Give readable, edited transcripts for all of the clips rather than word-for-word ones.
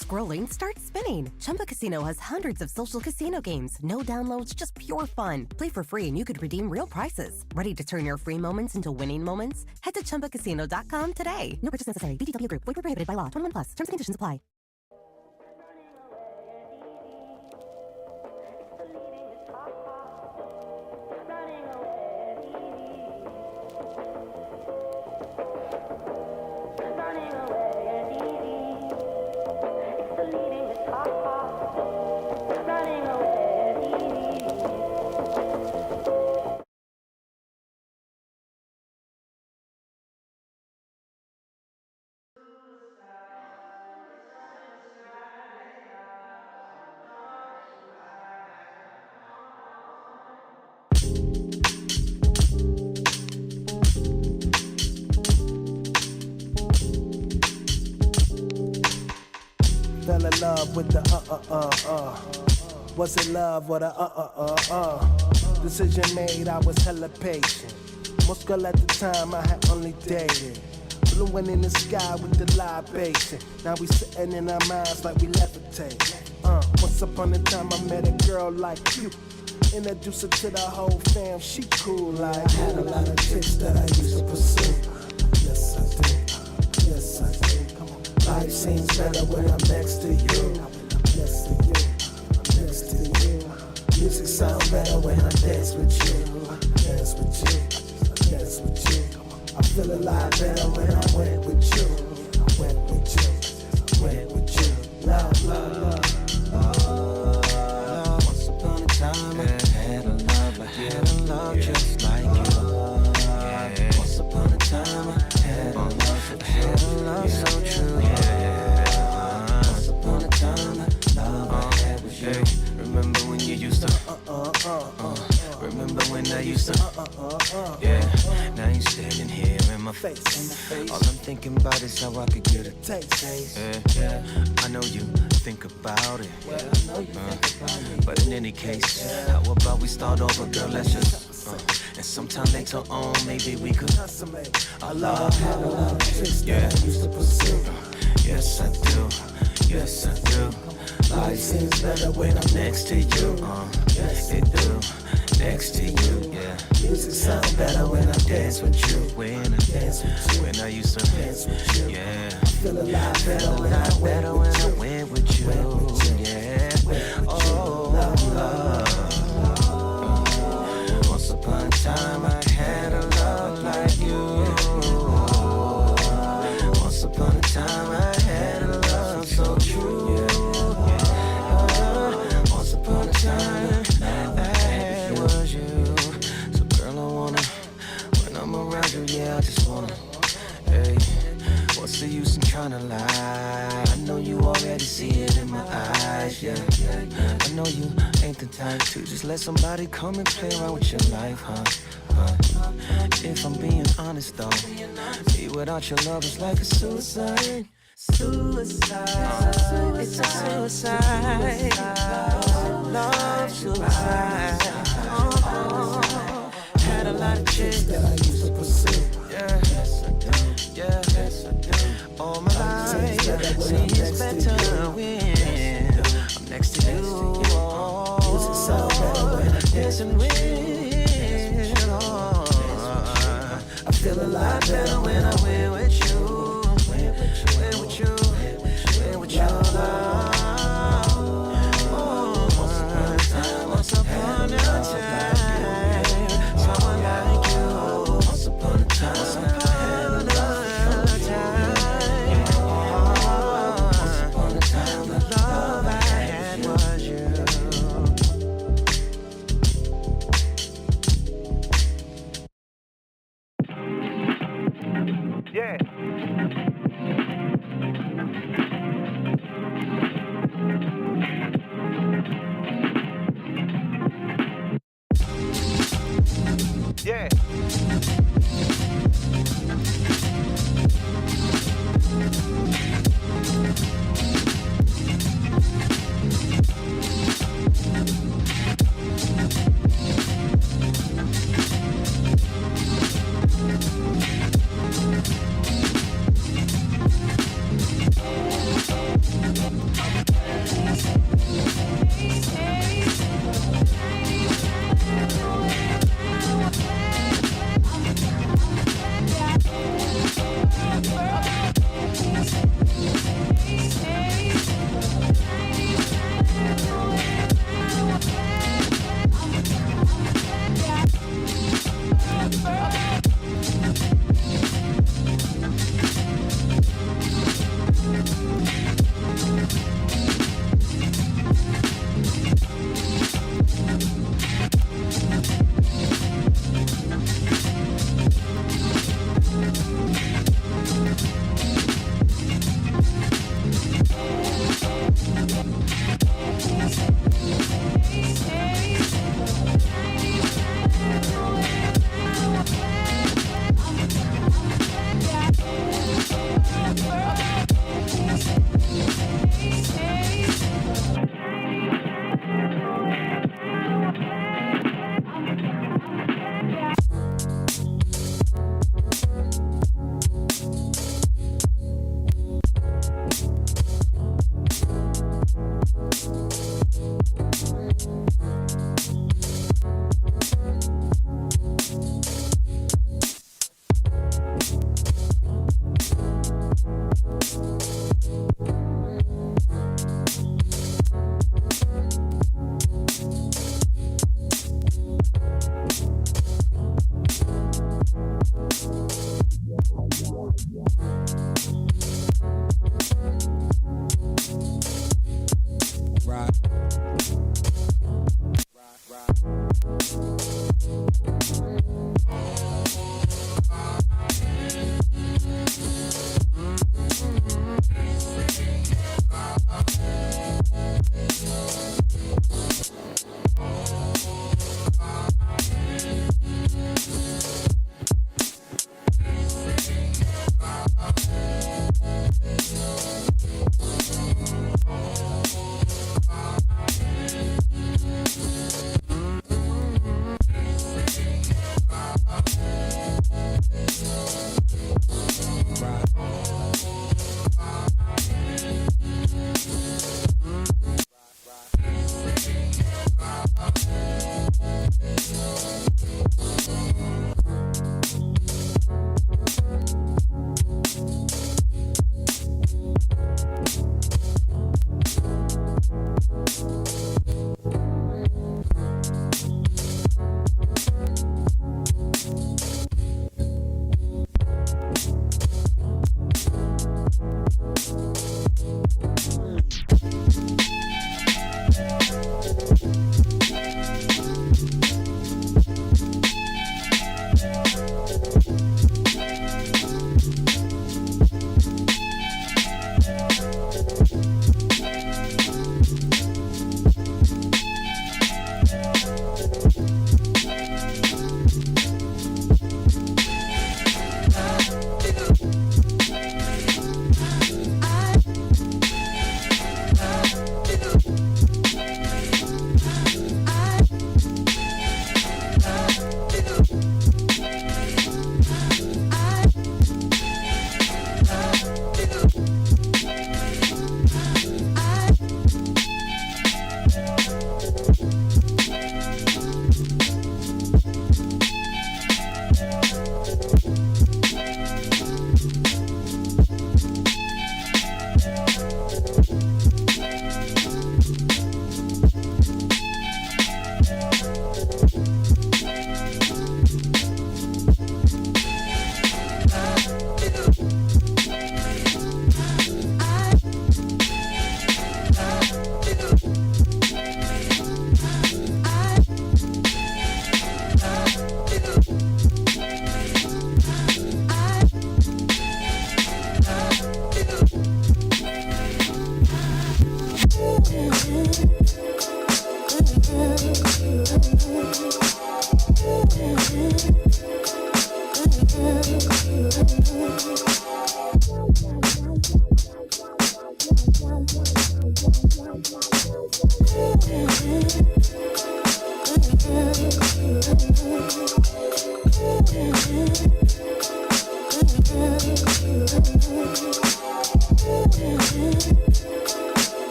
scrolling, start spinning. Chumba Casino has hundreds of social casino games. No downloads, just pure fun. Play for free and you could redeem real prizes. Ready to turn your free moments into winning moments? Head to ChumbaCasino.com today. No purchase necessary. VGW Group. Void where prohibited by law. 21 plus. Terms and conditions apply. Fell in love with the Was it love or the Decision made, I was hella patient. Most girl at the time I had only dated. Blowing in the sky with the libation. Now we sitting in our minds like we levitate. Once upon a time I met a girl like you. Introduced her to the whole fam, she cool like. I had a lot of chicks that I used to pursue. Yes I did, yes I did. Come on. Life seems better when I'm next to you. Next to you, next to you. Music sound better when I dance with you. Dance with you, dance with you. I feel a lot better when I went with you. I went with you, went with you. Love, love, love. Once upon a time I had a love just like you. Yeah. Once upon a time I had a love so true. Yeah. Once upon a time the love I had was you. Remember when you used to remember when I used to yeah. Now you standing here in my face. All I'm thinking about is how I could get a taste. Yeah. I know you think about it. But in any case, how about we start over, girl? Let's just and sometime later on, maybe we could our love had a lot of tricks that I used to pursue. Yes, I do. Yes, I do. Life seems better when I'm next to you. Yes, it do. Next to you, yeah. Music sound better when I dance with you. When I dance with you. When I used to dance with you. Yeah. I feel a lot better when I went with you. Yeah. Oh, love. Once upon a time I had a love like you. Once upon a time I had a love so true. Once upon a time I had was you. So girl, I wanna, when I'm around you, yeah, I just wanna, hey, what's the use in trying to lie? I know you already see it in my eyes, yeah. I know you ain't the type to just let somebody come and play around with your life, huh? If I'm being honest though, me without your love is like a suicide. Suicide, it's a suicide. Love suicide. Had a lot of chicks that I used to pursue. Yeah, yes I do. Yeah, yes I do. All my life, see it's better when I'm next to you. Music sound better when I dance with. I feel a lot better when I went with you. Went with you. Went with your love. Once upon a time, someone like you. Once upon a time, once upon a time, the love I had was you. Yeah. Yeah.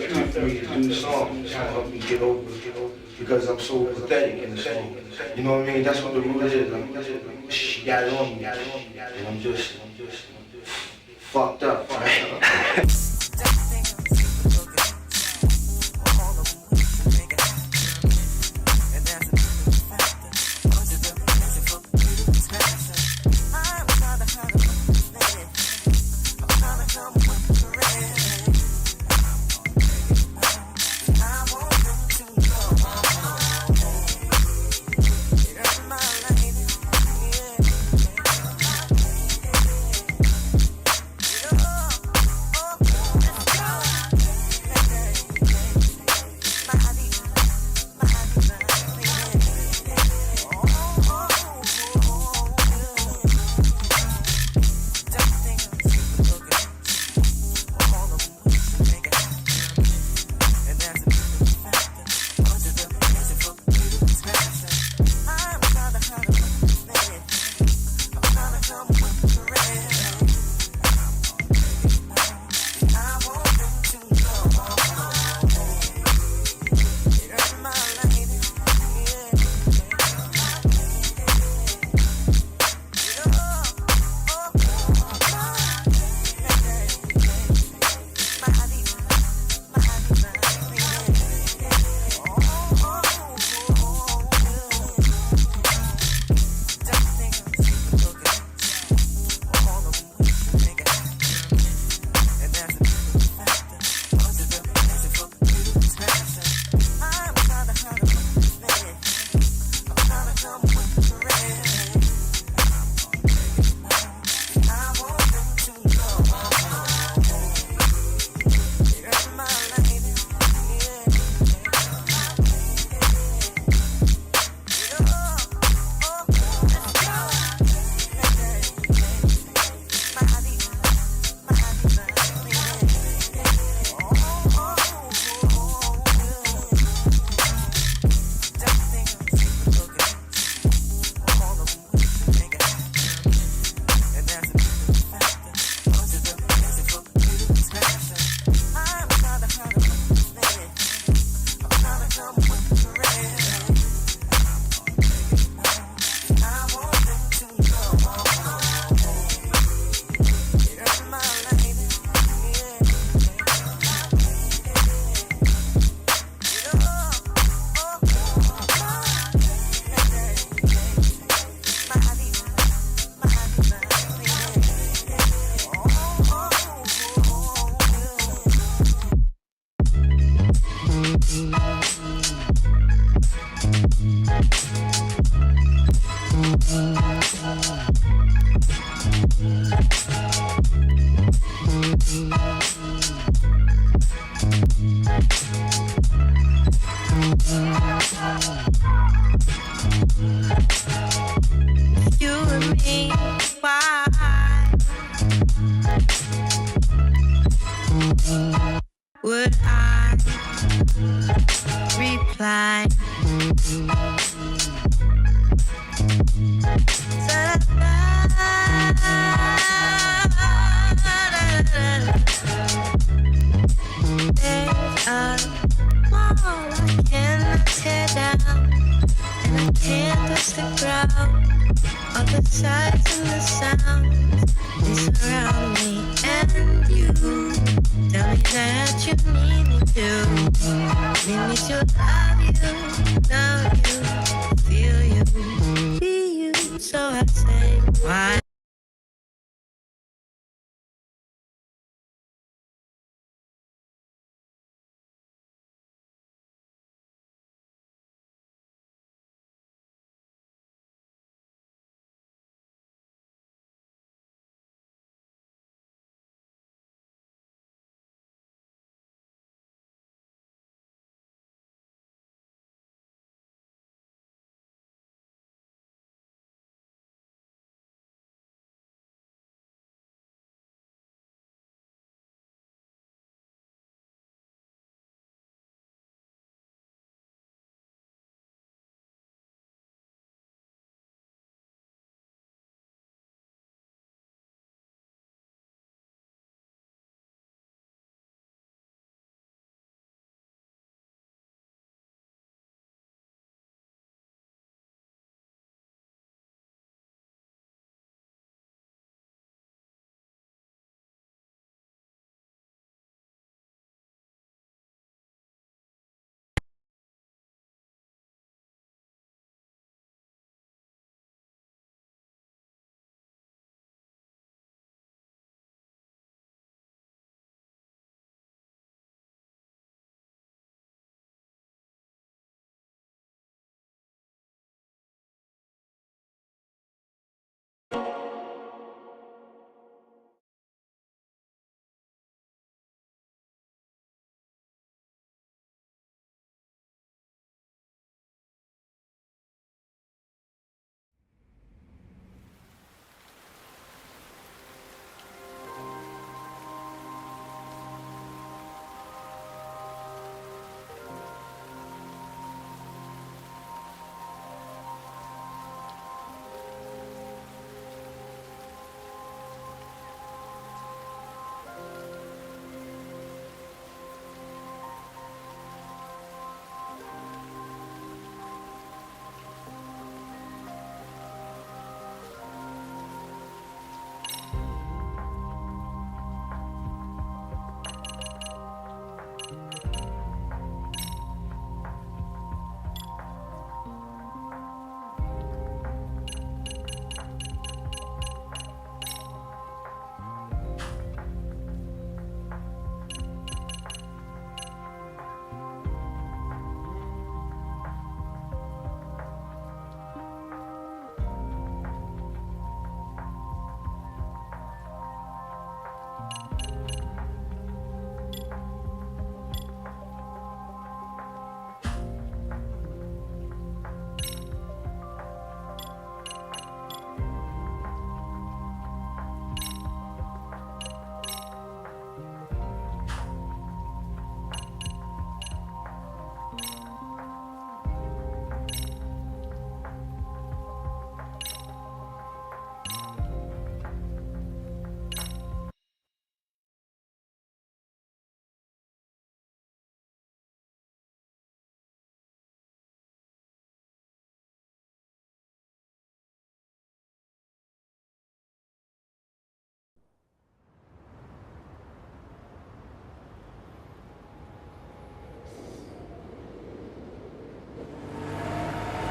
time for me to do the song, to kind of help me get over because I'm so pathetic in the song. You know what I mean? That's what the root is. She got it on me, and I'm just fucked up, right? You and me, why would I reply? There's a wall I cannot tear down, and I can't touch the ground. All the sights and the sounds, they surround me and you. Tell me that you need me to. Need me to love you, know you, feel you, be you. So I say, why?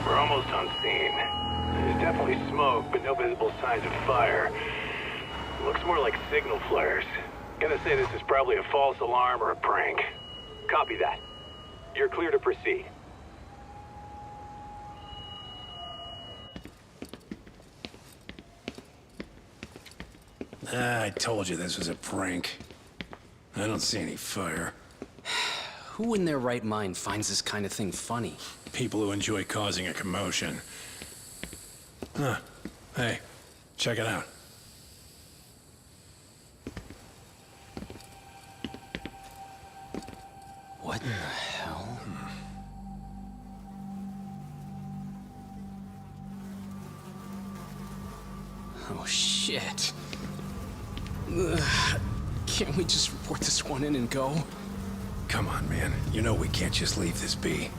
We're almost on scene. There's definitely smoke, but no visible signs of fire. Looks more like signal flares. Gonna say this is probably a false alarm or a prank. Copy that. You're clear to proceed. I told you this was a prank. I don't see any fire. Who in their right mind finds this kind of thing funny? People who enjoy causing a commotion. Huh. Hey, check it out. What in the hell? Oh, shit. Ugh. Can't we just report this one in and go? Come on, man. You know we can't just leave this be.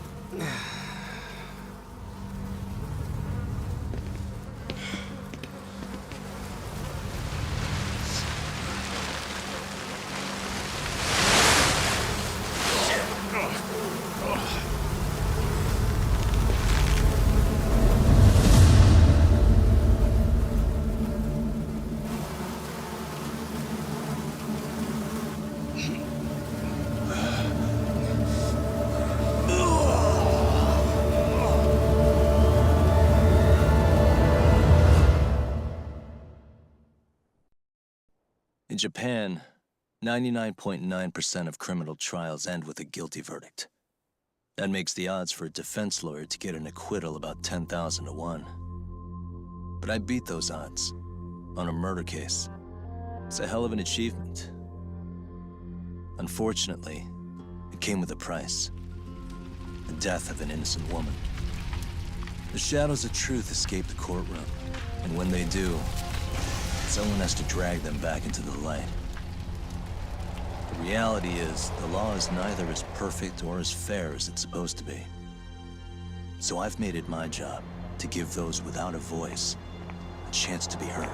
In Japan, 99.9% of criminal trials end with a guilty verdict. That makes the odds for a defense lawyer to get an acquittal about 10,000 to 1. But I beat those odds on a murder case. It's a hell of an achievement. Unfortunately, it came with a price. The death of an innocent woman. The shadows of truth escape the courtroom, and when they do, someone has to drag them back into the light. The reality is, the law is neither as perfect or as fair as it's supposed to be. So I've made it my job to give those without a voice a chance to be heard.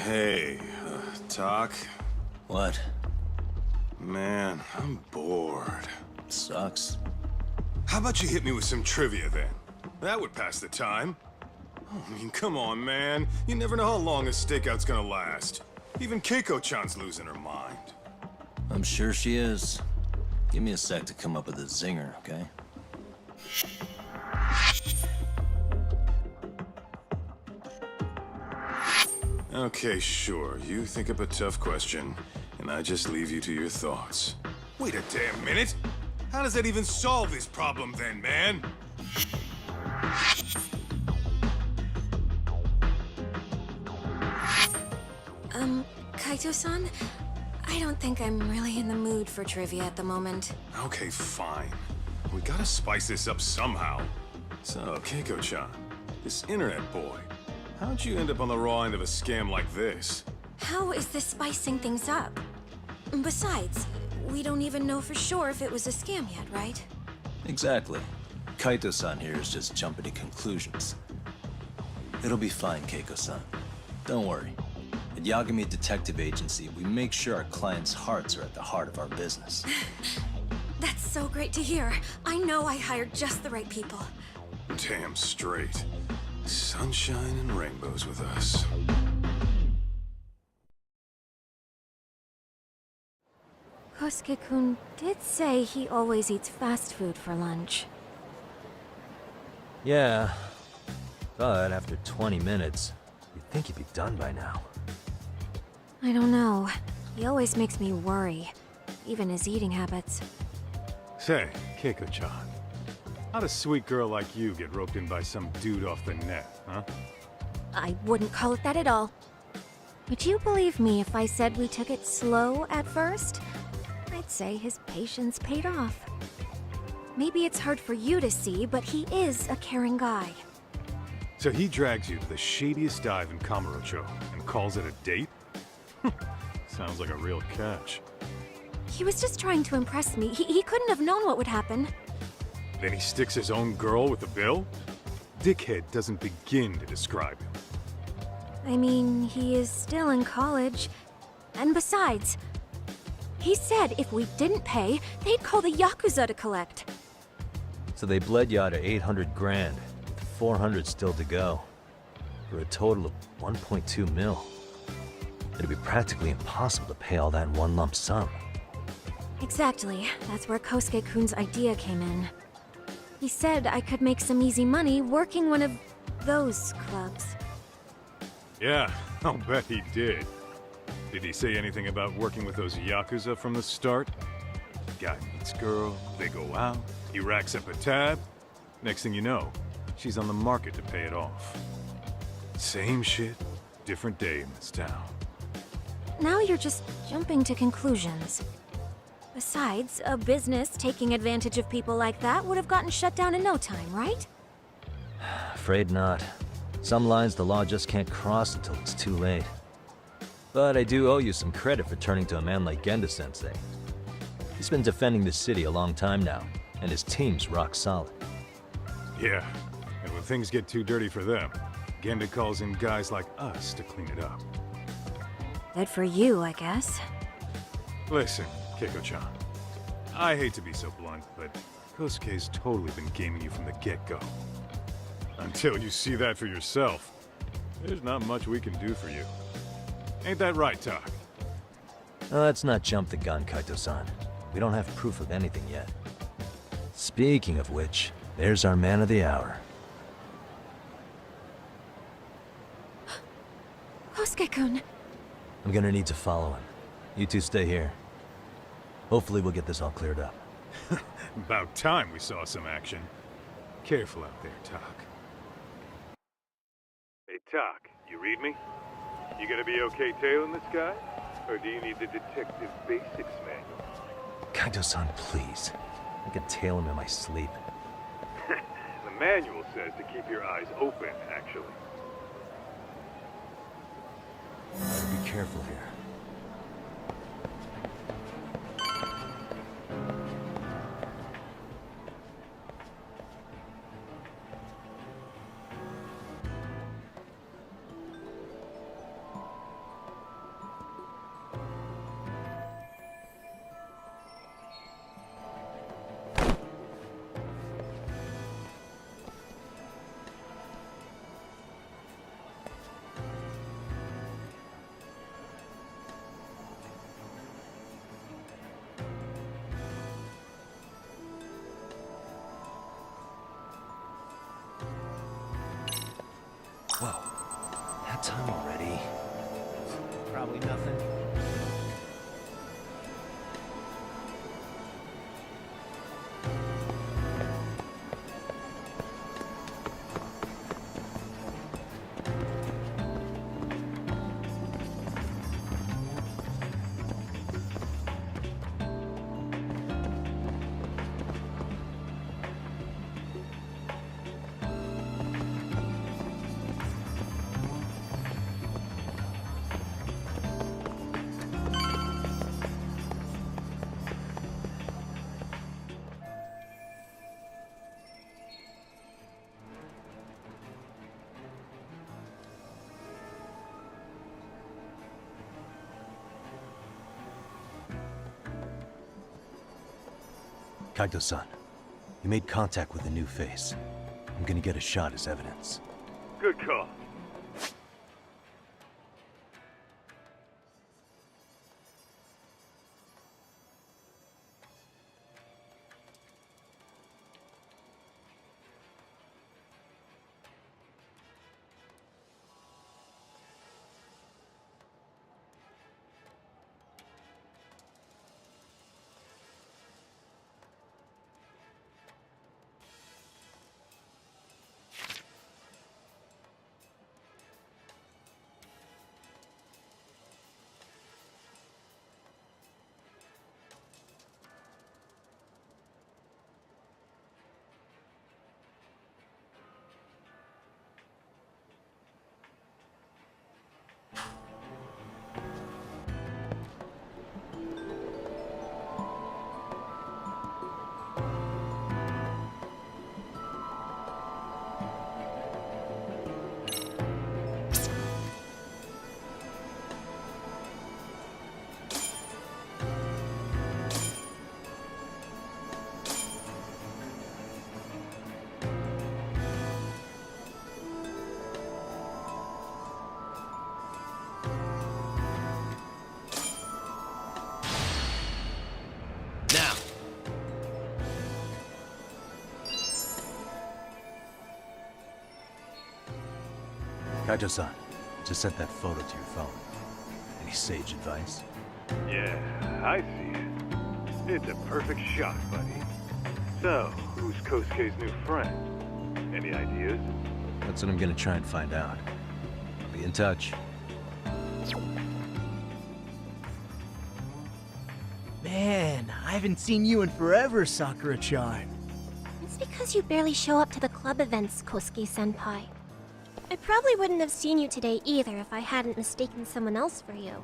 Hey, Doc? What? Man, I'm bored. Sucks. How about you hit me with some trivia then? That would pass the time. Oh, I mean, come on, man. You never know how long a stakeout's gonna last. Even Keiko-chan's losing her mind. I'm sure she is. Give me a sec to come up with a zinger, okay? Okay, sure. You think up a tough question, and I just leave you to your thoughts. Wait a damn minute! How does that even solve this problem then, man? Kaito-san? I don't think I'm really in the mood for trivia at the moment. Okay, fine. We gotta spice this up somehow. So, Keiko-chan, this internet boy, How'd you end up on the raw end of a scam like this? How is this spicing things up? Besides, we don't even know for sure if it was a scam yet, right? Exactly. Kaito-san here is just jumping to conclusions. It'll be fine, Keiko-san. Don't worry. At Yagami Detective Agency, we make sure our clients' hearts are at the heart of our business. That's so great to hear. I know I hired just the right people. Damn straight. Sunshine and rainbows with us. Kosuke-kun did say he always eats fast food for lunch. Yeah, but after 20 minutes, you'd think he'd be done by now. I don't know. He always makes me worry. Even his eating habits. Say, Keiko-chan, how'd a sweet girl like you get roped in by some dude off the net, huh? I wouldn't call it that at all. Would you believe me if I said we took it slow at first? I'd say his patience paid off. Maybe it's hard for you to see, but he is a caring guy. So he drags you to the shadiest dive in Kamurocho and calls it a date? Sounds like a real catch. He was just trying to impress me. He couldn't have known what would happen. Then he sticks his own girl with the bill? Dickhead doesn't begin to describe him. I mean, he is still in college. And besides, he said if we didn't pay, they'd call the Yakuza to collect. So they bled you out of 800 grand, with 400 still to go, for a total of 1.2 mil. It'd be practically impossible to pay all that in one lump sum. Exactly. That's where Kosuke-kun's idea came in. He said I could make some easy money working one of those clubs. Yeah, I'll bet he did. Did he say anything about working with those Yakuza from the start? Guy meets girl, they go out, he racks up a tab. Next thing you know, she's on the market to pay it off. Same shit, different day in this town. Now you're just jumping to conclusions. Besides, a business taking advantage of people like that would have gotten shut down in no time, right? Afraid not. Some lines the law just can't cross until it's too late. But I do owe you some credit for turning to a man like Genda-sensei. He's been defending the city a long time now, and his team's rock solid. Yeah, and when things get too dirty for them, Genda calls in guys like us to clean it up. Good for you, I guess. Listen, Keiko-chan, I hate to be so blunt, but Kosuke's totally been gaming you from the get-go. Until you see that for yourself, there's not much we can do for you. Ain't that right, Tak? Let's not jump the gun, Kaito-san. We don't have proof of anything yet. Speaking of which, there's our man of the hour. Kosuke-kun! I'm gonna need to follow him. You two stay here. Hopefully we'll get this all cleared up. About time we saw some action. Careful out there, Tak. Hey, Tak, you read me? You gonna be okay tailing this guy? Or do you need the detective basics manual? Kaito-san, please. I can tail him in my sleep. The manual says to keep your eyes open, actually. Be careful here. Whoa, that time already? Probably nothing. Kaito-san, you made contact with a new face. I'm gonna get a shot as evidence. Good call. Kaito-san, just sent that photo to your phone. Any sage advice? Yeah, I see it. It's a perfect shot, buddy. So, who's Kosuke's new friend? Any ideas? That's what I'm gonna try and find out. Be in touch. Man, I haven't seen you in forever, Sakura-chan. It's because you barely show up to the club events, Kosuke-senpai. I probably wouldn't have seen you today either if I hadn't mistaken someone else for you.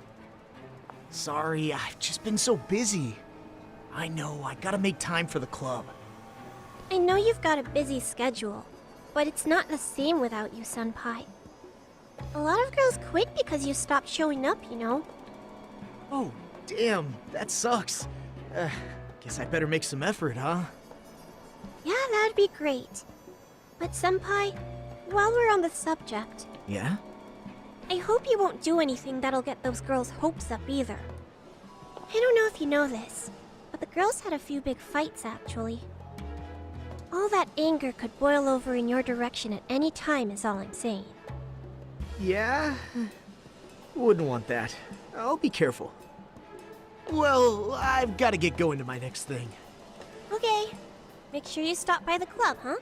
Sorry, I've just been so busy. I know, I gotta make time for the club. I know you've got a busy schedule, but it's not the same without you, senpai. A lot of girls quit because you stopped showing up, you know. Oh, damn, that sucks. Guess I better make some effort, huh? Yeah, that'd be great. But senpai, while we're on the subject, Yeah? I hope you won't do anything that'll get those girls' hopes up either. I don't know if you know this, but the girls had a few big fights actually. All that anger could boil over in your direction at any time is all I'm saying. Yeah? Wouldn't want that. I'll be careful. Well, I've gotta get going to my next thing. Okay. Make sure you stop by the club, huh?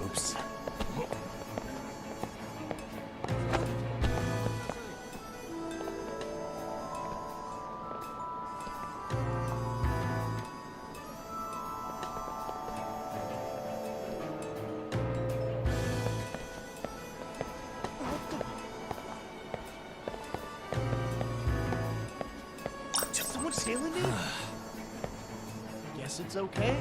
Oops. Did someone stealing me? Guess it's okay.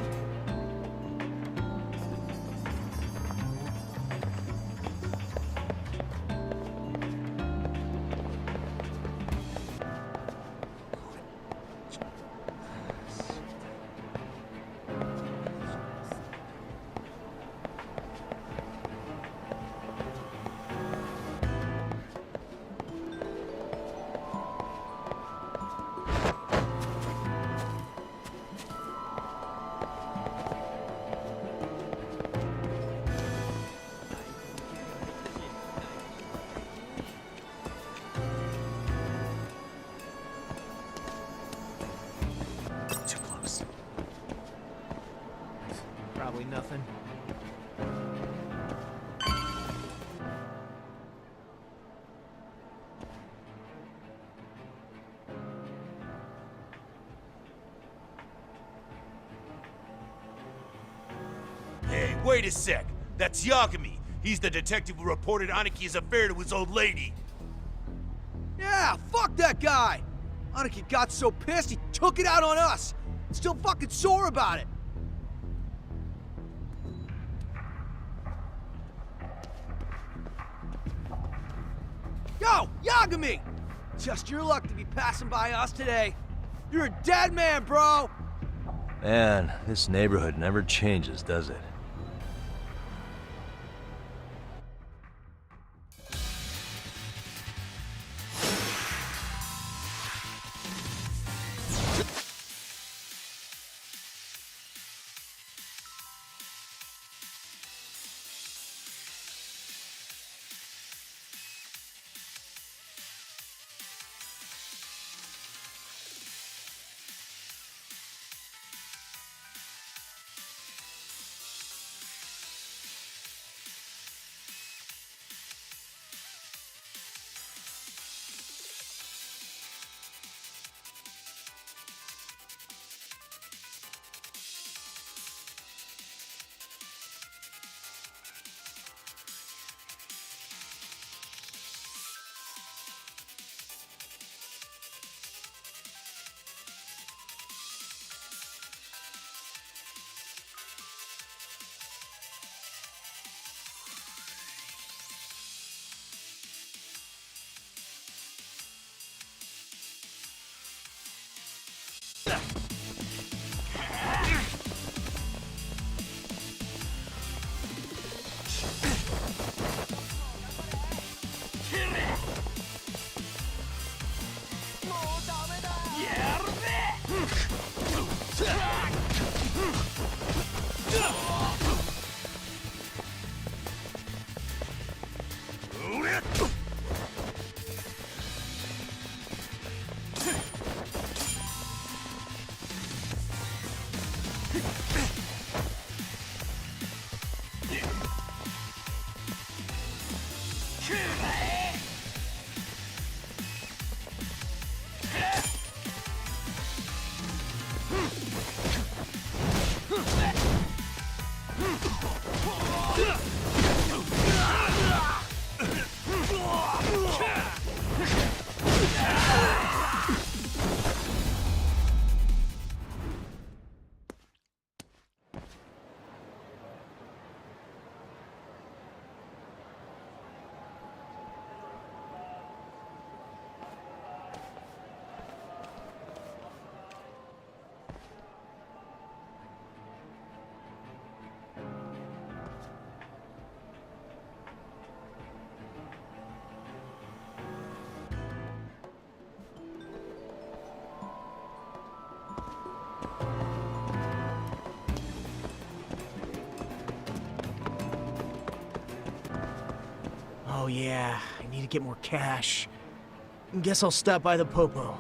Wait a sec. That's Yagami. He's the detective who reported Aniki's affair to his old lady. Yeah, fuck that guy! Aniki got so pissed he took it out on us. Still fucking sore about it. Yo, Yagami! Just your luck to be passing by us today. You're a dead man, bro! Man, this neighborhood never changes, does it? Oh yeah, I need to get more cash. Guess I'll stop by the Popo.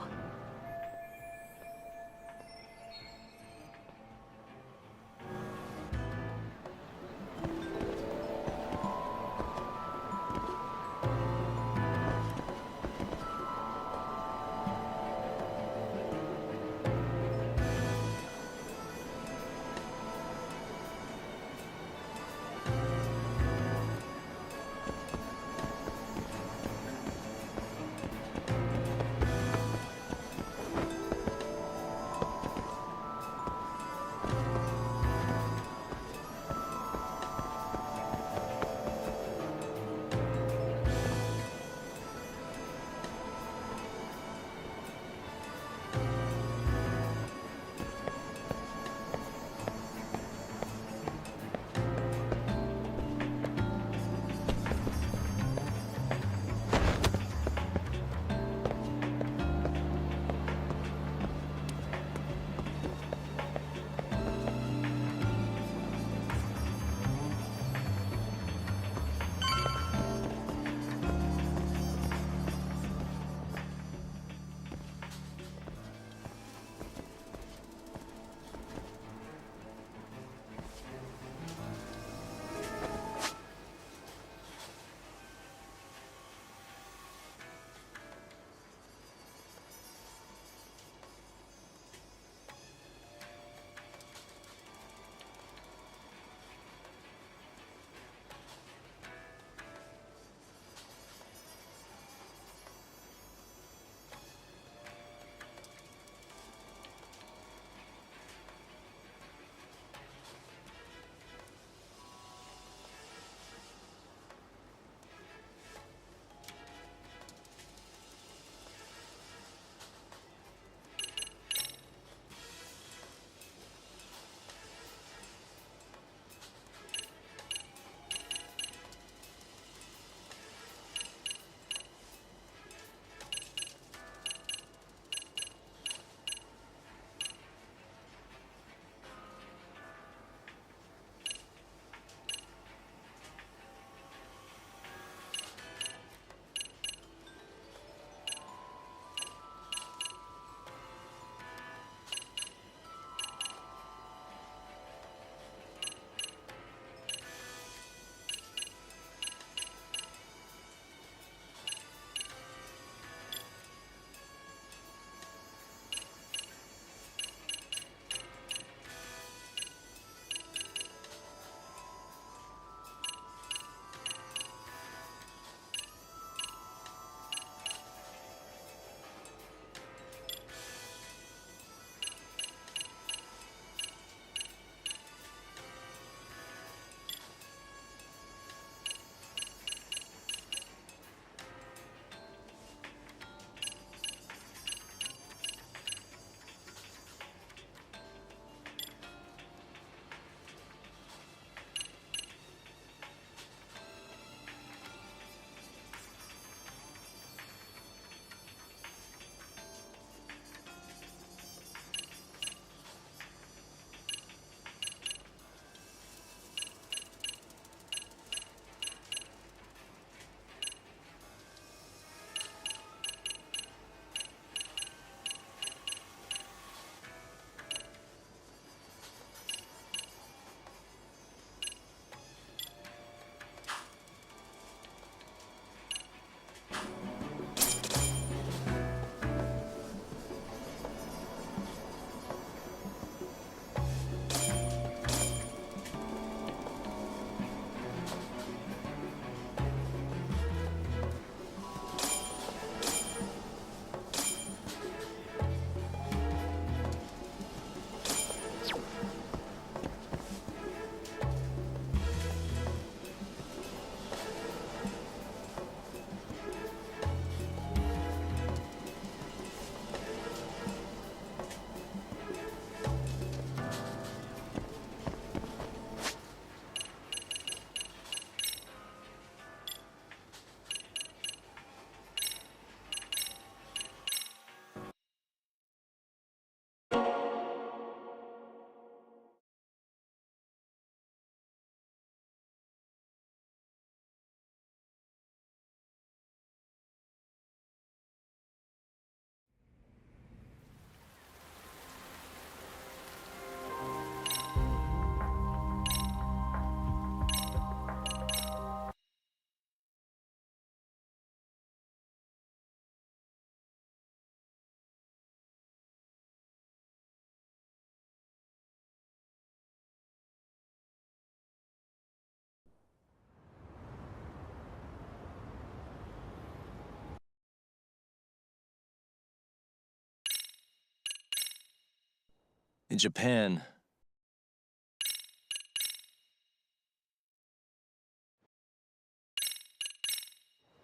In Japan,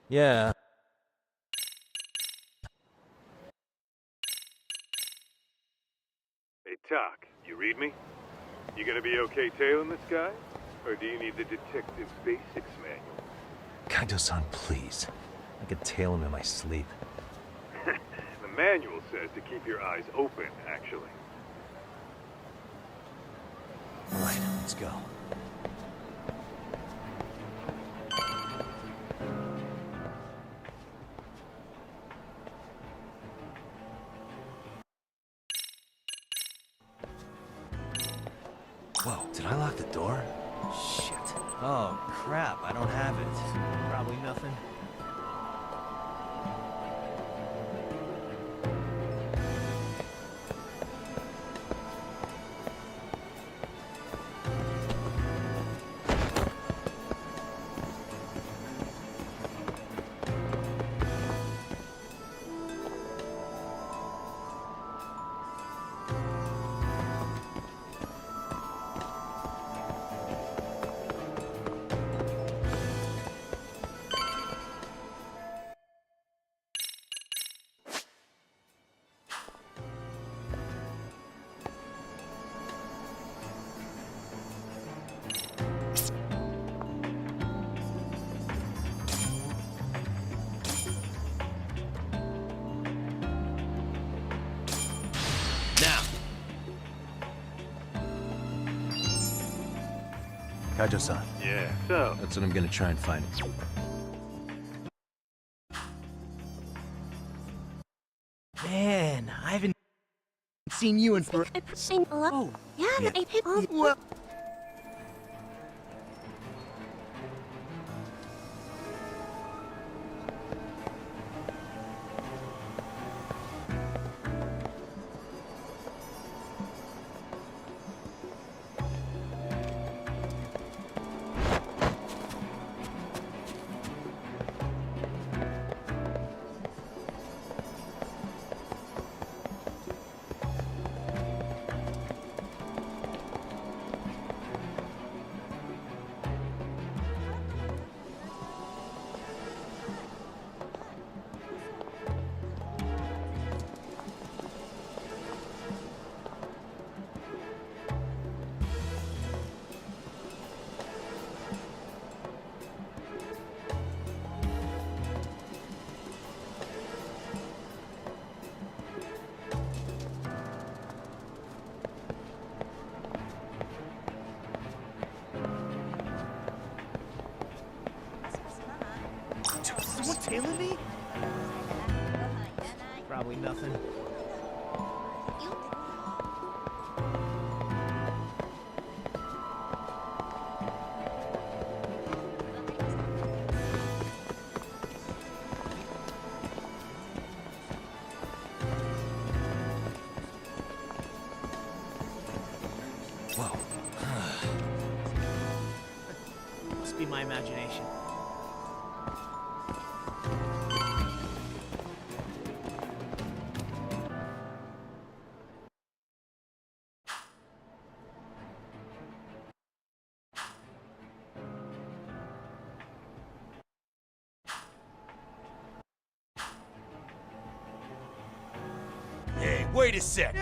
yeah. Hey, Tak, you read me? You gonna be okay tailing this guy? Or do you need the detective basics manual? Kaido-san, please. I could tail him in my sleep. The manual says to keep your eyes open, actually. All right, let's go. Whoa, did I lock the door? Shit. Oh, crap, I don't have it. Probably nothing. Kaido-san. Yeah, so? That's what I'm gonna try and find. Man, I haven't seen you in for. Oh, yeah. Well. Someone tailing me? Probably nothing. Whoa. Must be my imagination. Hey, wait a sec.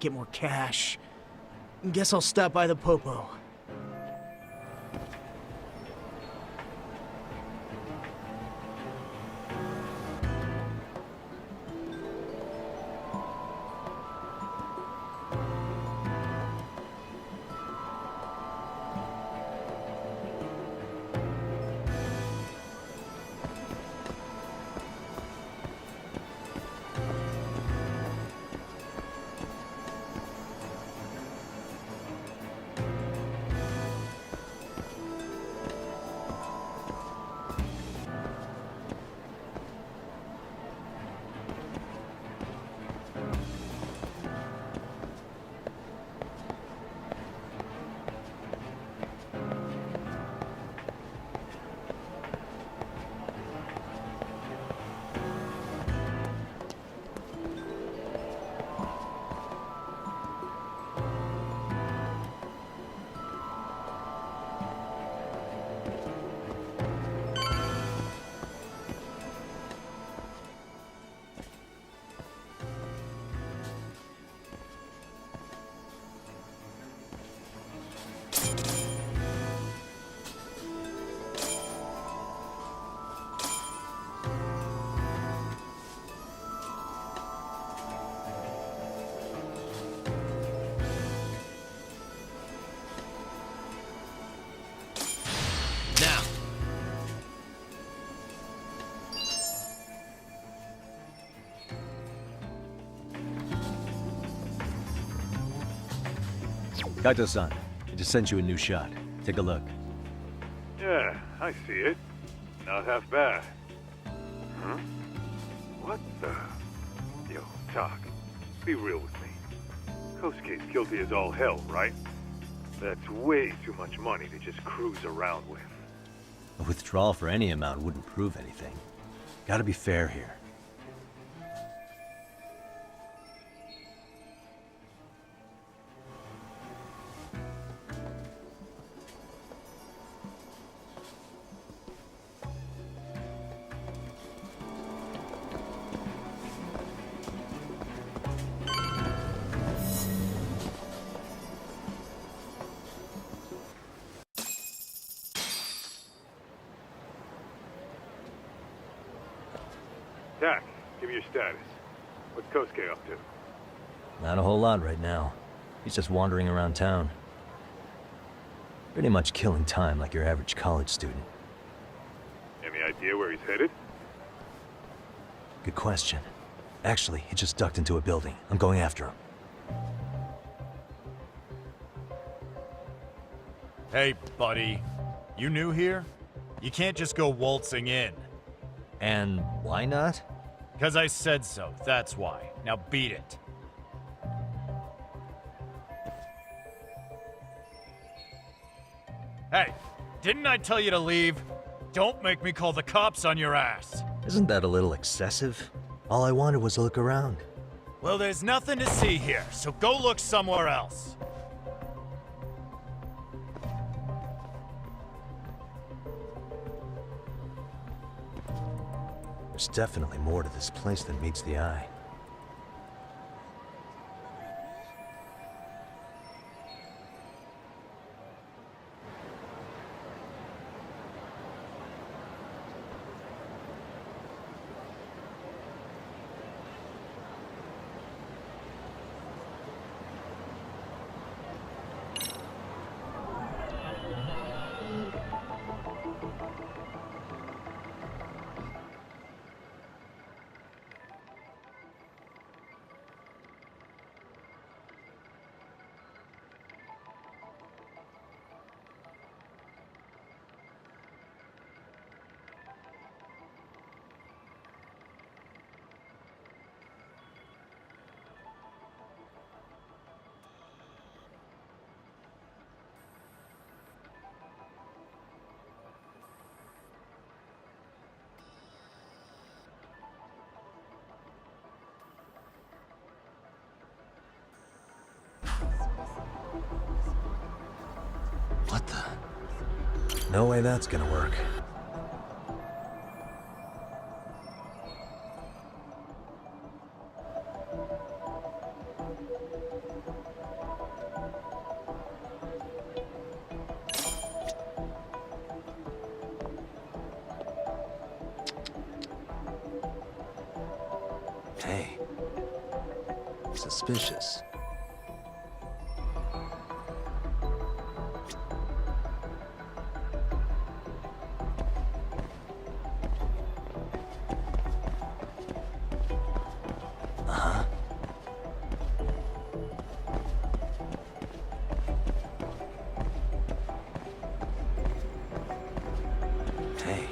get more cash. Guess I'll stop by the Popo. Kaito-san, I just sent you a new shot. Take a look. Yeah, I see it. Not half bad. Huh? What the... Yo, Talk. Be real with me. Kosuke's guilty as all hell, right? That's way too much money to just cruise around with. A withdrawal for any amount wouldn't prove anything. Gotta be fair here. Tak, give me your status. What's Kosuke up to? Not a whole lot right now. He's just wandering around town. Pretty much killing time like your average college student. Any idea where he's headed? Good question. Actually, he just ducked into a building. I'm going after him. Hey, buddy. You new here? You can't just go waltzing in. And why not? Because I said so, that's why. Now beat it. Hey, didn't I tell you to leave? Don't make me call the cops on your ass. Isn't that a little excessive? All I wanted was to look around. Well, there's nothing to see here, so go look somewhere else. There's definitely more to this place than meets the eye. What the? No way that's gonna work. suspicious. Uh-huh. Hey.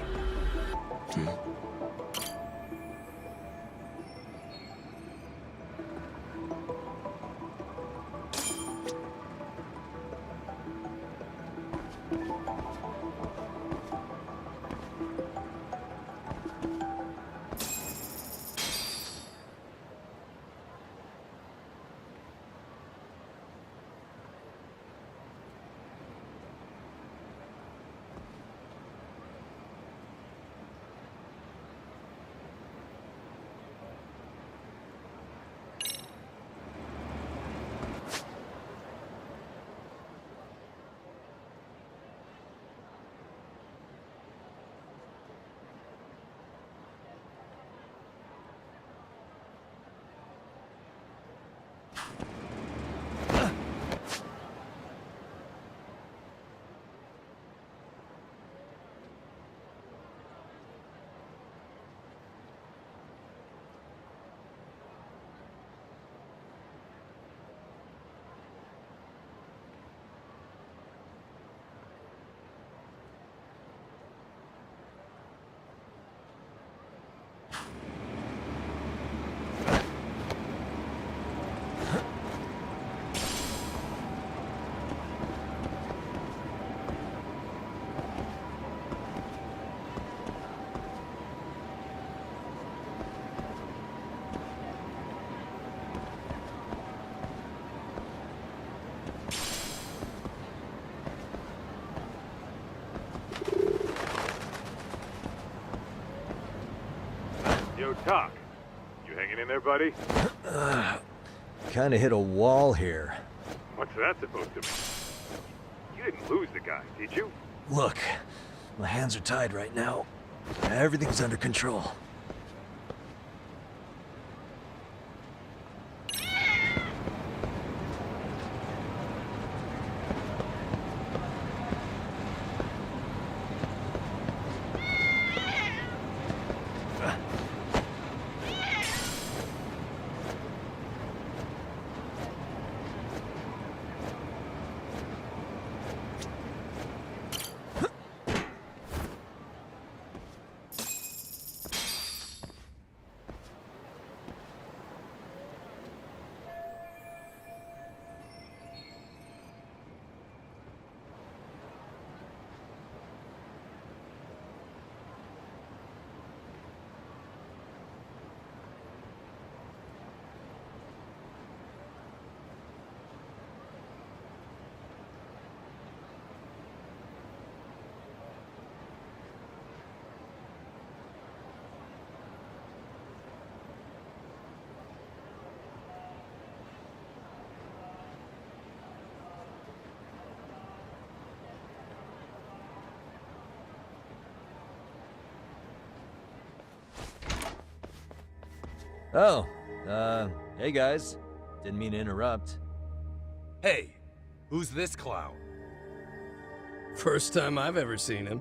Yo, Doc. You hanging in there, buddy? Kinda hit a wall here. What's that supposed to mean? You didn't lose the guy, did you? Look, my hands are tied right now. Everything's under control. Oh, hey guys. Didn't mean to interrupt. Hey, who's this clown? First time I've ever seen him.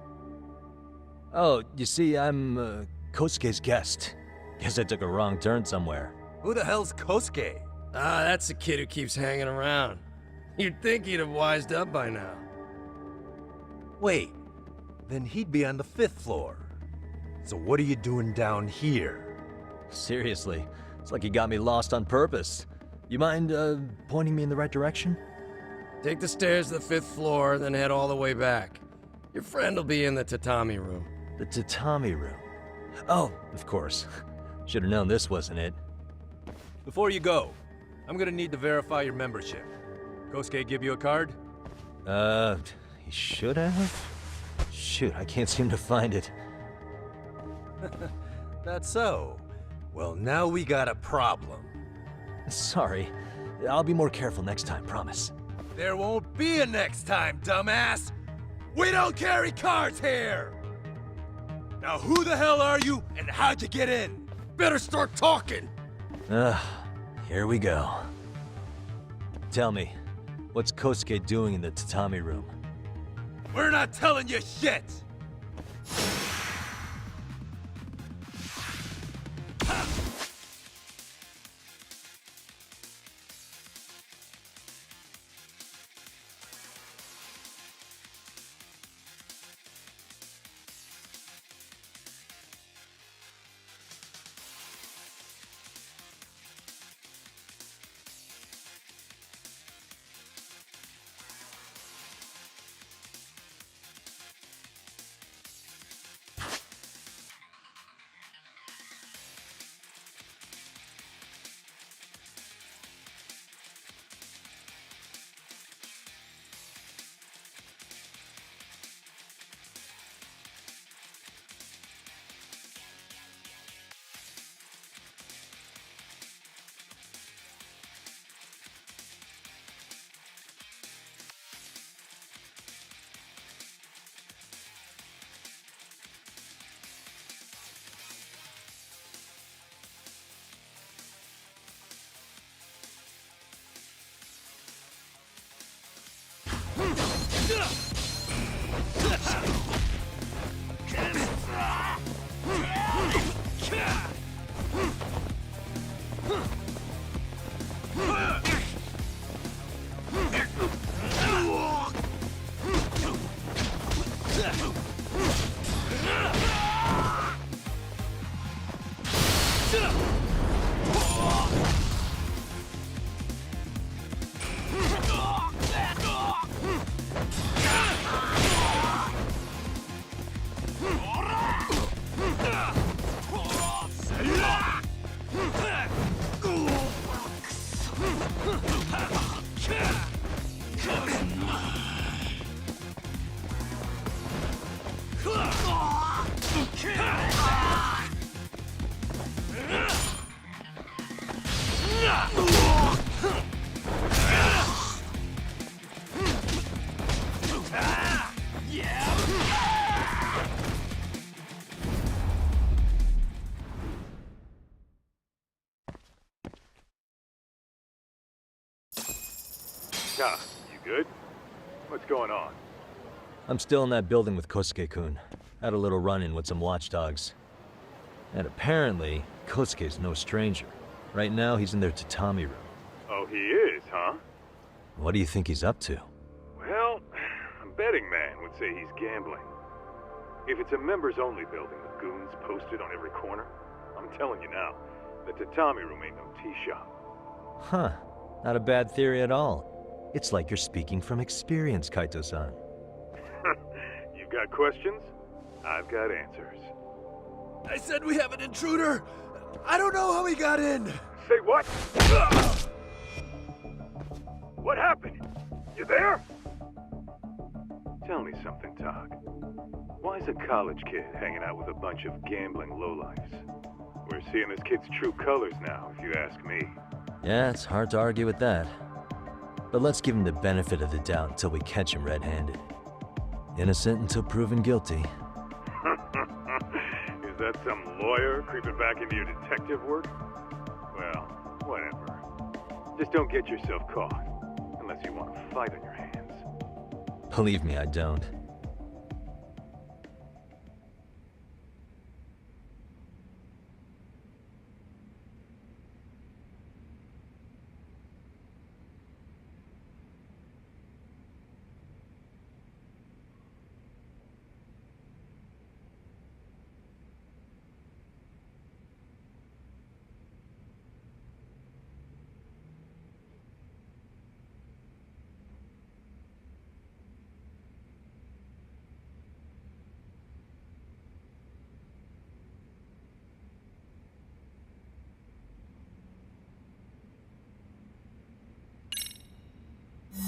Oh, you see, I'm, Kosuke's guest. Guess I took a wrong turn somewhere. Who the hell's Kosuke? Ah, that's the kid who keeps hanging around. You'd think he'd have wised up by now. Wait, then he'd be on the 5th floor. So what are you doing down here? Seriously, it's like you got me lost on purpose. You mind, pointing me in the right direction? Take the stairs to the 5th floor, then head all the way back. Your friend will be in the tatami room. The tatami room? Oh, of course. Should have known this wasn't it. Before you go, I'm gonna need to verify your membership. Kosuke give you a card? He should have? Shoot, I can't seem to find it. That's so. Well, now we got a problem. Sorry. I'll be more careful next time, promise. There won't be a next time, dumbass! We don't carry cards here! Now who the hell are you, and how'd you get in? Better start talking! Here we go. Tell me, what's Kosuke doing in the tatami room? We're not telling you shit! Ah, you good? What's going on? I'm still in that building with Kosuke-kun. Had a little run-in with some watchdogs. And apparently, Kosuke's no stranger. Right now, he's in their tatami room. Oh, he is, huh? What do you think he's up to? Well, a betting man would say he's gambling. If it's a members-only building with goons posted on every corner, I'm telling you now, the tatami room ain't no tea shop. Huh. Not a bad theory at all. It's like you're speaking from experience, Kaito-san. You've got questions? I've got answers. I said we have an intruder! I don't know how he got in! Say what? What happened? You there? Tell me something, Todd. Why is a college kid hanging out with a bunch of gambling lowlifes? We're seeing this kid's true colors now, if you ask me. Yeah, it's hard to argue with that. But let's give him the benefit of the doubt until we catch him red-handed. Innocent until proven guilty. Is that some lawyer creeping back into your detective work? Well, whatever. Just don't get yourself caught. Unless you want a fight on your hands. Believe me, I don't.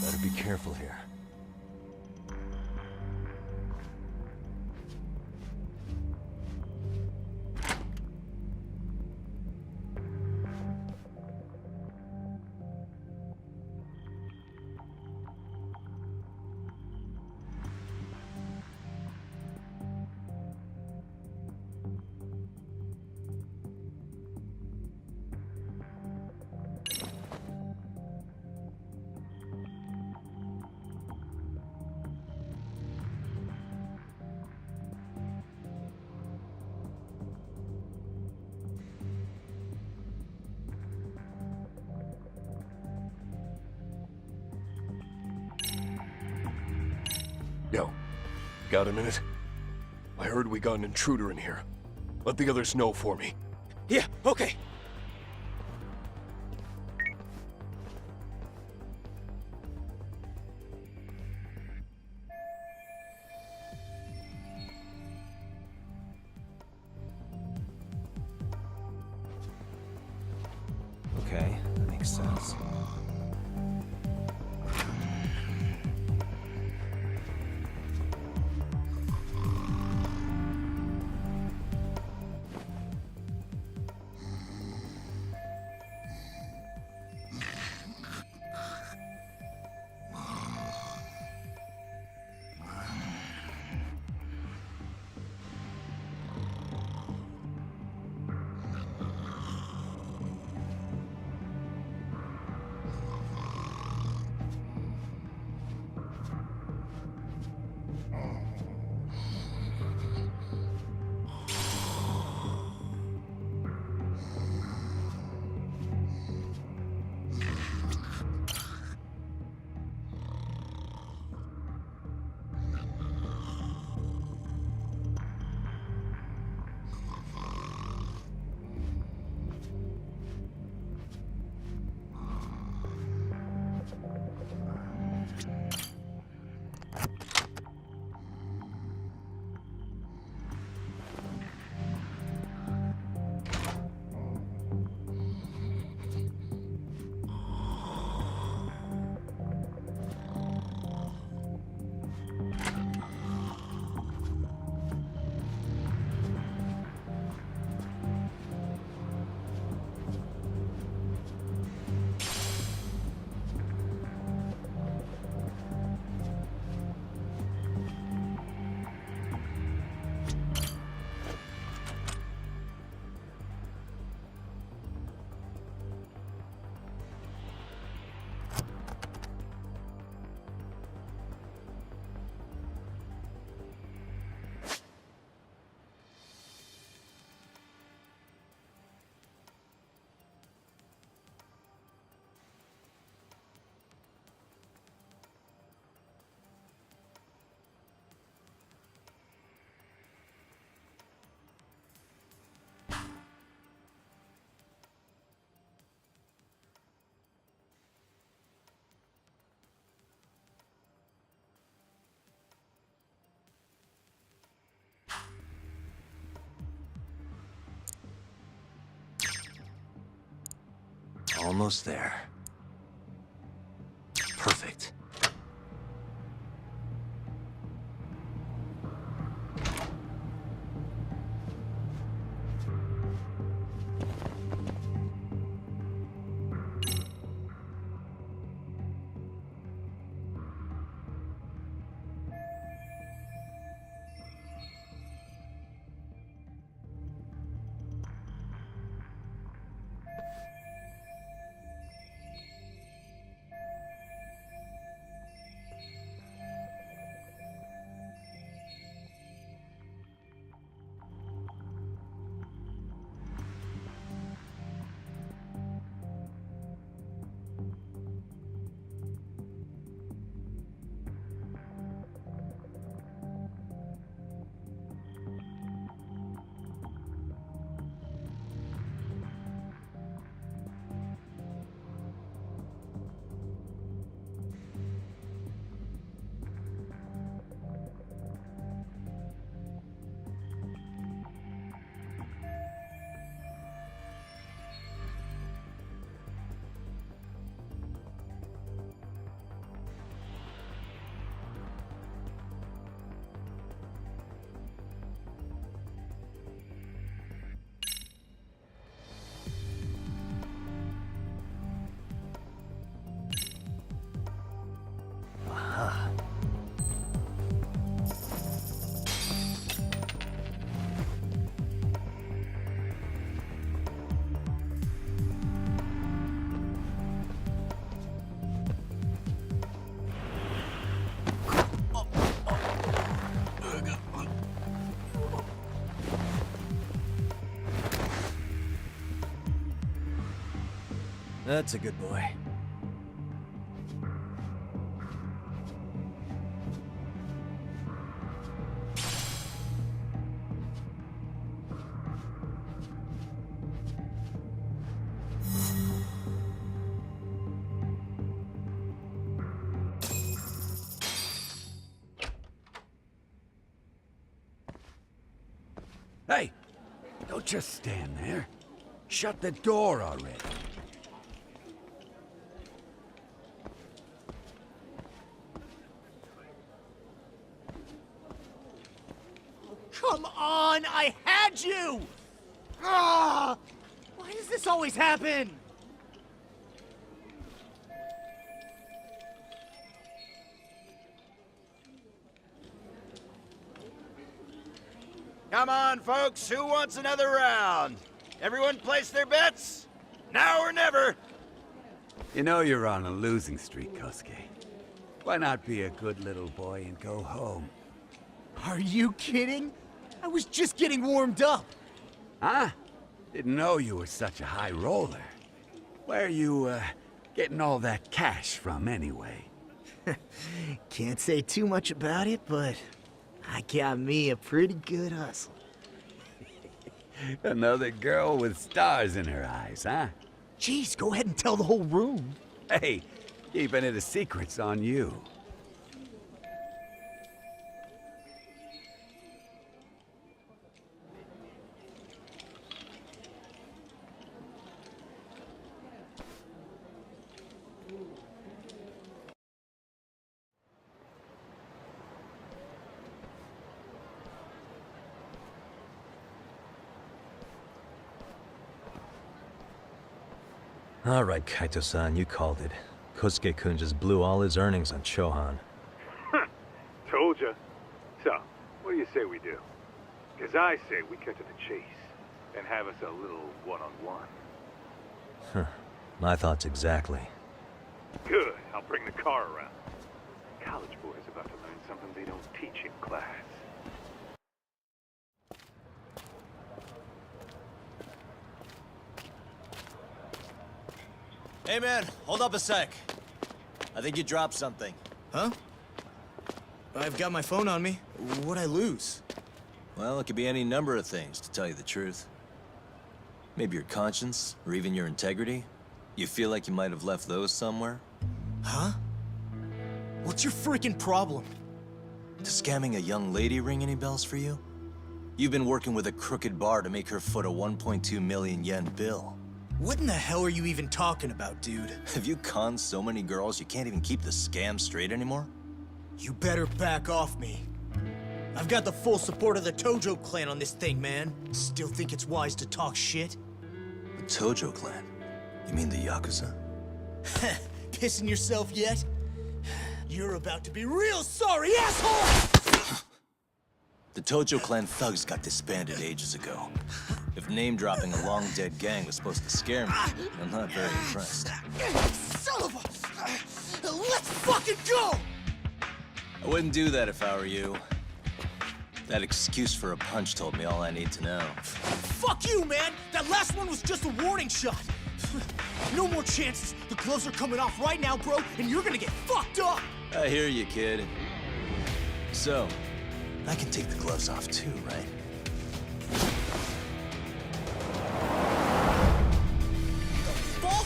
Better be careful here. Yo, got a minute? I heard we got an intruder in here. Let the others know for me. Yeah, okay. Okay, that makes sense. Almost there. Perfect. That's a good boy. Hey, don't just stand there. Shut the door already. Come on, I had you! Ah! Why does this always happen? Come on, folks, who wants another round? Everyone place their bets? Now or never! You know you're on a losing streak, Kosuke. Why not be a good little boy and go home? Are you kidding? I was just getting warmed up. Huh? Didn't know you were such a high roller. Where are you, getting all that cash from, anyway? Can't say too much about it, but I got me a pretty good hustle. Another girl with stars in her eyes, huh? Jeez, go ahead and tell the whole room. Hey, keeping it a secret's on you. All right, Kaito-san, you called it. Kosuke-kun just blew all his earnings on Chohan. Told ya. So, what do you say we do? Because I say we cut to the chase and have us a little one-on-one. Huh. My thoughts exactly. Good. I'll bring the car around. College boys about to learn something they don't teach in class. Hey man, hold up a sec. I think you dropped something. Huh? I've got my phone on me. What'd I lose? Well, it could be any number of things, to tell you the truth. Maybe your conscience, or even your integrity. You feel like you might have left those somewhere? Huh? What's your freaking problem? Does scamming a young lady ring any bells for you? You've been working with a crooked bar to make her foot a 1.2 million yen bill. What in the hell are you even talking about, dude? Have you conned so many girls you can't even keep the scam straight anymore? You better back off me. I've got the full support of the Tojo clan on this thing, man. Still think it's wise to talk shit? The Tojo clan? You mean the Yakuza? Pissing yourself yet? You're about to be real sorry, asshole! The Tojo clan thugs got disbanded ages ago. If name-dropping a long-dead gang was supposed to scare me, I'm not very impressed. Son of a... Let's fucking go! I wouldn't do that if I were you. That excuse for a punch told me all I need to know. Fuck you, man! That last one was just a warning shot! No more chances! The gloves are coming off right now, bro, and you're gonna get fucked up! I hear you, kid. So, I can take the gloves off too, right? Fuck?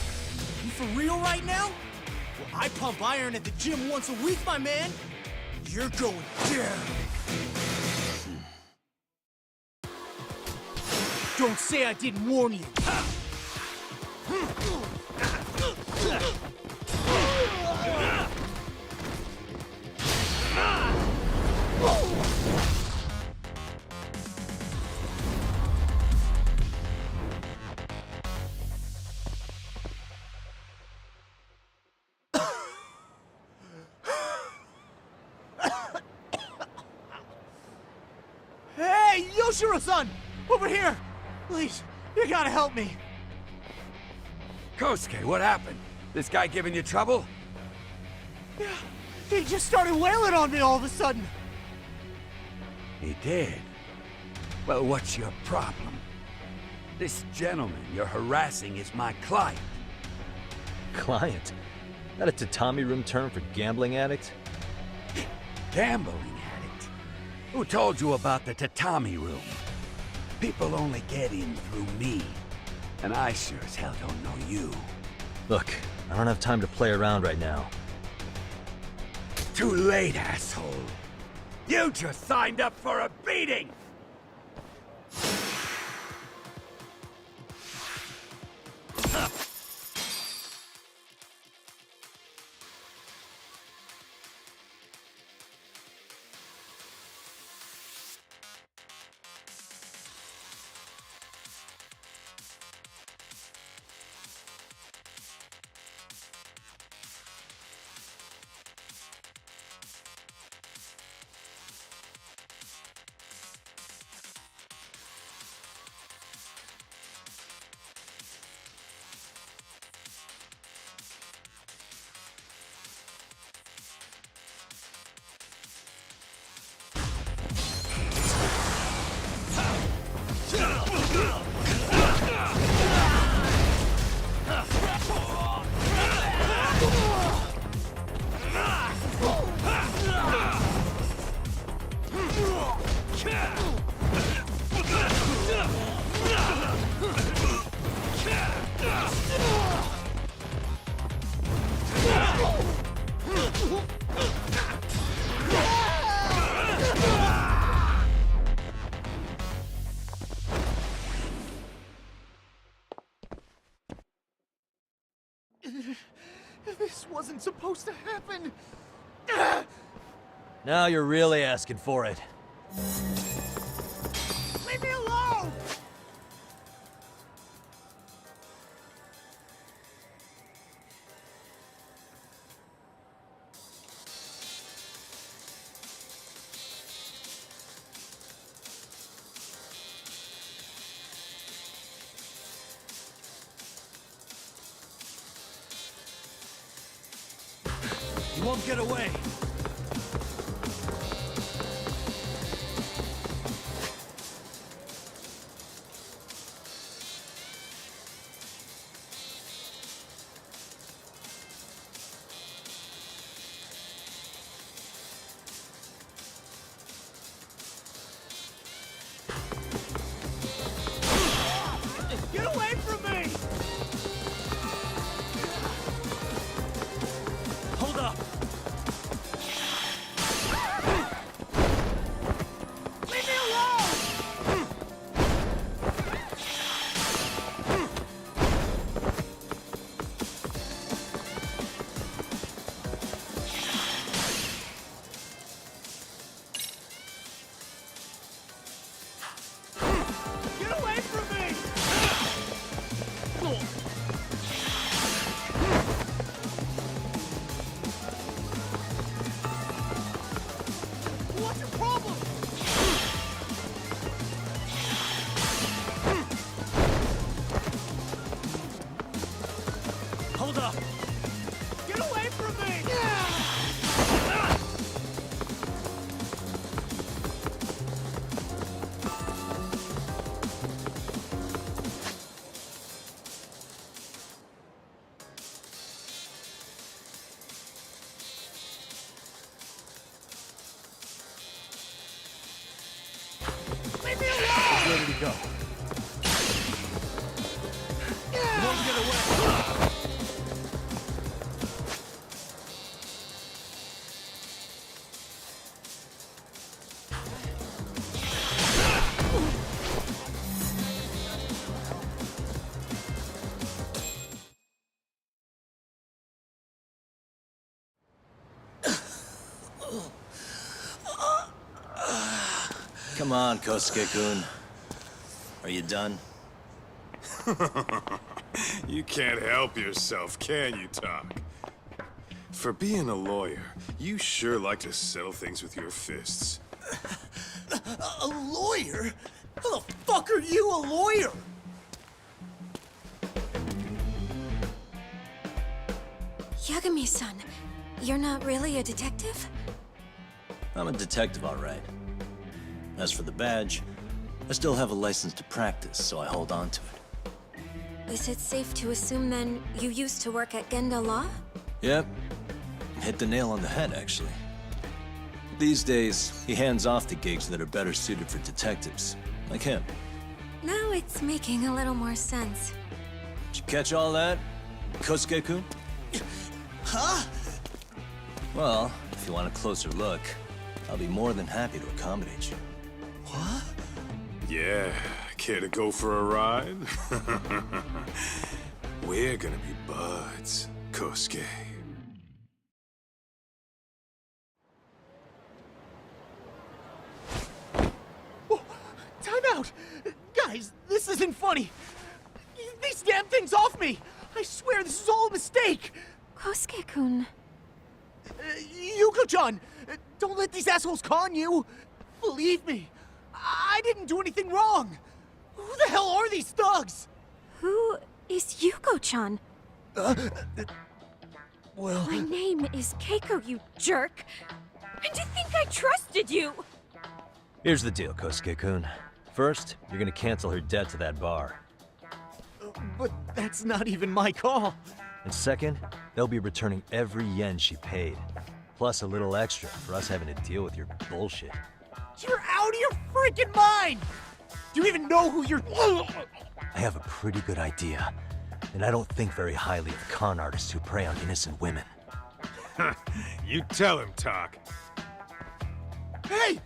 You for real right now? Well, I pump iron at the gym once a week, my man. You're going down. Don't say I didn't warn you. Hey, Yoshiro-san! Over here! Please, you gotta help me. Kosuke, what happened? This guy giving you trouble? Yeah, he just started wailing on me all of a sudden. He did? Well, what's your problem? This gentleman you're harassing is my client. Client? That a tatami room term for gambling addict? Gambling addict? Who told you about the tatami room? People only get in through me. And I sure as hell don't know you. Look, I don't have time to play around right now. Too late, asshole. You just signed up for a beating! This wasn't supposed to happen. Now you're really asking for it. Leave me alone! You won't get away. Get away from me! Hold up! Leave me alone! Get away from me! What's your problem? Hold up! Get away from me! Leave me alone! Ready to go. You won't get away. Come on, Kosuke-kun. Are you done? You can't help yourself, can you, Tak? For being a lawyer, you sure like to settle things with your fists. A lawyer? How the fuck are you a lawyer? Yagami-san, you're not really a detective? I'm a detective, all right. As for the badge, I still have a license to practice, so I hold on to it. Is it safe to assume then you used to work at Genda Law? Yep. Hit the nail on the head, actually. These days, he hands off to gigs that are better suited for detectives, like him. Now it's making a little more sense. Did you catch all that, Kosuke-kun? Huh? Well, if you want a closer look, I'll be more than happy to accommodate you. What? Yeah, care to go for a ride? We're gonna be buds, Kosuke. Oh, time out! Guys, this isn't funny! These damn things off me! I swear this is all a mistake! Kosuke-kun. Yuko-chan! Don't let these assholes con you! Believe me, I didn't do anything wrong! Who the hell are these thugs? Who is Yuko-chan? Well... My name is Keiko, you jerk! And to think I trusted you! Here's the deal, Kosuke-kun. First, you're gonna cancel her debt to that bar. But that's not even my call. And second, they'll be returning every yen she paid. Plus a little extra for us having to deal with your bullshit. You're out of your freaking mind! Do you even know who you're... I have a pretty good idea, and I don't think very highly of con artists who prey on innocent women. You tell him, Talk. Hey!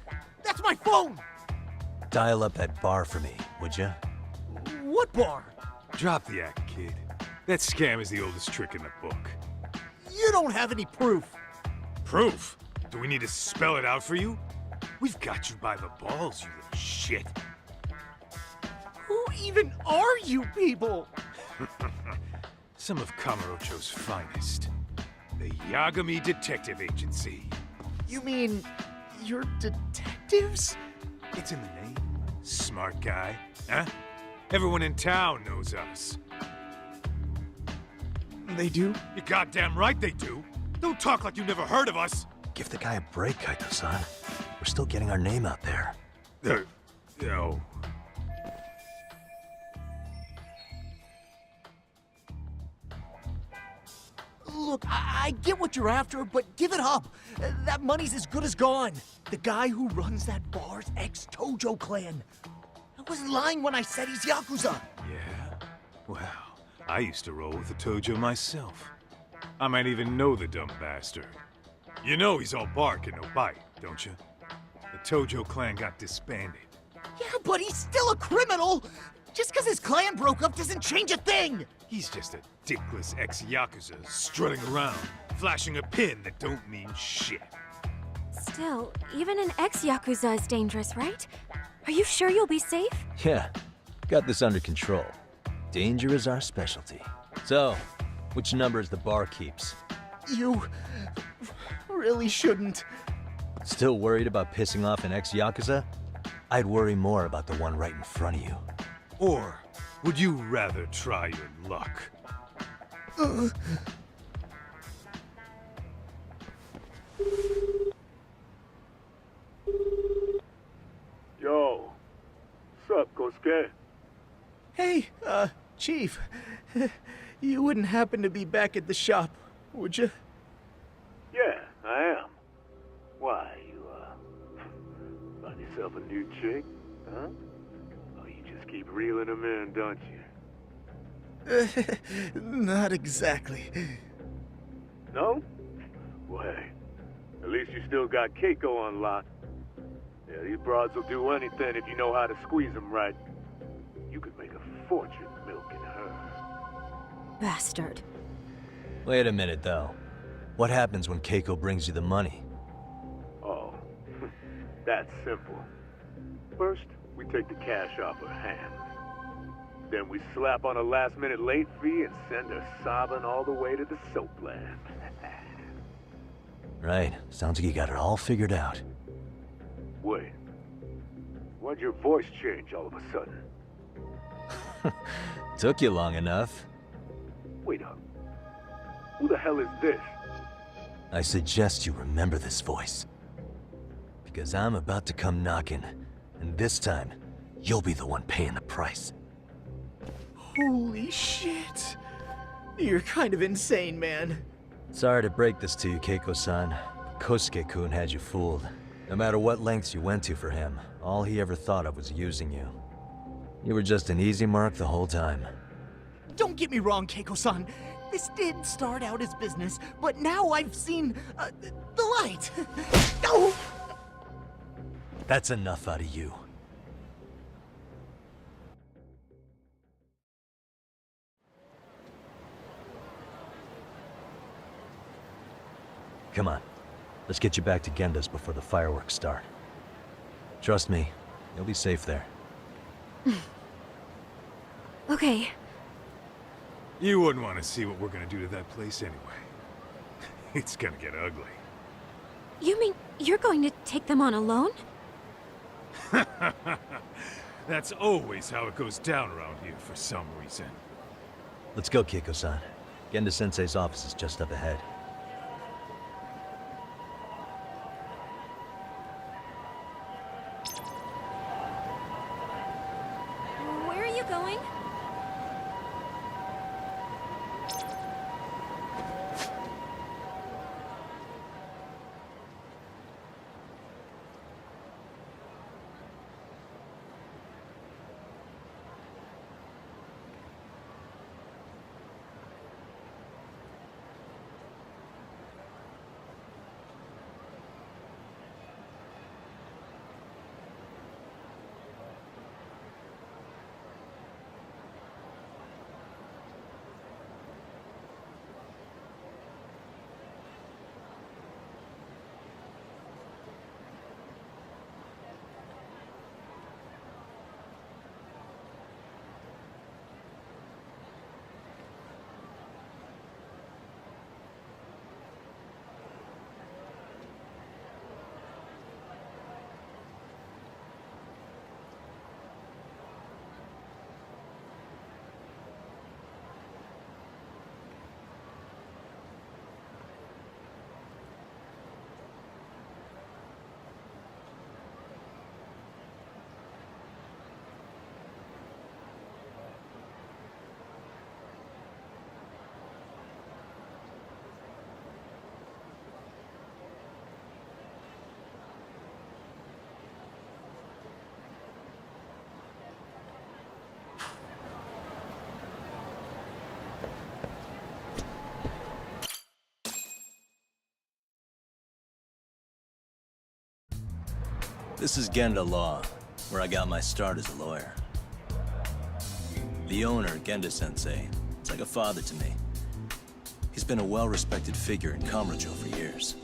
That's my phone! Dial up that bar for me, would ya? What bar? Drop the act, kid. That scam is the oldest trick in the book. You don't have any proof. Proof? Do we need to spell it out for you? We've got you by the balls, you little shit. Who even are you people? Some of Kamurocho's finest. The Yagami Detective Agency. You mean... you're detectives? It's in the name. Smart guy, huh? Everyone in town knows us. They do? You're goddamn right they do. Don't talk like you never heard of us. Give the guy a break, Kaito-san. We're still getting our name out there. No. Look, I get what you're after, but give it up. That money's as good as gone. The guy who runs that bar's ex-Tojo clan. I wasn't lying when I said he's Yakuza. Yeah? Well, I used to roll with the Tojo myself. I might even know the dumb bastard. You know he's all bark and no bite, don't you? The Tojo clan got disbanded. Yeah, but he's still a criminal! Just because his clan broke up doesn't change a thing! He's just a dickless ex-Yakuza strutting around, flashing a pin that don't mean shit. Still, even an ex-Yakuza is dangerous, right? Are you sure you'll be safe? Yeah, got this under control. Danger is our specialty. So, which number is the bar keeps? You... really shouldn't. Still worried about pissing off an ex-Yakuza? I'd worry more about the one right in front of you. Or would you rather try your luck? Yo, what's up, Kosuke? Hey, Chief. You wouldn't happen to be back at the shop, would you? Yeah, I am. Why, you, find yourself a new chick, huh? Oh, you just keep reeling them in, don't you? Not exactly. No? Well, hey, at least you still got Keiko on lock. Yeah, these broads will do anything if you know how to squeeze them right. You could make a fortune milking her. Bastard. Wait a minute, though. What happens when Keiko brings you the money? Oh, that's simple. First, we take the cash off her hand. Then we slap on a last-minute late fee and send her sobbing all the way to the soapland. Right. Sounds like you got it all figured out. Wait. Why'd your voice change all of a sudden? Took you long enough. Wait up. Who the hell is this? I suggest you remember this voice. Because I'm about to come knocking, and this time, you'll be the one paying the price. Holy shit. You're kind of insane, man. Sorry to break this to you, Keiko-san. Kosuke-kun had you fooled. No matter what lengths you went to for him, all he ever thought of was using you. You were just an easy mark the whole time. Don't get me wrong, Keiko-san. This did start out as business, but now I've seen, the light. Oh! That's enough out of you. Come on. Let's get you back to Genda's before the fireworks start. Trust me, you'll be safe there. Okay. You wouldn't want to see what we're gonna do to that place anyway. It's gonna get ugly. You mean you're going to take them on alone? That's always how it goes down around here for some reason. Let's go, Keiko-san. Genda-sensei's office is just up ahead. going? This is Genda Law, where I got my start as a lawyer. The owner, Genda-sensei, it's like a father to me. He's been a well-respected figure in Kamurocho for years.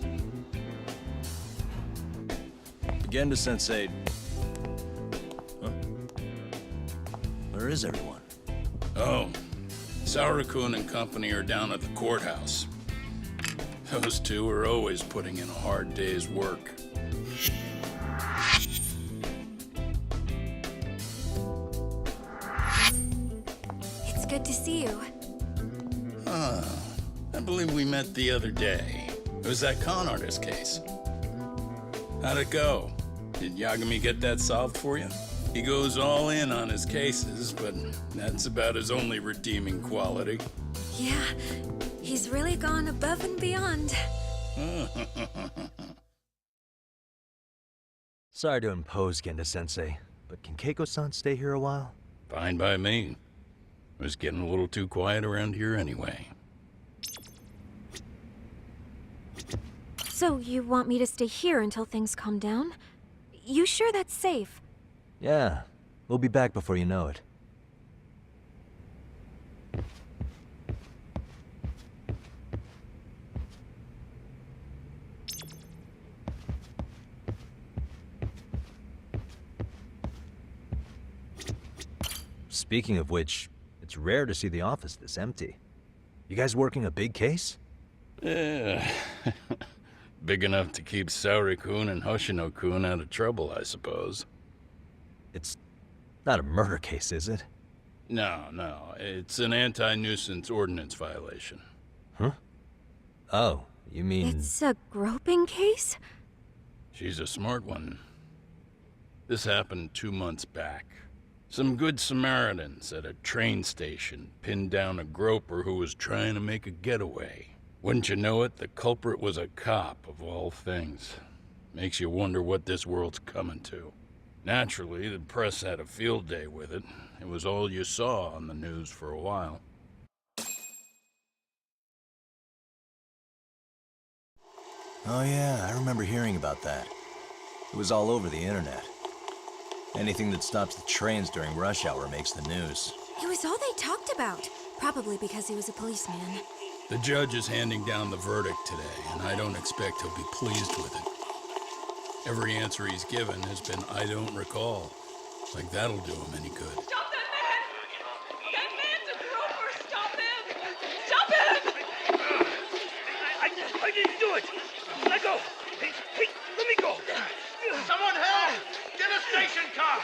Genda-sensei... Huh? Where is everyone? Oh, Saura-kun and company are down at the courthouse. Those two are always putting in a hard day's work. It's good to see you. I believe we met the other day. It was that con artist case. How'd it go? Did Yagami get that solved for you? He goes all in on his cases, but that's about his only redeeming quality. Yeah, he's really gone above and beyond. Sorry to impose, Genda-sensei, but can Keiko-san stay here a while? Fine by me. It was getting a little too quiet around here anyway. So you want me to stay here until things calm down? You sure that's safe? Yeah, we'll be back before you know it. Speaking of which, it's rare to see the office this empty. You guys working a big case? Yeah. Big enough to keep Saori-kun and Hoshino-kun out of trouble, I suppose. It's not a murder case, is it? No. It's an anti-nuisance ordinance violation. Huh? Oh, you mean... It's a groping case? She's a smart one. This happened 2 months back. Some good Samaritans at a train station pinned down a groper who was trying to make a getaway. Wouldn't you know it, the culprit was a cop, of all things. Makes you wonder what this world's coming to. Naturally, the press had a field day with it. It was all you saw on the news for a while. Oh yeah, I remember hearing about that. It was all over the internet. Anything that stops the trains during rush hour makes the news. It was all they talked about. Probably because he was a policeman. The judge is handing down the verdict today, and I don't expect he'll be pleased with it. Every answer he's given has been, I don't recall. Like that'll do him any good. Stop that man! That man's a groper! Stop him! Stop him! I didn't do it! Let go! Hey, let me go! Someone help! Get a station car!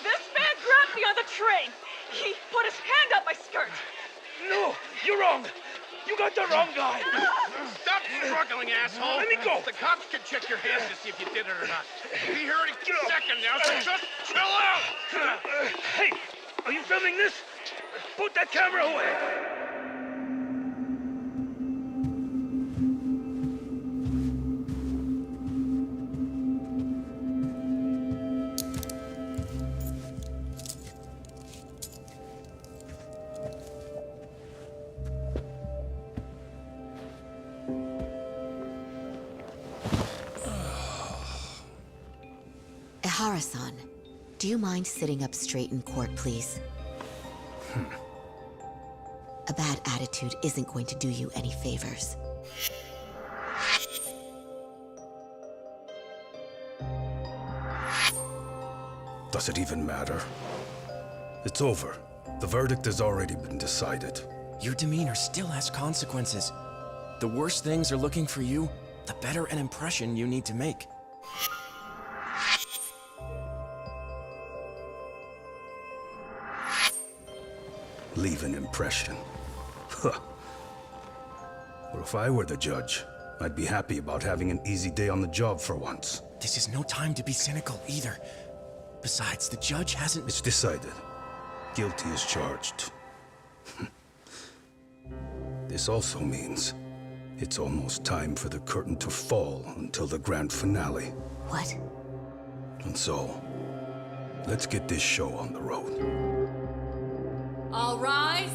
This man grabbed me on the train! He put his hand up my skirt! No! You're wrong! You got the wrong guy! Stop struggling, asshole. Let me go. The cops can check your hands to see if you did it or not. We'll be here in a second now, so just chill out. Hey, are you filming this? Put that camera away. Ehara-san, do you mind sitting up straight in court, please? A bad attitude isn't going to do you any favors. Does it even matter? It's over. The verdict has already been decided. Your demeanor still has consequences. The worse things are looking for you, the better an impression you need to make. Leave an impression. Huh. Well, if I were the judge, I'd be happy about having an easy day on the job for once. This is no time to be cynical either. Besides, the judge hasn't... It's decided. Guilty is charged. This also means it's almost time for the curtain to fall until the grand finale. What? And so, let's get this show on the road. All rise.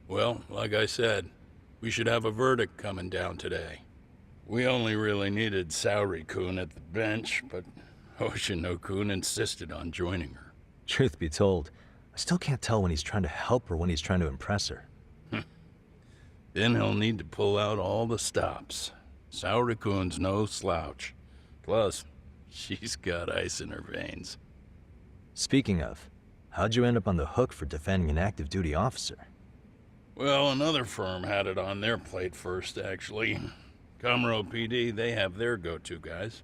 Well, like I said, we should have a verdict coming down today. We only really needed Saori-kun at the bench, but Hoshino-kun insisted on joining her. Truth be told, I still can't tell when he's trying to help her when he's trying to impress her. Then he'll need to pull out all the stops. Saori-kun's no slouch. Plus, she's got ice in her veins. Speaking of, how'd you end up on the hook for defending an active duty officer? Well, another firm had it on their plate first, actually. Kamuro PD, they have their go-to guys.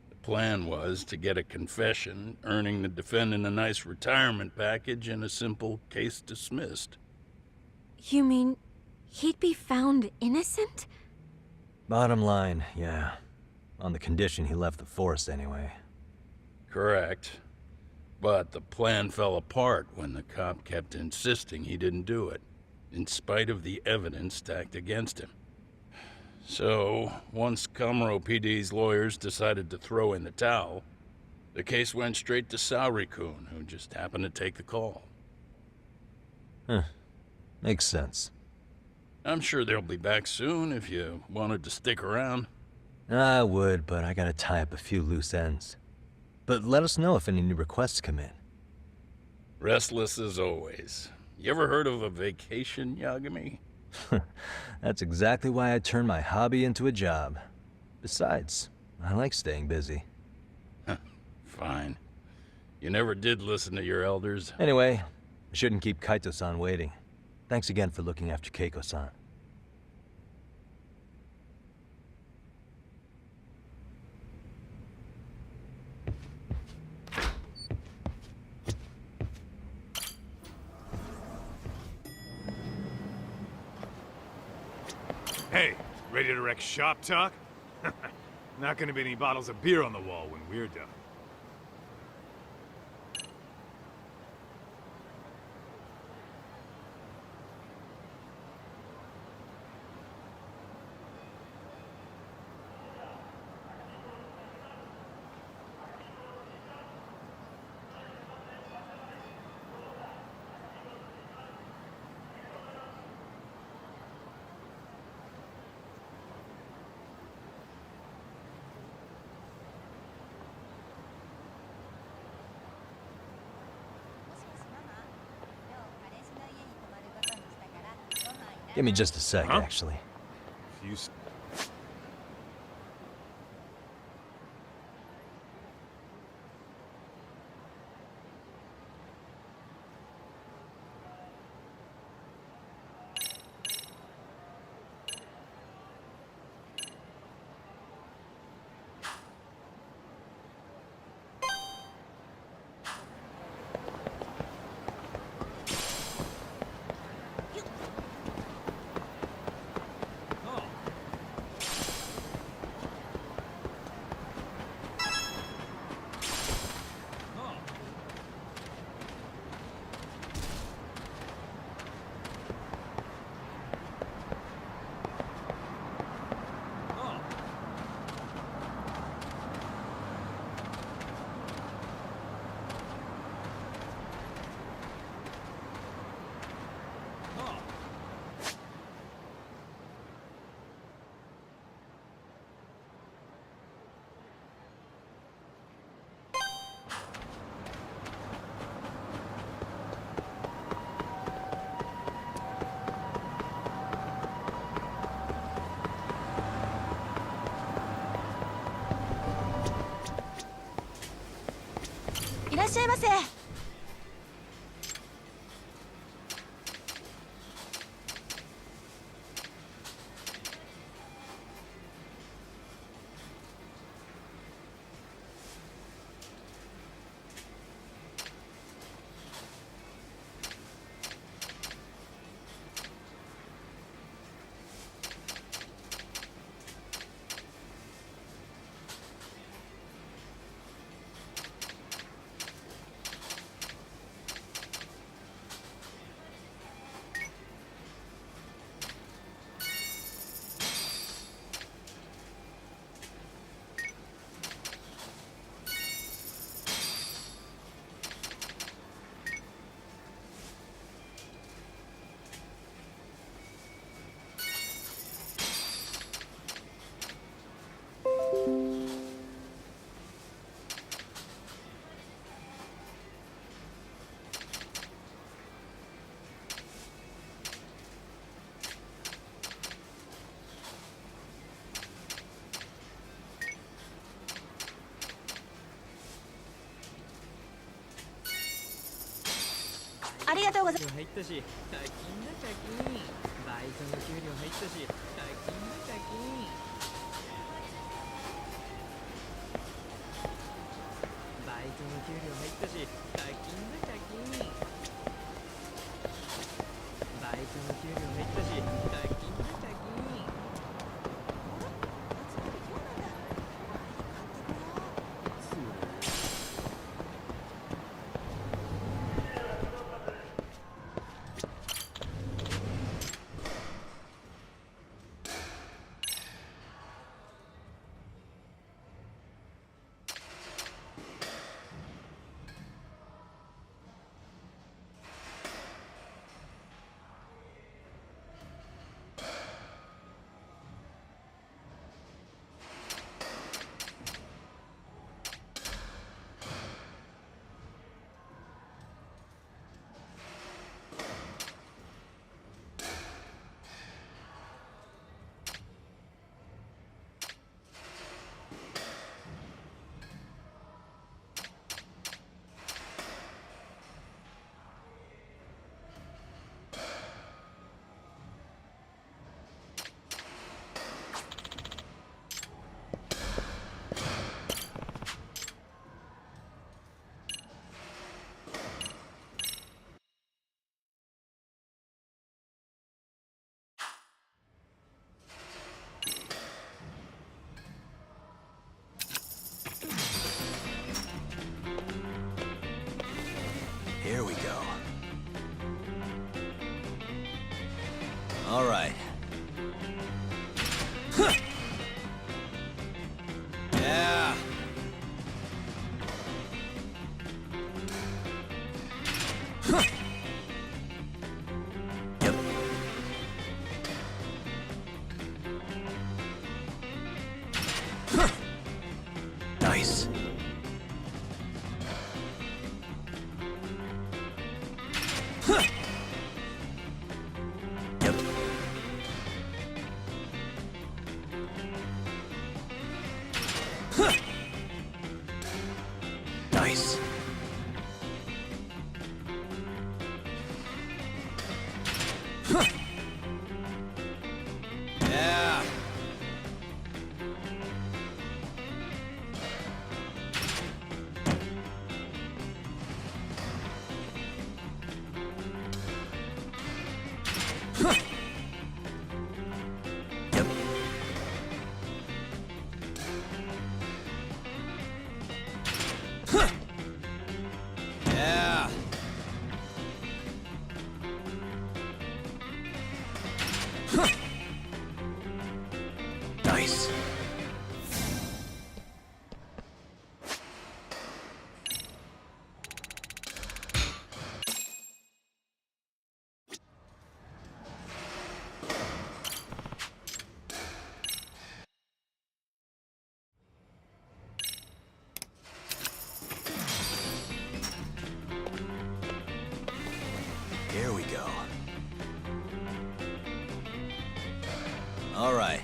The plan was to get a confession, earning the defendant a nice retirement package and a simple case dismissed. You mean he'd be found innocent? Bottom line, yeah. On the condition he left the force anyway. Correct. But the plan fell apart when the cop kept insisting he didn't do it, in spite of the evidence stacked against him. So, once Kamuro PD's lawyers decided to throw in the towel, the case went straight to Saori-kun, who just happened to take the call. Huh. Makes sense. I'm sure they'll be back soon if you wanted to stick around. I would, but I gotta tie up a few loose ends. But let us know if any new requests come in. Restless as always. You ever heard of a vacation, Yagami? That's exactly why I turned my hobby into a job. Besides, I like staying busy. Fine. You never did listen to your elders. Anyway, I shouldn't keep Kaito-san waiting. Thanks again for looking after Keiko-san. Hey, ready to wreck shop talk? Not gonna be any bottles of beer on the wall when we're done. Give me just a sec, actually. っしゃいませ。ありがとうございます。入ったし、課金だ課金。バイトの給料入ったし、課金だ課金。バイトの給料入ったし、課金だ課金。バイトの給料入ったし、課金だ課金。Here we go. All right. Yeah. Yep. Nice. Yep. Nice. Yeah. Yep. Yeah. Nice. Here we go. All right.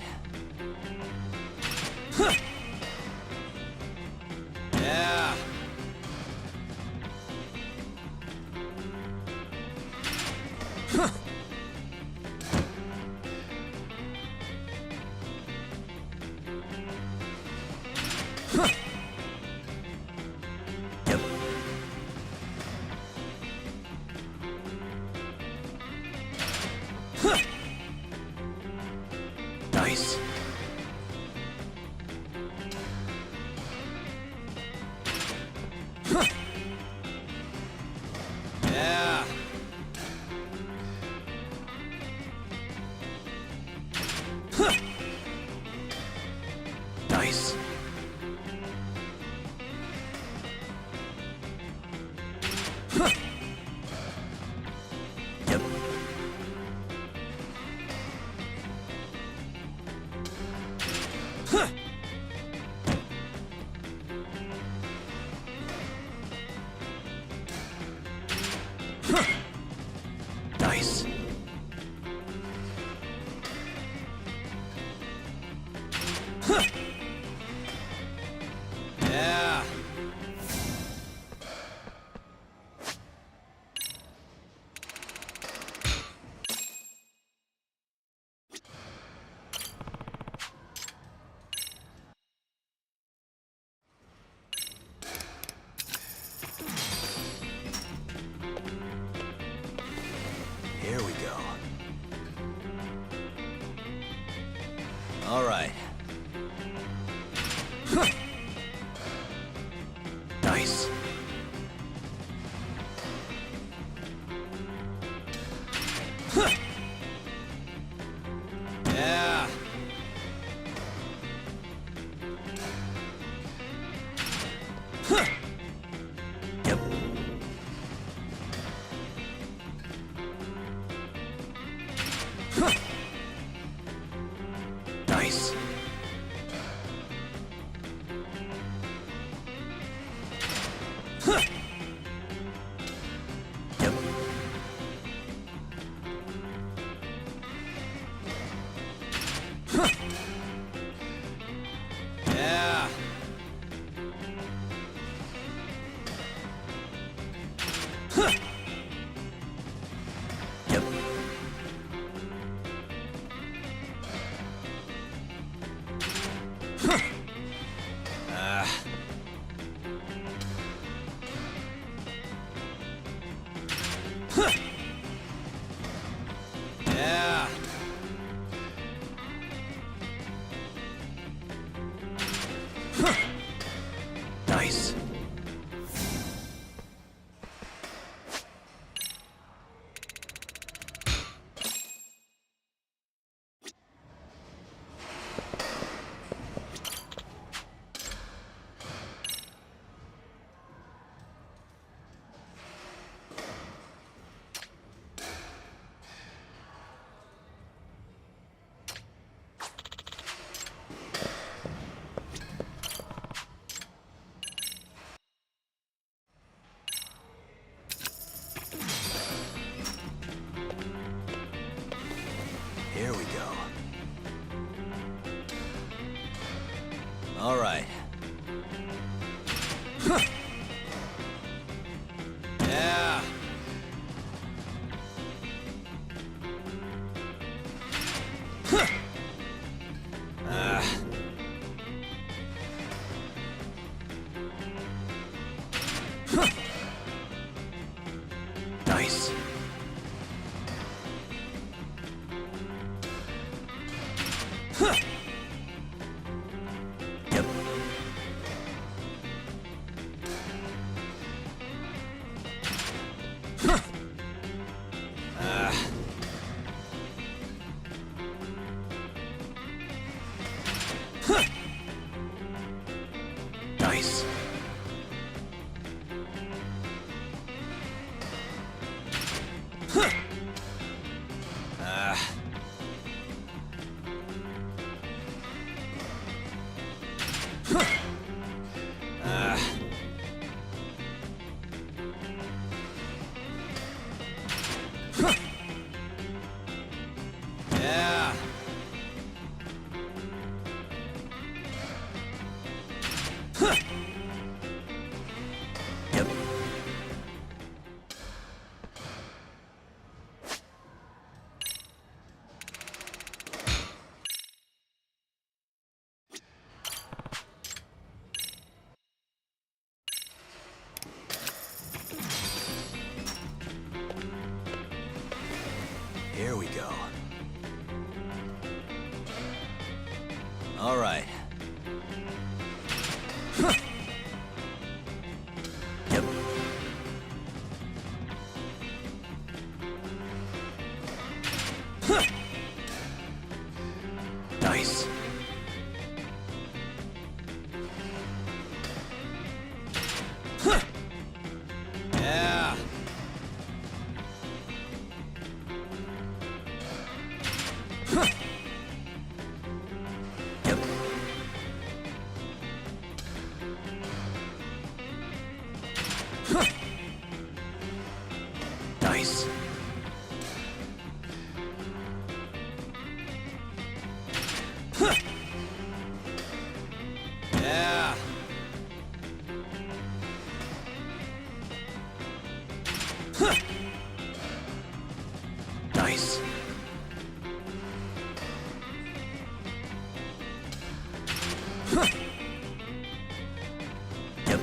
Nice. Yeah. Here we go. All right. Nice. Yeah. Yep. Nice. Yep. Yeah. Yep. Yeah. Nice. Here we go. All right. Yeah. Nice. Yep. Nice. Yeah. Yep. Here we go. All right. Yep. Nice. Yeah. Yep. Nice. Yeah. Nice. Yep.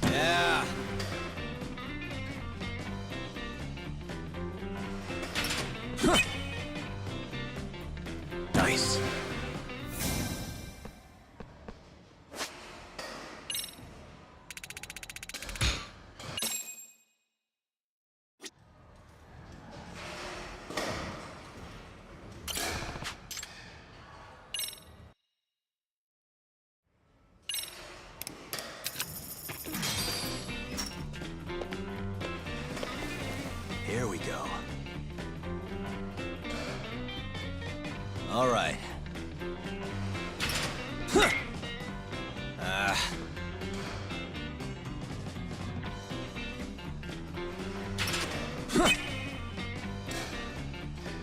Yeah. Nice. Here we go. All right.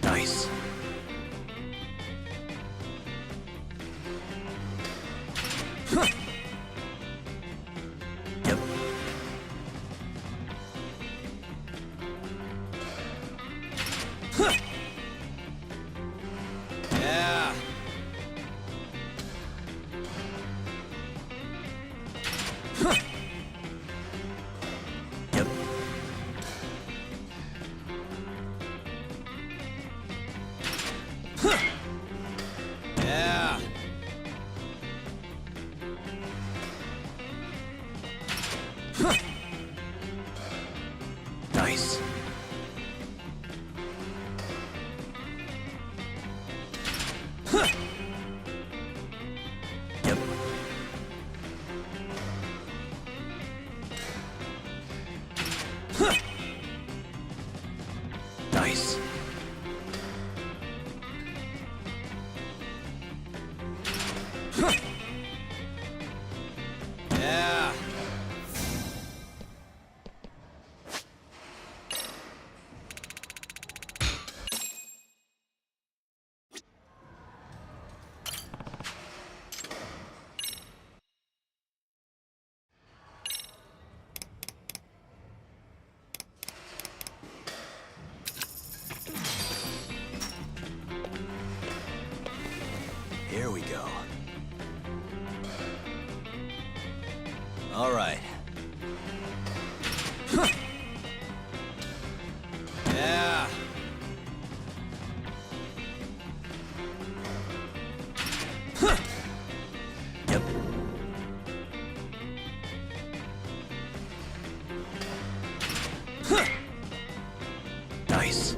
Nice. Yep. Yeah. Yep. Yeah. Nice. Yep. Nice. Yeah. Here we go. All right. Yeah. Yep. Nice.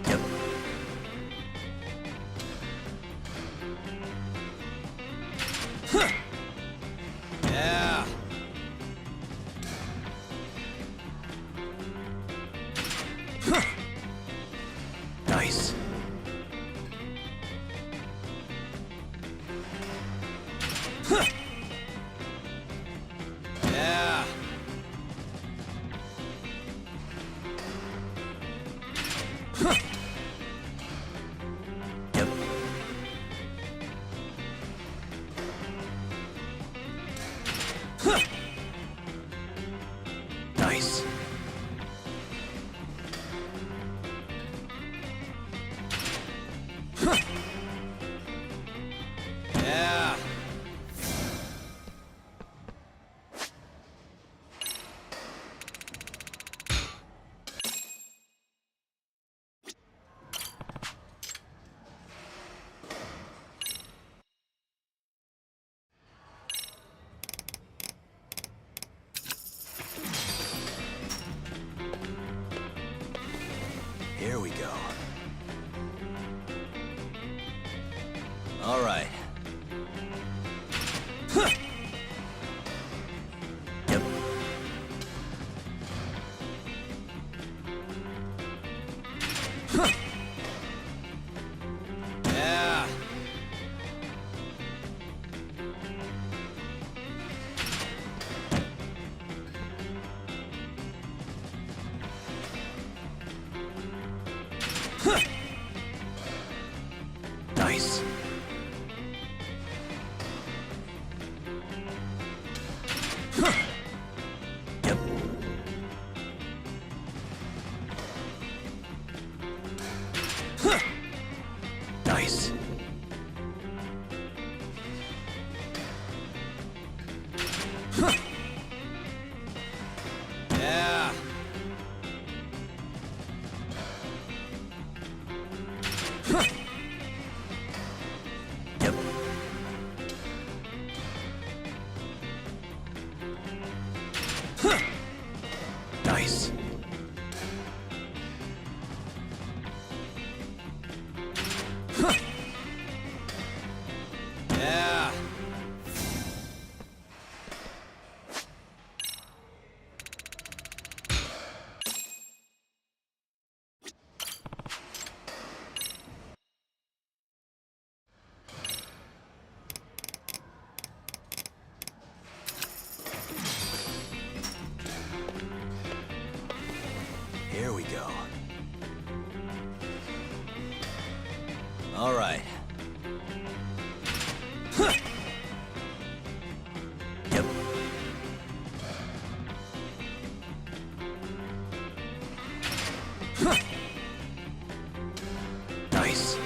Yep. Yeah. Nice. Yeah. Yep. Nice. Yeah. Here we go. All right. Yeah. Yep. Nice. Yeah. Here we go. All right. Yep. Nice.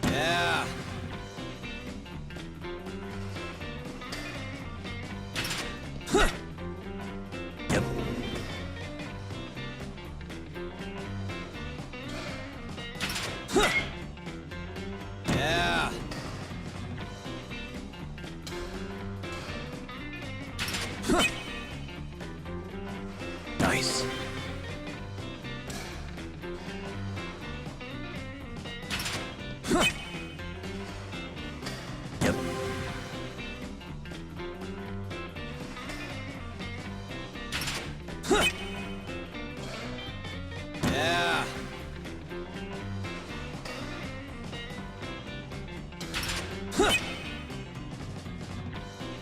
Yeah. Yep. Yeah. Nice. Yep. Yeah.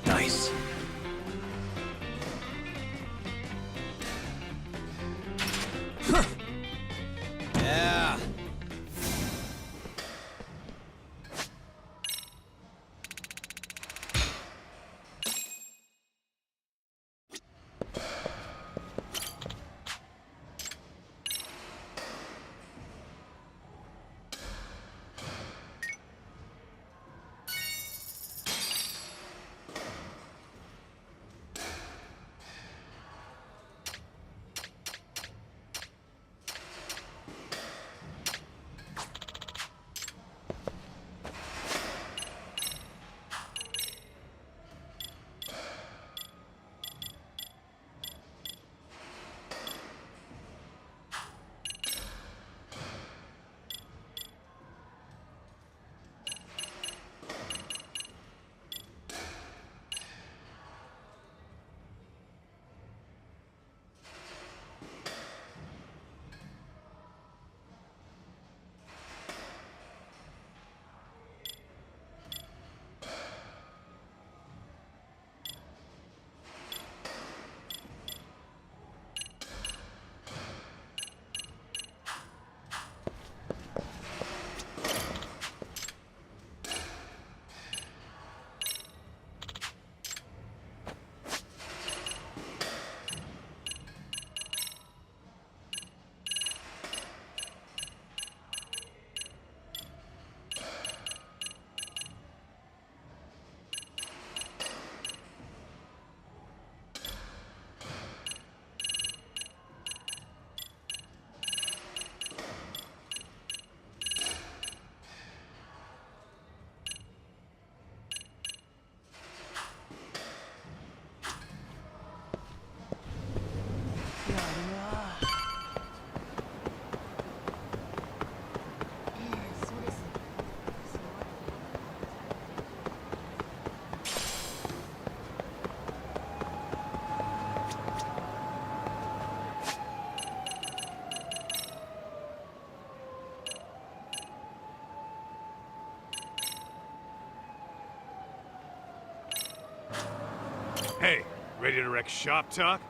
Nice. Yeah. Hey, ready to wreck shop talk?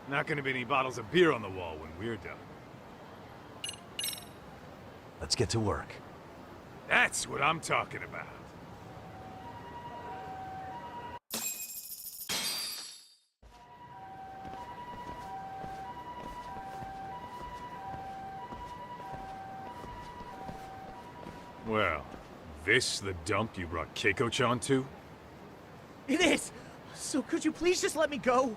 Not gonna be any bottles of beer on the wall when we're done. Let's get to work. That's what I'm talking about. Well, this the dump you brought Keiko-chan to? It is! So could you please just let me go?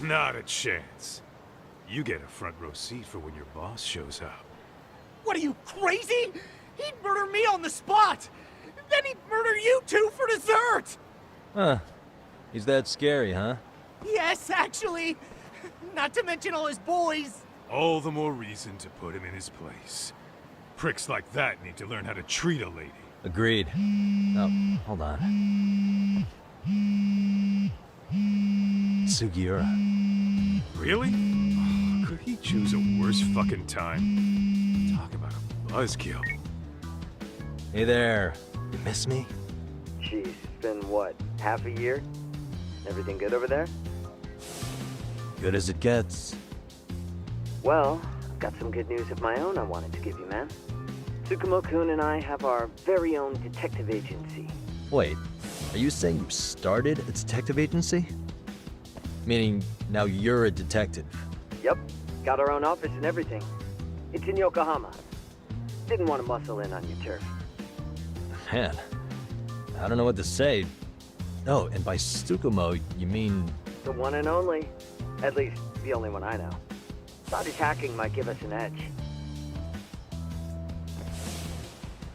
Not a chance. You get a front row seat for when your boss shows up. What are you, crazy? He'd murder me on the spot! Then he'd murder you two for dessert! Huh. He's that scary, huh? Yes, actually. Not to mention all his boys. All the more reason to put him in his place. Pricks like that need to learn how to treat a lady. Agreed. Oh, hold on. Sugiura. Really? Oh, could he choose a worse fucking time? Talk about a buzzkill. Hey there. You miss me? Jeez, it's been what, half a year? Everything good over there? Good as it gets. Well, I've got some good news of my own I wanted to give you, man. Tsukumo-kun and I have our very own detective agency. Wait, are you saying you started a detective agency? Meaning, now you're a detective? Yep, got our own office and everything. It's in Yokohama. Didn't want to muscle in on your turf. Man, I don't know what to say. Oh, and by Tsukumo, you mean... The one and only. At least, the only one I know. Thought his hacking might give us an edge.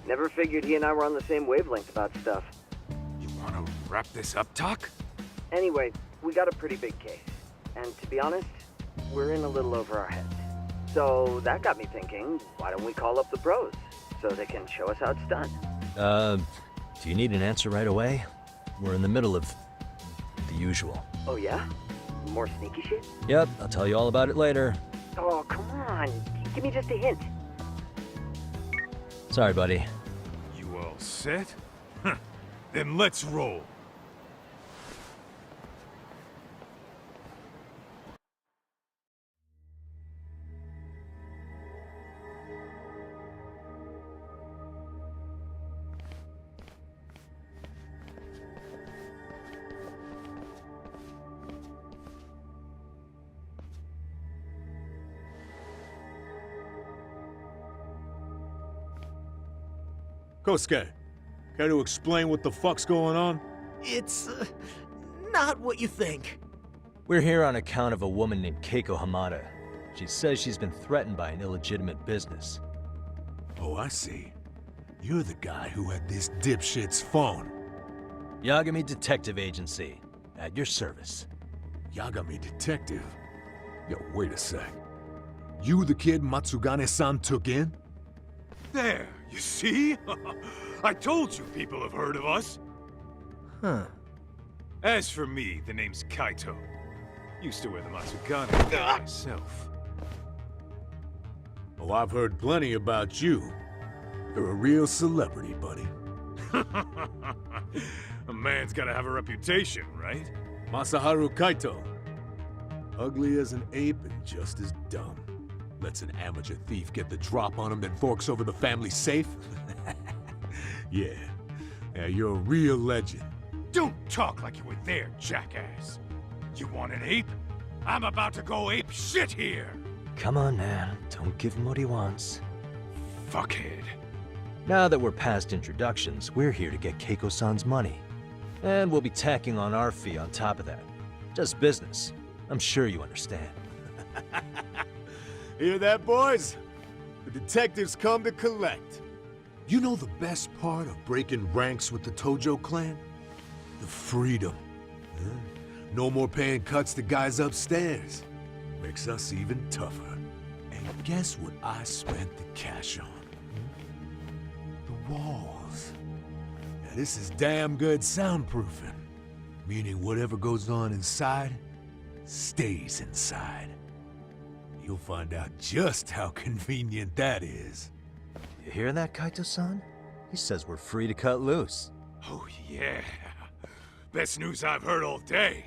Never figured he and I were on the same wavelength about stuff. You wanna wrap this up, Doc? Anyway, we got a pretty big case. And to be honest, we're in a little over our heads. So that got me thinking, why don't we call up the pros? So they can show us how it's done. Do you need an answer right away? We're in the middle of the usual. Oh yeah? More sneaky shit? Yep, I'll tell you all about it later. Oh, come on. Give me just a hint. Sorry, buddy. You all set? Then let's roll. Kosuke, care to explain what the fuck's going on? It's, not what you think. We're here on account of a woman named Keiko Hamada. She says she's been threatened by an illegitimate business. Oh, I see. You're the guy who had this dipshit's phone. Yagami Detective Agency. At your service. Yagami Detective? Yo, wait a sec. You the kid Matsugane-san took in? There, you see? I told you people have heard of us. Huh. As for me, the name's Kaito. Used to wear the Matsugane myself. Oh, I've heard plenty about you. You're a real celebrity, buddy. A man's gotta have a reputation, right? Masaharu Kaito. Ugly as an ape and just as dumb. Lets an amateur thief get the drop on him, then forks over the family safe? Yeah, you're a real legend. Don't talk like you were there, jackass. You want an ape? I'm about to go ape shit here! Come on, man. Don't give him what he wants. Fuckhead. Now that we're past introductions, we're here to get Keiko-san's money. And we'll be tacking on our fee on top of that. Just business. I'm sure you understand. Hear that, boys? The detectives come to collect. You know the best part of breaking ranks with the Tojo clan? The freedom. Huh? No more paying cuts to guys upstairs. Makes us even tougher. And guess what I spent the cash on? The walls. Now this is damn good soundproofing. Meaning whatever goes on inside, stays inside. You'll find out just how convenient that is. You hear that, Kaito-san? He says we're free to cut loose. Oh yeah. Best news I've heard all day.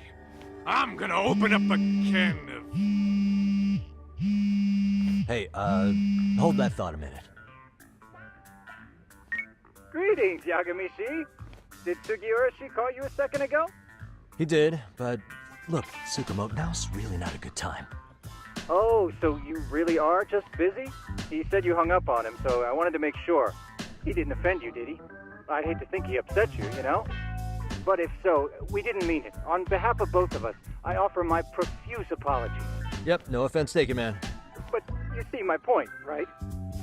I'm gonna open up a can of... Hey, hold that thought a minute. Greetings, Yagami-shi. Did Sugiura-shi call you a second ago? He did, but look, Tsukumo, now's really not a good time. Oh, so you really are just busy? He said you hung up on him, so I wanted to make sure. He didn't offend you, did he? I'd hate to think he upset you, you know? But if so, we didn't mean it. On behalf of both of us, I offer my profuse apologies. Yep, no offense taken, man. But you see my point, right?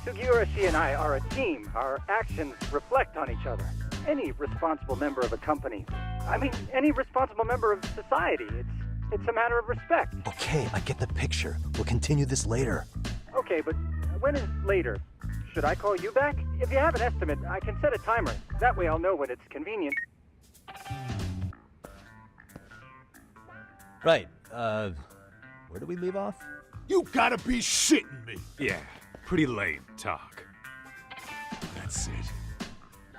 Sugiura, she and I are a team. Our actions reflect on each other. Any responsible member of a company, I mean, any responsible member of society, it's a matter of respect. Okay, I get the picture. We'll continue this later. Okay, but when is later? Should I call you back? If you have an estimate, I can set a timer. That way I'll know when it's convenient. Right, where do we leave off? You gotta be shitting me! Yeah, pretty lame talk. That's it.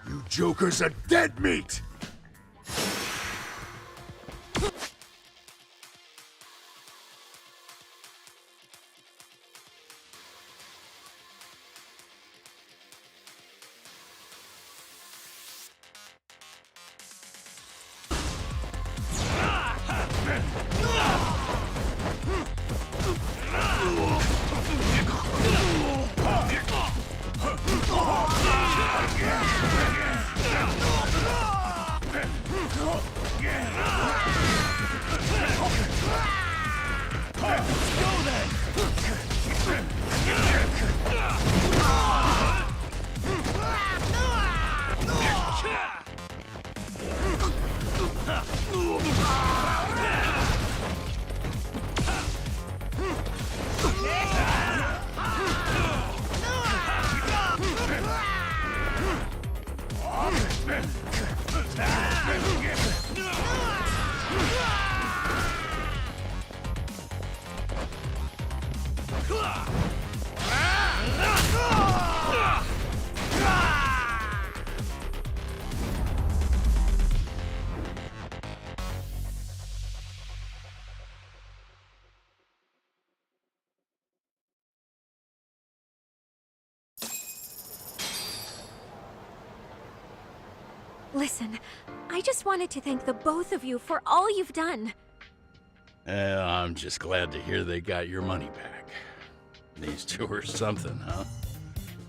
You jokers are dead meat! Listen, I just wanted to thank the both of you for all you've done. I'm just glad to hear they got your money back. These two are something, huh?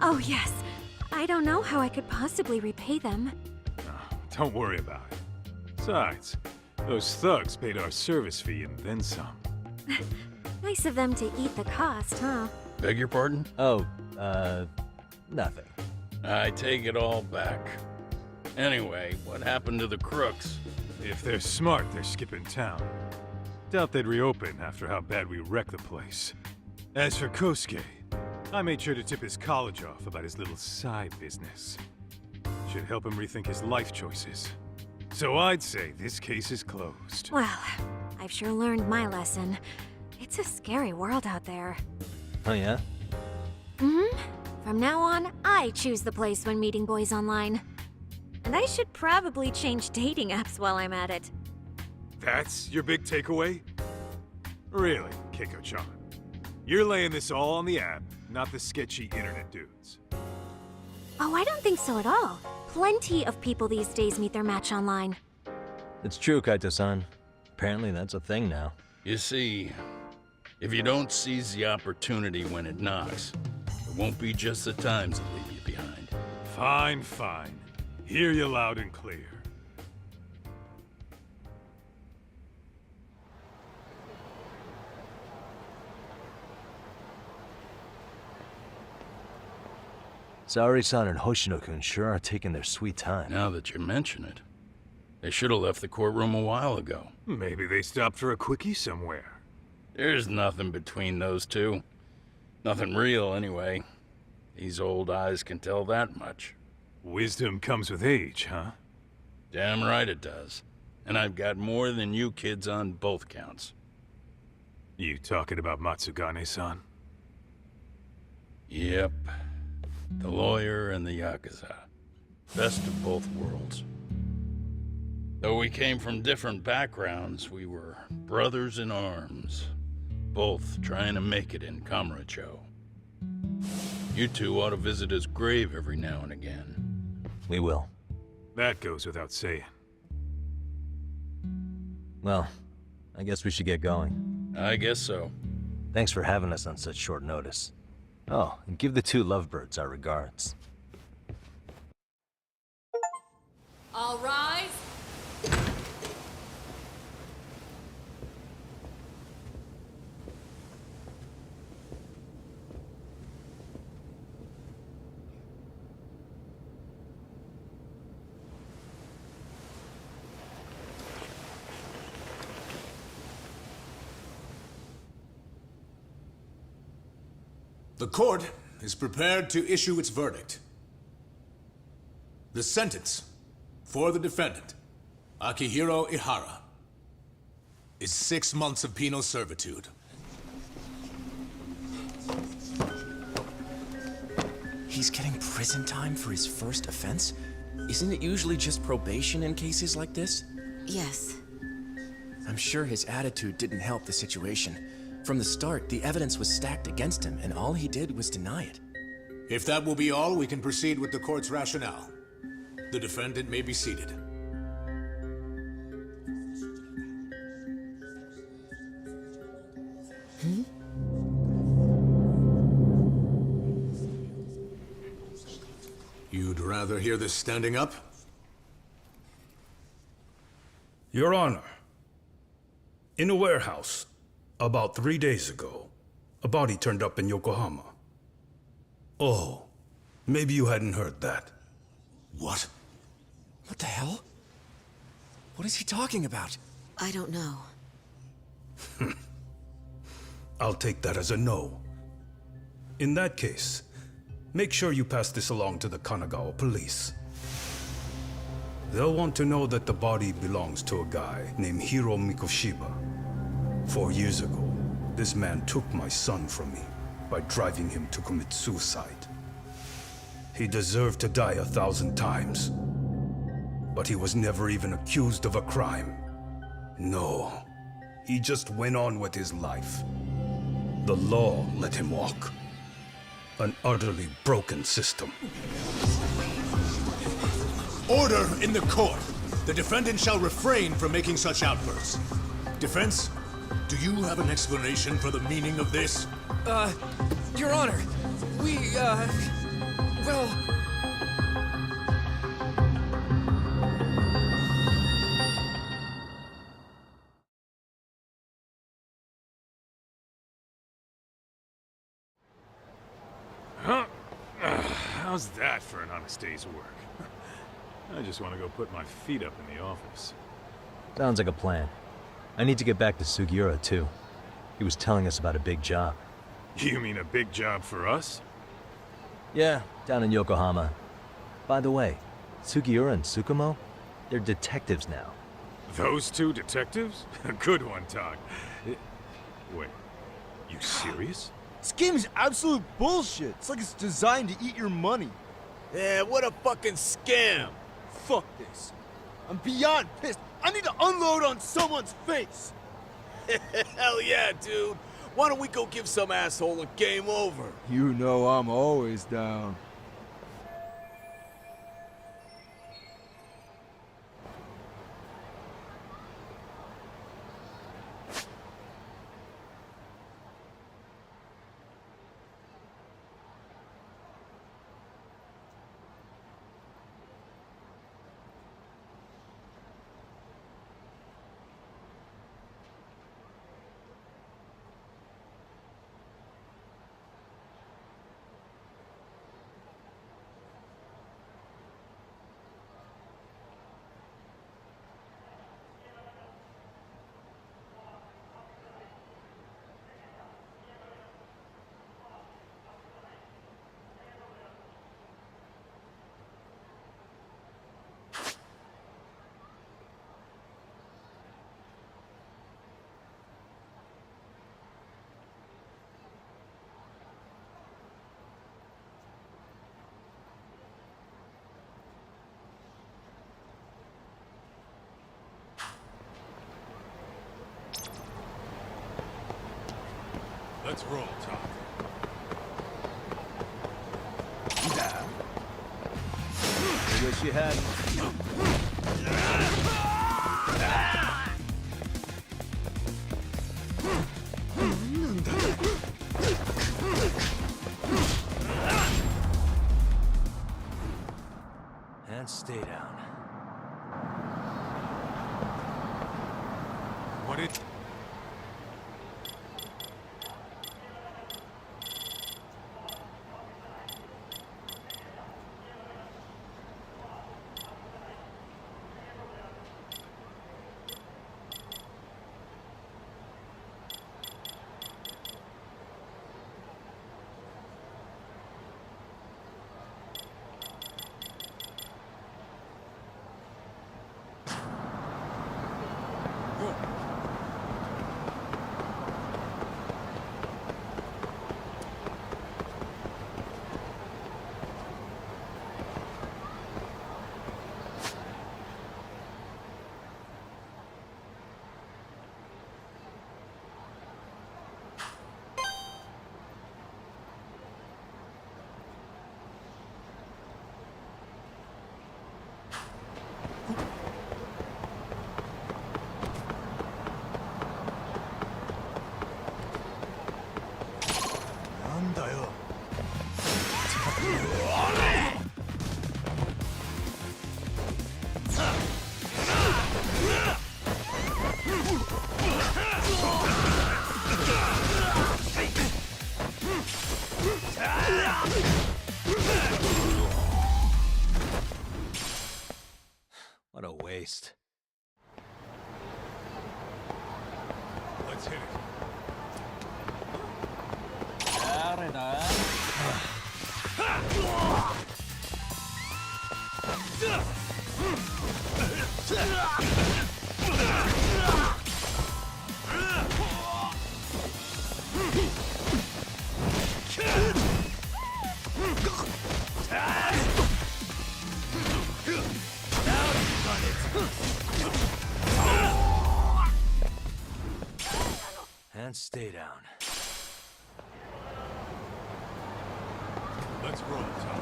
Oh, yes. I don't know how I could possibly repay them. Don't worry about it. Besides, those thugs paid our service fee and then some. Nice of them to eat the cost, huh? Beg your pardon? Oh, nothing. I take it all back. Anyway, what happened to the crooks? If they're smart, they're skipping town. Doubt they'd reopen after how bad we wrecked the place. As for Kosuke, I made sure to tip his college off about his little side business. Should help him rethink his life choices. So I'd say this case is closed. Well, I've sure learned my lesson. It's a scary world out there. Oh, yeah? Mm-hmm. From now on, I choose the place when meeting boys online. And I should probably change dating apps while I'm at it. That's your big takeaway? Really, Keiko-chan? You're laying this all on the app, not the sketchy internet dudes. Oh, I don't think so at all. Plenty of people these days meet their match online. It's true, Kaito-san. Apparently that's a thing now. You see, if you don't seize the opportunity when it knocks, it won't be just the times that leave you behind. Fine, fine. Hear you loud and clear. Saori-san and Hoshino-kun sure are taking their sweet time. Now that you mention it, they should have left the courtroom a while ago. Maybe they stopped for a quickie somewhere. There's nothing between those two. Nothing real, anyway. These old eyes can tell that much. Wisdom comes with age, huh? Damn right it does. And I've got more than you kids on both counts. You talking about Matsugane-san? Yep. The lawyer and the Yakuza. Best of both worlds. Though we came from different backgrounds, we were brothers in arms. Both trying to make it in Kamurocho. You two ought to visit his grave every now and again. We will. That goes without saying. Well, I guess we should get going. I guess so. Thanks for having us on such short notice. Oh, and give the two lovebirds our regards. All rise. The court is prepared to issue its verdict. The sentence for the defendant, Akihiro Ihara, is 6 months of penal servitude. He's getting prison time for his first offense? Isn't it usually just probation in cases like this? Yes. I'm sure his attitude didn't help the situation. From the start, the evidence was stacked against him, and all he did was deny it. If that will be all, we can proceed with the court's rationale. The defendant may be seated. You'd rather hear this standing up? Your Honor, in a warehouse, about 3 days ago, a body turned up in Yokohama. Oh, maybe you hadn't heard that. What? What the hell? What is he talking about? I don't know. I'll take that as a no. In that case, make sure you pass this along to the Kanagawa police. They'll want to know that the body belongs to a guy named Hiro Mikoshiba. 4 years ago, this man took my son from me by driving him to commit suicide. He deserved to die 1,000 times, but he was never even accused of a crime. No, he just went on with his life. The law let him walk. An utterly broken system. Order in the court! The defendant shall refrain from making such outbursts. Defense, do you have an explanation for the meaning of this? Your Honor, well... Huh? How's that for an honest day's work? I just want to go put my feet up in the office. Sounds like a plan. I need to get back to Sugiura, too. He was telling us about a big job. You mean a big job for us? Yeah, down in Yokohama. By the way, Sugiura and Tsukumo, they're detectives now. Those two detectives? Good one, Todd. Wait, you serious? This game is absolute bullshit. It's like it's designed to eat your money. Yeah, what a fucking scam. Fuck this. I'm beyond pissed. I need to unload on someone's face. Hell yeah, dude. Why don't we go give some asshole a game over? You know I'm always down. Let's roll, Todd. I wish you hadn't. And stay down. What is... What a waste. Let's hit it. And stay down. Let's roll, Tom.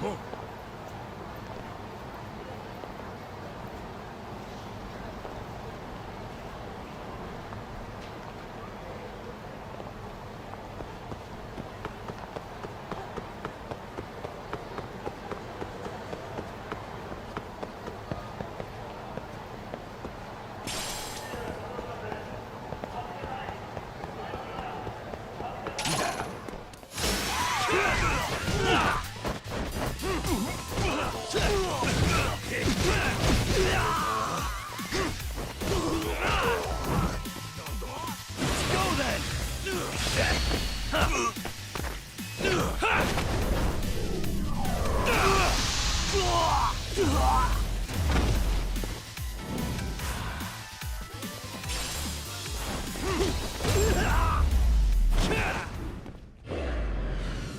Boom.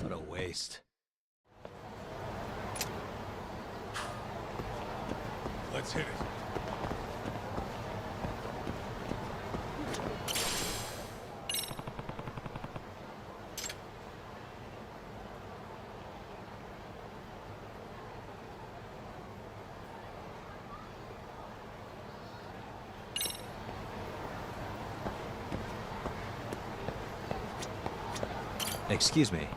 What a waste. Let's hit it. Excuse me.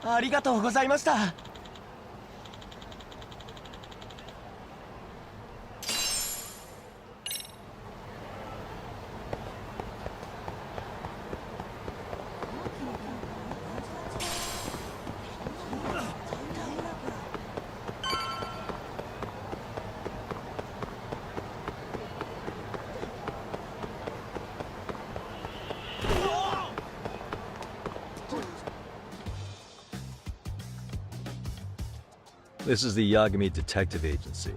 ありがとうございました。This is the Yagami Detective Agency.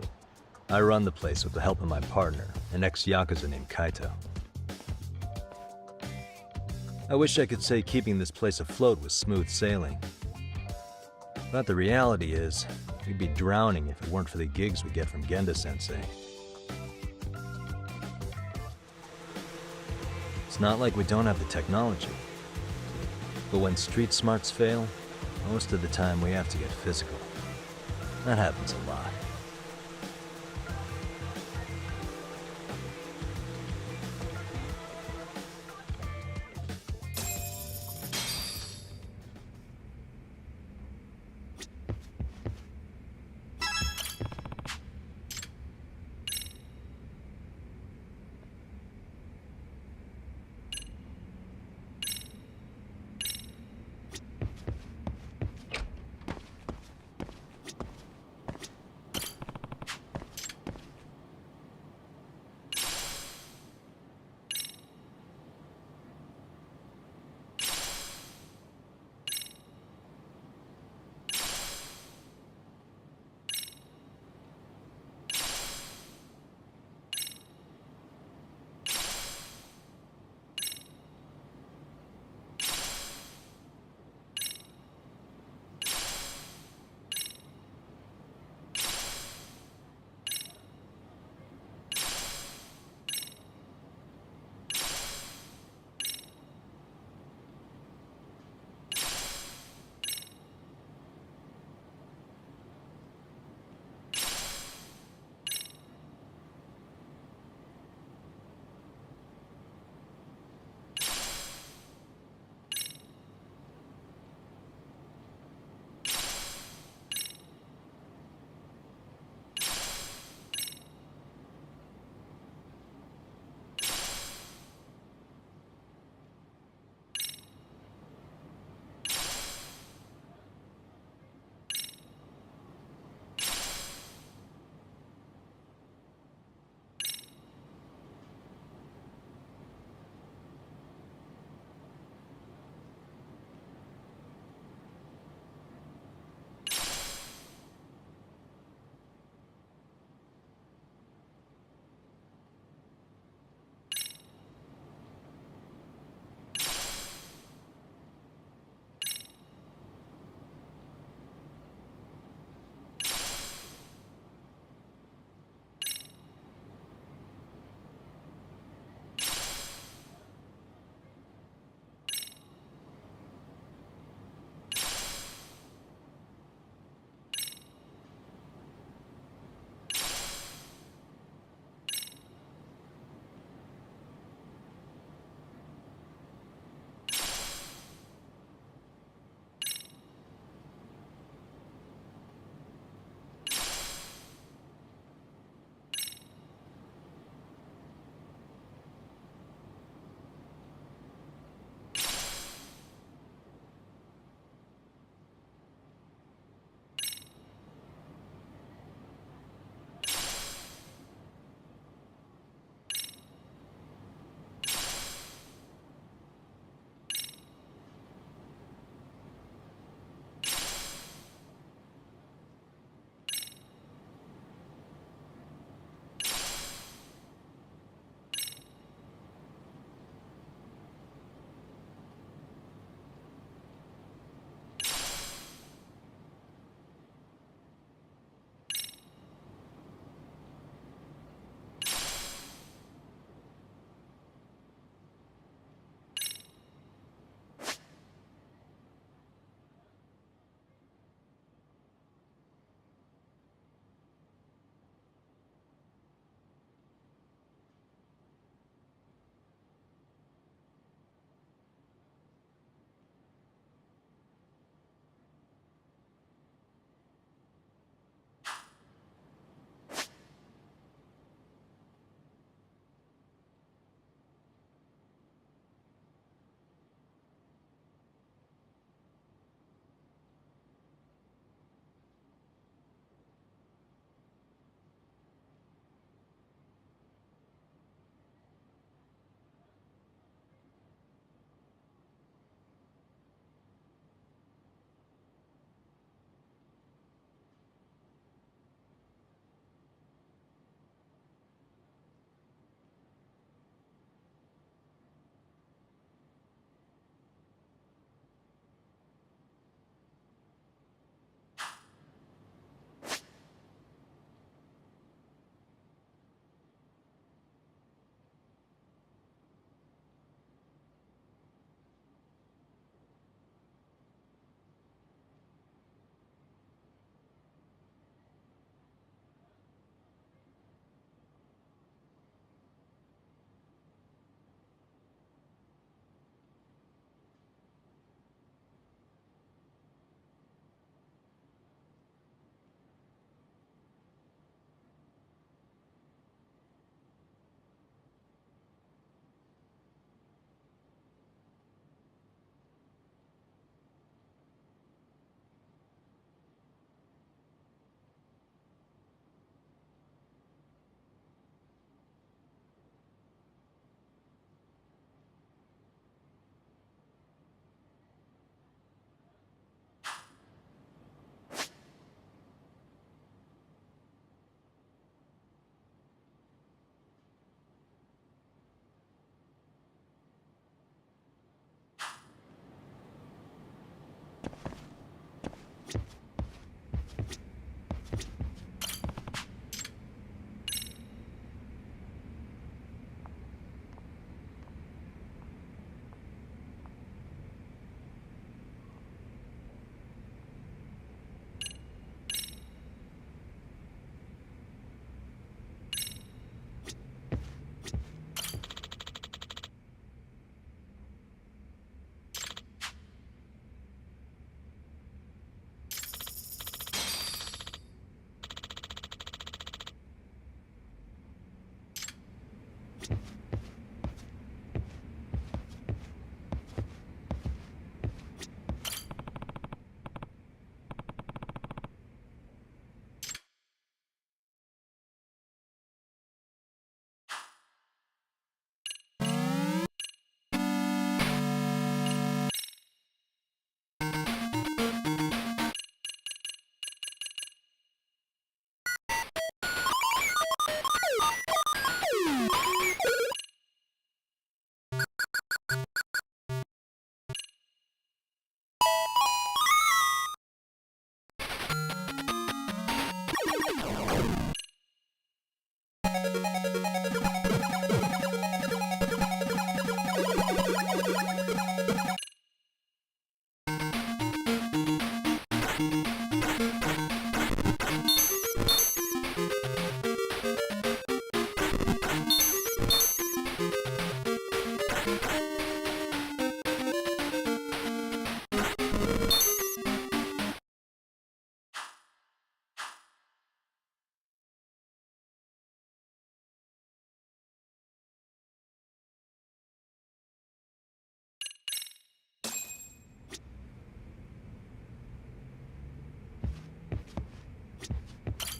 I run the place with the help of my partner, an ex-Yakuza named Kaito. I wish I could say keeping this place afloat was smooth sailing. But the reality is, we'd be drowning if it weren't for the gigs we get from Genda-sensei. It's not like we don't have the technology. But when street smarts fail, most of the time we have to get physical. That happens a lot.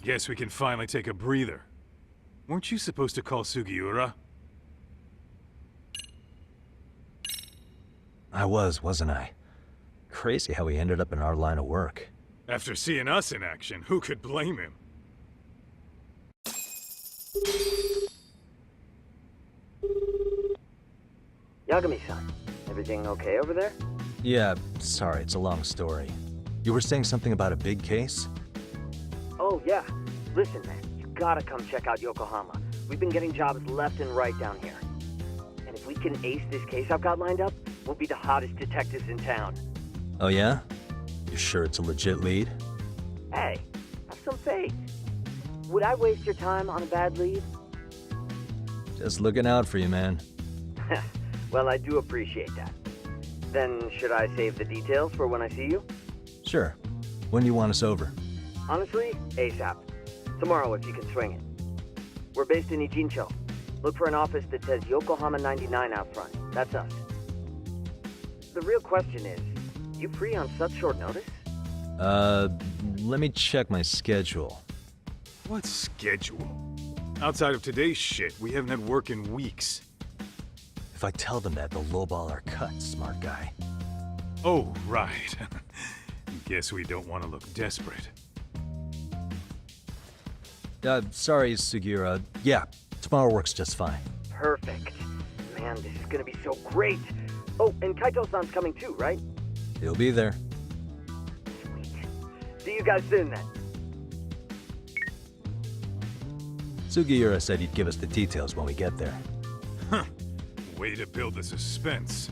Guess we can finally take a breather. Weren't you supposed to call Sugiura? I wasn't I? Crazy how he ended up in our line of work. After seeing us in action, who could blame him? Yagami-san, everything okay over there? Yeah, sorry, it's a long story. You were saying something about a big case? Oh, yeah. Listen, man, you gotta come check out Yokohama. We've been getting jobs left and right down here. And if we can ace this case I've got lined up, we'll be the hottest detectives in town. Oh yeah? You sure it's a legit lead? Hey, have some faith. Would I waste your time on a bad lead? Just looking out for you, man. Well, I do appreciate that. Then should I save the details for when I see you? Sure. When do you want us over? Honestly, ASAP. Tomorrow if you can swing it. We're based in Ijincho. Look for an office that says Yokohama 99 out front. That's us. The real question is, you free on such short notice? Let me check my schedule. What schedule? Outside of today's shit, we haven't had work in weeks. If I tell them that, they'll lowball our cut, smart guy. Oh, right. Guess we don't want to look desperate. Sorry, Sugiura. Yeah, tomorrow works just fine. Perfect. Man, this is gonna be so great. Oh, and Kaito-san's coming too, right? He'll be there. Sweet. See you guys soon then. Sugiura said he'd give us the details when we get there. Huh. Way to build the suspense.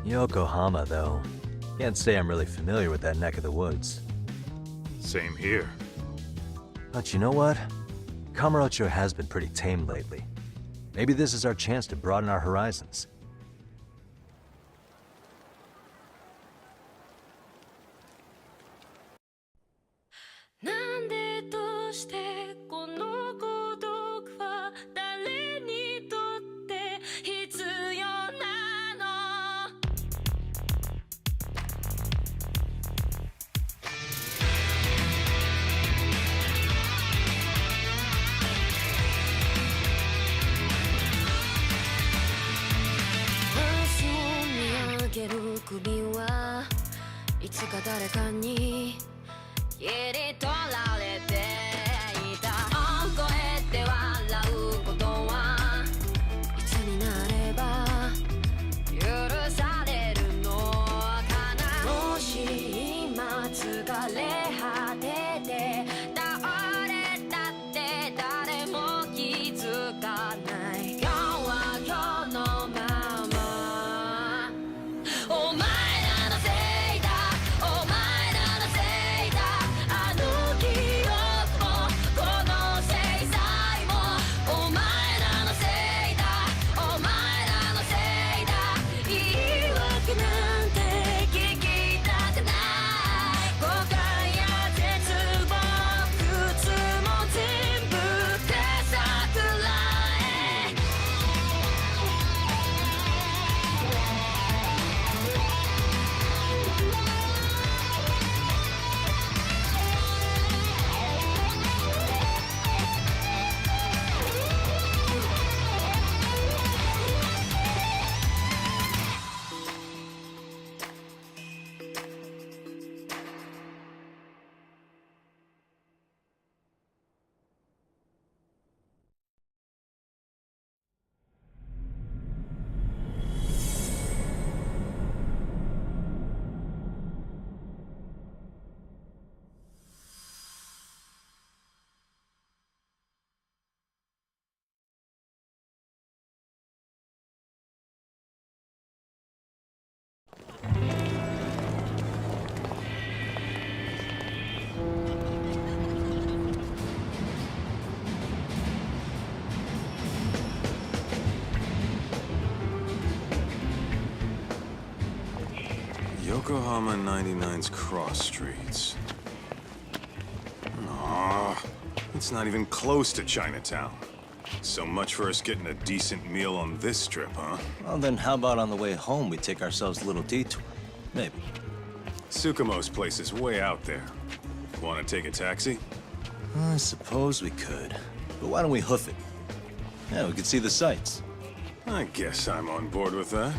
Yokohama, though. Can't say I'm really familiar with that neck of the woods. Same here. But you know what? Kamurocho has been pretty tame lately. Maybe this is our chance to broaden our horizons. Yokohama 99's cross streets. Aw, it's not even close to Chinatown. So much for us getting a decent meal on this strip, huh? Well, then how about on the way home we take ourselves a little detour? Maybe. Tsukumo's place is way out there. Want to take a taxi? I suppose we could. But why don't we hoof it? Yeah, we could see the sights. I guess I'm on board with that.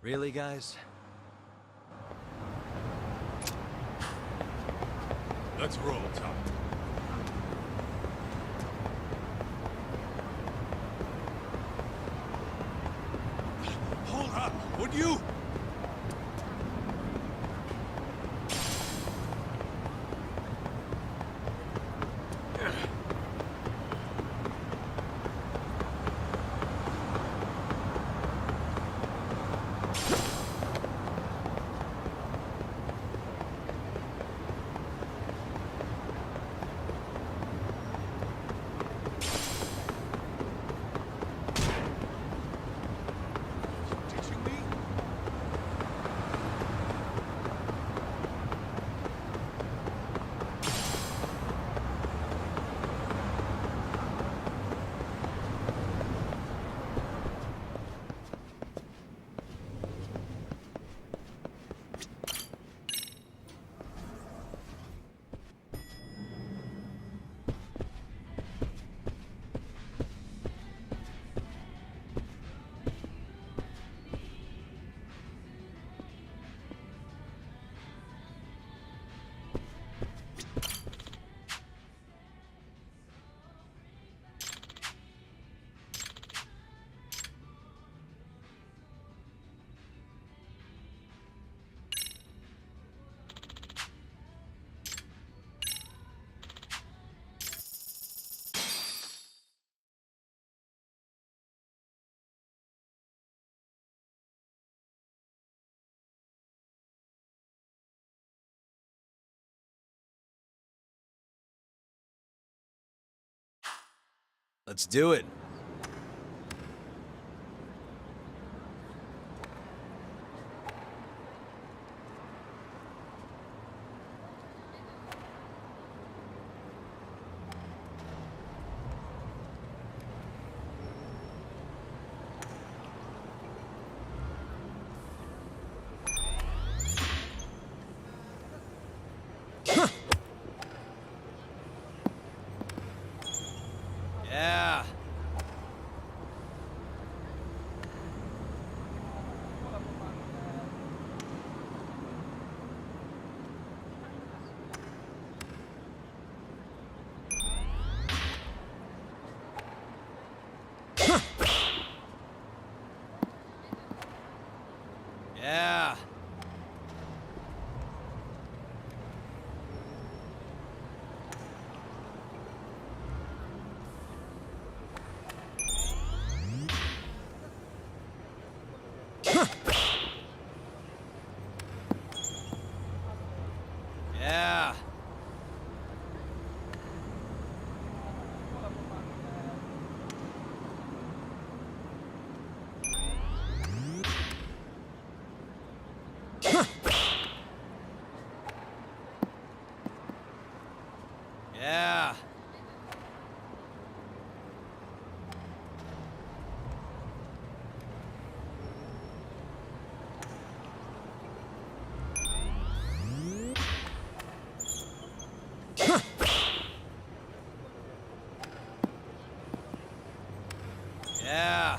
Really, guys? Let's roll, Tom. Hold up, would you? Let's do it. Yeah. Yeah. Yeah. Yeah. Yeah.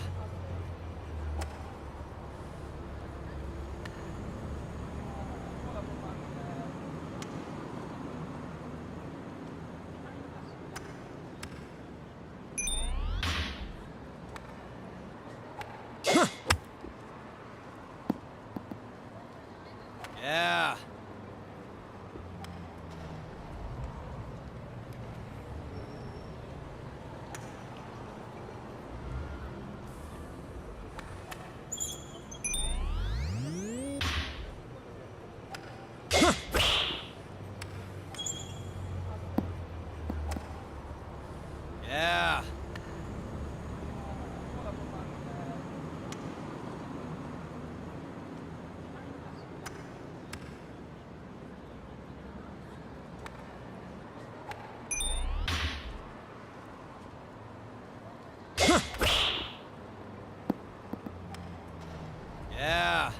Yeah.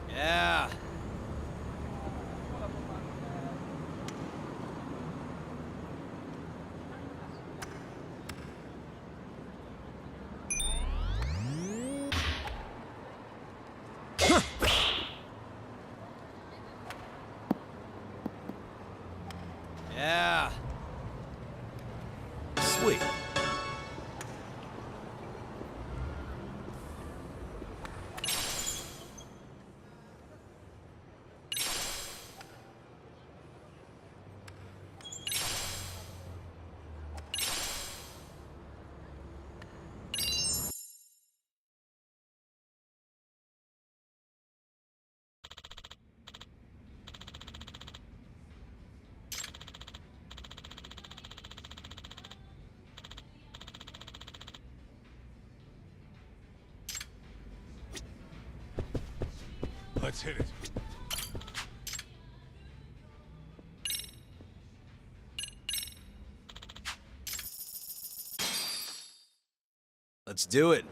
Yeah. Yeah. Sweet. Let's hit it. Let's do it.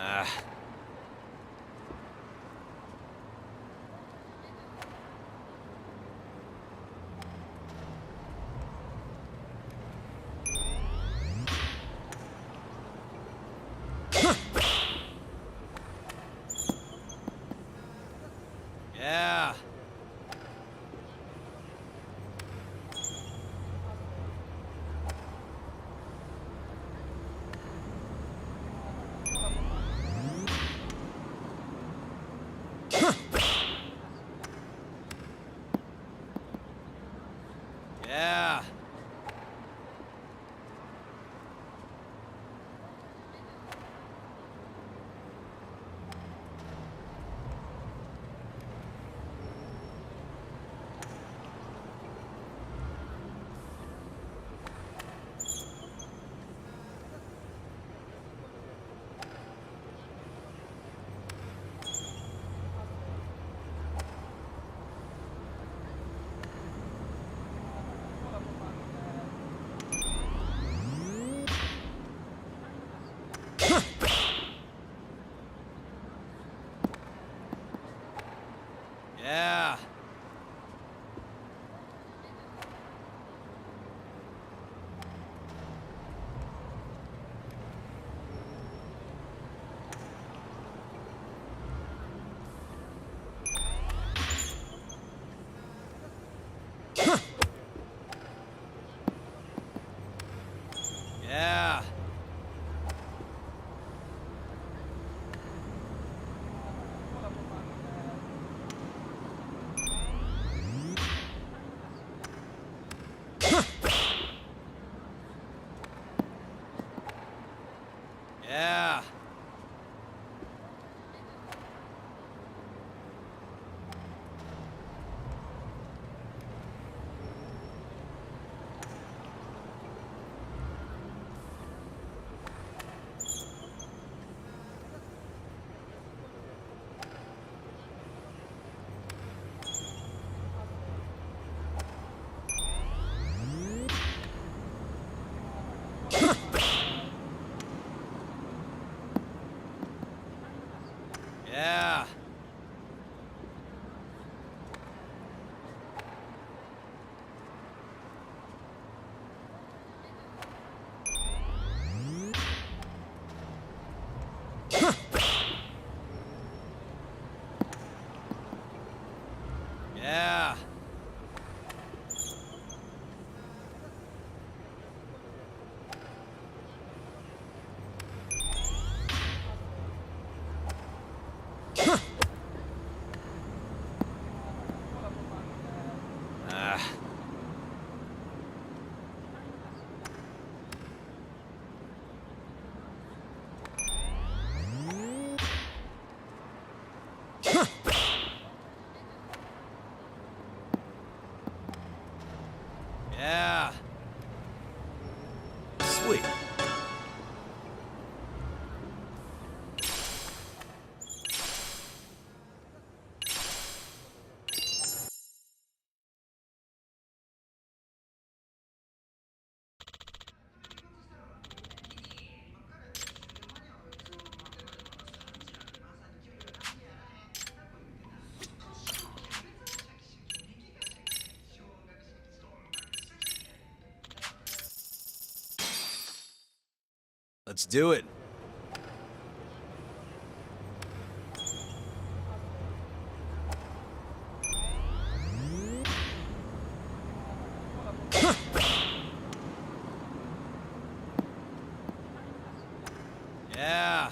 Yeah. Yeah. Yeah. Yeah. Yeah. Yeah. Yeah. Let's do it. Yeah.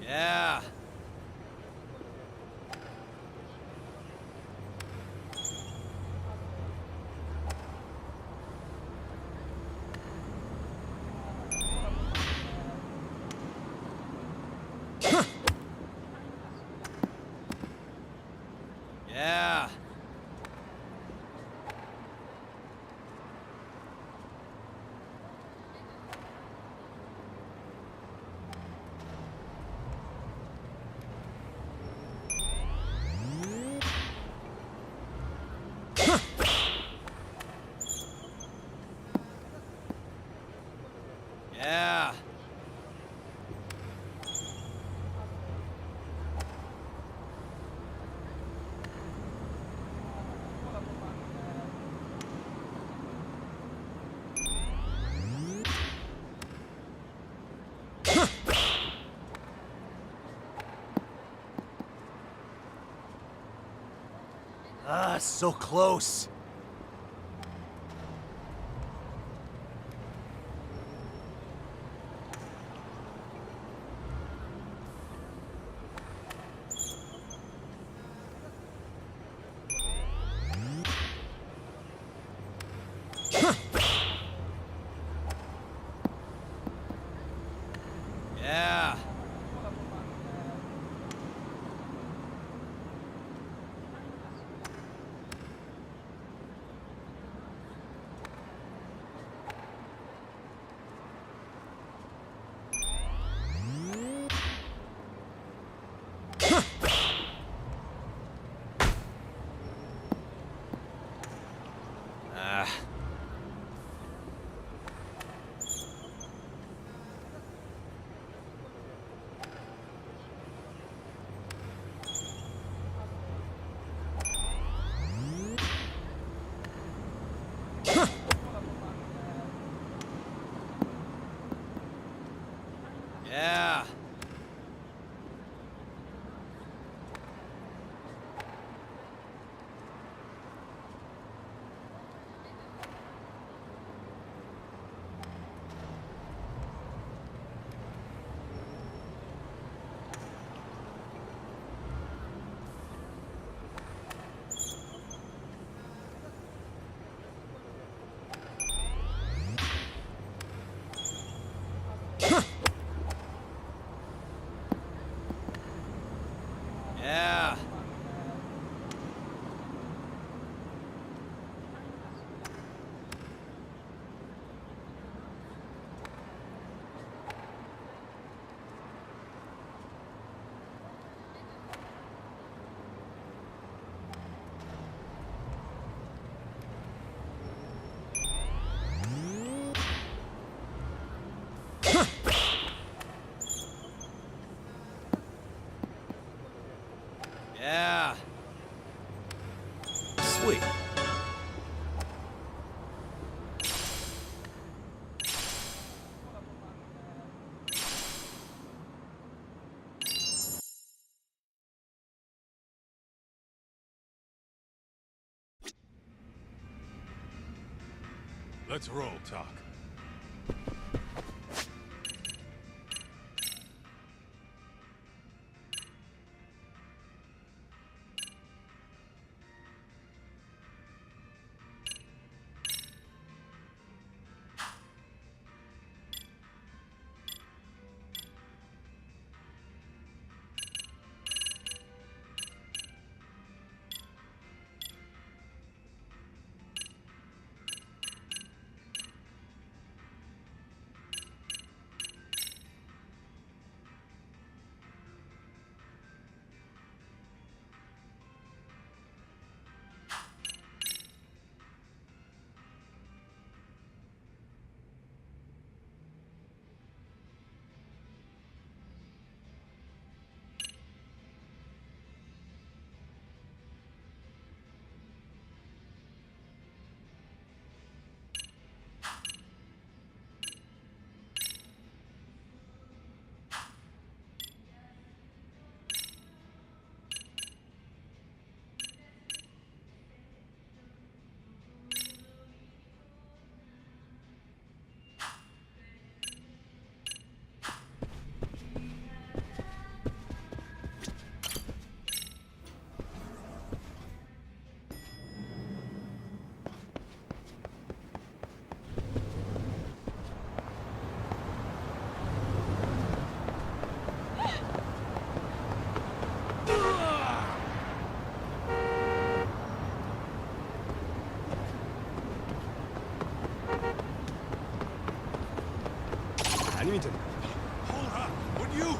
Yeah. Yeah. Yeah. Ah, so close. Yeah. Ah. Yeah. Yeah. Yeah. Sweet. Let's roll, Talk. 아니면 Hold up! Would you?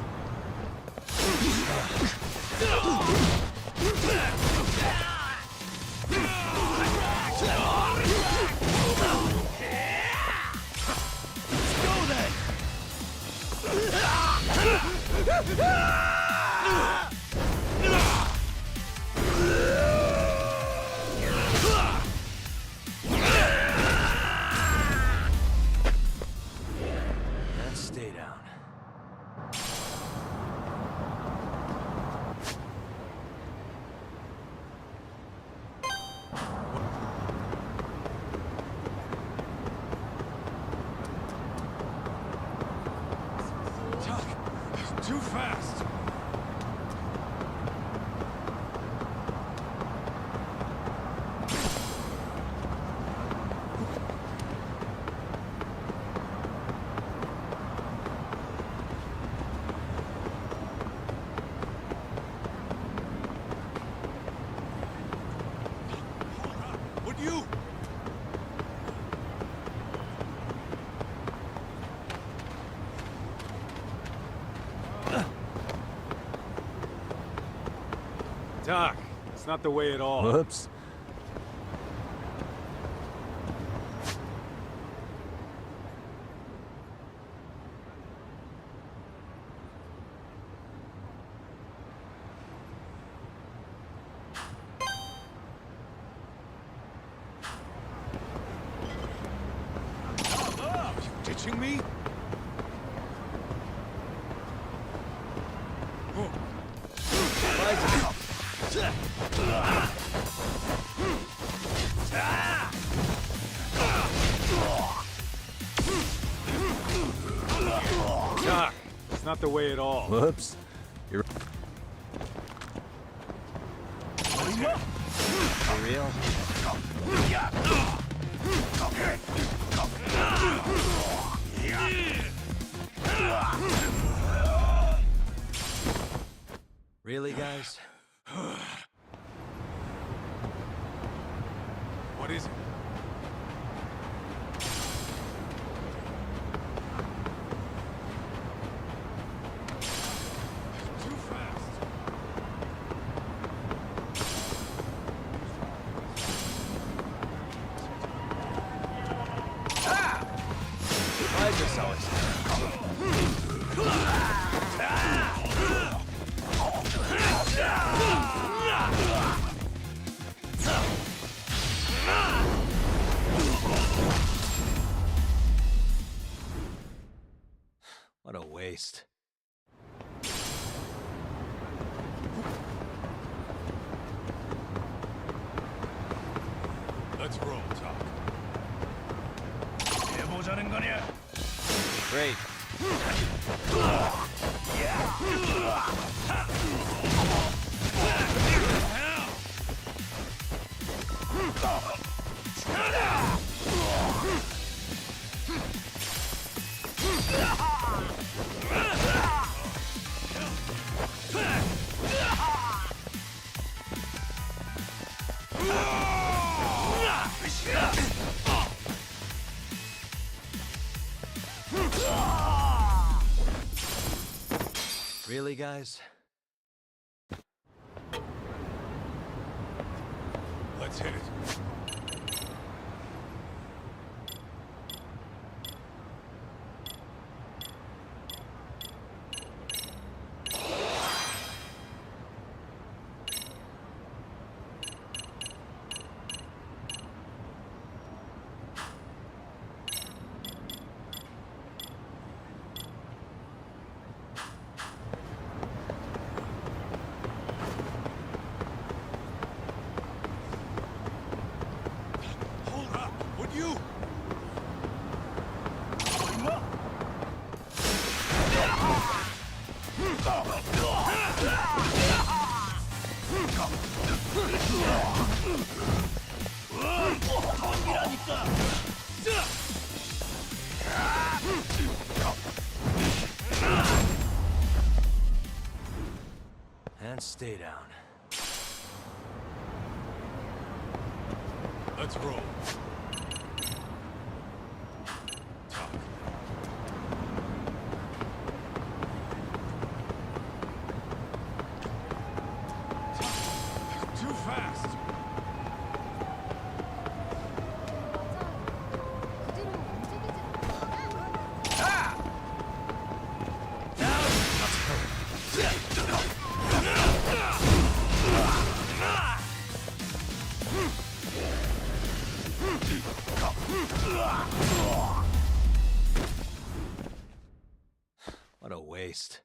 And stay down. Tuck, too fast. Would you? Doc, it's not the way at all. Whoops. Are you ditching me? Doc, it's not the way at all. Whoops. You're for real? Really, guys? What is it? Too fast. I just always What a waste. Let's roll, Doc. 해보자는 거냐? Great. Really, guys? Let's hit it. Hold up! Would you? And stay down. Let's roll. Talk. What a waste.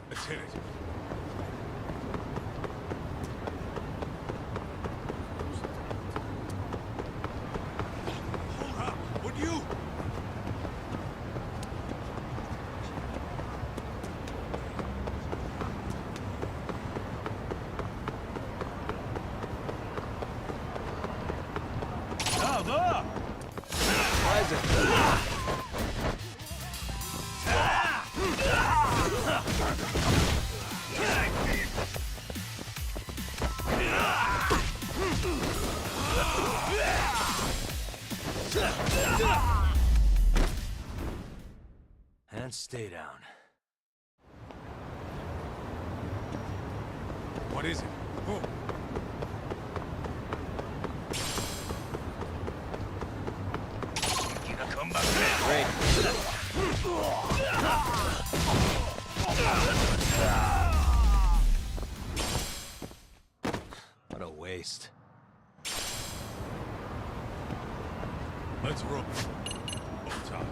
Let's hit it. Hold up! Would you? And stay down. What is it? Oh. Great. What a waste. Let's roll. We'll talk.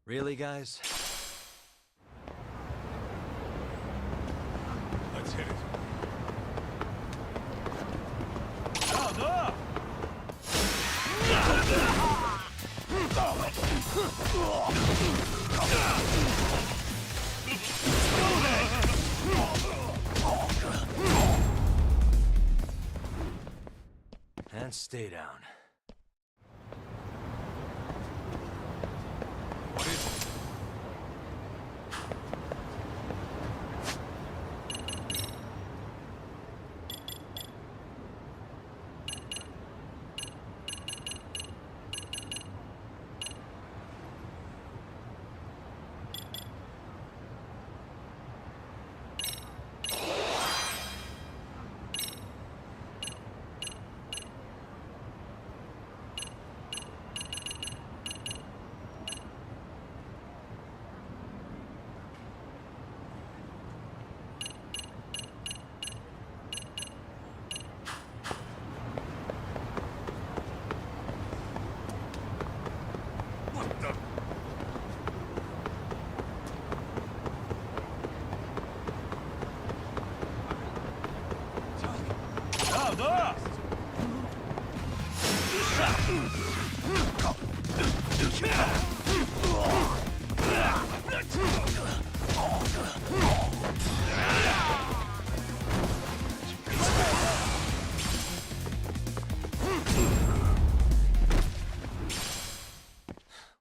Really, guys? Let's hit it. And stay down. What is it?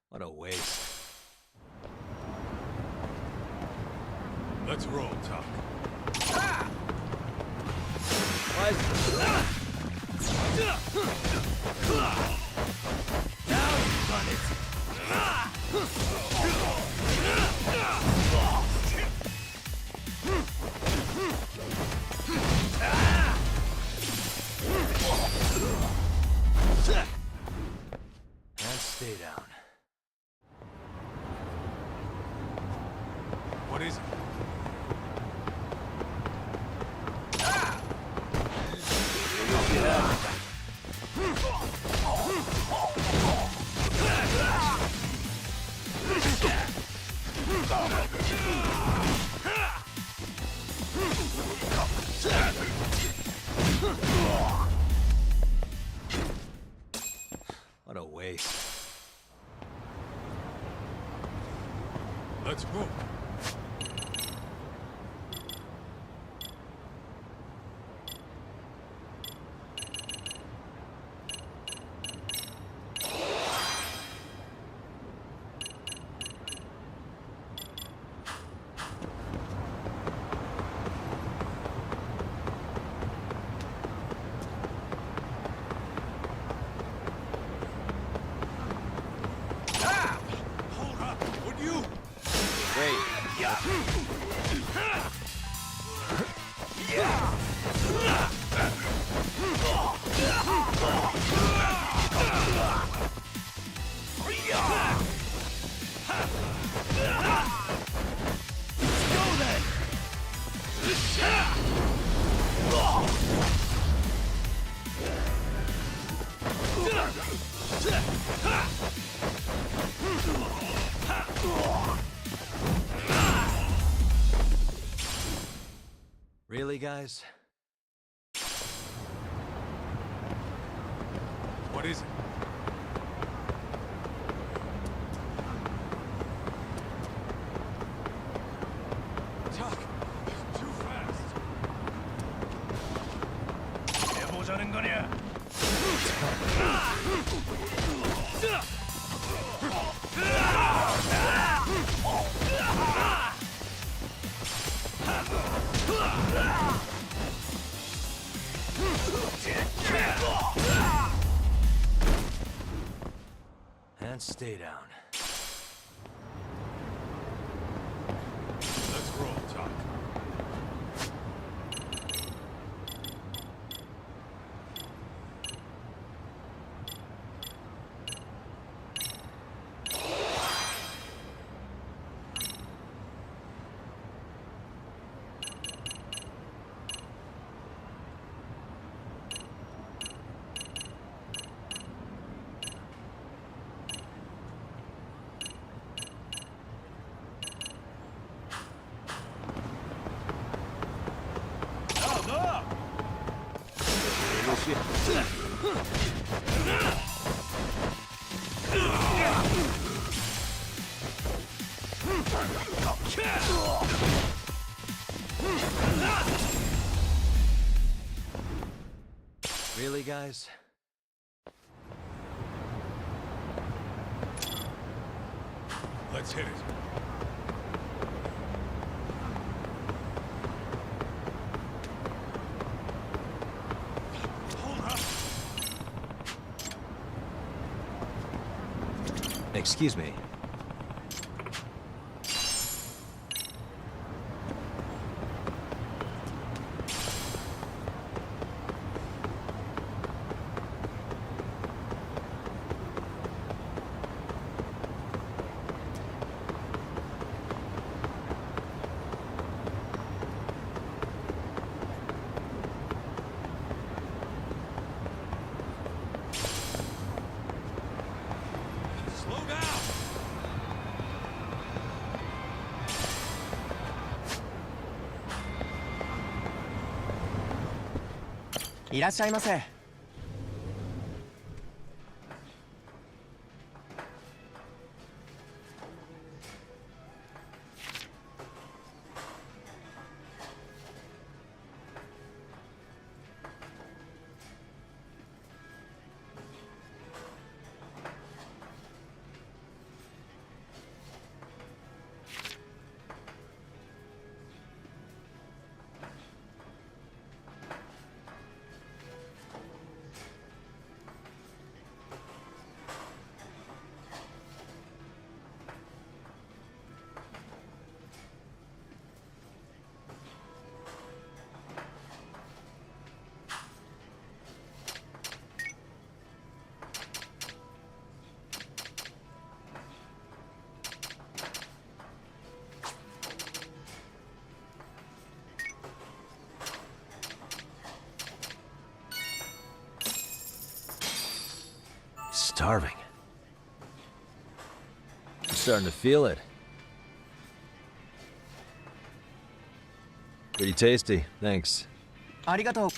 What a waste. Let's roll, Talk. And stay down. What is it? Let's move. Really, guys? What is it? Tuck, too fast. 해보자는 거냐? And stay down. Let's roll, Tuck. Really, guys? Let's hit it. Excuse me. Slow down. いらっしゃいませ。Starving. I'm starting to feel it. Pretty tasty, thanks. ありがとう。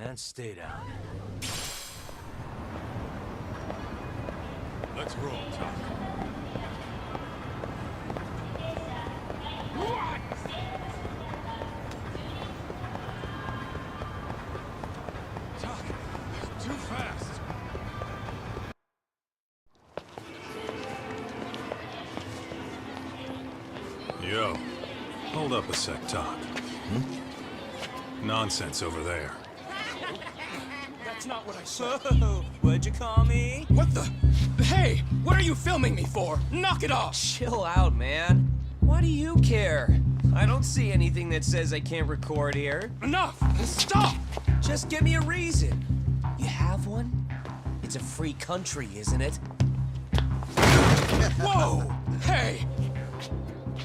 And stay down. Let's roll, Tuck. Tuck, too fast. Yo, hold up a sec, Tuck. Nonsense over there. That's not what I said. What'd you call me? What the? Hey, what are you filming me for? Knock it off! Chill out, man. Why do you care? I don't see anything that says I can't record here. Enough! Stop! Just give me a reason. You have one? It's a free country, isn't it? Whoa! Hey!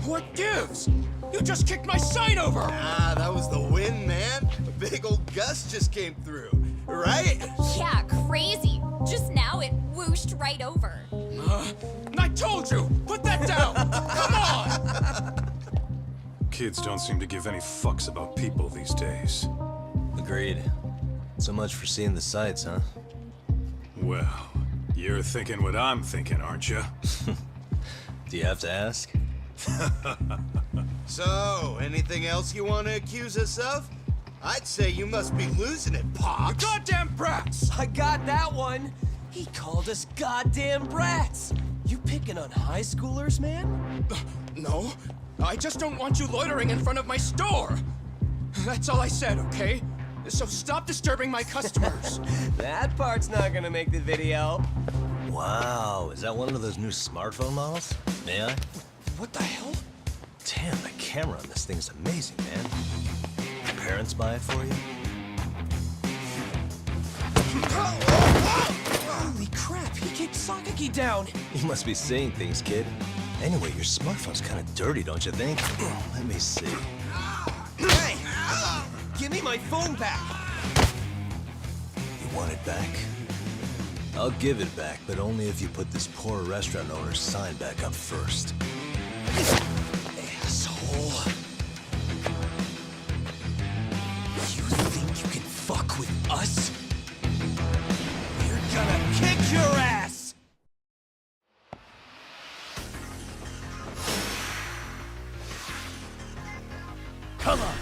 What gives? You just kicked my sign over! Ah, that was the wind, man. A big old gust just came through, right? Yeah, crazy. Just now it whooshed right over. I told you! Put that down! Come on! Kids don't seem to give any fucks about people these days. Agreed. So much for seeing the sights, huh? Well, you're thinking what I'm thinking, aren't you? Do you have to ask? So, anything else you want to accuse us of? I'd say you must be losing it, Pops. You goddamn brats! I got that one. He called us goddamn brats. You picking on high schoolers, man? No, I just don't want you loitering in front of my store. That's all I said, okay? So stop disturbing my customers. That part's not gonna make the video. Wow, is that one of those new smartphone models? May I? What the hell? Damn, the camera on this thing is amazing, man. Your parents buy it for you? Holy crap, he kicked Sakaki down. You must be seeing things, kid. Anyway, your smartphone's kind of dirty, don't you think? Let me see. Hey! Give me my phone back! You want it back? I'll give it back, but only if you put this poor restaurant owner's sign back up first. Asshole. You think you can fuck with us? We're gonna kick your ass! Come on!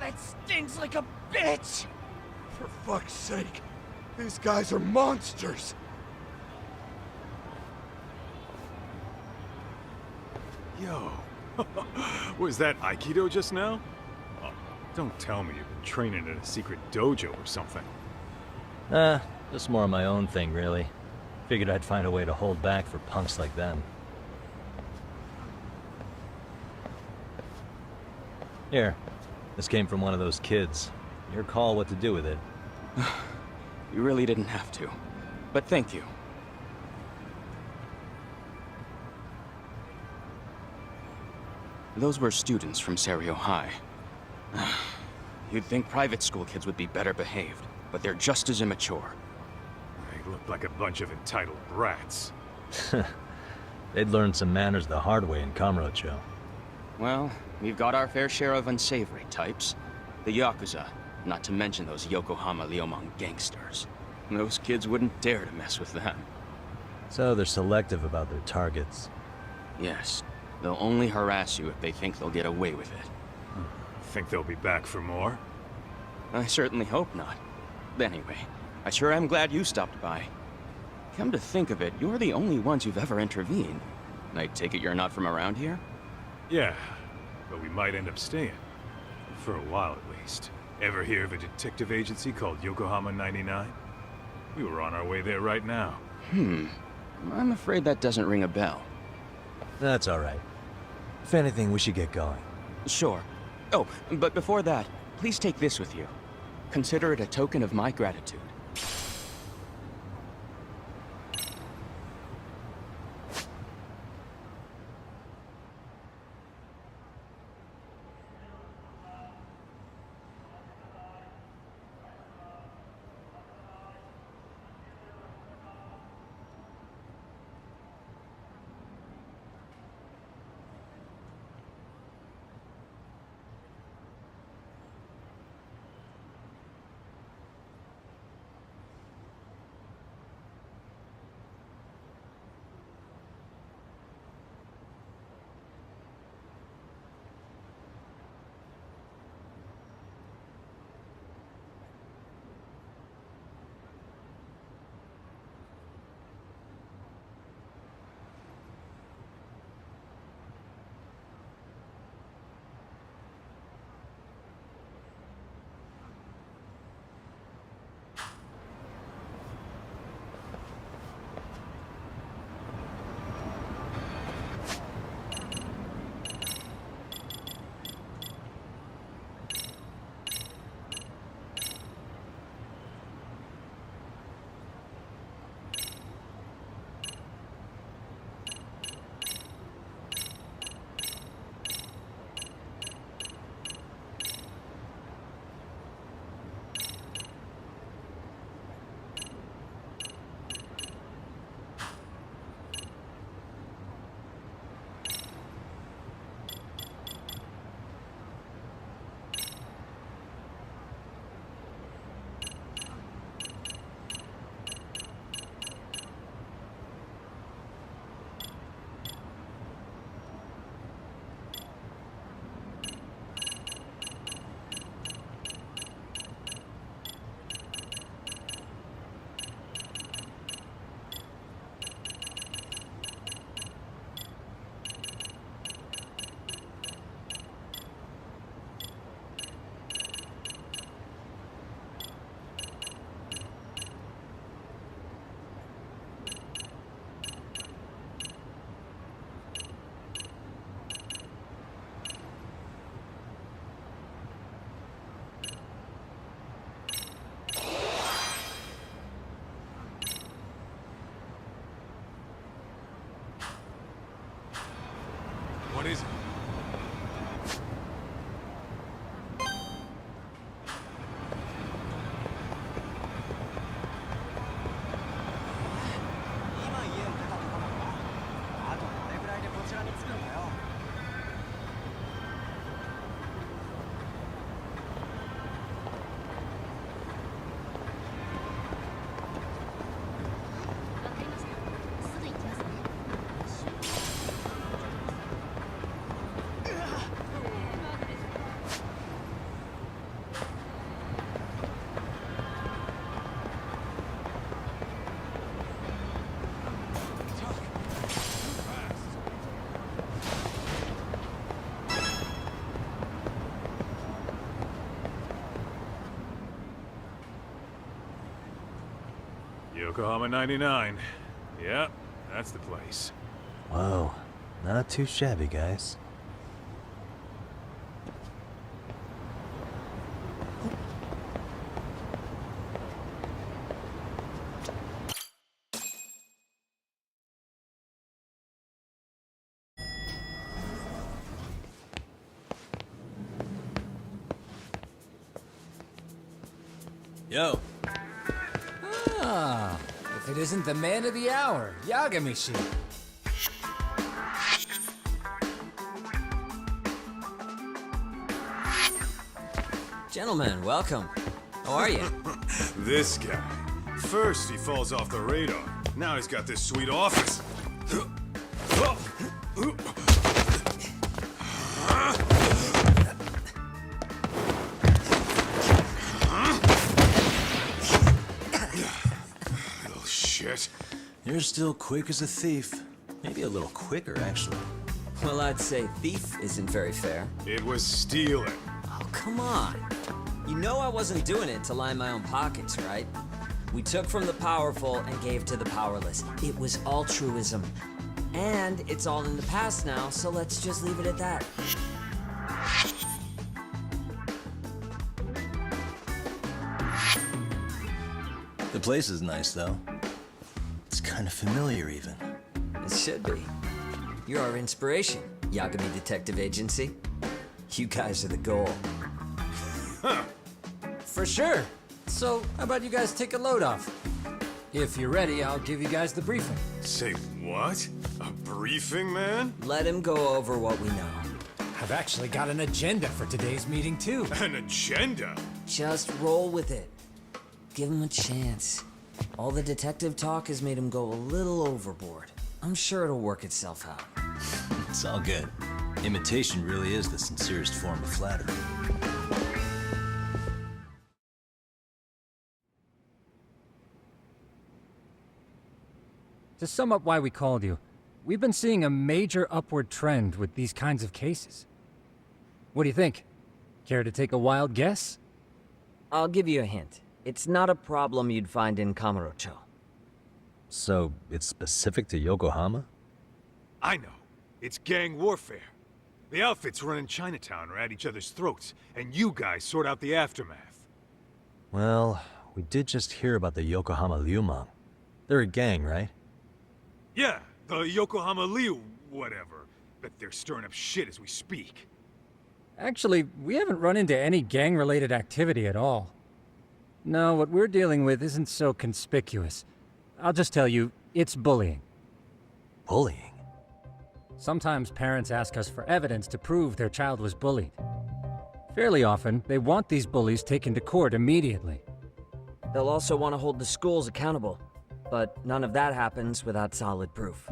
That stings like a bitch! For fuck's sake, these guys are monsters! Yo, was that Aikido just now? Oh, don't tell me you've been training in a secret dojo or something. Just more of my own thing, really. Figured I'd find a way to hold back for punks like them. Here, this came from one of those kids. Your call what to do with it. You really didn't have to. But thank you. Those were students from Serio High. You'd think private school kids would be better behaved, but they're just as immature. They look like a bunch of entitled brats. They'd learned some manners the hard way in Kamurocho. Well, we've got our fair share of unsavory types. The Yakuza, not to mention those Yokohama Liomang gangsters. Those kids wouldn't dare to mess with them. So they're selective about their targets. Yes. They'll only harass you if they think they'll get away with it. Think they'll be back for more? I certainly hope not. Anyway, I sure am glad you stopped by. Come to think of it, you're the only ones who've ever intervened. I take it you're not from around here? Yeah, but we might end up staying. For a while at least. Ever hear of a detective agency called Yokohama 99? We were on our way there right now. I'm afraid that doesn't ring a bell. That's all right. If anything, we should get going. Sure. Oh, but before that, please take this with you. Consider it a token of my gratitude. Yokohama 99. Yep, that's the place. Whoa, not too shabby, guys. Yo. Ah, if it isn't the man of the hour, Yagamishi. Gentlemen, welcome. How are you? This guy. First he falls off the radar. Now he's got this sweet office. Little shit. You're still quick as a thief. Maybe a little quicker, actually. Well, I'd say thief isn't very fair. It was stealing. Oh, come on. You know I wasn't doing it to line my own pockets, right? We took from the powerful and gave to the powerless. It was altruism. And it's all in the past now, so let's just leave it at that. The place is nice, though. It's kind of familiar, even. It should be. You're our inspiration, Yagami Detective Agency. You guys are the goal. For sure. So, how about you guys take a load off? If you're ready, I'll give you guys the briefing. Say what? A briefing, man? Let him go over what we know. I've actually got an agenda for today's meeting, too. An agenda? Just roll with it. Give him a chance. All the detective talk has made him go a little overboard. I'm sure it'll work itself out. It's all good. Imitation really is the sincerest form of flattery. To sum up why we called you, we've been seeing a major upward trend with these kinds of cases. What do you think? Care to take a wild guess? I'll give you a hint. It's not a problem you'd find in Kamurocho. So, it's specific to Yokohama? I know. It's gang warfare. The outfits running Chinatown are at each other's throats, and you guys sort out the aftermath. Well, we did just hear about the Yokohama Liumang. They're a gang, right? Yeah, the Yokohama Liu whatever. Bet they're stirring up shit as we speak. Actually, we haven't run into any gang-related activity at all. No, what we're dealing with isn't so conspicuous. I'll just tell you, it's bullying. Bullying? Sometimes parents ask us for evidence to prove their child was bullied. Fairly often, they want these bullies taken to court immediately. They'll also want to hold the schools accountable, but none of that happens without solid proof.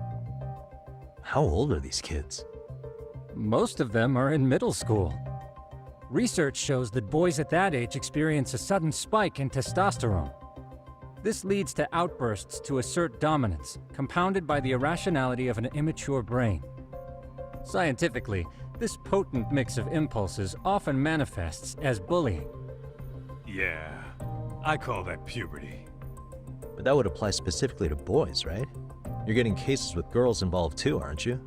How old are these kids? Most of them are in middle school. Research shows that boys at that age experience a sudden spike in testosterone. This leads to outbursts to assert dominance, compounded by the irrationality of an immature brain. Scientifically, this potent mix of impulses often manifests as bullying. Yeah, I call that puberty. But that would apply specifically to boys, right? You're getting cases with girls involved too, aren't you?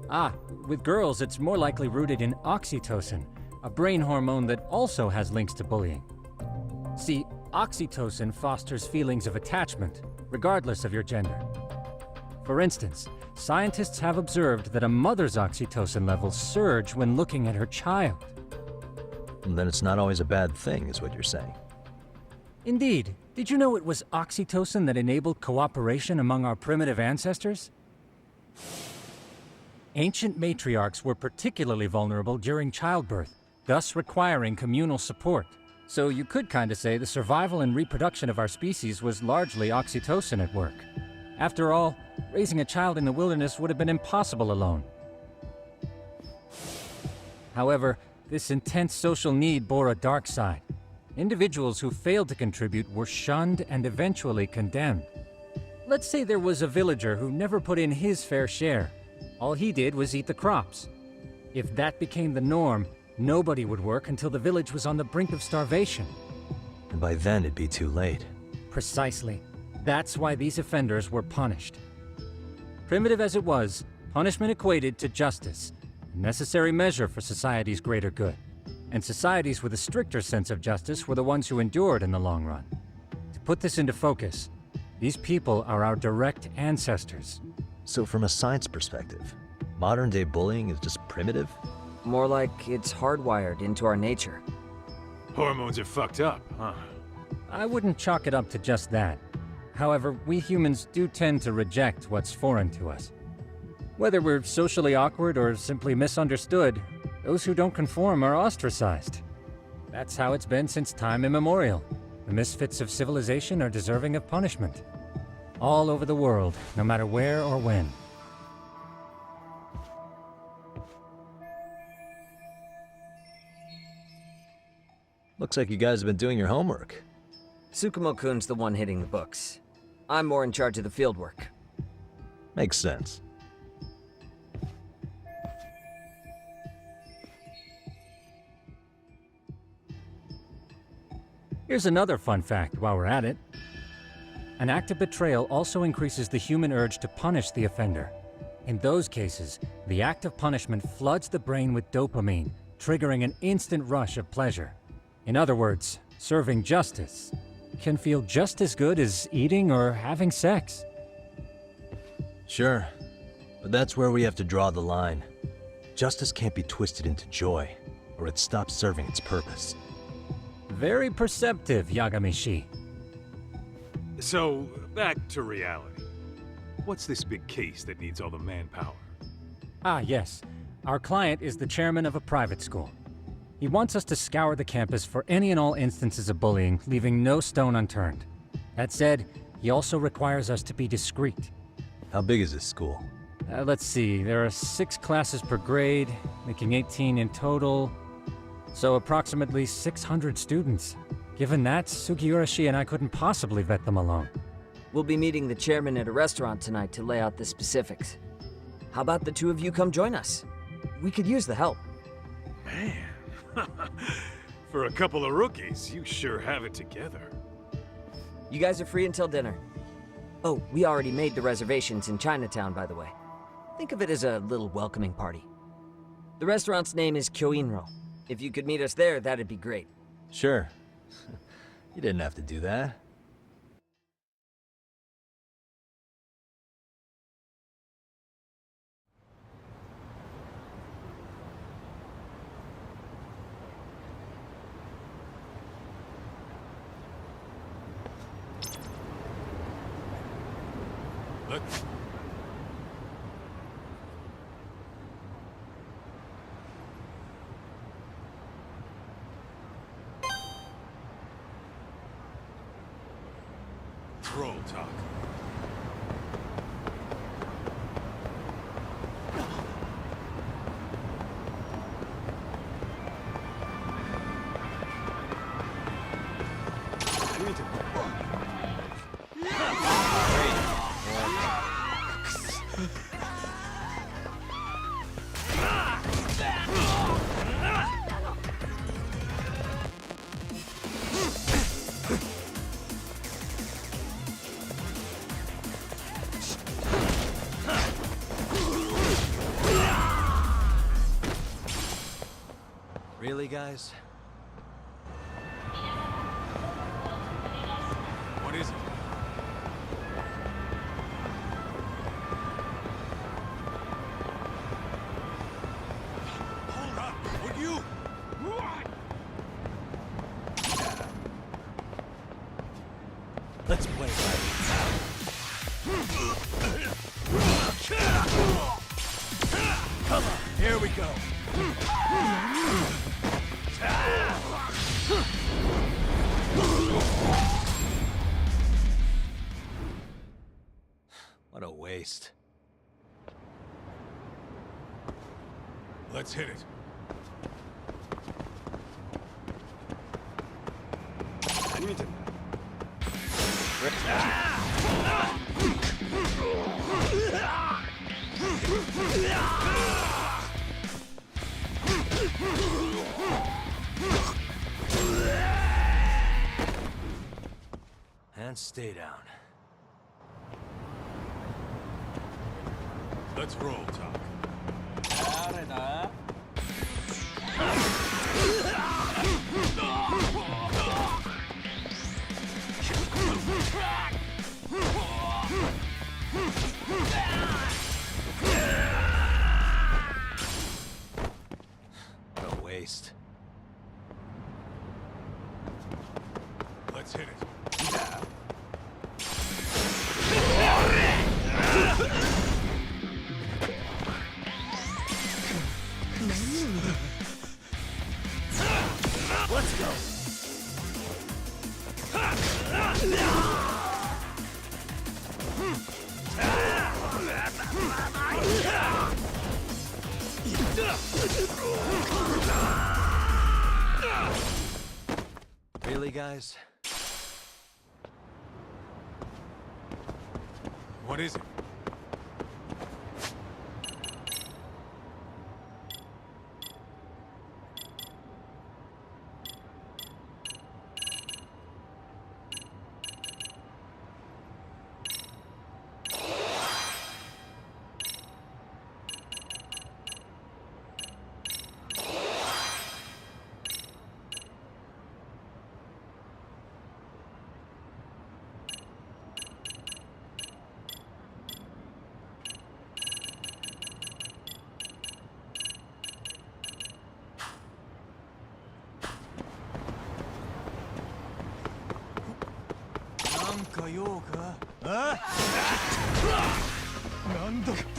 Ah, with girls it's more likely rooted in oxytocin, a brain hormone that also has links to bullying. See, oxytocin fosters feelings of attachment, regardless of your gender. For instance, scientists have observed that a mother's oxytocin levels surge when looking at her child. And then it's not always a bad thing, is what you're saying. Indeed. Did you know it was oxytocin that enabled cooperation among our primitive ancestors? Ancient matriarchs were particularly vulnerable during childbirth, thus requiring communal support. So you could kinda say the survival and reproduction of our species was largely oxytocin at work. After all, raising a child in the wilderness would have been impossible alone. However, this intense social need bore a dark side. Individuals who failed to contribute were shunned and eventually condemned. Let's say there was a villager who never put in his fair share. All he did was eat the crops. If that became the norm, nobody would work until the village was on the brink of starvation. And by then it'd be too late. Precisely. That's why these offenders were punished. Primitive as it was, punishment equated to justice, a necessary measure for society's greater good. And societies with a stricter sense of justice were the ones who endured in the long run. To put this into focus, these people are our direct ancestors. So from a science perspective, modern-day bullying is just primitive? More like it's hardwired into our nature. Hormones are fucked up, huh? I wouldn't chalk it up to just that. However, we humans do tend to reject what's foreign to us. Whether we're socially awkward or simply misunderstood, those who don't conform are ostracized. That's how it's been since time immemorial. The misfits of civilization are deserving of punishment. All over the world, no matter where or when. Looks like you guys have been doing your homework. Tsukumo-kun's the one hitting the books. I'm more in charge of the fieldwork. Makes sense. Here's another fun fact while we're at it. An act of betrayal also increases the human urge to punish the offender. In those cases, the act of punishment floods the brain with dopamine, triggering an instant rush of pleasure. In other words, serving justice can feel just as good as eating or having sex. Sure, but that's where we have to draw the line. Justice can't be twisted into joy, or it stops serving its purpose. Very perceptive, Yagami-shi. So, back to reality. What's this big case that needs all the manpower? Ah, yes. Our client is the chairman of a private school. He wants us to scour the campus for any and all instances of bullying, leaving no stone unturned. That said, he also requires us to be discreet. How big is this school? Let's see, there are 6 classes per grade, making 18 in total. So approximately 600 students. Given that, Sugiurashi and I couldn't possibly vet them alone. We'll be meeting the chairman at a restaurant tonight to lay out the specifics. How about the two of you come join us? We could use the help. Man, for a couple of rookies, you sure have it together. You guys are free until dinner. Oh, we already made the reservations in Chinatown, by the way. Think of it as a little welcoming party. The restaurant's name is Kyoinro. If you could meet us there, that'd be great. Sure. You didn't have to do that. Look. Troll talk. Really, guys? What is it? Hold up, would you? Let's play. Come on, here we go. What a waste. Let's hit it. And stay down. Let's roll, Talk. What a waste. Let's hit it. Let's go. Really, guys? What is it?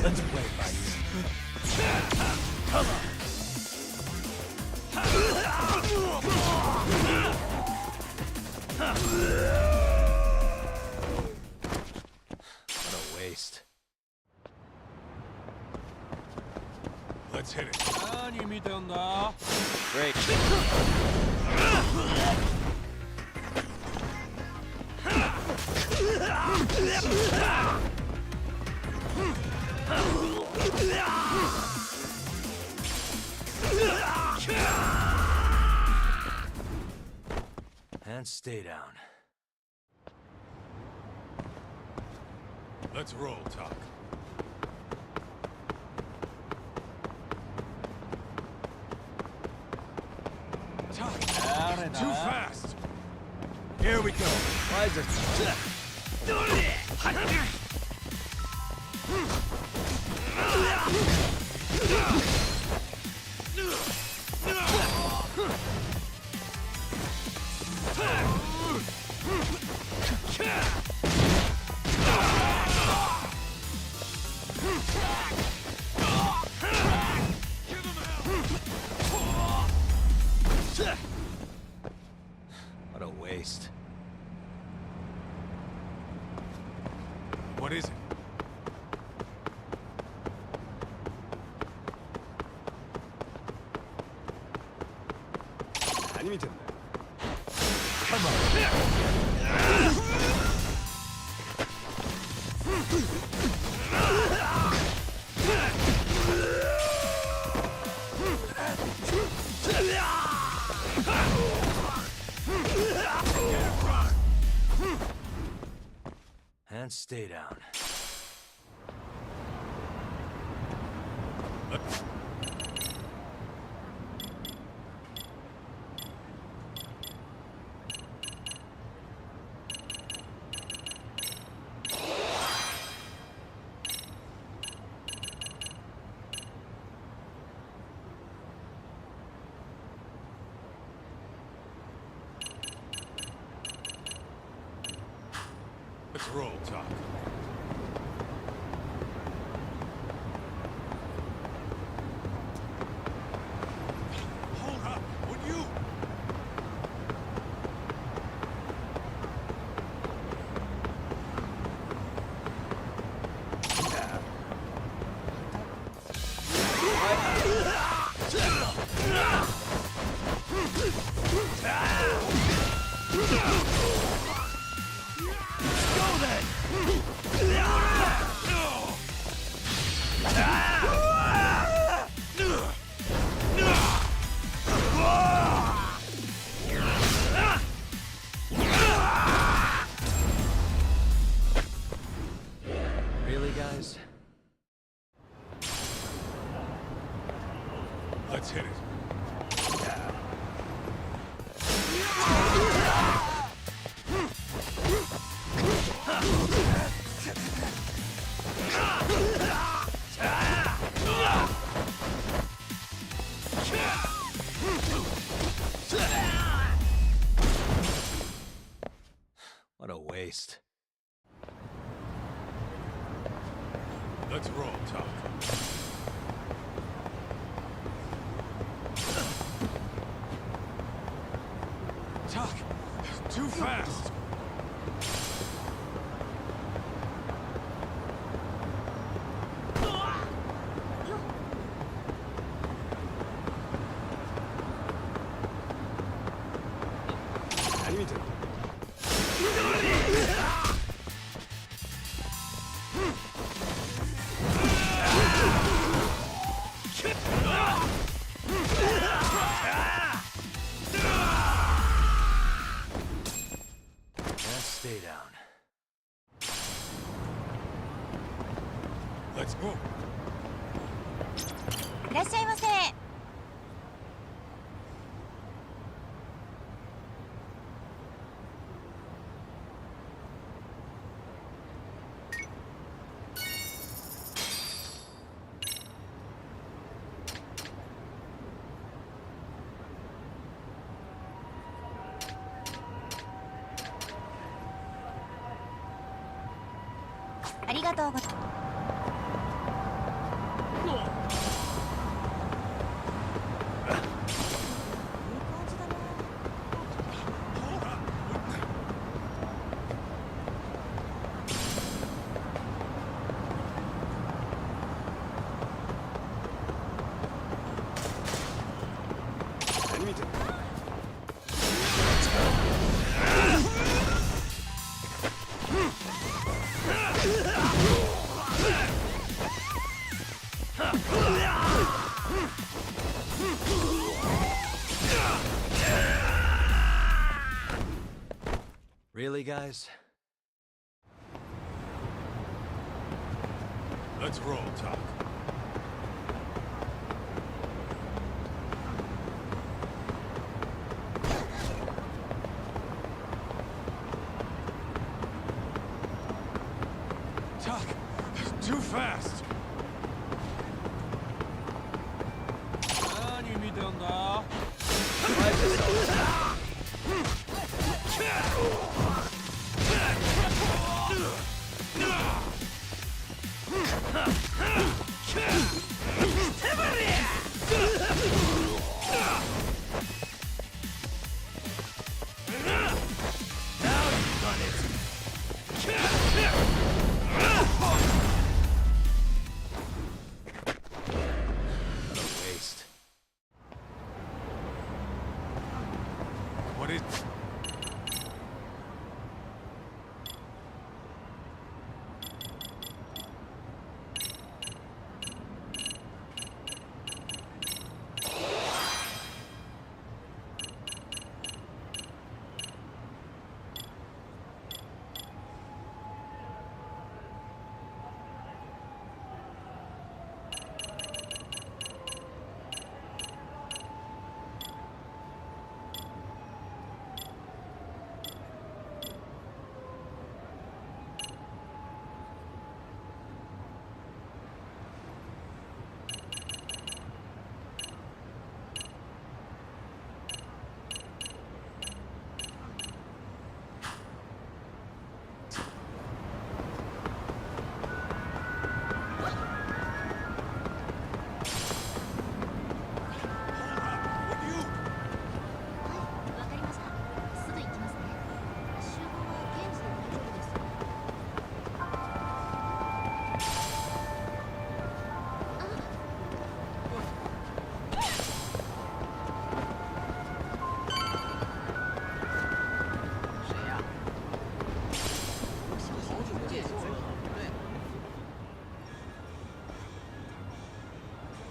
Let's play by ear. Come on. What a waste. Let's hit it. Great. And stay down. Let's roll, Talk. Too fast! Here we go. Wiser. What a waste. What is it? Come on. And stay down. Let's roll, Talk. Hold up! Would you? Really, guys? What a waste. Let's roll, Talk. Talk! Too fast! Stay down. Let's move. いらっしゃいませ。ありがとうございます。Really, guys? Let's roll, Talk. Talk! Too fast! What is...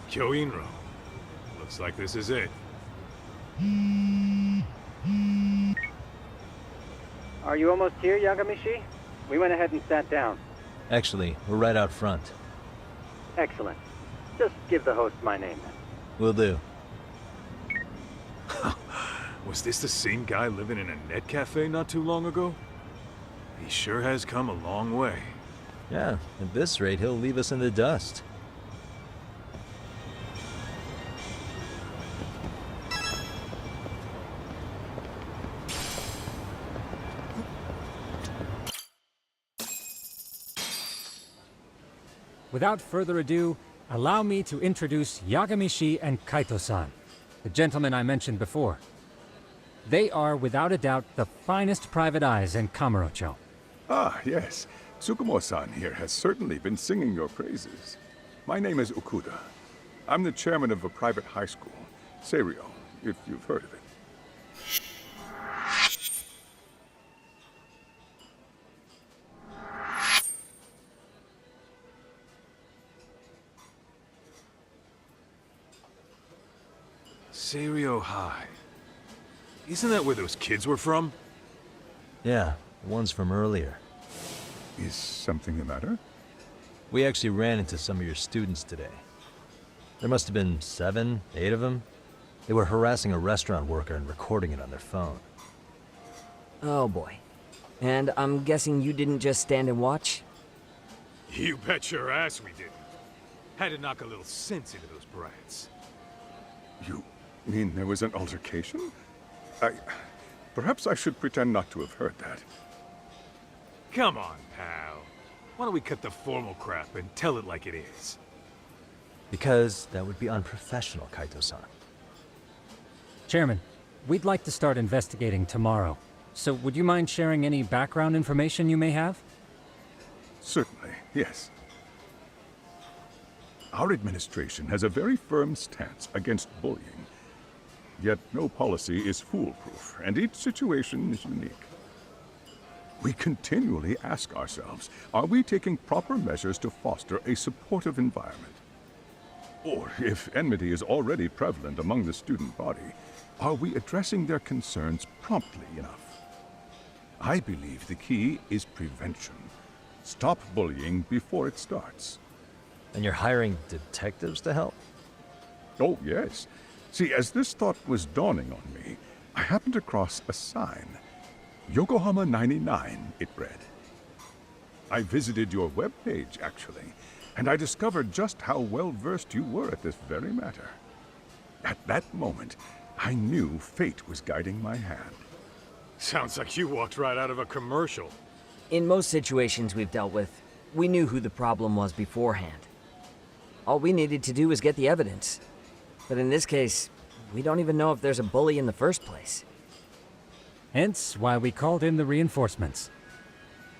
Kyoinro. Looks like this is it. Are you almost here, Yagamishi? We went ahead and sat down. Actually, we're right out front. Excellent. Just give the host my name then. Will do. Was this the same guy living in a net cafe not too long ago? He sure has come a long way. Yeah, at this rate, he'll leave us in the dust. Without further ado, allow me to introduce Yagami-shi and Kaito-san, the gentlemen I mentioned before. They are, without a doubt, the finest private eyes in Kamurocho. Ah, yes. Tsukumo-san here has certainly been singing your praises. My name is Okuda. I'm the chairman of a private high school, Seiryo, if you've heard of it. Seiryo High. Isn't that where those kids were from? Yeah, the ones from earlier. Is something the matter? We actually ran into some of your students today. There must have been 7, 8 of them. They were harassing a restaurant worker and recording it on their phone. Oh boy. And I'm guessing you didn't just stand and watch? You bet your ass we didn't. Had to knock a little sense into those brats. You mean there was an altercation? Perhaps I should pretend not to have heard that. Come on, pal. Why don't we cut the formal crap and tell it like it is? Because that would be unprofessional, Kaito-san. Chairman, we'd like to start investigating tomorrow. So would you mind sharing any background information you may have? Certainly, yes. Our administration has a very firm stance against bullying. Yet no policy is foolproof, and each situation is unique. We continually ask ourselves, are we taking proper measures to foster a supportive environment? Or, if enmity is already prevalent among the student body, are we addressing their concerns promptly enough? I believe the key is prevention. Stop bullying before it starts. And you're hiring detectives to help? Oh, yes. See, as this thought was dawning on me, I happened across a sign. Yokohama 99, it read. I visited your webpage, actually, and I discovered just how well-versed you were at this very matter. At that moment, I knew fate was guiding my hand. Sounds like you walked right out of a commercial. In most situations we've dealt with, we knew who the problem was beforehand. All we needed to do was get the evidence. But in this case, we don't even know if there's a bully in the first place. Hence why we called in the reinforcements.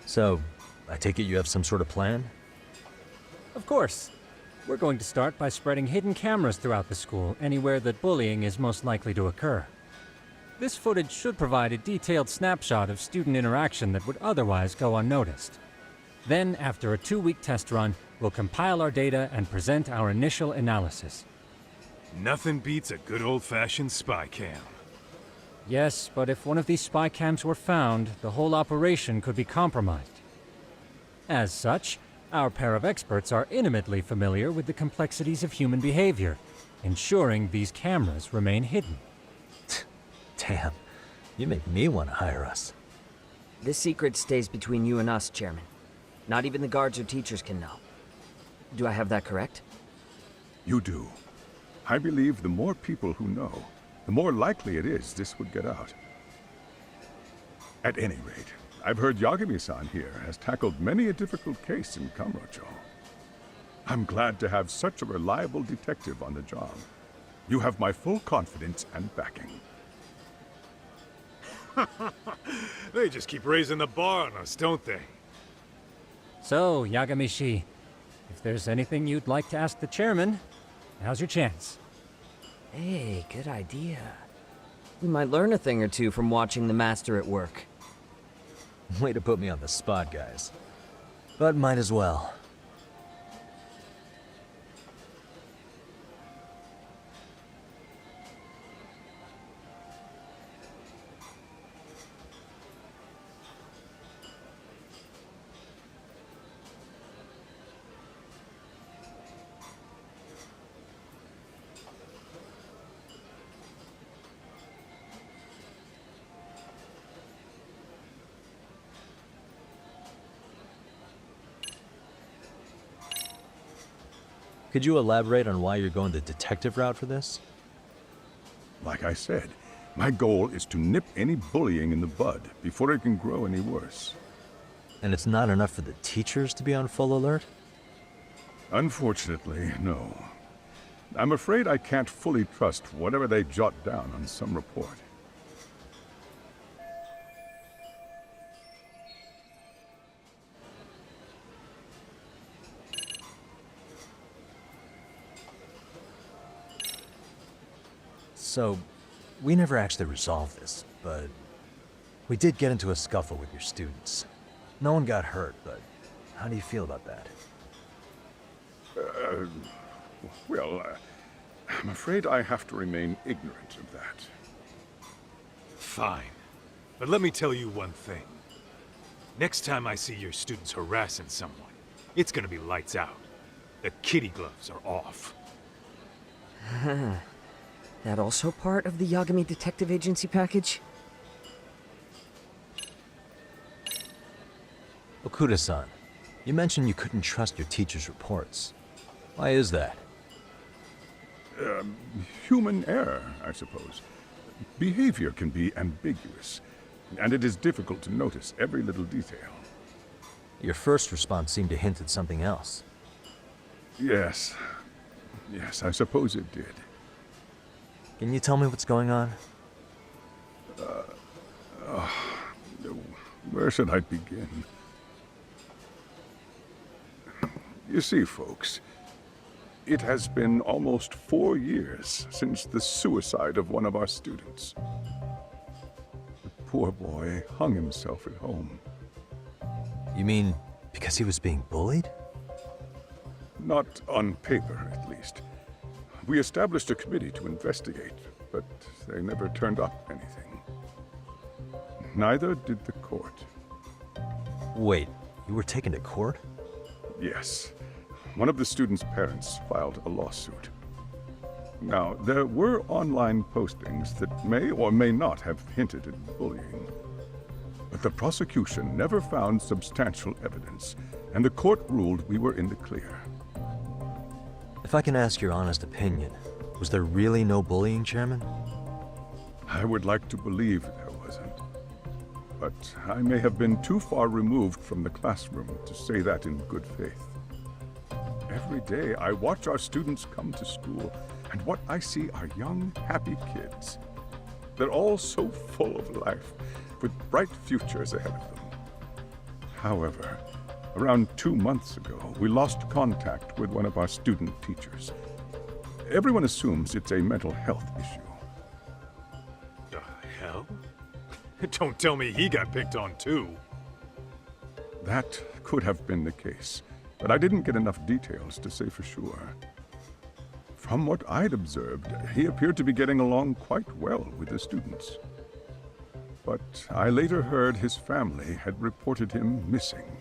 So, I take it you have some sort of plan? Of course. We're going to start by spreading hidden cameras throughout the school, anywhere that bullying is most likely to occur. This footage should provide a detailed snapshot of student interaction that would otherwise go unnoticed. Then, after a 2-week test run, we'll compile our data and present our initial analysis. Nothing beats a good old-fashioned spy cam. Yes, but if one of these spy cams were found, the whole operation could be compromised. As such, our pair of experts are intimately familiar with the complexities of human behavior, ensuring these cameras remain hidden. Damn, you make me want to hire us. This secret stays between you and us, Chairman. Not even the guards or teachers can know. Do I have that correct? You do. I believe the more people who know, the more likely it is this would get out. At any rate, I've heard Yagami-san here has tackled many a difficult case in Kamurocho. I'm glad to have such a reliable detective on the job. You have my full confidence and backing. They just keep raising the bar on us, don't they? So, Yagami-shi, if there's anything you'd like to ask the chairman, now's your chance. Hey, good idea. We might learn a thing or two from watching the master at work. Way to put me on the spot, guys. But might as well. Could you elaborate on why you're going the detective route for this? Like I said, my goal is to nip any bullying in the bud before it can grow any worse. And it's not enough for the teachers to be on full alert? Unfortunately, no. I'm afraid I can't fully trust whatever they jot down on some report. So, we never actually resolved this, but we did get into a scuffle with your students. No one got hurt, but how do you feel about that? Well, I'm afraid I have to remain ignorant of that. Fine. But let me tell you one thing. Next time I see your students harassing someone, it's gonna be lights out. The kitty gloves are off. That also part of the Yagami Detective Agency package? Okuda-san, you mentioned you couldn't trust your teacher's reports. Why is that? Human error, I suppose. Behavior can be ambiguous, and it is difficult to notice every little detail. Your first response seemed to hint at something else. Yes. Yes, I suppose it did. Can you tell me what's going on? Where should I begin? You see, folks, it has been almost 4 years since the suicide of one of our students. The poor boy hung himself at home. You mean because he was being bullied? Not on paper, at least. We established a committee to investigate, but they never turned up anything. Neither did the court. Wait, you were taken to court? Yes. One of the students' parents filed a lawsuit. Now, there were online postings that may or may not have hinted at bullying. But the prosecution never found substantial evidence, and the court ruled we were in the clear. If I can ask your honest opinion, was there really no bullying, Chairman? I would like to believe there wasn't. But I may have been too far removed from the classroom to say that in good faith. Every day I watch our students come to school, and what I see are young, happy kids. They're all so full of life, with bright futures ahead of them. However, around 2 months ago, we lost contact with one of our student teachers. Everyone assumes it's a mental health issue. The hell? Don't tell me he got picked on too. That could have been the case, but I didn't get enough details to say for sure. From what I'd observed, he appeared to be getting along quite well with the students. But I later heard his family had reported him missing.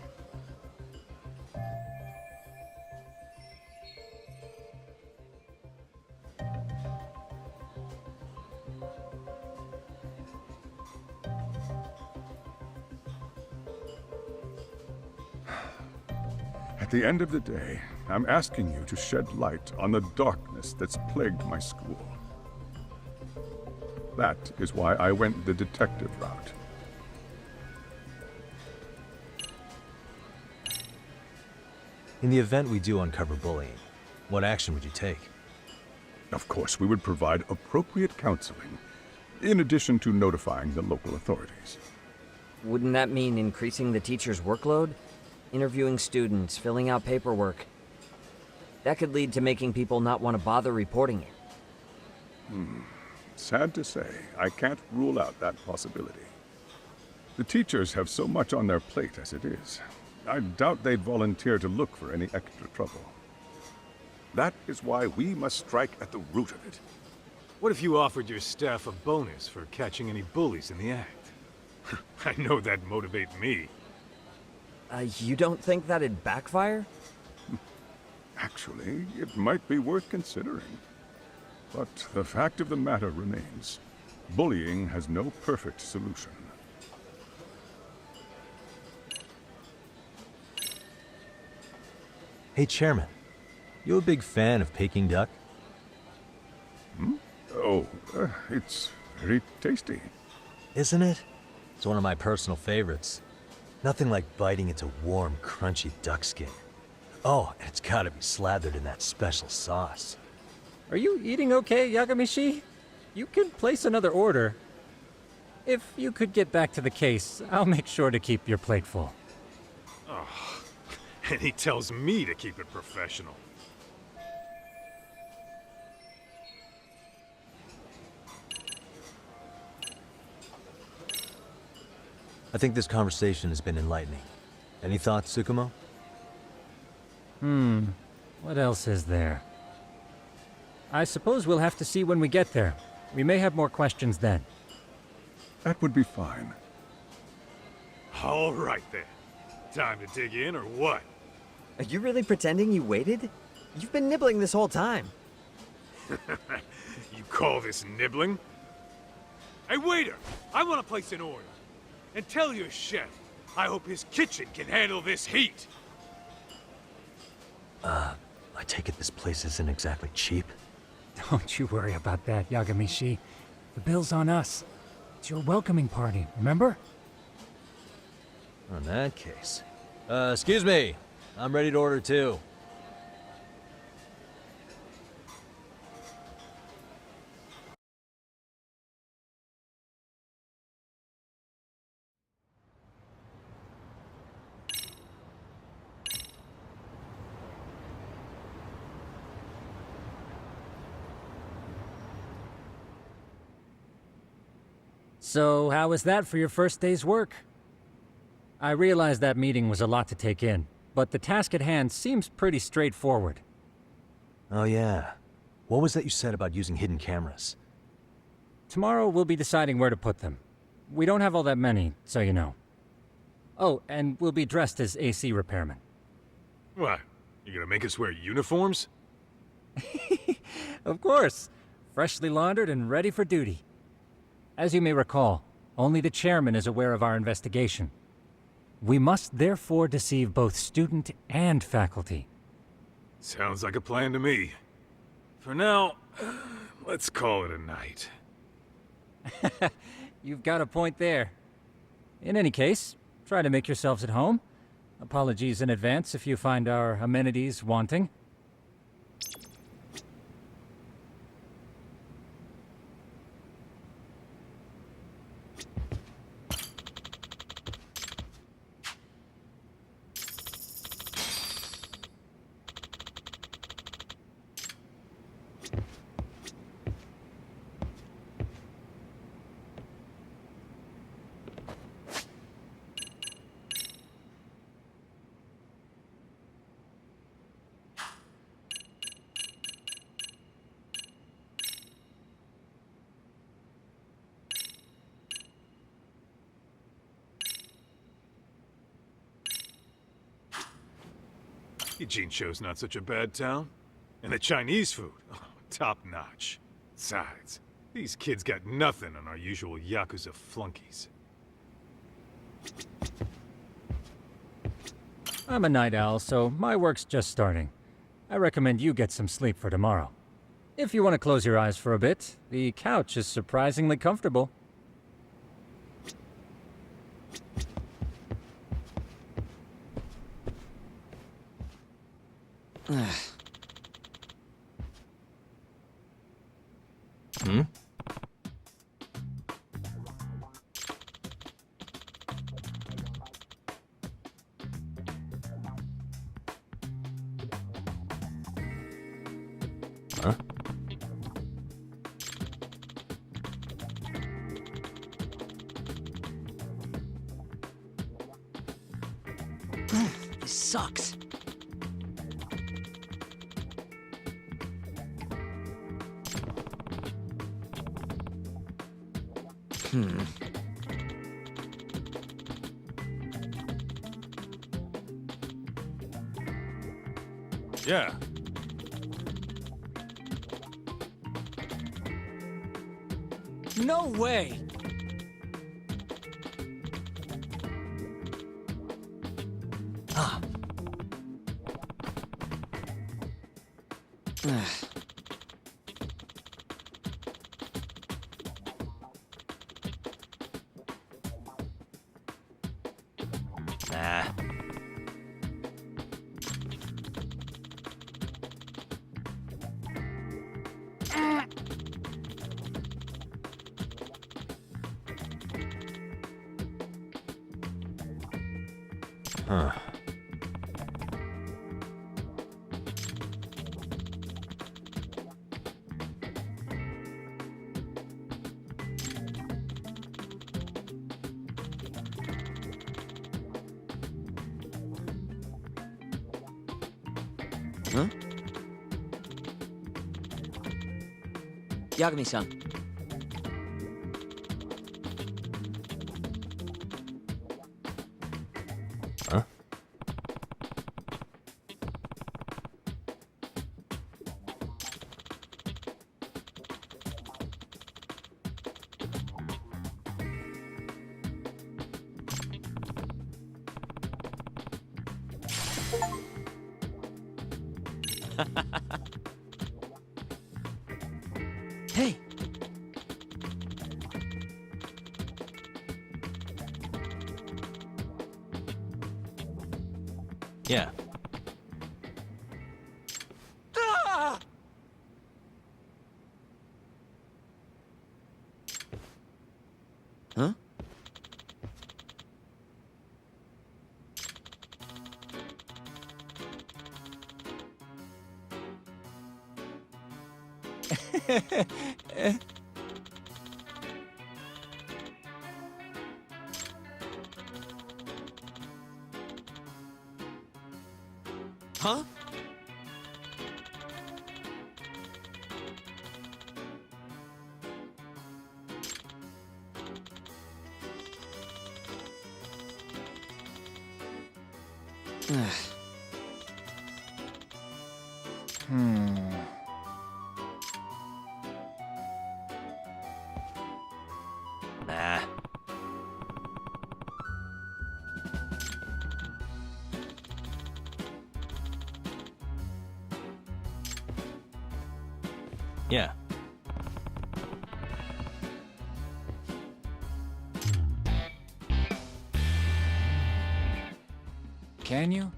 At the end of the day, I'm asking you to shed light on the darkness that's plagued my school. That is why I went the detective route. In the event we do uncover bullying, what action would you take? Of course, we would provide appropriate counseling, in addition to notifying the local authorities. Wouldn't that mean increasing the teacher's workload? Interviewing students, filling out paperwork. That could lead to making people not want to bother reporting it. Sad to say, I can't rule out that possibility. The teachers have so much on their plate as it is. I doubt they'd volunteer to look for any extra trouble. That is why we must strike at the root of it. What if you offered your staff a bonus for catching any bullies in the act? I know that'd motivate me. You don't think that'd backfire? Actually, it might be worth considering. But the fact of the matter remains, bullying has no perfect solution. Hey, Chairman, you a big fan of Peking duck? Oh, it's very tasty. Isn't it? It's one of my personal favorites. Nothing like biting into warm, crunchy duck skin. Oh, and it's gotta be slathered in that special sauce. Are you eating okay, Yagamishi? You can place another order. If you could get back to the case, I'll make sure to keep your plate full. Oh, and he tells me to keep it professional. I think this conversation has been enlightening. Any thoughts, Tsukumo? What else is there? I suppose we'll have to see when we get there. We may have more questions then. That would be fine. All right then. Time to dig in or what? Are you really pretending you waited? You've been nibbling this whole time. You call this nibbling? Hey waiter, I want to place an order. And tell your chef, I hope his kitchen can handle this heat. I take it this place isn't exactly cheap? Don't you worry about that, Yagamishi. The bill's on us. It's your welcoming party, remember? In that case. Excuse me. I'm ready to order too. So, how was that for your first day's work? I realize that meeting was a lot to take in, but the task at hand seems pretty straightforward. Oh yeah. What was that you said about using hidden cameras? Tomorrow we'll be deciding where to put them. We don't have all that many, so you know. Oh, and we'll be dressed as AC repairmen. What? You gonna make us wear uniforms? Of course. Freshly laundered and ready for duty. As you may recall, only the chairman is aware of our investigation. We must therefore deceive both student and faculty. Sounds like a plan to me. For now, let's call it a night. You've got a point there. In any case, try to make yourselves at home. Apologies in advance if you find our amenities wanting. Ijincho's not such a bad town. And the Chinese food, oh, top notch. Besides, these kids got nothing on our usual Yakuza flunkies. I'm a night owl, so my work's just starting. I recommend you get some sleep for tomorrow. If you want to close your eyes for a bit, the couch is surprisingly comfortable. Hmm? Huh? This sucks. Yeah. No way! Ah. Nah. Huh. Huh? Yagami-san. Huh? Hey! Yeah. Ah! Huh? Huh? Nah. Yeah. Can you?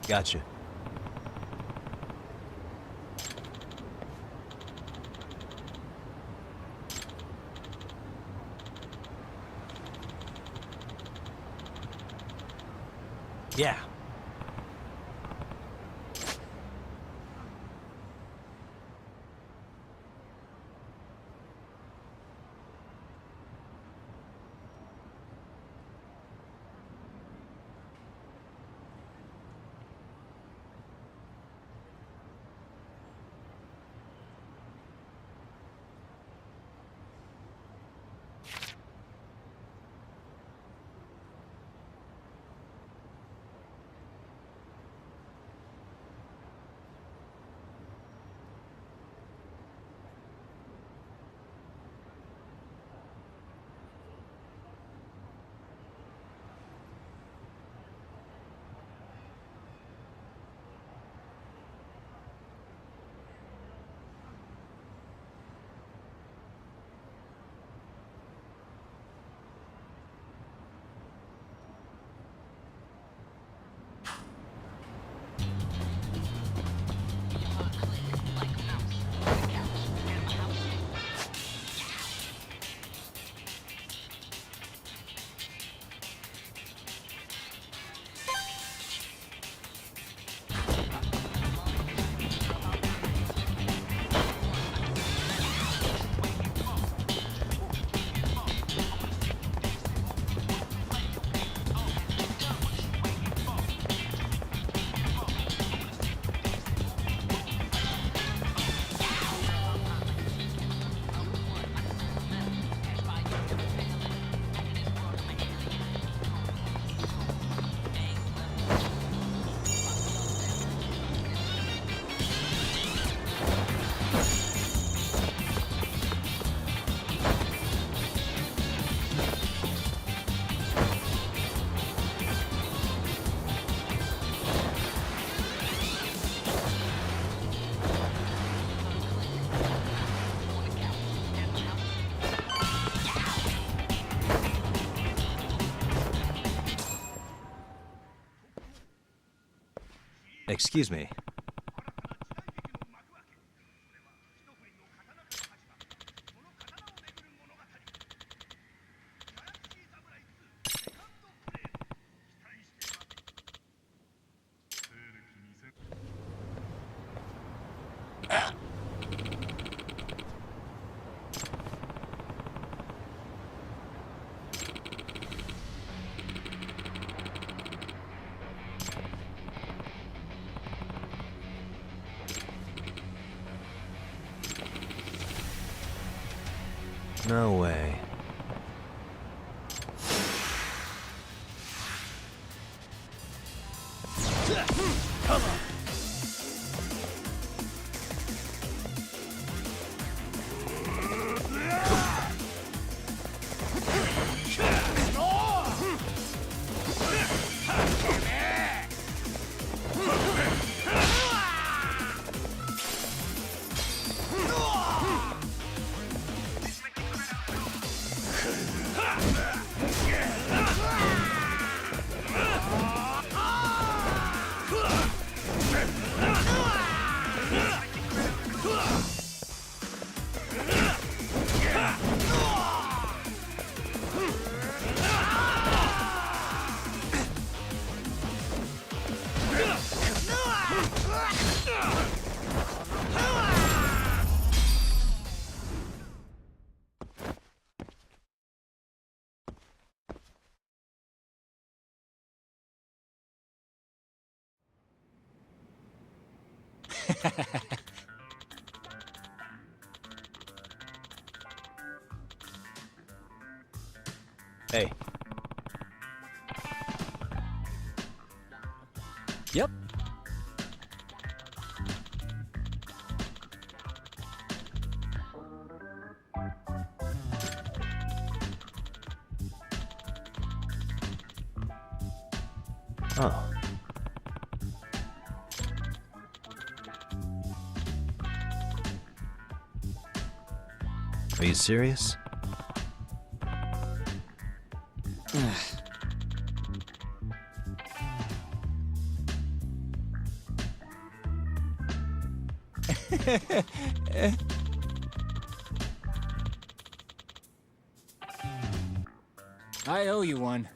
Gotcha. Yeah. Excuse me. No way. Come on. Hey. Yep. Oh. Are you serious? I owe you one.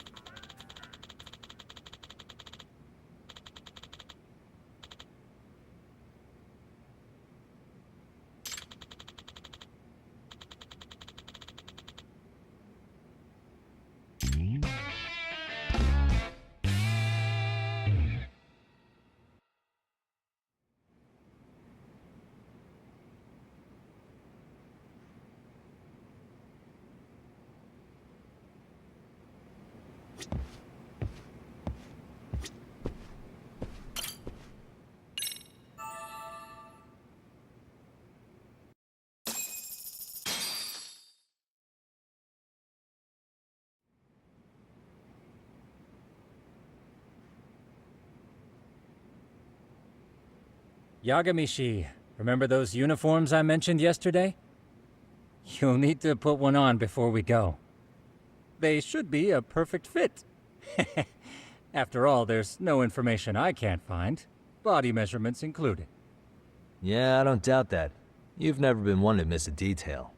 Yagamishi, remember those uniforms I mentioned yesterday? You'll need to put one on before we go. They should be a perfect fit. After all, there's no information I can't find, body measurements included. Yeah, I don't doubt that. You've never been one to miss a detail.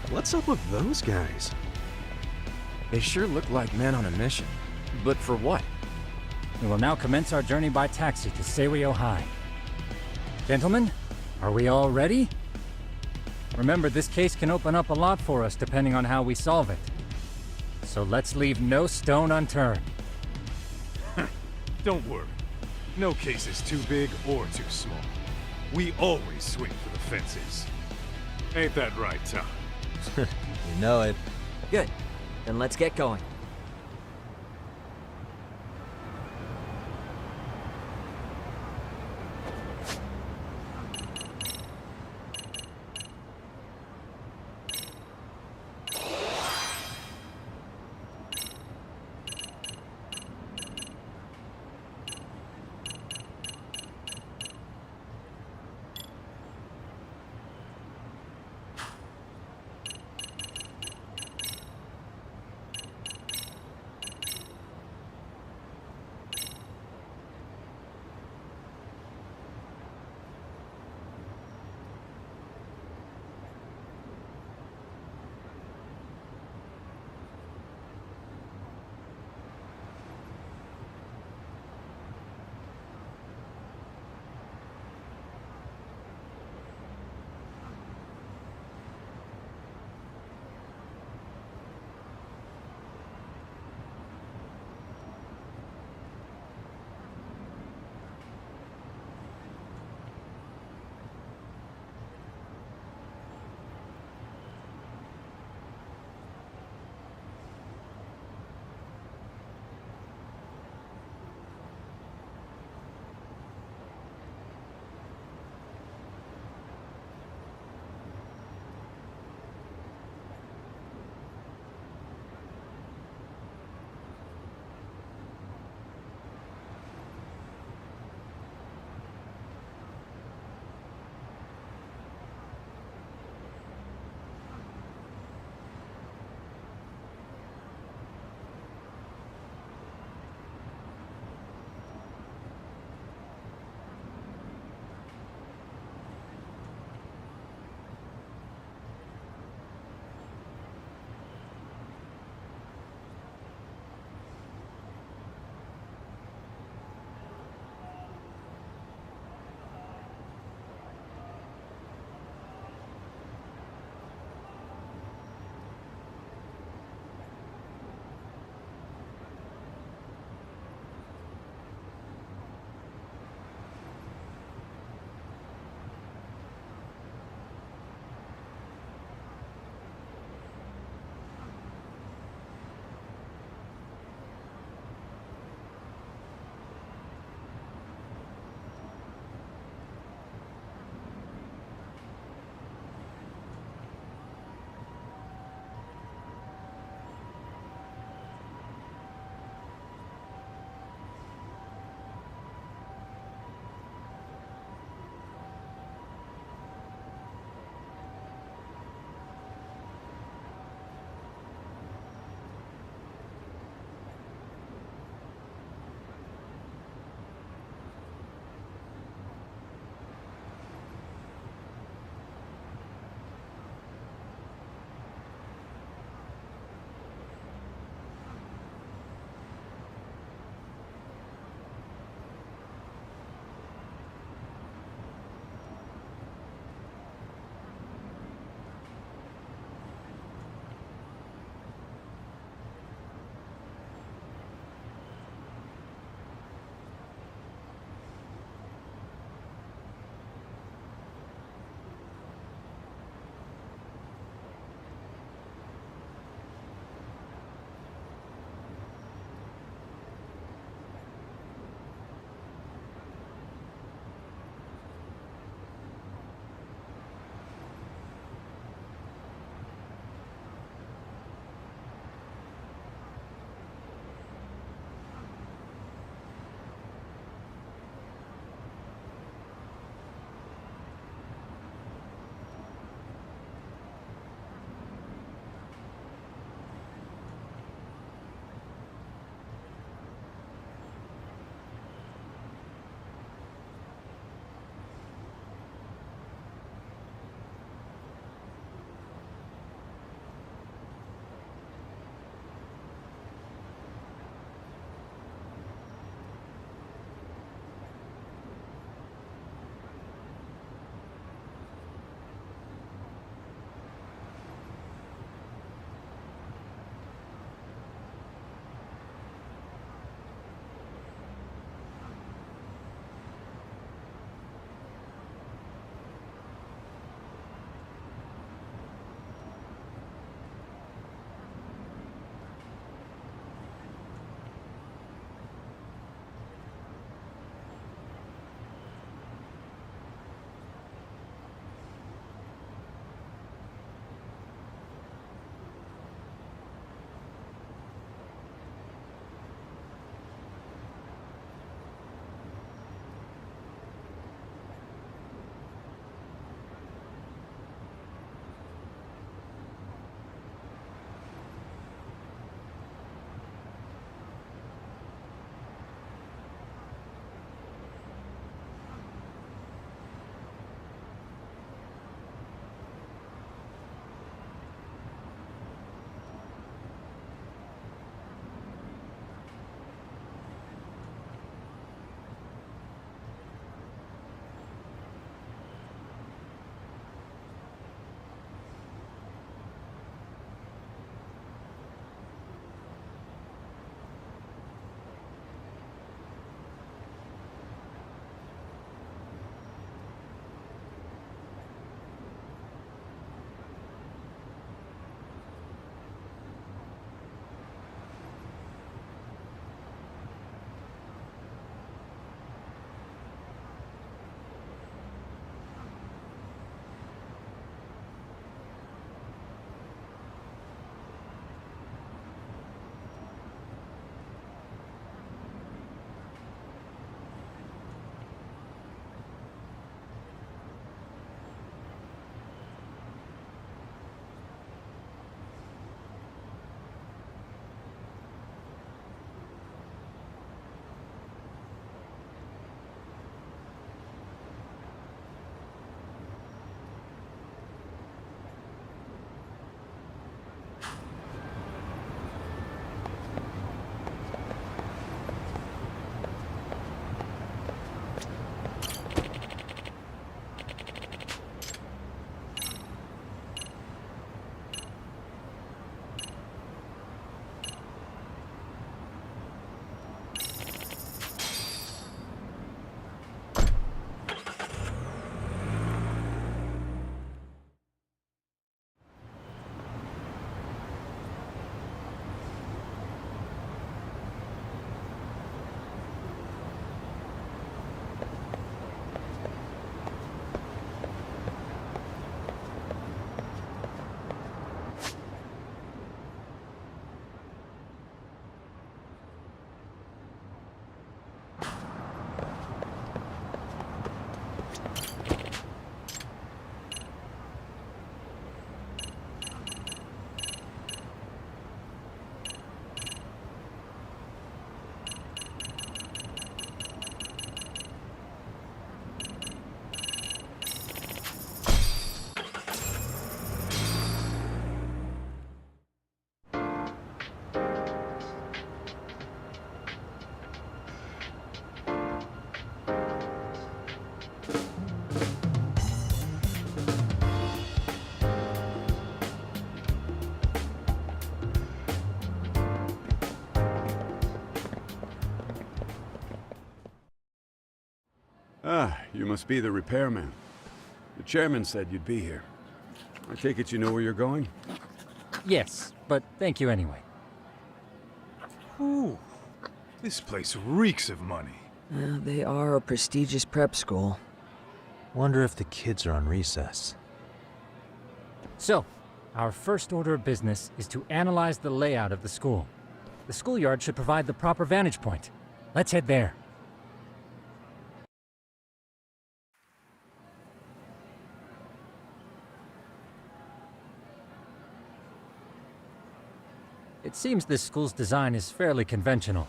What's up with those guys? They sure look like men on a mission. But for what? We will now commence our journey by taxi to Seiryo High. Gentlemen, are we all ready? Remember, this case can open up a lot for us depending on how we solve it. So let's leave no stone unturned. Don't worry. No case is too big or too small. We always swing for the fences. Ain't that right, Tom? You know it. Good. Then let's get going. Ah, you must be the repairman. The chairman said you'd be here. I take it you know where you're going? Yes, but thank you anyway. Ooh, this place reeks of money. They are a prestigious prep school. Wonder if the kids are on recess. So, our first order of business is to analyze the layout of the school. The schoolyard should provide the proper vantage point. Let's head there. It seems this school's design is fairly conventional.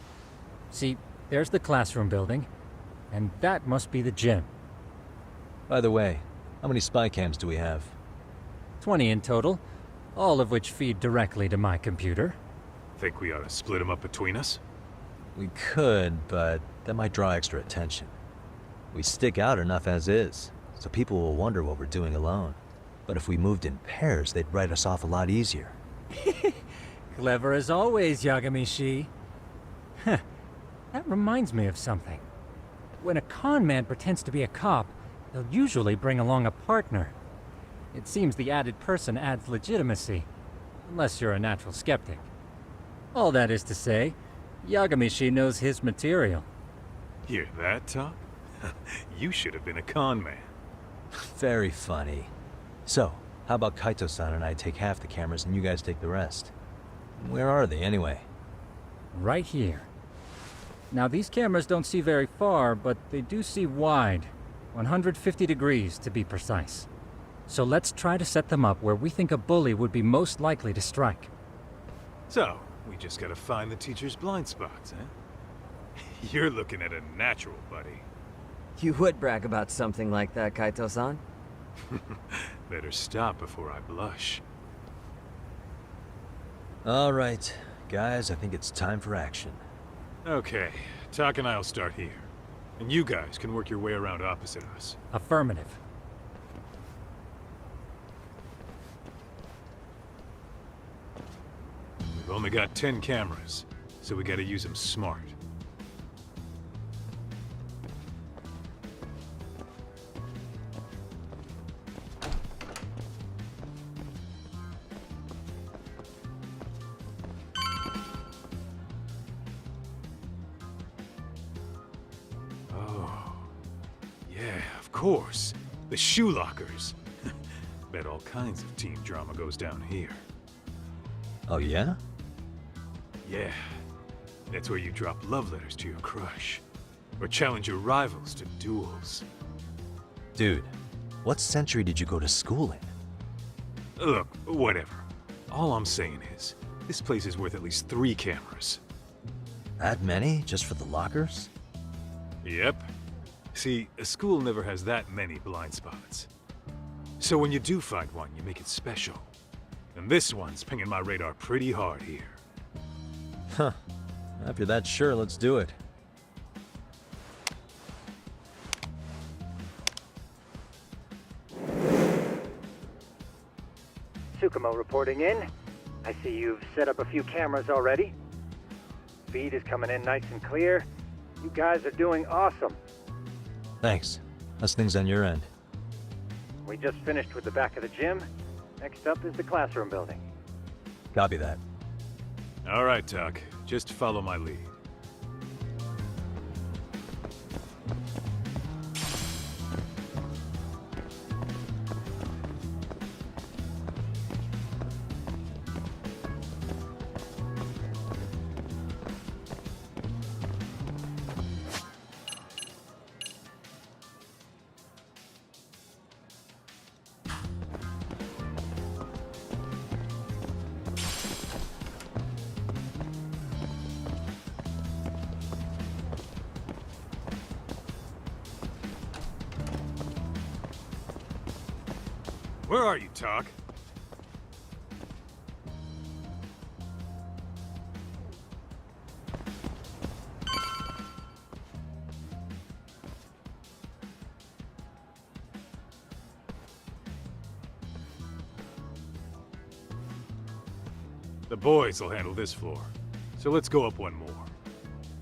See, there's the classroom building, and that must be the gym. By the way, how many spy cams do we have? 20 in total, all of which feed directly to my computer. Think we ought to split them up between us? We could, but that might draw extra attention. We stick out enough as is, so people will wonder what we're doing alone. But if we moved in pairs, they'd write us off a lot easier. Clever as always, Yagami-shi. That reminds me of something. When a con man pretends to be a cop, they'll usually bring along a partner. It seems the added person adds legitimacy, unless you're a natural skeptic. All that is to say, Yagami-shi knows his material. Hear that, Talk? You should have been a con man. Very funny. So, how about Kaito-san and I take half the cameras and you guys take the rest? Where are they, anyway? Right here. Now, these cameras don't see very far, but they do see wide. 150 degrees, to be precise. So let's try to set them up where we think a bully would be most likely to strike. So, we just gotta find the teacher's blind spots, eh? You're looking at a natural, buddy. You would brag about something like that, Kaito-san. Better stop before I blush. All right, guys, I think it's time for action. Okay, Tak and I'll start here. And you guys can work your way around opposite us. Affirmative. We've only got 10 cameras, so we gotta use them smart. Of course. The shoe lockers. Bet all kinds of teen drama goes down here. Oh, yeah? Yeah. That's where you drop love letters to your crush. Or challenge your rivals to duels. Dude, what century did you go to school in? Look, whatever. All I'm saying is, this place is worth at least 3 cameras. That many? Just for the lockers? Yep. See, a school never has that many blind spots. So when you do find one, you make it special. And this one's pinging my radar pretty hard here. Huh. If you're that sure, let's do it. Tsukumo reporting in. I see you've set up a few cameras already. Feed is coming in nice and clear. You guys are doing awesome. Thanks. How's things on your end? We just finished with the back of the gym. Next up is the classroom building. Copy that. All right, Tak. Just follow my lead. Where are you, Tak? The boys will handle this floor, so let's go up one more.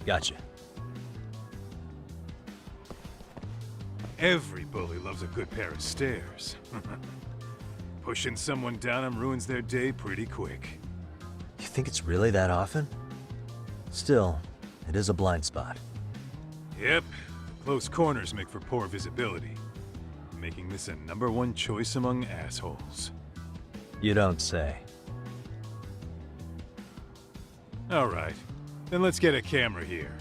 Gotcha. Every bully loves a good pair of stairs. Pushing someone down 'em ruins their day pretty quick. You think it's really that often? Still, it is a blind spot. Yep, close corners make for poor visibility, making this a #1 choice among assholes. You don't say. All right, then let's get a camera here.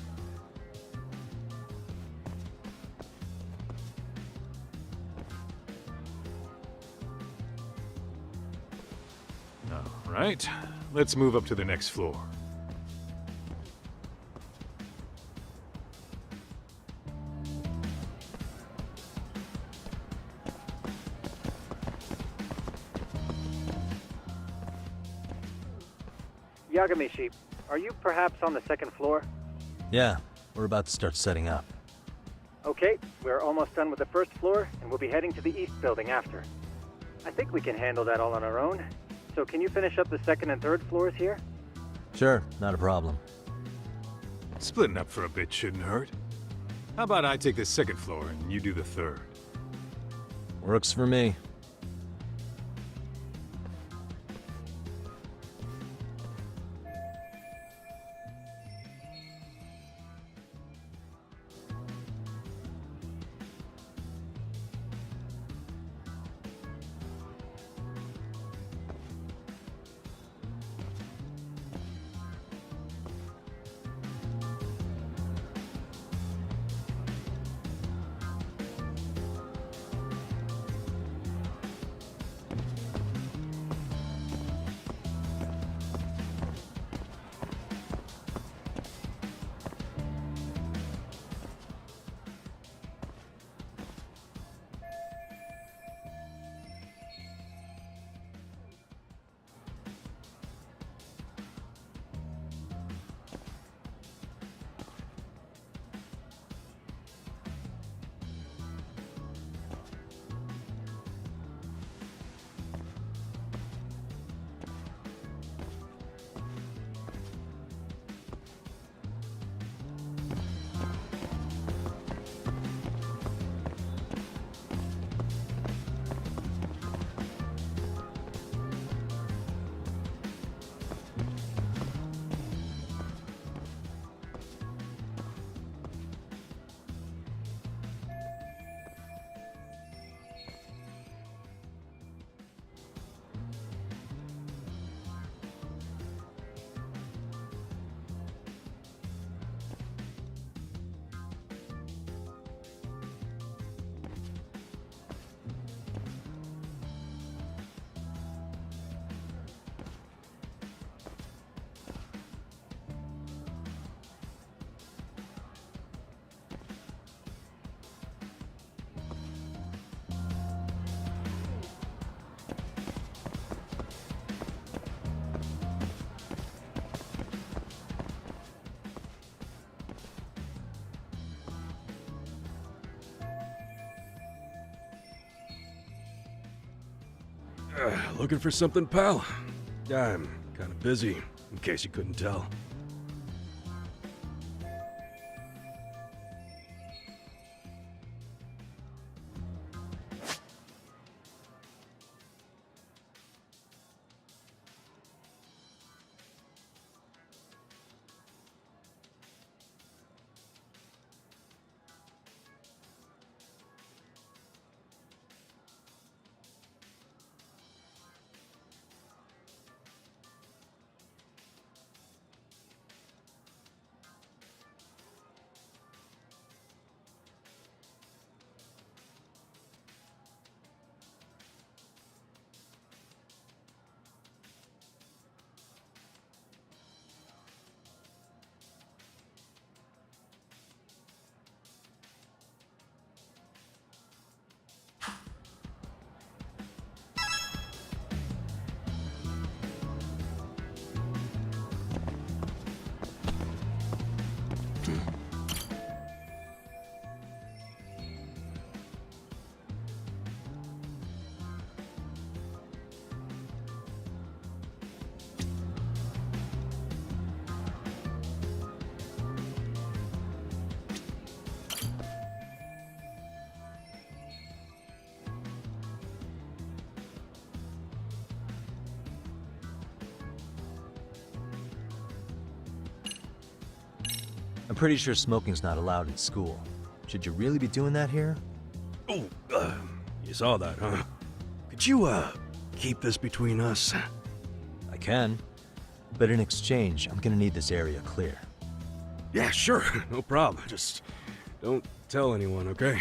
All right, let's move up to the next floor. Yagami-shi, are you perhaps on the second floor? Yeah, we're about to start setting up. Okay, we're almost done with the first floor, and we'll be heading to the east building after. I think we can handle that all on our own. So can you finish up the second and third floors here? Sure, not a problem. Splitting up for a bit shouldn't hurt. How about I take the second floor and you do the third? Works for me. Looking for something, pal? I'm kind of busy, in case you couldn't tell. I'm pretty sure smoking's not allowed in school. Should you really be doing that here? Oh, you saw that, huh? Could you, keep this between us? I can. But in exchange, I'm gonna need this area clear. Yeah, sure. No problem. Just don't tell anyone, okay?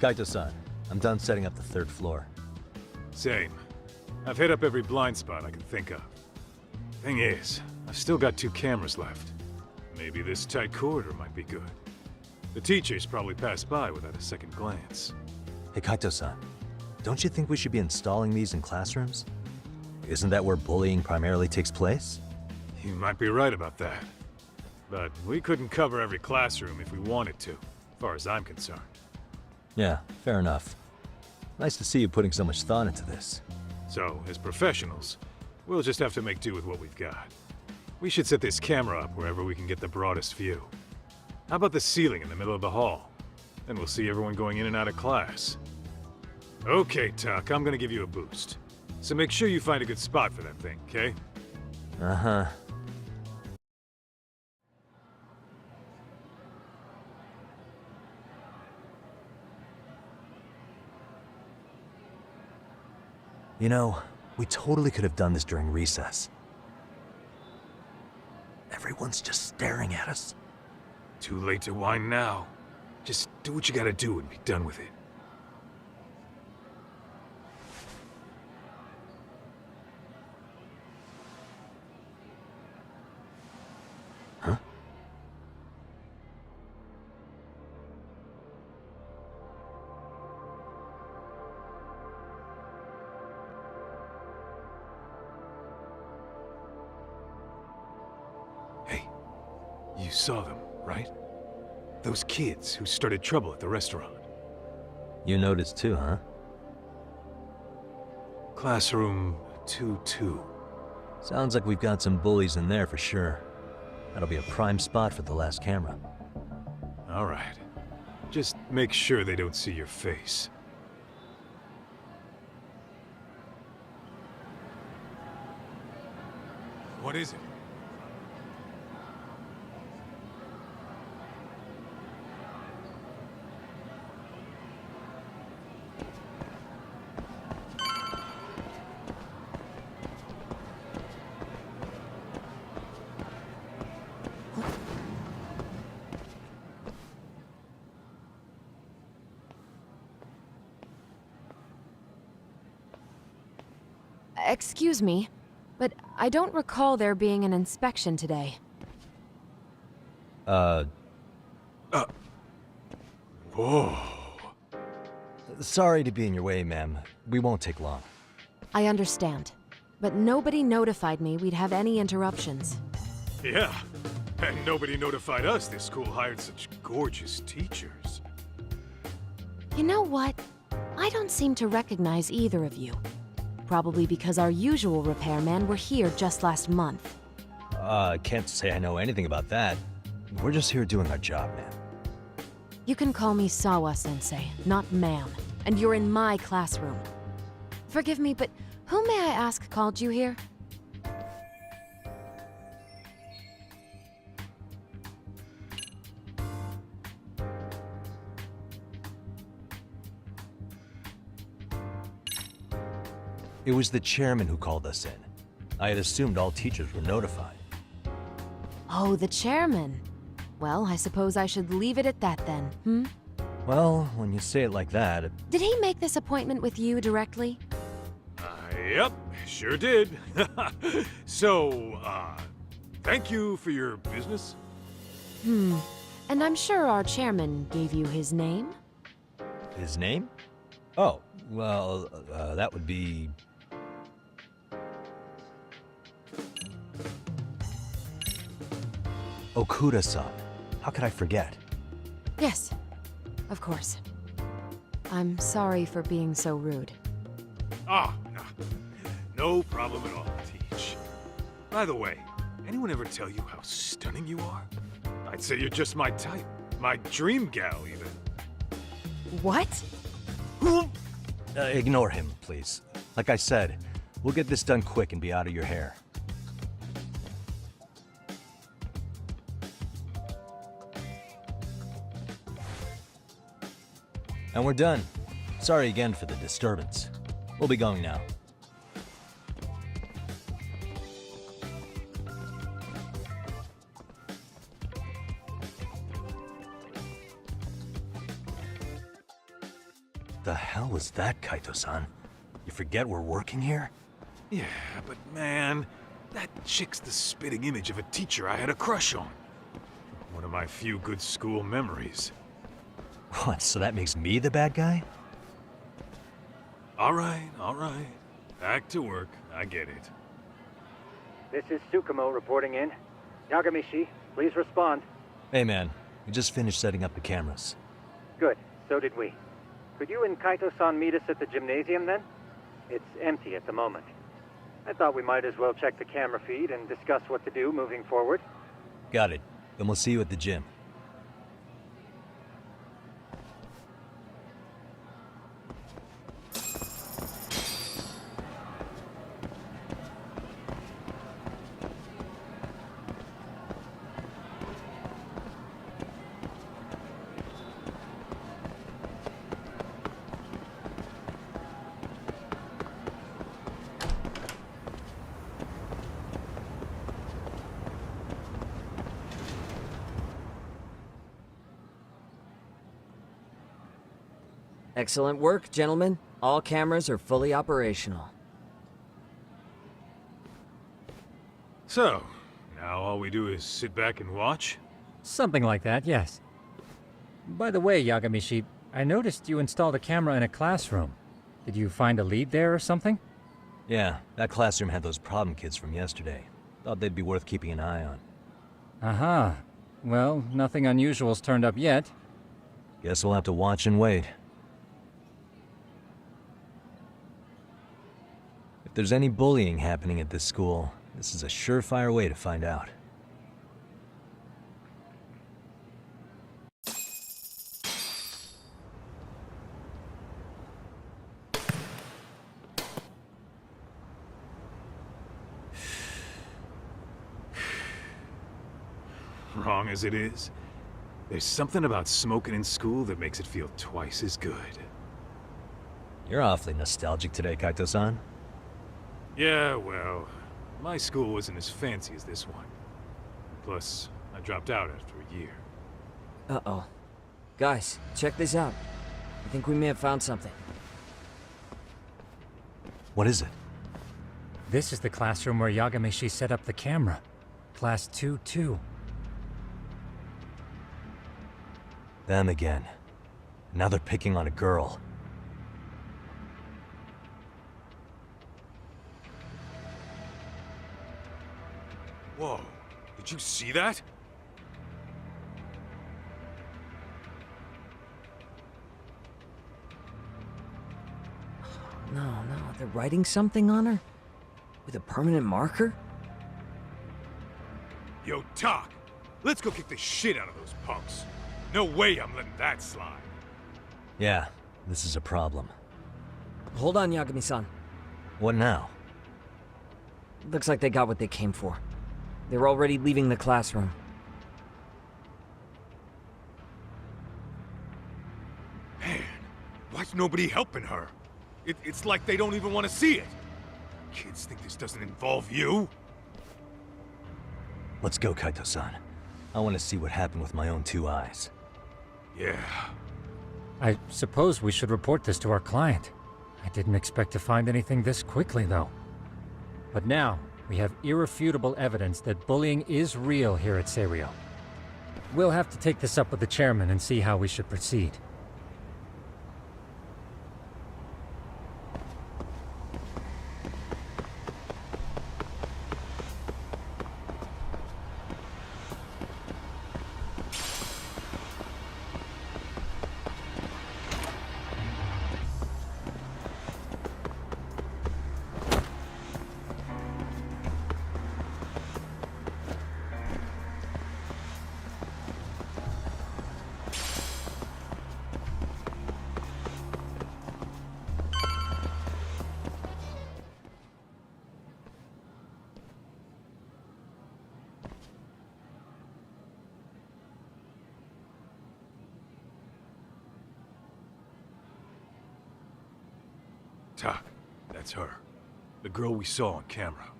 Kaito-san, I'm done setting up the 3rd floor. Same. I've hit up every blind spot I can think of. Thing is, I've still got 2 cameras left. Maybe this tight corridor might be good. The teachers probably passed by without a second glance. Hey Kaito-san, don't you think we should be installing these in classrooms? Isn't that where bullying primarily takes place? You might be right about that. But we couldn't cover every classroom if we wanted to, as far as I'm concerned. Yeah, fair enough. Nice to see you putting so much thought into this. So, as professionals, we'll just have to make do with what we've got. We should set this camera up wherever we can get the broadest view. How about the ceiling in the middle of the hall? Then we'll see everyone going in and out of class. Okay, Tuck, I'm gonna give you a boost. So make sure you find a good spot for that thing, okay? Uh-huh. You know, we totally could have done this during recess. Everyone's just staring at us. Too late to whine now. Just do what you gotta do and be done with it. Huh? You saw them, right? Those kids who started trouble at the restaurant. You noticed too, huh? Classroom 2-2. Sounds like we've got some bullies in there for sure. That'll be a prime spot for the last camera. All right. Just make sure they don't see your face. What is it? Excuse me, but I don't recall there being an inspection today. Whoa. Sorry to be in your way, ma'am. We won't take long. I understand, but nobody notified me we'd have any interruptions. Yeah, and nobody notified us this school hired such gorgeous teachers. You know what? I don't seem to recognize either of you. Probably because our usual repairmen were here just last month. Can't say I know anything about that. We're just here doing our job, ma'am. You can call me Sawa-sensei, not ma'am, and you're in my classroom. Forgive me, but who may I ask called you here? It was the chairman who called us in. I had assumed all teachers were notified. Oh, the chairman. Well, I suppose I should leave it at that then, hmm? Well, when you say it like that... Did he make this appointment with you directly? Yep, sure did. So, Thank you for your business. And I'm sure our chairman gave you his name? His name? Oh, well, that would be... Okuda-san. How could I forget? Yes, of course. I'm sorry for being so rude. Ah, no problem at all, Teach. By the way, anyone ever tell you how stunning you are? I'd say you're just my type. My dream gal, even. What? Ignore him, please. Like I said, we'll get this done quick and be out of your hair. And we're done. Sorry again for the disturbance. We'll be going now. The hell was that, Kaito-san? You forget we're working here? Yeah, but man, that chick's the spitting image of a teacher I had a crush on. One of my few good school memories. What, so that makes me the bad guy? All right. Back to work. I get it. This is Tsukumo reporting in. Yagamishi, please respond. Hey man, we just finished setting up the cameras. Good, so did we. Could you and Kaito-san meet us at the gymnasium then? It's empty at the moment. I thought we might as well check the camera feed and discuss what to do moving forward. Got it. Then we'll see you at the gym. Excellent work, gentlemen. All cameras are fully operational. So, now all we do is sit back and watch? Something like that, yes. By the way, Yagamishi, I noticed you installed a camera in a classroom. Did you find a lead there or something? Yeah, that classroom had those problem kids from yesterday. Thought they'd be worth keeping an eye on. Aha. Well, nothing unusual's turned up yet. Guess we'll have to watch and wait. If there's any bullying happening at this school, this is a surefire way to find out. Wrong as it is, there's something about smoking in school that makes it feel twice as good. You're awfully nostalgic today, Kaito-san. Yeah, well, my school wasn't as fancy as this one. Plus, I dropped out after a year. Uh-oh. Guys, check this out. I think we may have found something. What is it? This is the classroom where Yagamishi set up the camera. Class 2-2. Them again. Now they're picking on a girl. Whoa, did you see that? No, they're writing something on her? With a permanent marker? Yo, Talk, let's go kick the shit out of those punks. No way I'm letting that slide. Yeah, this is a problem. Hold on, Yagami-san. What now? Looks like they got what they came for. They're already leaving the classroom. Man, why's nobody helping her? It's like they don't even want to see it. Kids think this doesn't involve you? Let's go, Kaito-san. I want to see what happened with my own two eyes. Yeah. I suppose we should report this to our client. I didn't expect to find anything this quickly, though. But now, We have irrefutable evidence that bullying is real here at Serio. We'll have to take this up with the chairman and see how we should proceed. Doc, that's her. The girl we saw on camera.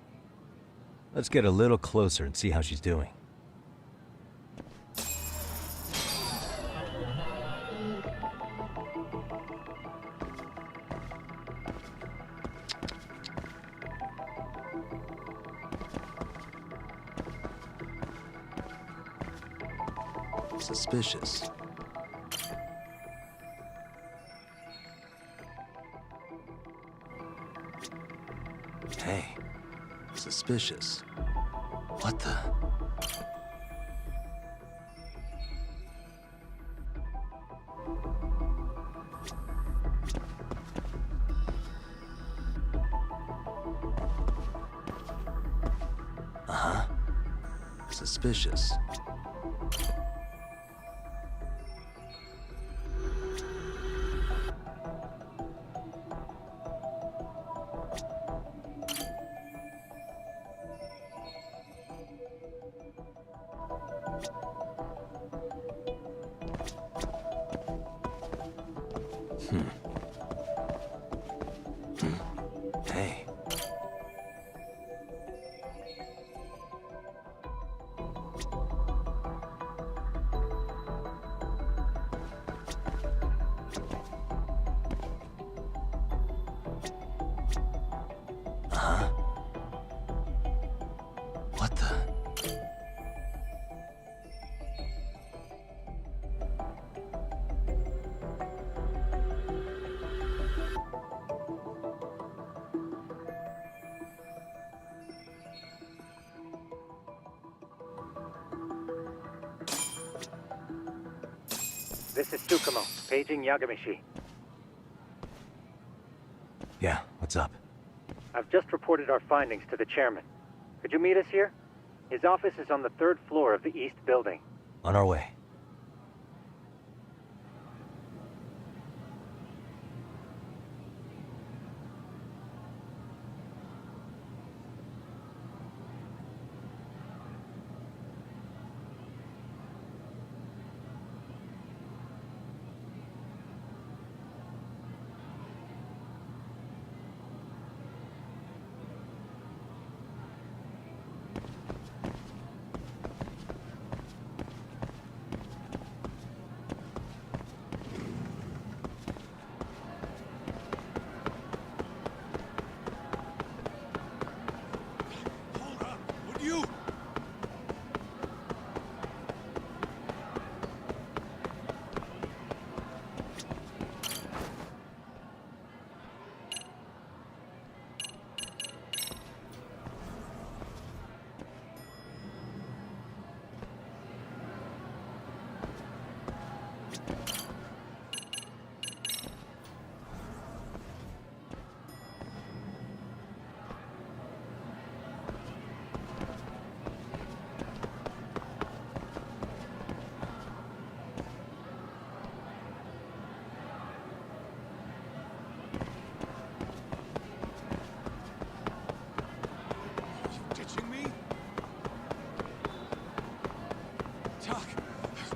Let's get a little closer and see how she's doing. Suspicious. Hey, suspicious. What the? Uh-huh. Suspicious. Hey. Uh-huh. What the? This is Tsukumo, paging Yagamishi. Yeah, what's up? I've just reported our findings to the chairman. Could you meet us here? His office is on the 3rd floor of the east building. On our way.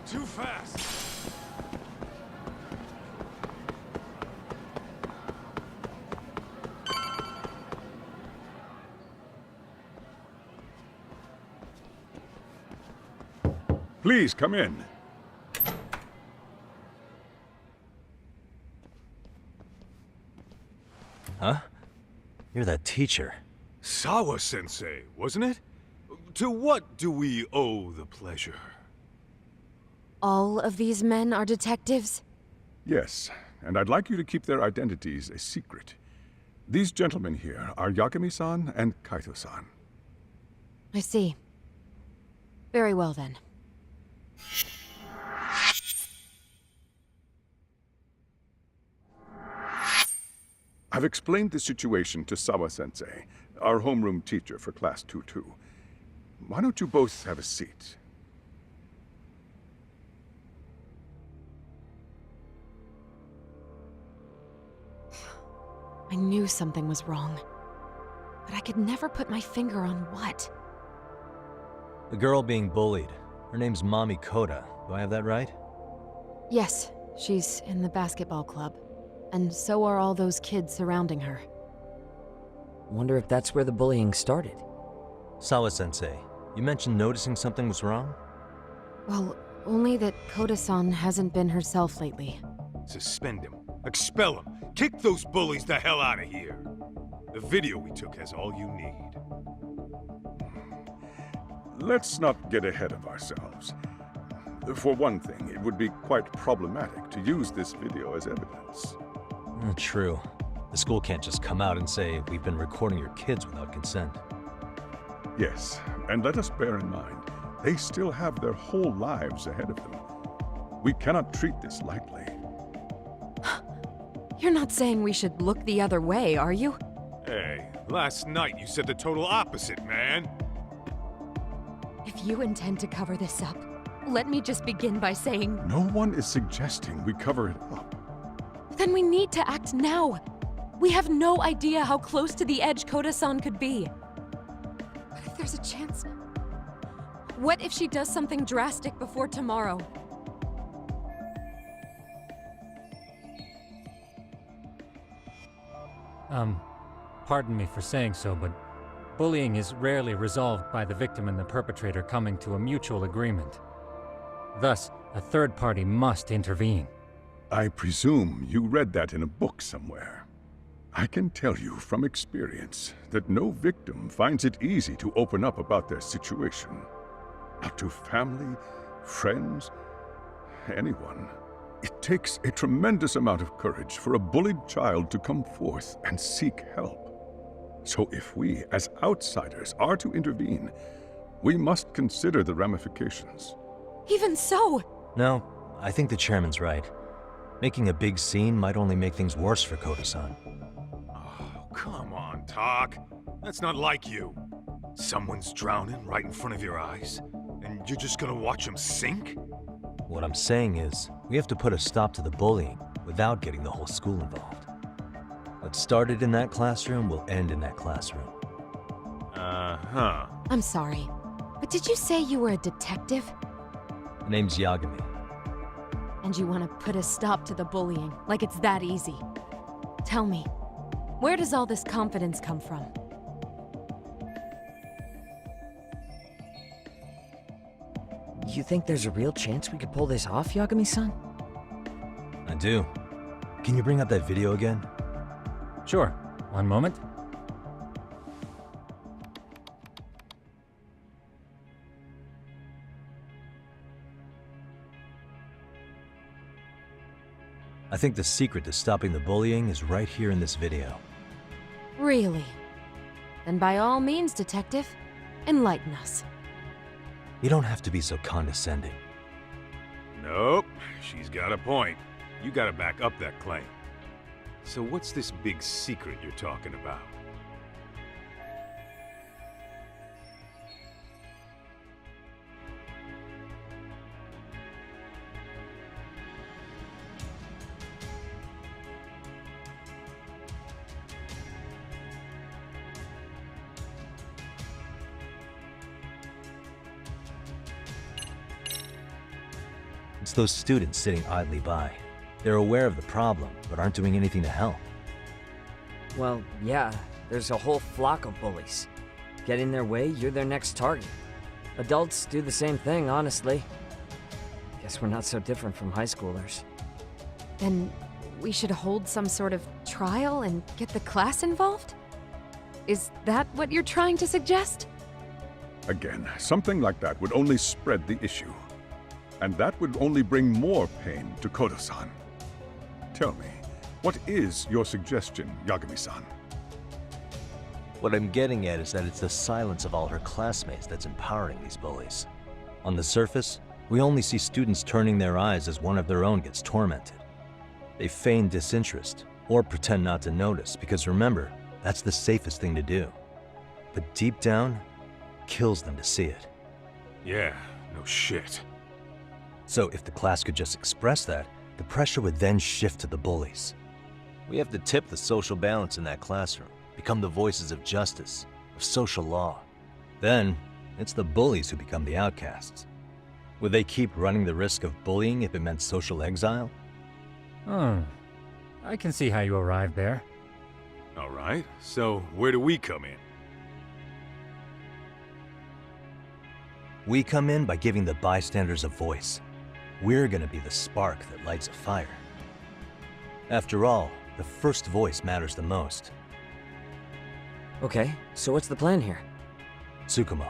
Too fast. Please, come in. Huh? You're that teacher. Sawa-sensei, wasn't it? To what do we owe the pleasure? All of these men are detectives? Yes, and I'd like you to keep their identities a secret. These gentlemen here are Yagami-san and Kaito-san. I see. Very well then. I've explained the situation to Sawa-sensei, our homeroom teacher for Class 2-2. Why don't you both have a seat? I knew something was wrong, but I could never put my finger on what. The girl being bullied. Her name's Mami Koda. Do I have that right? Yes, she's in the basketball club. And so are all those kids surrounding her. Wonder if that's where the bullying started. Sawa-sensei, you mentioned noticing something was wrong? Well, only that Koda-san hasn't been herself lately. Suspend him. Expel him. Kick those bullies the hell out of here. The video we took has all you need. Let's not get ahead of ourselves. For one thing, it would be quite problematic to use this video as evidence. True. The school can't just come out and say, we've been recording your kids without consent. Yes, and let us bear in mind, they still have their whole lives ahead of them. We cannot treat this lightly. You're not saying we should look the other way, are you? Hey, last night you said the total opposite, man. If you intend to cover this up, let me just begin by saying... No one is suggesting we cover it up. Then we need to act now. We have no idea how close to the edge Koda-san could be. What if there's a chance? What if she does something drastic before tomorrow? Pardon me for saying so, but bullying is rarely resolved by the victim and the perpetrator coming to a mutual agreement. Thus, a third party must intervene. I presume you read that in a book somewhere. I can tell you from experience that no victim finds it easy to open up about their situation. Not to family, friends, anyone. It takes a tremendous amount of courage for a bullied child to come forth and seek help. So if we, as outsiders, are to intervene, we must consider the ramifications. Even so! No, I think the chairman's right. Making a big scene might only make things worse for Koda-san. Oh, come on, Talk. That's not like you. Someone's drowning right in front of your eyes, and you're just gonna watch him sink? What I'm saying is, we have to put a stop to the bullying without getting the whole school involved. What started in that classroom will end in that classroom. Uh-huh. I'm sorry, but did you say you were a detective? My name's Yagami. And you want to put a stop to the bullying, like it's that easy. Tell me, where does all this confidence come from? You think there's a real chance we could pull this off, Yagami-san? I do. Can you bring up that video again? Sure. One moment. I think the secret to stopping the bullying is right here in this video. Really? Then by all means, detective, enlighten us. You don't have to be so condescending. Nope, she's got a point. You gotta back up that claim. So what's this big secret you're talking about? It's those students sitting idly by. They're aware of the problem, but aren't doing anything to help. Well, yeah, there's a whole flock of bullies. Get in their way, you're their next target. Adults do the same thing, honestly. Guess we're not so different from high schoolers. Then we should hold some sort of trial and get the class involved? Is that what you're trying to suggest? Again, something like that would only spread the issue. And that would only bring more pain to Kodo-san. Tell me, what is your suggestion, Yagami-san? What I'm getting at is that it's the silence of all her classmates that's empowering these bullies. On the surface, we only see students turning their eyes as one of their own gets tormented. They feign disinterest, or pretend not to notice, because remember, that's the safest thing to do. But deep down, kills them to see it. Yeah, no shit. So if the class could just express that, the pressure would then shift to the bullies. We have to tip the social balance in that classroom, become the voices of justice, of social law. Then, it's the bullies who become the outcasts. Would they keep running the risk of bullying if it meant social exile? I can see how you arrived there. All right, so where do we come in? We come in by giving the bystanders a voice. We're gonna be the spark that lights a fire. After all, the first voice matters the most. Okay, so what's the plan here? Tsukumo,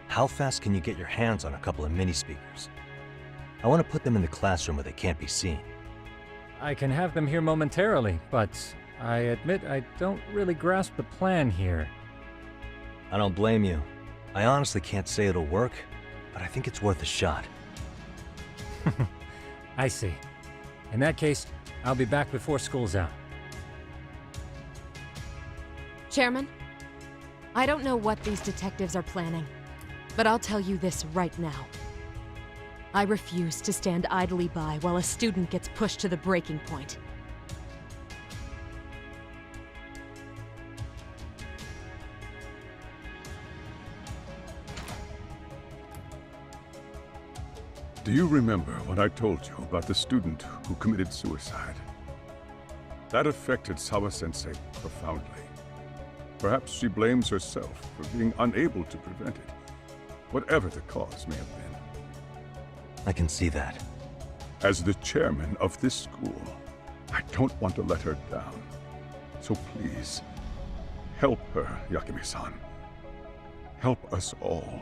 how fast can you get your hands on a couple of mini speakers? I want to put them in the classroom where they can't be seen. I can have them here momentarily, but I admit I don't really grasp the plan here. I don't blame you. I honestly can't say it'll work, but I think it's worth a shot. I see. In that case, I'll be back before school's out. Chairman, I don't know what these detectives are planning, but I'll tell you this right now. I refuse to stand idly by while a student gets pushed to the breaking point. Do you remember what I told you about the student who committed suicide? That affected Sawa-sensei profoundly. Perhaps she blames herself for being unable to prevent it, whatever the cause may have been. I can see that. As the chairman of this school, I don't want to let her down. So please, help her, Yagami-san. Help us all.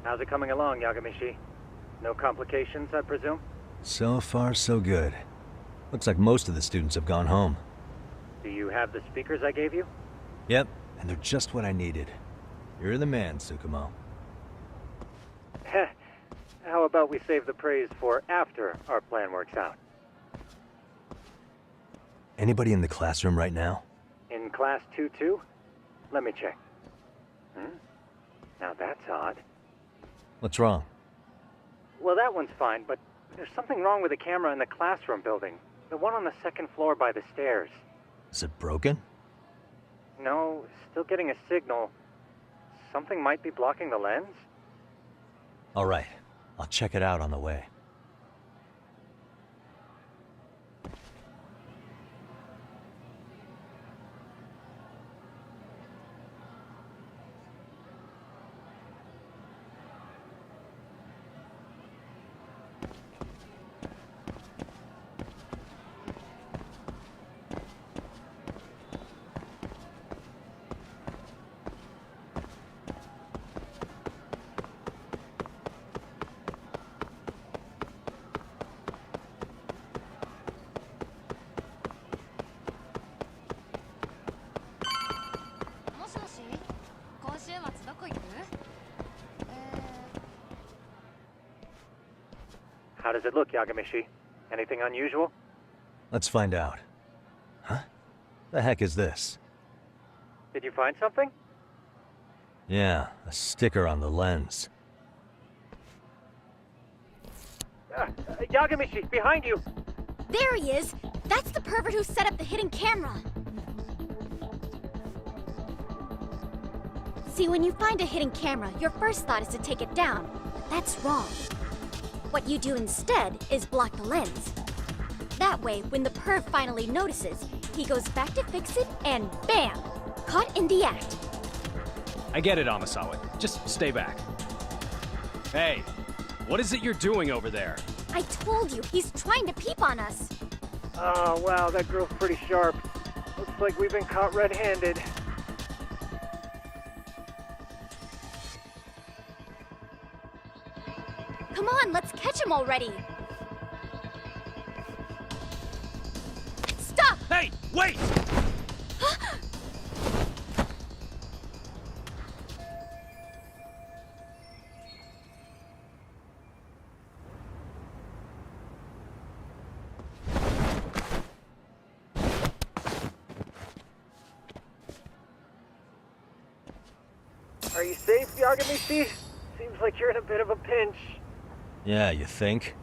How's it coming along, Yagamishi? No complications, I presume? So far, so good. Looks like most of the students have gone home. Do you have the speakers I gave you? Yep, and they're just what I needed. You're the man, Tsukumo. How about we save the praise for after our plan works out? Anybody in the classroom right now? In class 2-2? Let me check. Now that's odd. What's wrong? Well, that one's fine, but there's something wrong with the camera in the classroom building. The one on the second floor by the stairs. Is it broken? No, still getting a signal. Something might be blocking the lens? All right, I'll check it out on the way. How does it look, Yagamishi? Anything unusual? Let's find out. Huh? The heck is this? Did you find something? Yeah, a sticker on the lens. Yagamishi, behind you! There he is! That's the pervert who set up the hidden camera! See, when you find a hidden camera, your first thought is to take it down. But that's wrong. What you do instead is block the lens. That way, when the perv finally notices, he goes back to fix it and bam! Caught in the act. I get it, Amasawa. Just stay back. Hey, What is it you're doing over there? I told you, he's trying to peep on us. Oh, wow, that girl's pretty sharp. Looks like we've been caught red-handed. Come on, let's catch him already. Stop! Hey, wait! Are you safe, Yagamishi? Seems like you're in a bit of a pinch. Yeah, you think?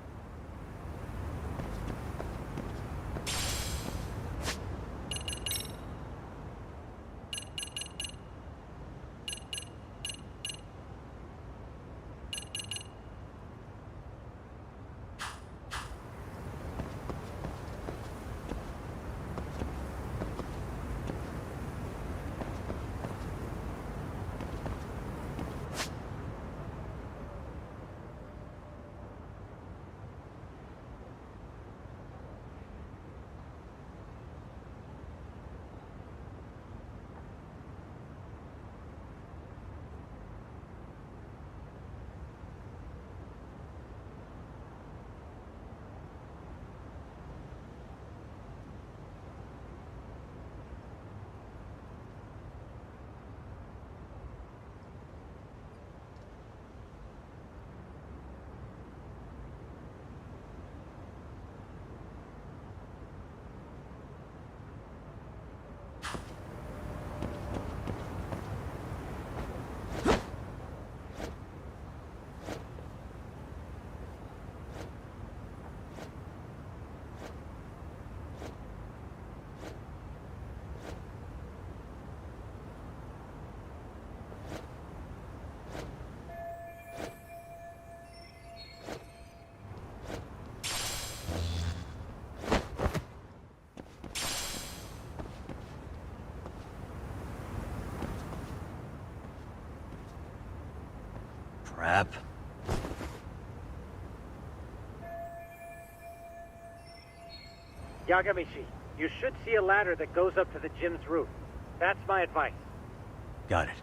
Crap. Yagamishi, you should see a ladder that goes up to the gym's roof. That's my advice. Got it.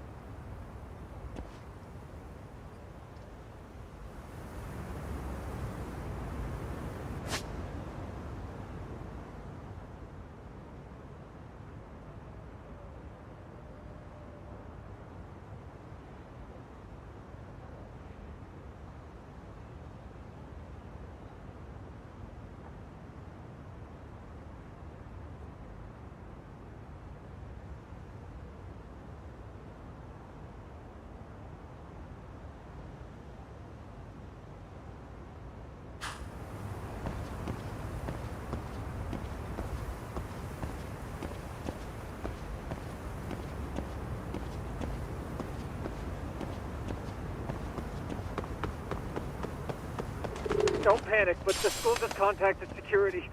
Don't panic, but the school just contacted security.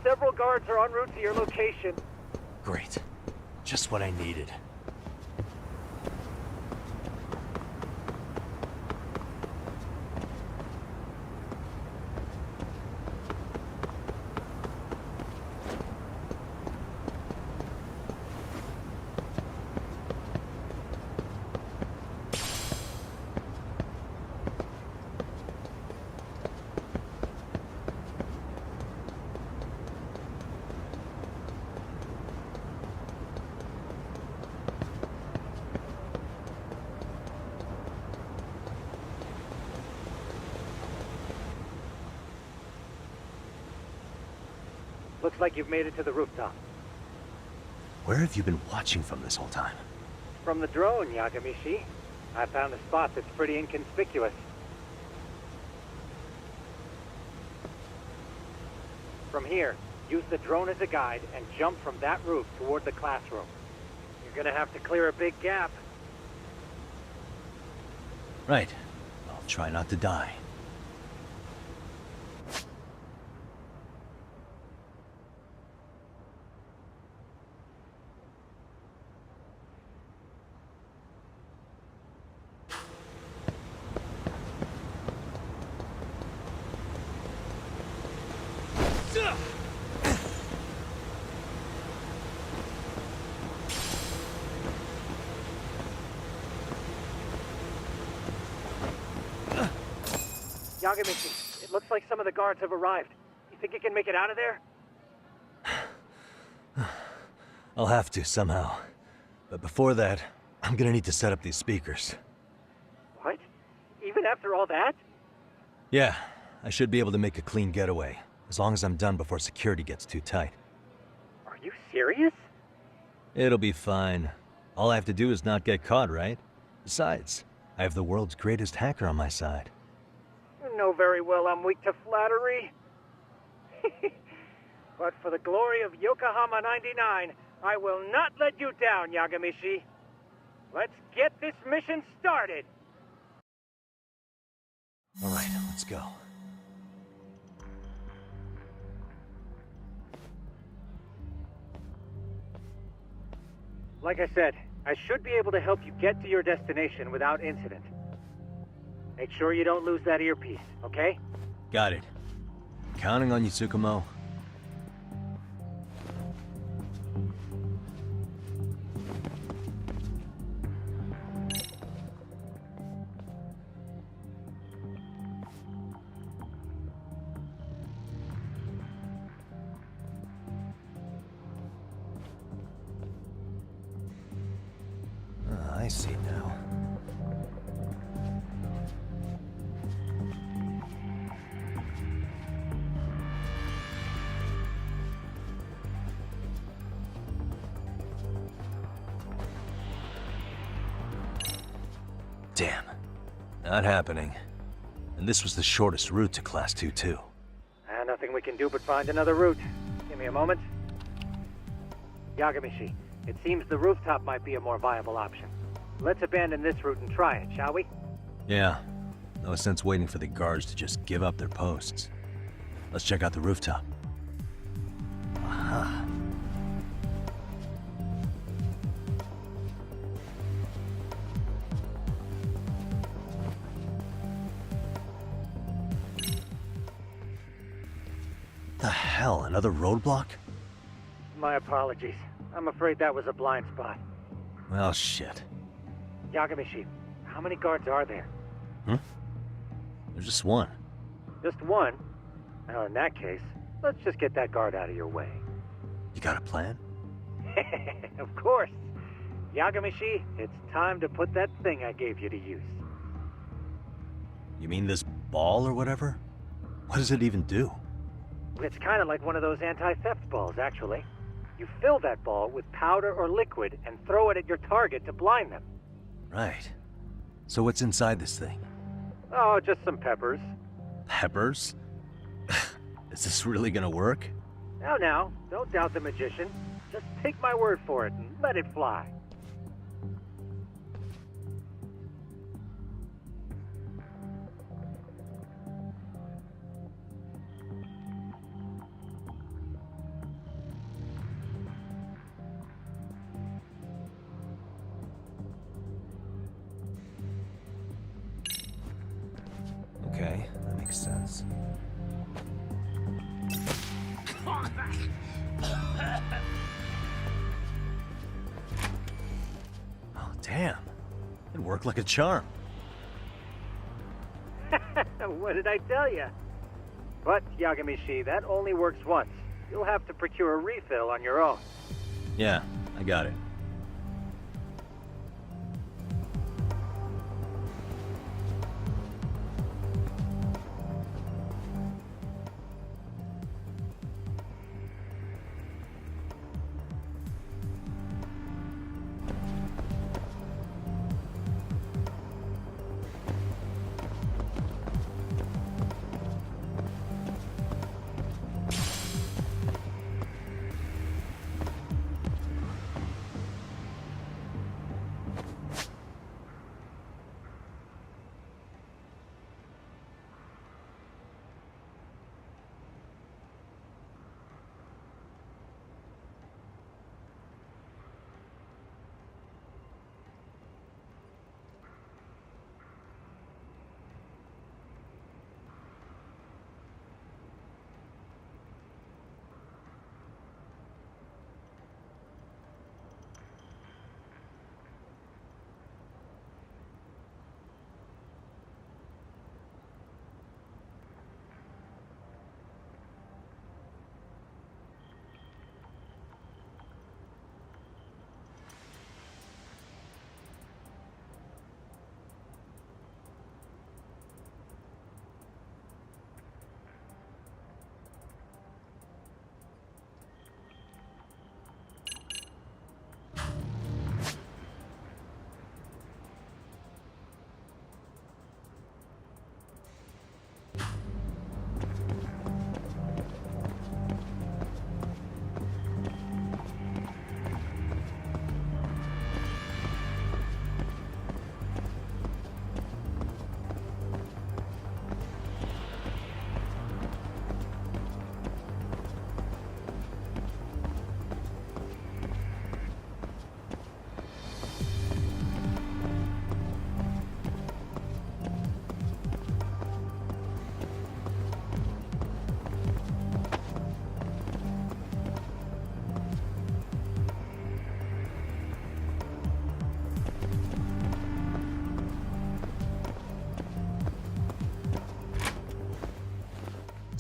Several guards are en route to your location. Great. Just what I needed. Looks like you've made it to the rooftop. Where have you been watching from this whole time? From the drone, Yagamishi. I found a spot that's pretty inconspicuous. From here, use the drone as a guide and jump from that roof toward the classroom. You're gonna have to clear a big gap. Right. I'll try not to die. Yagamichi, it looks like some of the guards have arrived. You think you can make it out of there? I'll have to, somehow. But before that, I'm gonna need to set up these speakers. What? Even after all that? Yeah, I should be able to make a clean getaway, as long as I'm done before security gets too tight. Are you serious? It'll be fine. All I have to do is not get caught, right? Besides, I have the world's greatest hacker on my side. You know very well I'm weak to flattery. But for the glory of Yokohama 99, I will not let you down, Yagamichi. Let's get this mission started! All right, let's go. Like I said, I should be able to help you get to your destination without incident. Make sure you don't lose that earpiece, okay? Got it. Counting on you, Tsukumo. I see now. Damn. Not happening. And this was the shortest route to Class 2, too. Nothing we can do but find another route. Give me a moment. Yagamichi, it seems the rooftop might be a more viable option. Let's abandon this route and try it, shall we? Yeah. No sense waiting for the guards to just give up their posts. Let's check out the rooftop. Aha. The hell, another roadblock? My apologies. I'm afraid that was a blind spot. Well, shit. Yagamichi, how many guards are there? There's just one. Just one? Well, in that case, let's just get that guard out of your way. You got a plan? Of course. Yagamichi, it's time to put that thing I gave you to use. You mean this ball or whatever? What does it even do? It's kind of like one of those anti-theft balls, actually. You fill that ball with powder or liquid and throw it at your target to blind them. Right. So what's inside this thing? Oh, just some peppers. Peppers? Is this really gonna work? Now, don't doubt the magician. Just take my word for it and let it fly. Okay, that makes sense. Oh, damn. It worked like a charm. What did I tell you? But, Yagamichi, that only works once. You'll have to procure a refill on your own. Yeah, I got it.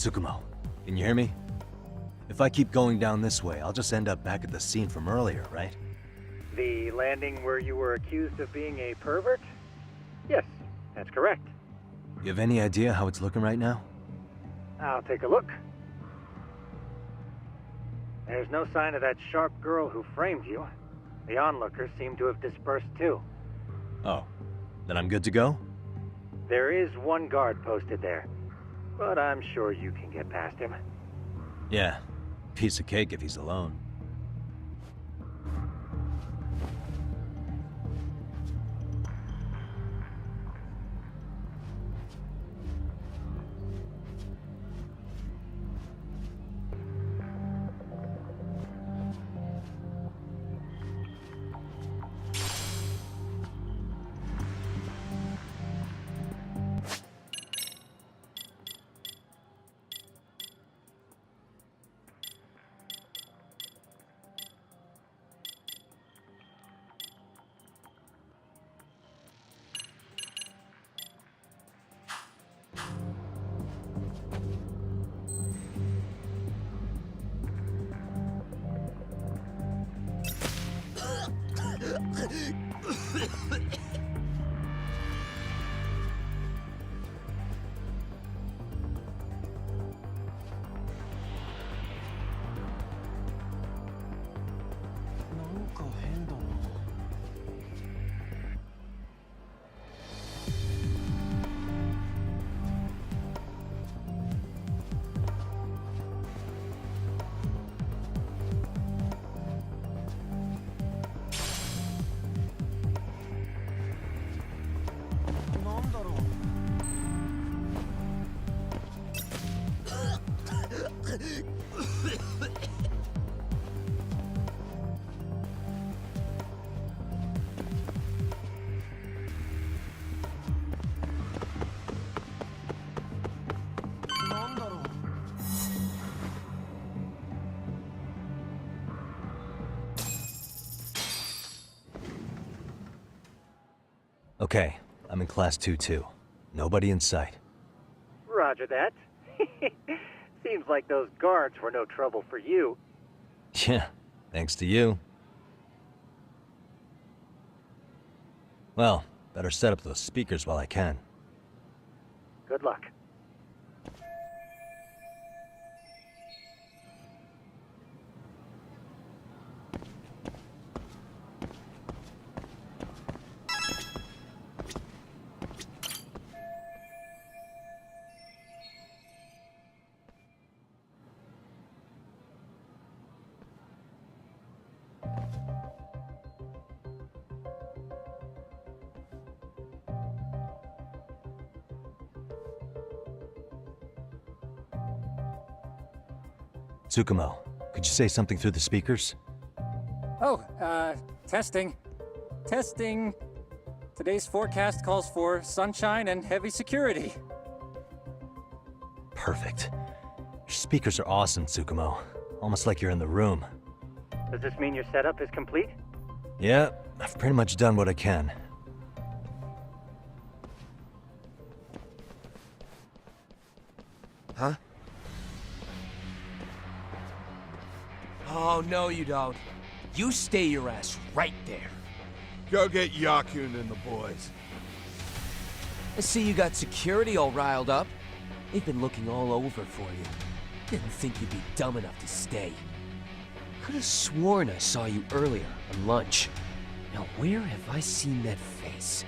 Tsukumo, can you hear me? If I keep going down this way, I'll just end up back at the scene from earlier, right? The landing where you were accused of being a pervert? Yes, that's correct. You have any idea how it's looking right now? I'll take a look. There's no sign of that sharp girl who framed you. The onlookers seem to have dispersed too. Oh, then I'm good to go? There is one guard posted there, but I'm sure you can get past him. Yeah, piece of cake if he's alone. Okay, I'm in Class 2-2. Nobody in sight. Roger that. Seems like those guards were no trouble for you. Yeah, thanks to you. Well, better set up those speakers while I can. Good luck. Tsukumo, could you say something through the speakers? Oh, testing. Testing. Today's forecast calls for sunshine and heavy security. Perfect. Your speakers are awesome, Tsukumo. Almost like you're in the room. Does this mean your setup is complete? Yeah, I've pretty much done what I can. Huh? Oh, no you don't. You stay your ass right there. Go get Yakun and the boys. I see you got security all riled up. They've been looking all over for you. Didn't think you'd be dumb enough to stay. Could have sworn I saw you earlier on lunch. Now where have I seen that face?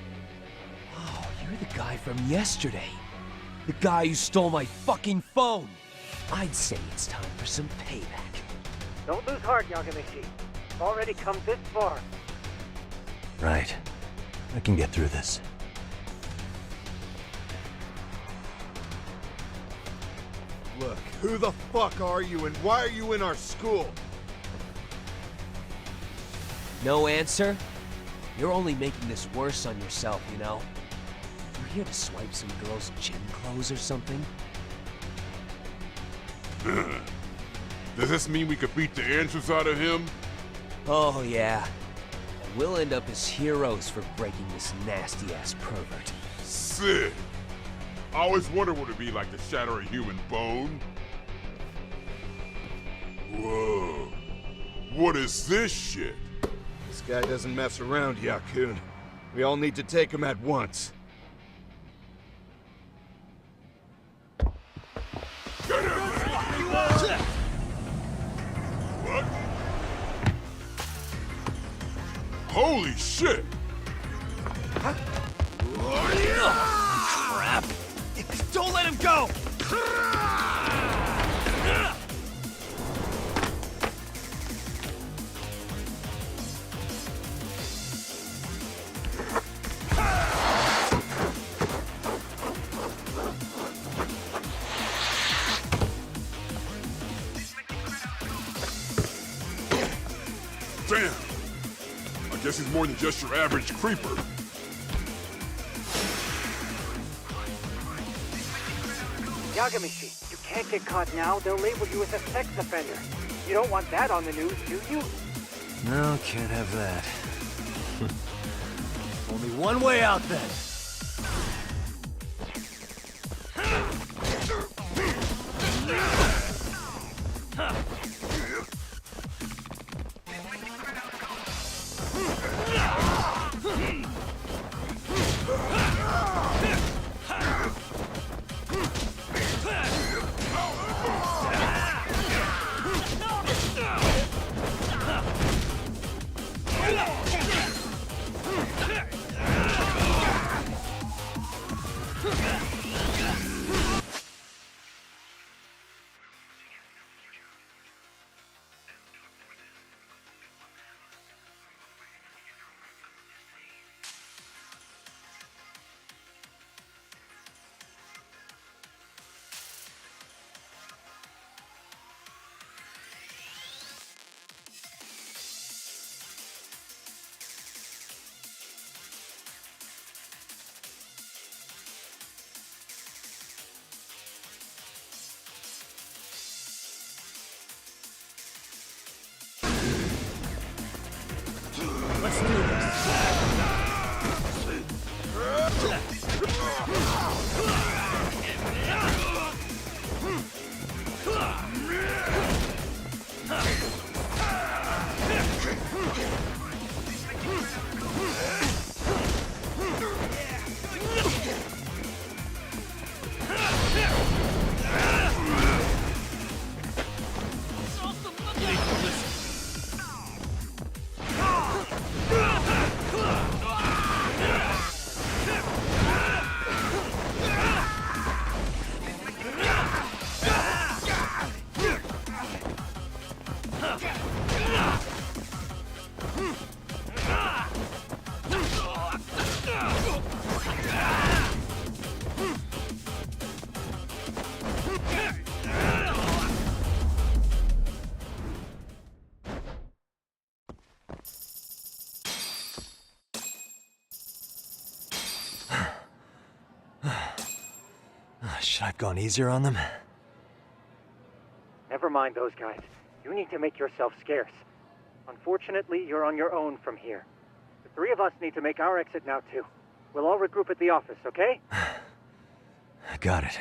Oh, you're the guy from yesterday. The guy who stole my fucking phone. I'd say it's time for some payback. Don't lose heart, Yagamishi. You've already come this far. Right. I can get through this. Look, who the fuck are you and why are you in our school? No answer? You're only making this worse on yourself, you know? You're here to swipe some girl's gym clothes or something? Does this mean we could beat the answers out of him? Oh, yeah. And we'll end up as heroes for breaking this nasty-ass pervert. Sick. I always wonder what it'd be like to shatter a human bone. Whoa. What is this shit? This guy doesn't mess around, Yakun. We all need to take him at once. Get him! What? Holy shit! Crap! Don't let him go! Damn! I guess he's more than just your average creeper. Yagamishi, you can't get caught now. They'll label you as a sex offender. You don't want that on the news, do you? No, can't have that. Only one way out then. Let's do Should I have gone easier on them? Never mind those guys. You need to make yourself scarce. Unfortunately, you're on your own from here. The three of us need to make our exit now, too. We'll all regroup at the office, okay? Got it.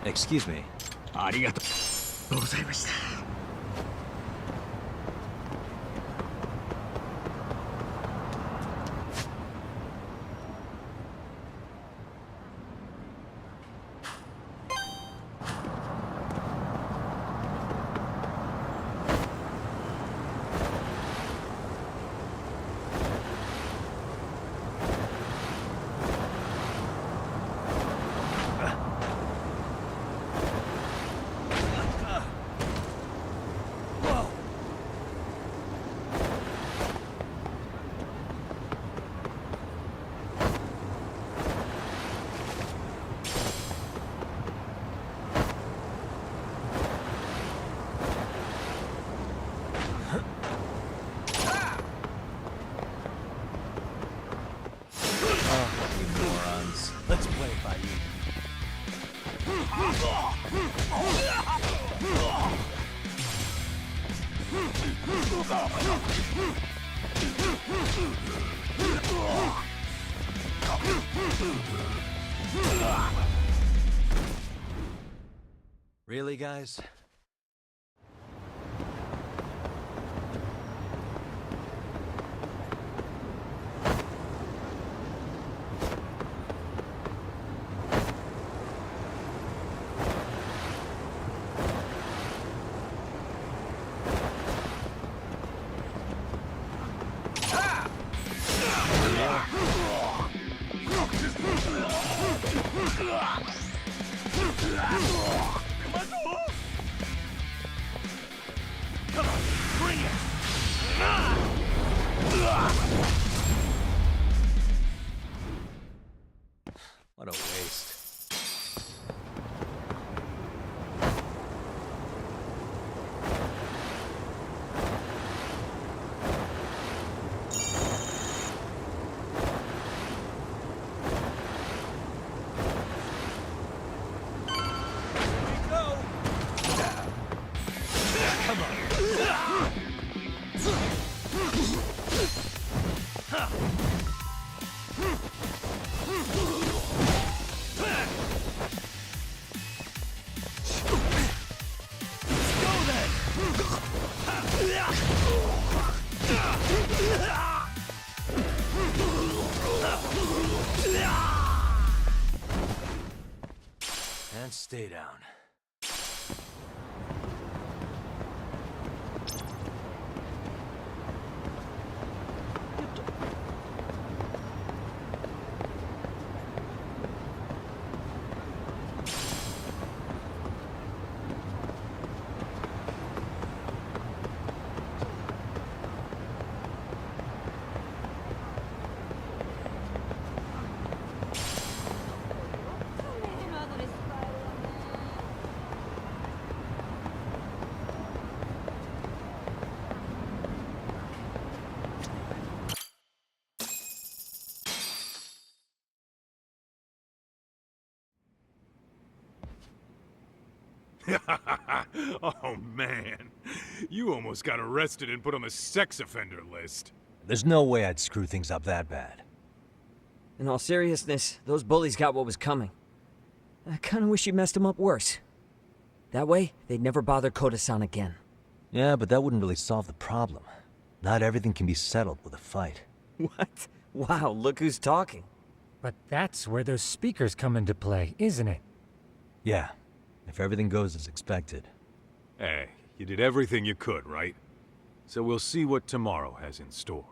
Excuse me. ありがとうございました。Let's play it by Really, guys? Come on, bring it! What a waste. And stay down. Oh, man. You almost got arrested and put on the sex offender list. There's no way I'd screw things up that bad. In all seriousness, those bullies got what was coming. I kinda wish you messed them up worse. That way, they'd never bother Koda-san again. Yeah, but that wouldn't really solve the problem. Not everything can be settled with a fight. What? Wow, look who's talking. But that's where those speakers come into play, isn't it? Yeah, if everything goes as expected. Hey, you did everything you could, right? So we'll see what tomorrow has in store.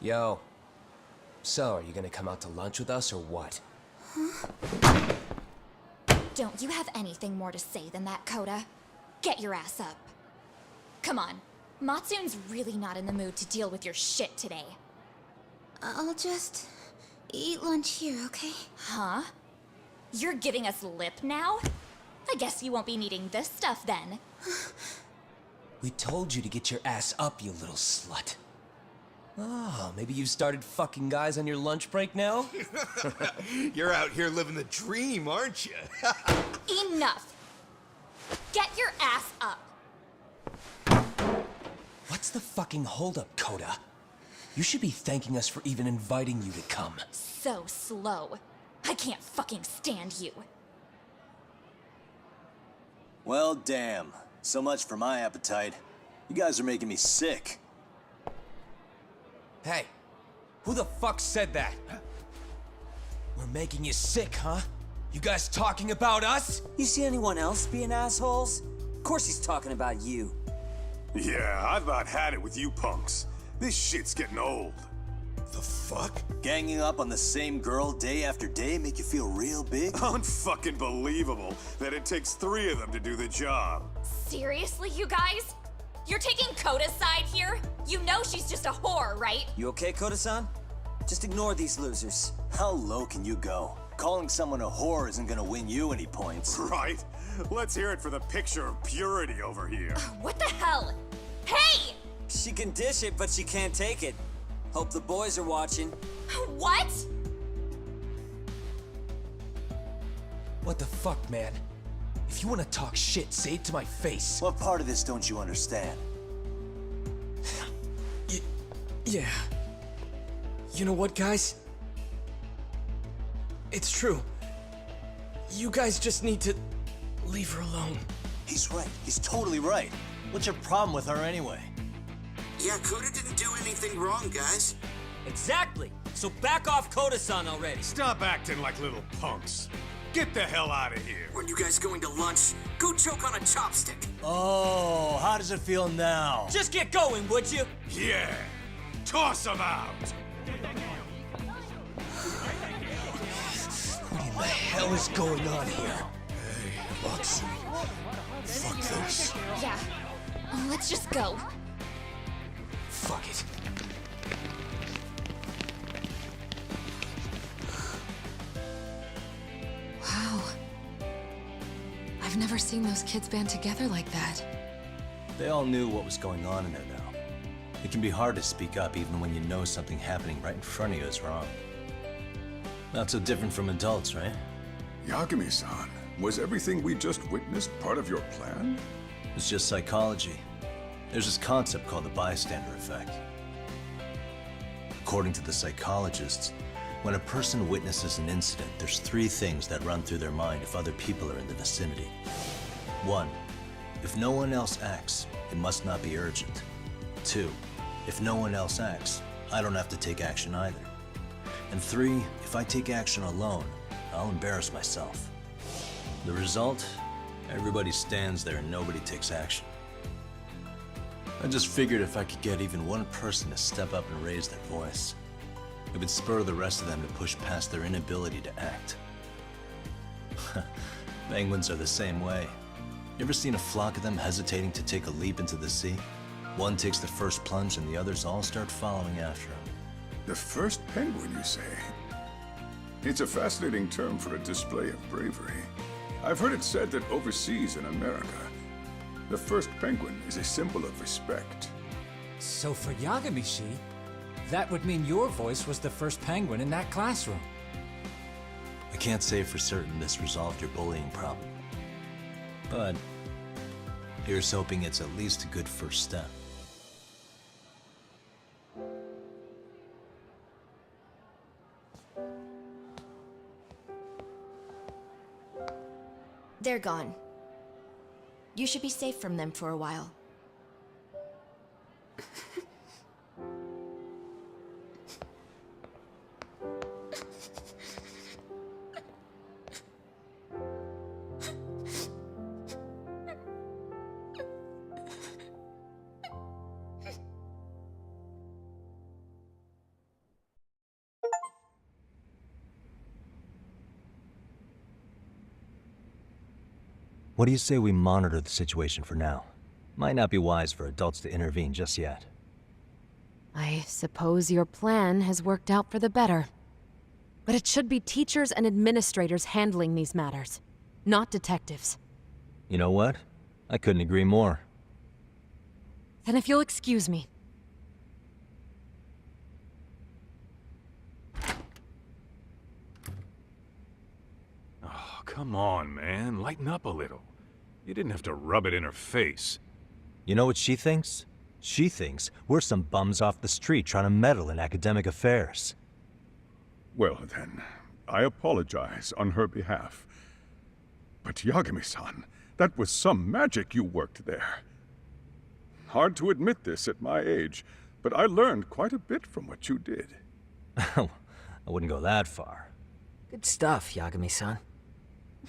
Yo. So, are you gonna come out to lunch with us or what? Don't you have anything more to say than that, Coda? Get your ass up. Come on. Matsune's really not in the mood to deal with your shit today. I'll just eat lunch here, okay? Huh? You're giving us lip now? I guess you won't be needing this stuff then. We told you to get your ass up, you little slut. Oh, maybe you've started fucking guys on your lunch break now? You're out here living the dream, aren't you? Enough! Get your ass up! What's the fucking holdup, Coda? You should be thanking us for even inviting you to come. So slow. I can't fucking stand you. Well, damn. So much for my appetite. You guys are making me sick. Hey, who the fuck said that? We're making you sick, huh? You guys talking about us? You see anyone else being assholes? Of course he's talking about you. Yeah, I've about had it with you punks. This shit's getting old. The fuck? Ganging up on the same girl day after day make you feel real big? Unfucking believable that it takes 3 of them to do the job. Seriously, you guys? You're taking Coda's side here? You know she's just a whore, right? You okay, Koda-san? Just ignore these losers. How low can you go? Calling someone a whore isn't gonna win you any points. Right? Let's hear it for the picture of purity over here. What the hell? Hey! She can dish it, but she can't take it. Hope the boys are watching. What? What the fuck, man? If you want to talk shit, say it to my face. What part of this don't you understand? Yeah. You know what, guys? It's true. You guys just need to leave her alone. He's right. He's totally right. What's your problem with her anyway? Yeah, Coda didn't do anything wrong, guys. Exactly. So back off Koda-san already. Stop acting like little punks. Get the hell out of here. When you guys going to lunch, go choke on a chopstick. Oh, how does it feel now? Just get going, would you? Yeah. Toss them out. What in the hell is going on here? Hey, Matsu. Fuck this. Yeah. Let's just go. Fuck it. Wow. I've never seen those kids band together like that. They all knew what was going on in there now. It can be hard to speak up even when you know something happening right in front of you is wrong. Not so different from adults, right? Yagami-san, was everything we just witnessed part of your plan? It's just psychology. There's this concept called the bystander effect. According to the psychologists, when a person witnesses an incident, there's 3 things that run through their mind if other people are in the vicinity. 1, if no one else acts, it must not be urgent. 2, if no one else acts, I don't have to take action either. And 3, if I take action alone, I'll embarrass myself. The result? Everybody stands there and nobody takes action. I just figured if I could get even one person to step up and raise their voice, it would spur the rest of them to push past their inability to act. Penguins are the same way. You ever seen a flock of them hesitating to take a leap into the sea? One takes the first plunge and the others all start following after him. The first penguin, you say? It's a fascinating term for a display of bravery. I've heard it said that overseas in America, the first penguin is a symbol of respect. So for Yagami-shi, that would mean your voice was the first penguin in that classroom. I can't say for certain this resolved your bullying problem. But here's hoping it's at least a good first step. They're gone. You should be safe from them for a while. What do you say we monitor the situation for now? Might not be wise for adults to intervene just yet. I suppose your plan has worked out for the better. But it should be teachers and administrators handling these matters, not detectives. You know what? I couldn't agree more. Then if you'll excuse me. Oh, come on, man. Lighten up a little. You didn't have to rub it in her face. You know what she thinks? She thinks we're some bums off the street trying to meddle in academic affairs. Well then, I apologize on her behalf. But Yagami-san, that was some magic you worked there. Hard to admit this at my age, but I learned quite a bit from what you did. I wouldn't go that far. Good stuff, Yagami-san.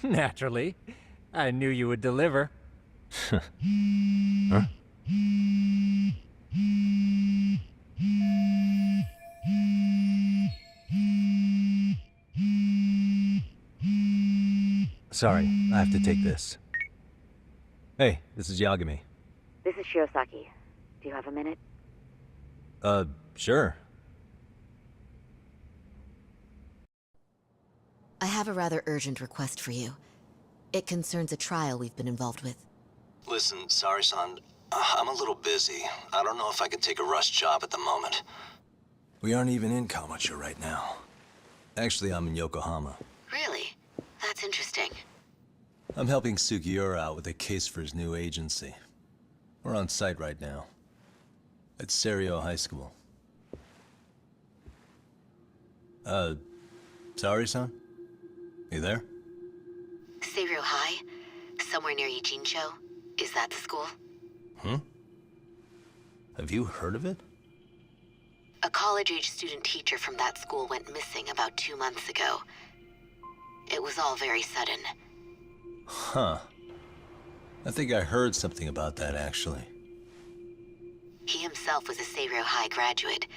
Naturally. I knew you would deliver. Huh? Sorry, I have to take this. Hey, this is Yagami. This is Shirosaki. Do you have a minute? Sure. I have a rather urgent request for you. It concerns a trial we've been involved with. Listen, Sari-san, I'm a little busy. I don't know if I could take a rush job at the moment. We aren't even in Kawachi right now. Actually, I'm in Yokohama. Really? That's interesting. I'm helping Sugiura out with a case for his new agency. We're on site right now. At Serio High School. Sari-san? You there? Serio High? Somewhere near Ijincho? Is that the school? Have you heard of it? A college-age student teacher from that school went missing about 2 months ago. It was all very sudden. Huh. I think I heard something about that, actually. He himself was a Serio High graduate.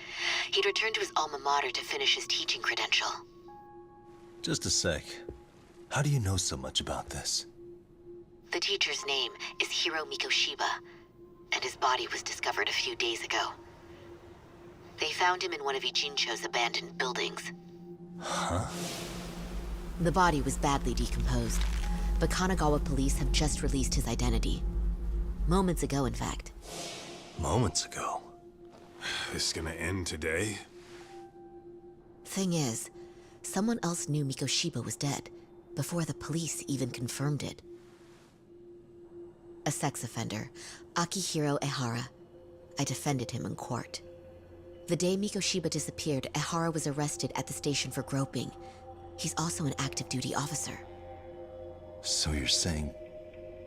He'd returned to his alma mater to finish his teaching credential. Just a sec. How do you know so much about this? The teacher's name is Hiro Mikoshiba, and his body was discovered a few days ago. They found him in one of Ijincho's abandoned buildings. Huh? The body was badly decomposed, but Kanagawa police have just released his identity. Moments ago, in fact. Moments ago? This is gonna end today? Thing is, someone else knew Mikoshiba was dead, before the police even confirmed it. A sex offender, Akihiro Ehara. I defended him in court. The day Mikoshiba disappeared, Ehara was arrested at the station for groping. He's also an active duty officer. So you're saying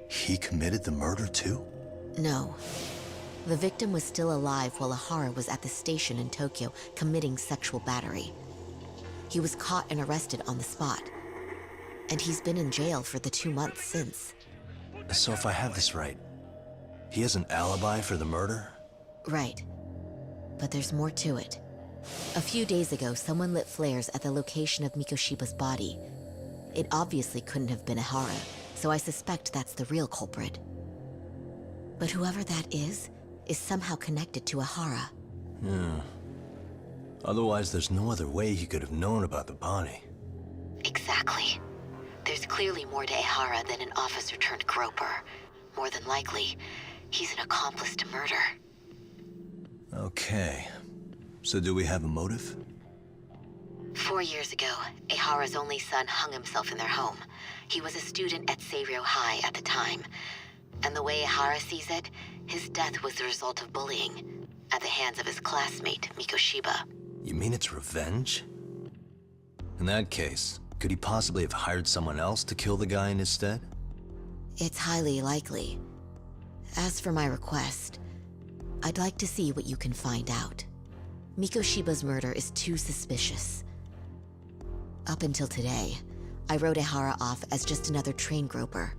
he committed the murder too? No. The victim was still alive while Ehara was at the station in Tokyo committing sexual battery. He was caught and arrested on the spot. And he's been in jail for the 2 months since. So if I have this right, he has an alibi for the murder? Right. But there's more to it. A few days ago, someone lit flares at the location of Mikoshiba's body. It obviously couldn't have been Ehara, so I suspect that's the real culprit. But whoever that is somehow connected to Ehara. Otherwise, there's no other way he could have known about the body. Exactly. There's clearly more to Ehara than an officer turned groper. More than likely, he's an accomplice to murder. Okay. So do we have a motive? 4 years ago, Ehara's only son hung himself in their home. He was a student at Serio High at the time. And the way Ehara sees it, his death was the result of bullying at the hands of his classmate, Mikoshiba. You mean it's revenge? In that case, could he possibly have hired someone else to kill the guy in his stead? It's highly likely. As for my request, I'd like to see what you can find out. Mikoshiba's murder is too suspicious. Up until today, I wrote Ehara off as just another train groper.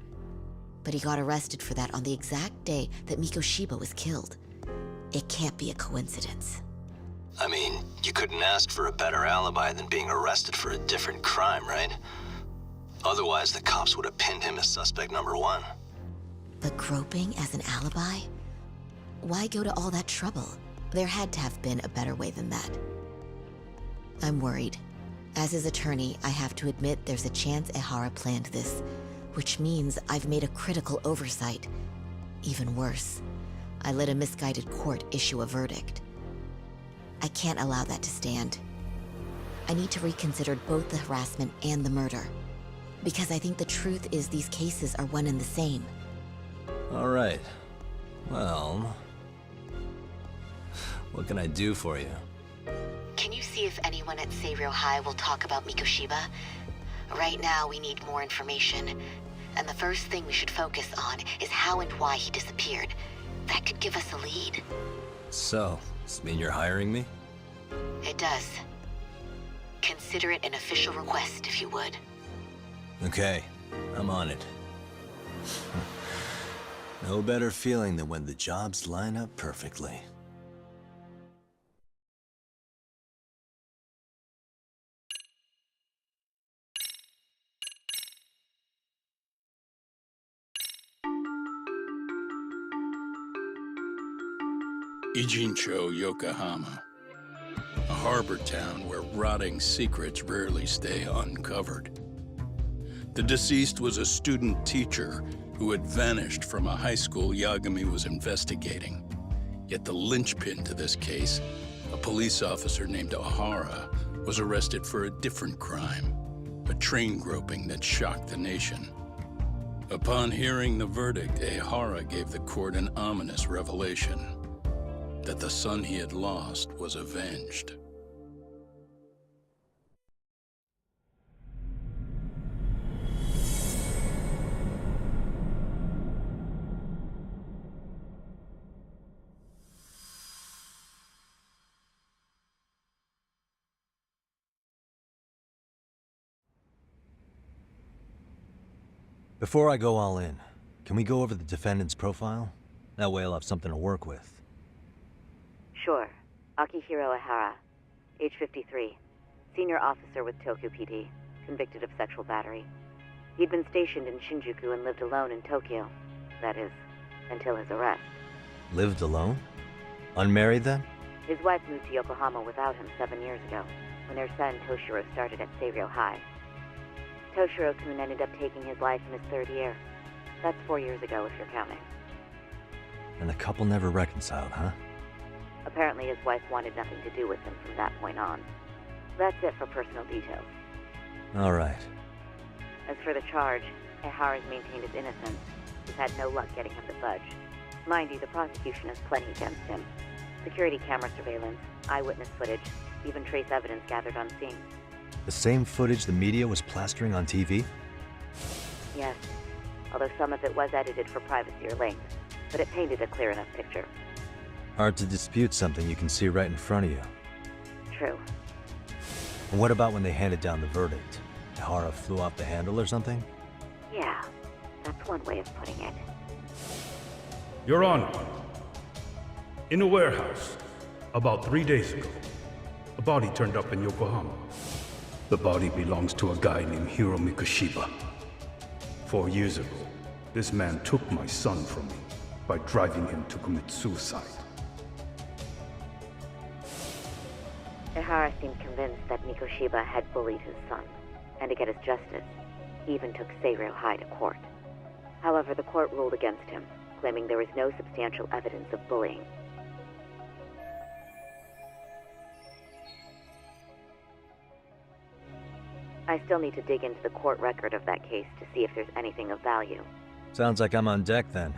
But he got arrested for that on the exact day that Mikoshiba was killed. It can't be a coincidence. I mean, you couldn't ask for a better alibi than being arrested for a different crime, right? Otherwise, the cops would have pinned him as suspect number 1. But groping as an alibi? Why go to all that trouble? There had to have been a better way than that. I'm worried. As his attorney, I have to admit there's a chance Ehara planned this, which means I've made a critical oversight. Even worse, I let a misguided court issue a verdict. I can't allow that to stand. I need to reconsider both the harassment and the murder, because I think the truth is these cases are one and the same. All right. Well, what can I do for you? Can you see if anyone at Seiryō High will talk about Mikoshiba? Right now, we need more information. And the first thing we should focus on is how and why he disappeared. That could give us a lead. So, does this mean you're hiring me? It does. Consider it an official request, if you would. Okay, I'm on it. No better feeling than when the jobs line up perfectly. Ijincho, Yokohama. A harbor town where rotting secrets rarely stay uncovered. The deceased was a student teacher who had vanished from a high school Yagami was investigating. Yet the linchpin to this case, a police officer named Ohara, was arrested for a different crime, a train groping that shocked the nation. Upon hearing the verdict, Ehara gave the court an ominous revelation: that the son he had lost was avenged. Before I go all in, can we go over the defendant's profile? That way I'll have something to work with. Sure. Akihiro Ehara, age 53, senior officer with Tokyo PD, convicted of sexual battery. He'd been stationed in Shinjuku and lived alone in Tokyo. That is, until his arrest. Lived alone? Unmarried then? His wife moved to Yokohama without him 7 years ago, when their son Toshiro started at Seiryō High. Toshiro-kun ended up taking his life in his 3rd year. That's 4 years ago, if you're counting. And the couple never reconciled, huh? Apparently his wife wanted nothing to do with him from that point on. That's it for personal details. All right. As for the charge, Ehara's maintained his innocence. He's had no luck getting him to budge. Mind you, the prosecution has plenty against him. Security camera surveillance, eyewitness footage, even trace evidence gathered on scene. The same footage the media was plastering on TV? Yes, although some of it was edited for privacy or length, but it painted a clear enough picture. Hard to dispute something you can see right in front of you. True. And what about when they handed down the verdict? Ehara flew off the handle or something? Yeah, that's one way of putting it. Your Honor, in a warehouse, about 3 days ago, a body turned up in Yokohama. The body belongs to a guy named Hiro Mikoshiba. 4 years ago, this man took my son from me by driving him to commit suicide. Ehara seemed convinced that Mikoshiba had bullied his son, and to get his justice, he even took Seiryō High to court. However, the court ruled against him, claiming there was no substantial evidence of bullying. I still need to dig into the court record of that case to see if there's anything of value. Sounds like I'm on deck then.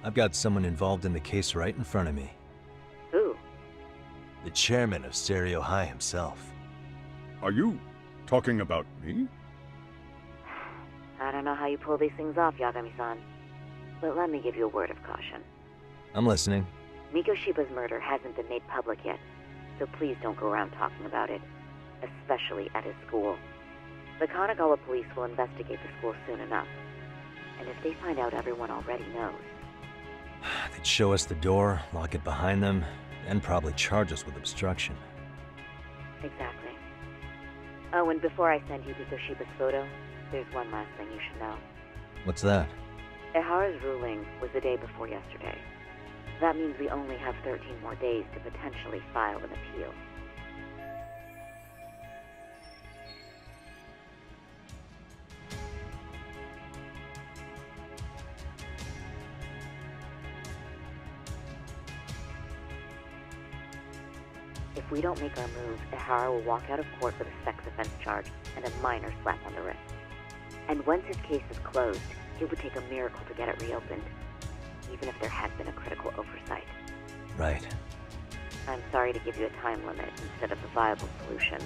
I've got someone involved in the case right in front of me. Who? The chairman of Seiryō High himself. Are you talking about me? I don't know how you pull these things off, Yagami-san. But let me give you a word of caution. I'm listening. Mikoshiba's murder hasn't been made public yet, so please don't go around talking about it, especially at his school. The Kanagawa police will investigate the school soon enough, and if they find out everyone already knows... They'd show us the door, lock it behind them, and probably charge us with obstruction. Exactly. Oh, and before I send you Mikoshiba's photo, There's one last thing you should know. What's that? Ehara's ruling was the day before yesterday. That means we only have 13 more days to potentially file an appeal. If we don't make our move, Ehara will walk out of court with a sex offense charge and a minor slap on the wrist. And once his case is closed, it would take a miracle to get it reopened, even if there had been a critical oversight. Right. I'm sorry to give you a time limit instead of a viable solution.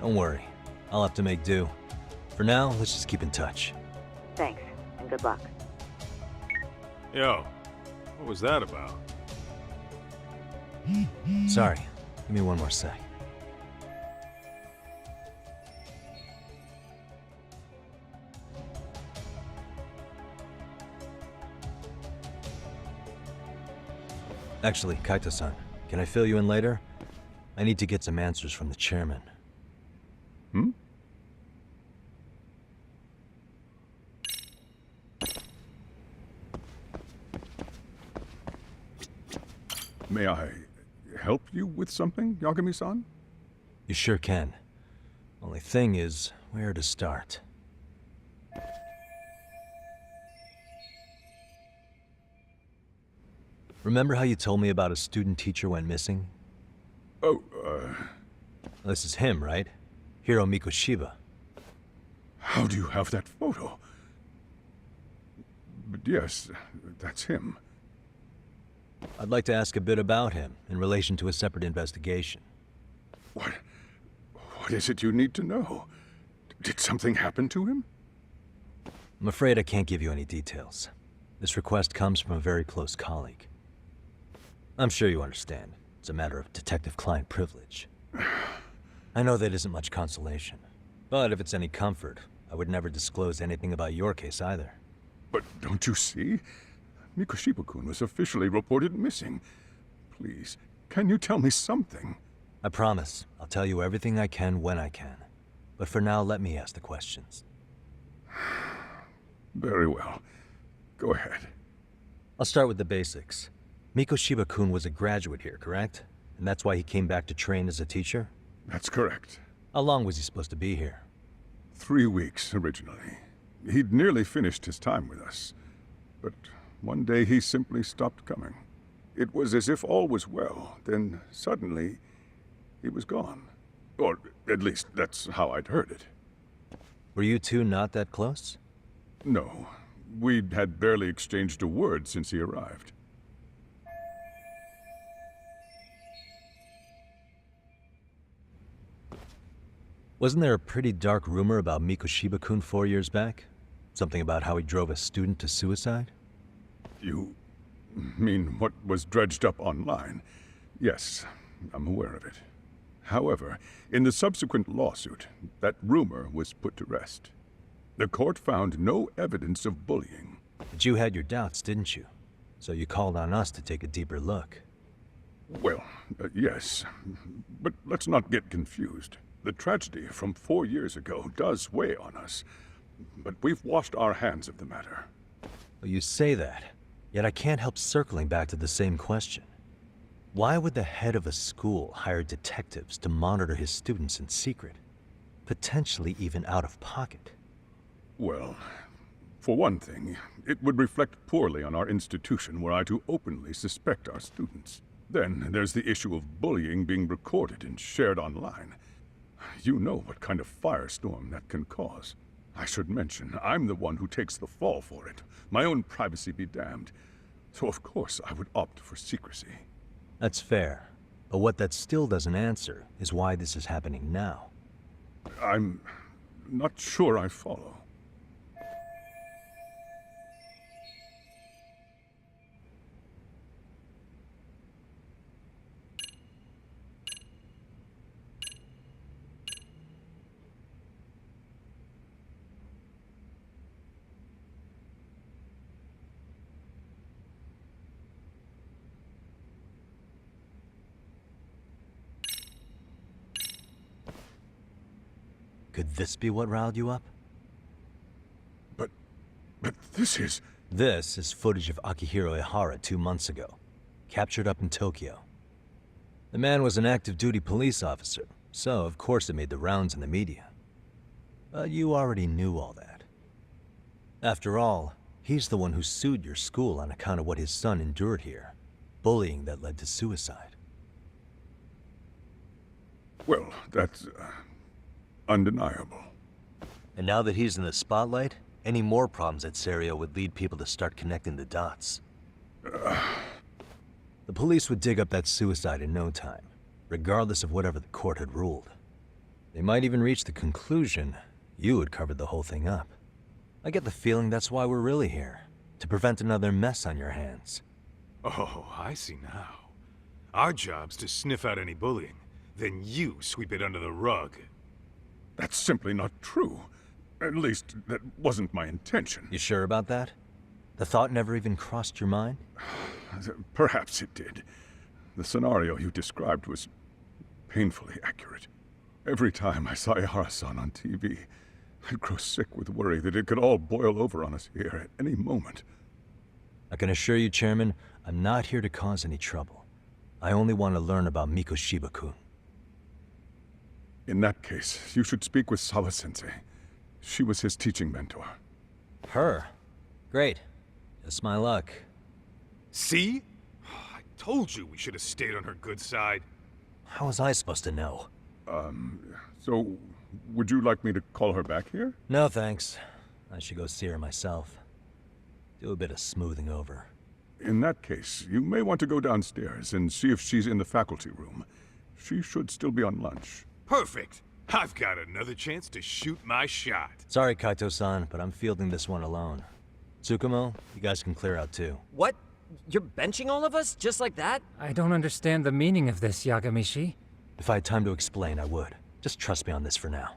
Don't worry. I'll have to make do. For now, let's just keep in touch. Thanks, and good luck. Yo, what was that about? Sorry. Give me one more sec. Actually, Kaito-san, can I fill you in later? I need to get some answers from the chairman. Hmm? May I help you with something, Yagami-san? You sure can. Only thing is, where to start? Remember how you told me about a student teacher went missing? Oh, This is him, right? Hiro Mikoshiba. How do you have that photo? But yes, that's him. I'd like to ask a bit about him in relation to a separate investigation. What is it you need to know? Did something happen to him? I'm afraid I can't give you any details. This request comes from a very close colleague. I'm sure you understand. It's a matter of detective-client privilege. I know that isn't much consolation. But if it's any comfort, I would never disclose anything about your case either. But don't you see? Mikoshiba-kun was officially reported missing. Please, can you tell me something? I promise. I'll tell you everything I can when I can. But for now, let me ask the questions. Very well. Go ahead. I'll start with the basics. Mikoshiba-kun was a graduate here, correct? And that's why he came back to train as a teacher? That's correct. How long was he supposed to be here? 3 weeks, originally. He'd nearly finished his time with us. But one day he simply stopped coming. It was as if all was well, then suddenly he was gone. Or at least that's how I'd heard it. Were you two not that close? No. We'd had barely exchanged a word since he arrived. Wasn't there a pretty dark rumor about Mikoshiba-kun 4 years back? Something about how he drove a student to suicide? You mean what was dredged up online? Yes, I'm aware of it. However, in the subsequent lawsuit, that rumor was put to rest. The court found no evidence of bullying. But you had your doubts, didn't you? So you called on us to take a deeper look. Well, yes. But let's not get confused. The tragedy from 4 years ago does weigh on us. But we've washed our hands of the matter. Well, you say that, yet I can't help circling back to the same question. Why would the head of a school hire detectives to monitor his students in secret? Potentially even out of pocket. Well, for one thing, it would reflect poorly on our institution were I to openly suspect our students. Then there's the issue of bullying being recorded and shared online. You know what kind of firestorm that can cause. I should mention, I'm the one who takes the fall for it. My own privacy be damned. So of course I would opt for secrecy. That's fair. But what that still doesn't answer is why this is happening now. I'm not sure I follow. Could this be what riled you up? This is footage of Akihiro Ihara 2 months ago, captured up in Tokyo. The man was an active duty police officer, so of course it made the rounds in the media. But you already knew all that. After all, he's the one who sued your school on account of what his son endured here. Bullying that led to suicide. Well, that's undeniable. And now that he's in the spotlight, any more problems at Serio would lead people to start connecting the dots. The police would dig up that suicide in no time, regardless of whatever the court had ruled. They might even reach the conclusion you had covered the whole thing up. I get the feeling that's why we're really here, to prevent another mess on your hands. Oh, I see now. Our job's to sniff out any bullying, then you sweep it under the rug. That's simply not true. At least, that wasn't my intention. You sure about that? The thought never even crossed your mind? Perhaps it did. The scenario you described was painfully accurate. Every time I saw Ihara-san on TV, I'd grow sick with worry that it could all boil over on us here at any moment. I can assure you, Chairman, I'm not here to cause any trouble. I only want to learn about Mikoshiba-kun. In that case, you should speak with Sawa-sensei. She was his teaching mentor. Her? Great. Just my luck. See? I told you we should have stayed on her good side. How was I supposed to know? So, would you like me to call her back here? No, thanks. I should go see her myself. Do a bit of smoothing over. In that case, you may want to go downstairs and see if she's in the faculty room. She should still be on lunch. Perfect! I've got another chance to shoot my shot. Sorry, Kaito-san, but I'm fielding this one alone. Tsukumo, you guys can clear out too. What? You're benching all of us? Just like that? I don't understand the meaning of this, Yagamishi. If I had time to explain, I would. Just trust me on this for now.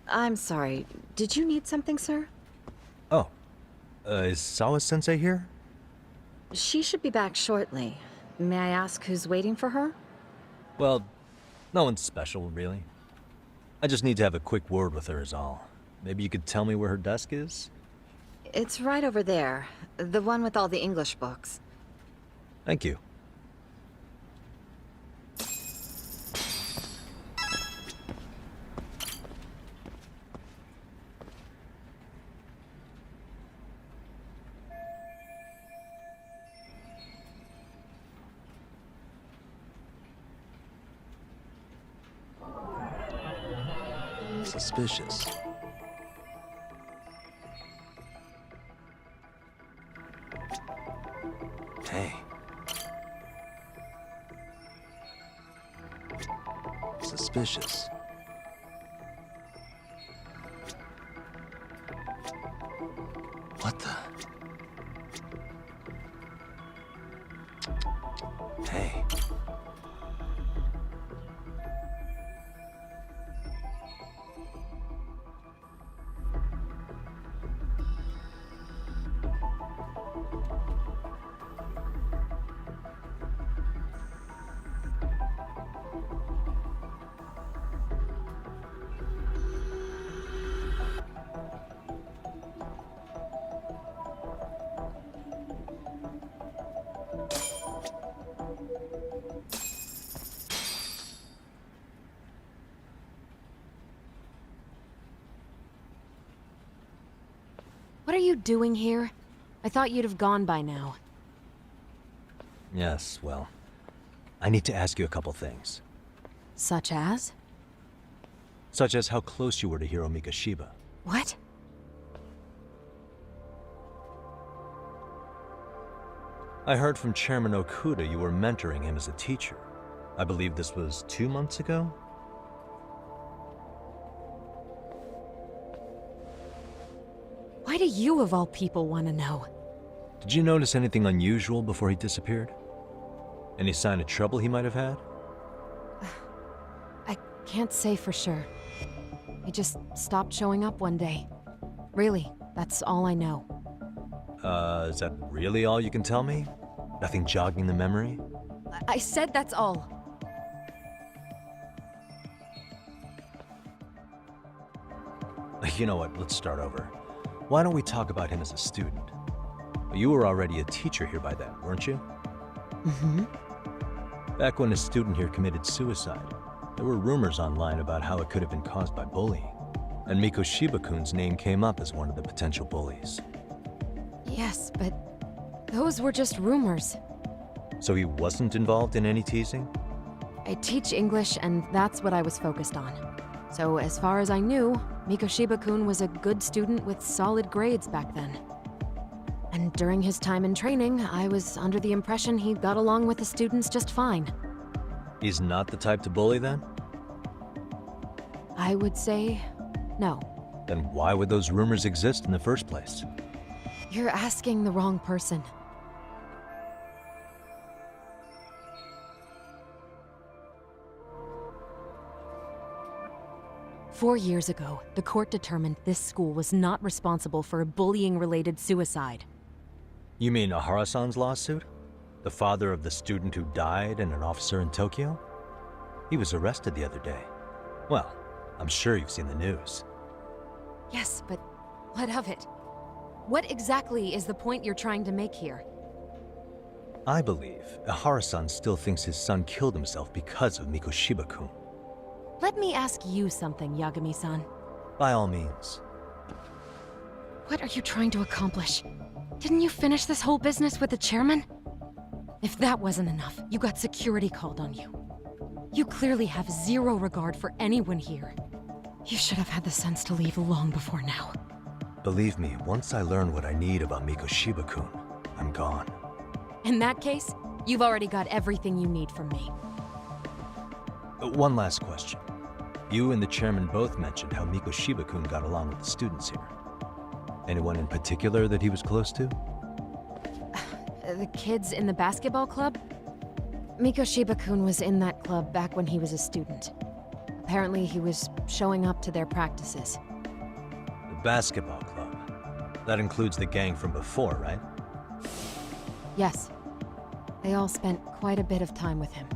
I'm sorry. Did you need something, sir? Oh. Is Sawa-sensei here? She should be back shortly. May I ask who's waiting for her? Well, no one's special, really. I just need to have a quick word with her is all. Maybe you could tell me where her desk is? It's right over there. The one with all the English books. Thank you. Suspicious. Hey. Suspicious. What the? Hey. What are you doing here? I thought you'd have gone by now. Yes, well, I need to ask you a couple things. Such as? Such as how close you were to Hiro Mikoshiba. What? I heard from Chairman Okuda you were mentoring him as a teacher. I believe this was 2 months ago? Why do you, of all people, want to know? Did you notice anything unusual before he disappeared? Any sign of trouble he might have had? I can't say for sure. He just stopped showing up one day. Really, that's all I know. Is that really all you can tell me? Nothing jogging the memory? I said that's all. You know what, let's start over. Why don't we talk about him as a student? You were already a teacher here by then, weren't you? Mm-hmm. Back when a student here committed suicide, there were rumors online about how it could have been caused by bullying. And Mikoshiba-kun's name came up as one of the potential bullies. Yes, but those were just rumors. So he wasn't involved in any teasing? I teach English, and that's what I was focused on. So as far as I knew, Mikoshiba-kun was a good student with solid grades back then. And during his time in training, I was under the impression he got along with the students just fine. He's not the type to bully then? I would say no. Then why would those rumors exist in the first place? You're asking the wrong person. Four years ago, the court determined this school was not responsible for a bullying-related suicide. You mean Ahara-san's lawsuit? The father of the student who died and an officer in Tokyo? He was arrested the other day. Well, I'm sure you've seen the news. Yes, but what of it? What exactly is the point you're trying to make here? I believe Ahara-san still thinks his son killed himself because of Mikoshiba-kun. Let me ask you something, Yagami-san. By all means. What are you trying to accomplish? Didn't you finish this whole business with the chairman? If that wasn't enough, you got security called on you. You clearly have zero regard for anyone here. You should have had the sense to leave long before now. Believe me, once I learn what I need about Mikoshiba-kun, I'm gone. In that case, you've already got everything you need from me. One last question. You and the chairman both mentioned how Mikoshiba-kun got along with the students here. Anyone in particular that he was close to? The kids in the basketball club? Mikoshiba-kun was in that club back when he was a student. Apparently he was showing up to their practices. The basketball club. That includes the gang from before, right? Yes. They all spent quite a bit of time with him.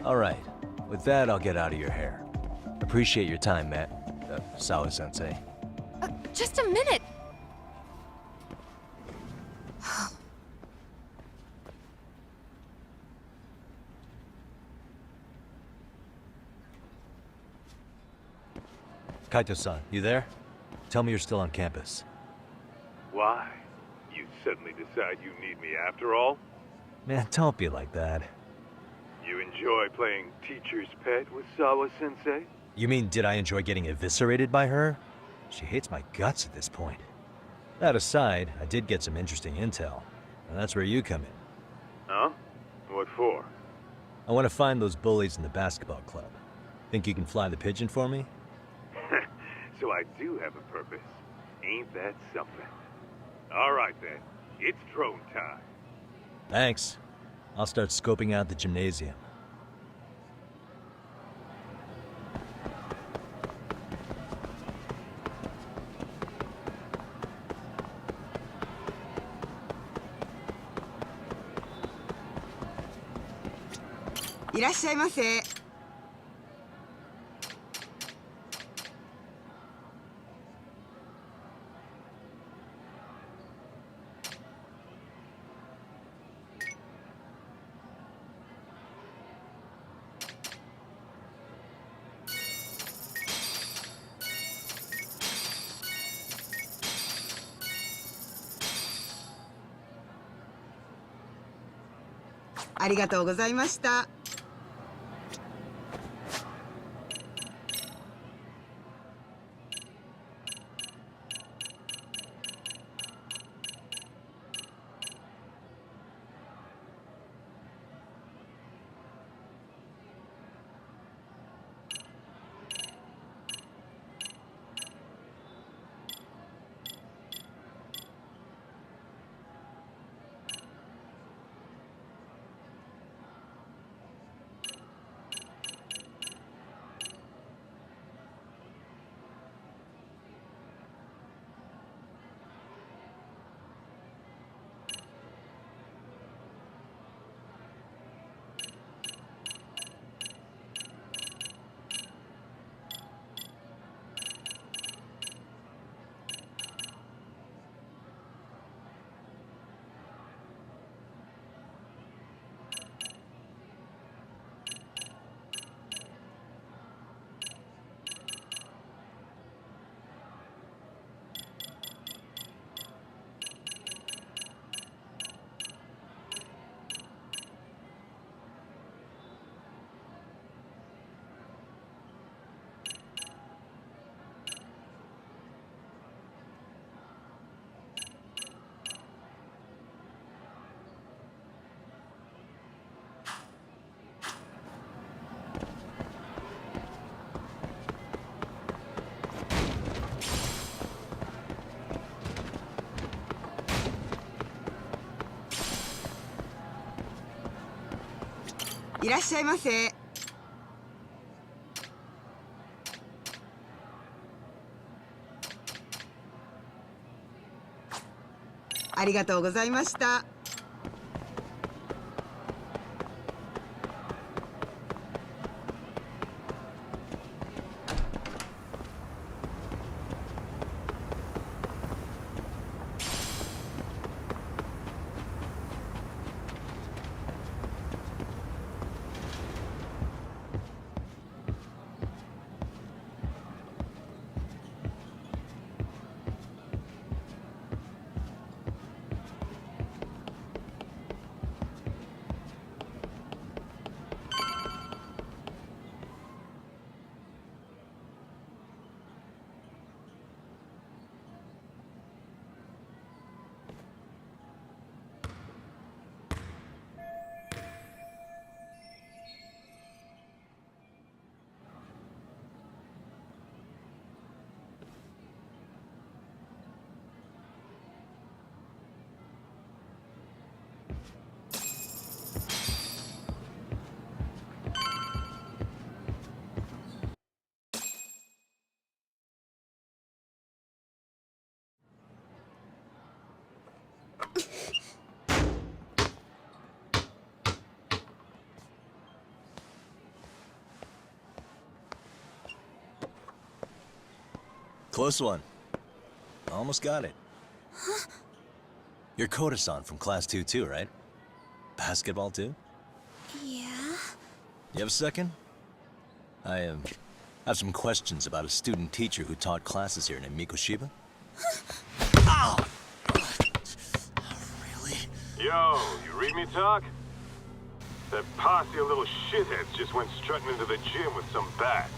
All right. With that, I'll get out of your hair. Appreciate your time, Matt. Sawa-sensei. Just a minute! Kaito-san, you there? Tell me you're still on campus. Why? You suddenly decide you need me after all? Man, don't be like that. You enjoy playing teacher's pet with Sawa-sensei? You mean, did I enjoy getting eviscerated by her? She hates my guts at this point. That aside, I did get some interesting intel, and that's where you come in. Huh? What for? I want to find those bullies in the basketball club. Think you can fly the pigeon for me? So I do have a purpose. Ain't that something? All right then, it's drone time. Thanks. I'll start scoping out the gymnasium. いらっしゃいませ。ありがとうございました。Close one. Almost got it. Huh? You're Koda-san from Class 2 too, right? Basketball too? Yeah? You have a second? I have some questions about a student teacher who taught classes here named Miko Shiba. Ow! Really? Yo, you read me talk? That posse of little shitheads just went strutting into the gym with some bats.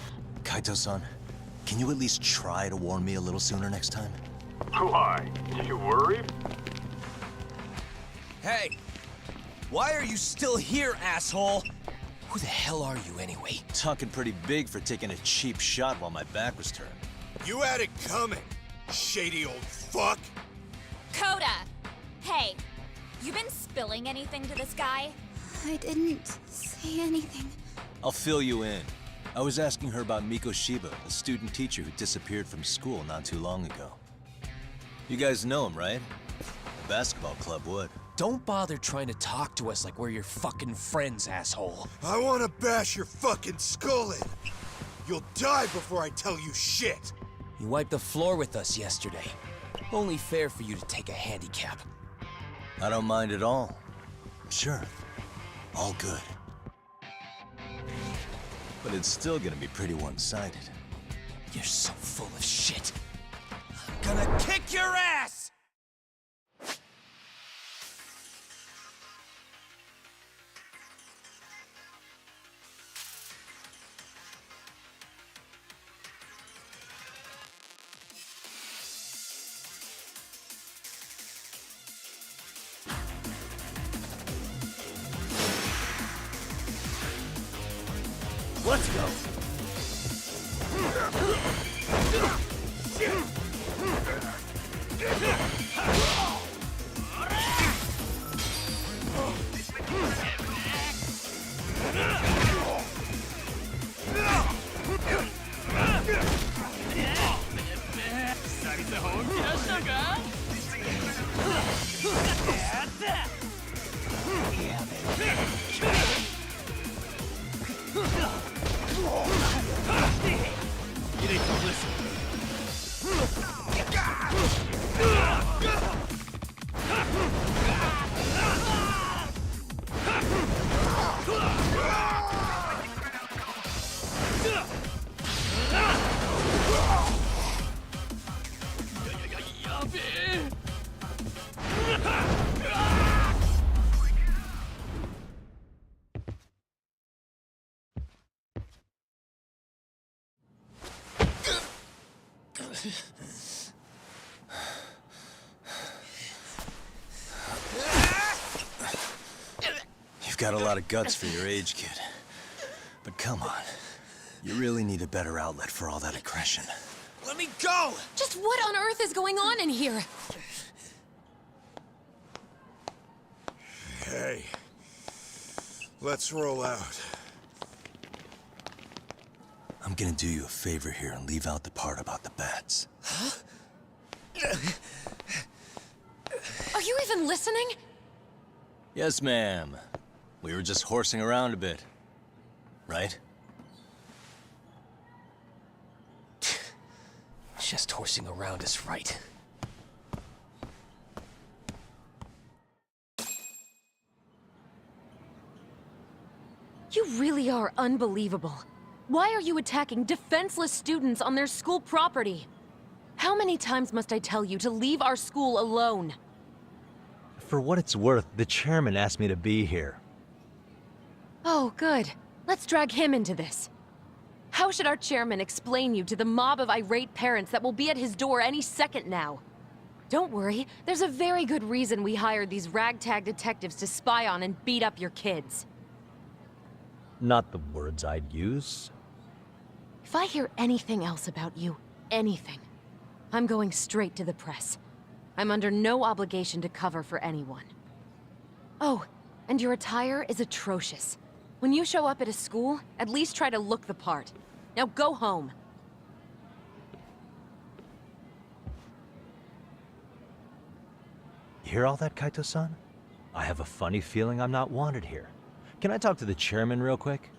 Kaito-san, can you at least try to warn me a little sooner next time? Why? You worried? Hey! Why are you still here, asshole? Who the hell are you, anyway? Talking pretty big for taking a cheap shot while my back was turned. You had it coming, shady old fuck! Coda! Hey, you been spilling anything to this guy? I didn't say anything. I'll fill you in. I was asking her about Miko Shiba, a student teacher who disappeared from school not too long ago. You guys know him, right? The basketball club would. Don't bother trying to talk to us like we're your fucking friends, asshole. I wanna bash your fucking skull in. You'll die before I tell you shit. You wiped the floor with us yesterday. Only fair for you to take a handicap. I don't mind at all. Sure. All good. But it's still gonna be pretty one-sided. You're so full of shit. I'm gonna kick your ass! Let's go. You need to listen. You've got a lot of guts for your age, kid. But come on. You really need a better outlet for all that aggression. Let me go! Just what on earth is going on in here? Hey. Let's roll out. I'm gonna do you a favor here and leave out the part about the bats. Are you even listening? Yes, ma'am. We were just horsing around a bit. Right? Just horsing around is right. You really are unbelievable. Why are you attacking defenseless students on their school property? How many times must I tell you to leave our school alone? For what it's worth, the chairman asked me to be here. Oh, good. Let's drag him into this. How should our chairman explain you to the mob of irate parents that will be at his door any second now? Don't worry, there's a very good reason we hired these ragtag detectives to spy on and beat up your kids. Not the words I'd use. If I hear anything else about you, anything, I'm going straight to the press. I'm under no obligation to cover for anyone. Oh, and your attire is atrocious. When you show up at a school, at least try to look the part. Now go home. You hear all that, Kaito-san? I have a funny feeling I'm not wanted here. Can I talk to the chairman real quick?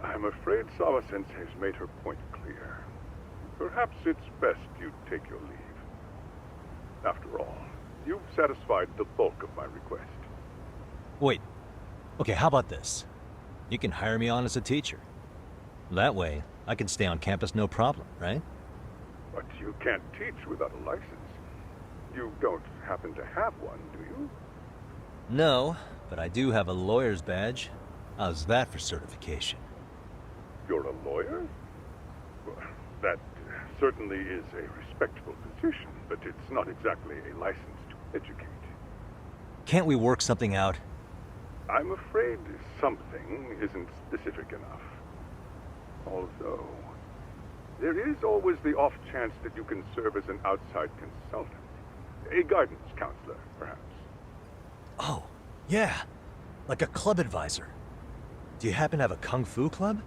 I'm afraid Sawa-sensei's made her point clear. Perhaps it's best you take your leave. After all, you've satisfied the bulk of my request. Wait. Okay, how about this? You can hire me on as a teacher. That way, I can stay on campus no problem, right? But you can't teach without a license. You don't happen to have one, do you? No, but I do have a lawyer's badge. How's that for certification? You're a lawyer? Well, that certainly is a respectable position, but it's not exactly a license to educate. Can't we work something out? I'm afraid something isn't specific enough. Although, there is always the off chance that you can serve as an outside consultant. A guidance counselor, perhaps. Oh, yeah. Like a club advisor. Do you happen to have a kung fu club?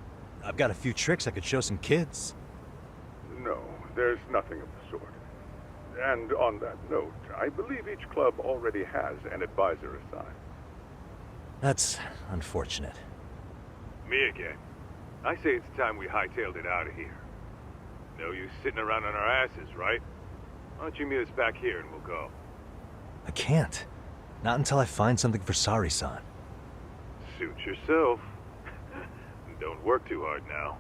I've got a few tricks I could show some kids. No, there's nothing of the sort. And on that note, I believe each club already has an advisor assigned. That's unfortunate. Me again. I say it's time we hightailed it out of here. No use sitting around on our asses, right? Why don't you meet us back here and we'll go? I can't. Not until I find something for Sari-san. Suit yourself. Don't work too hard now.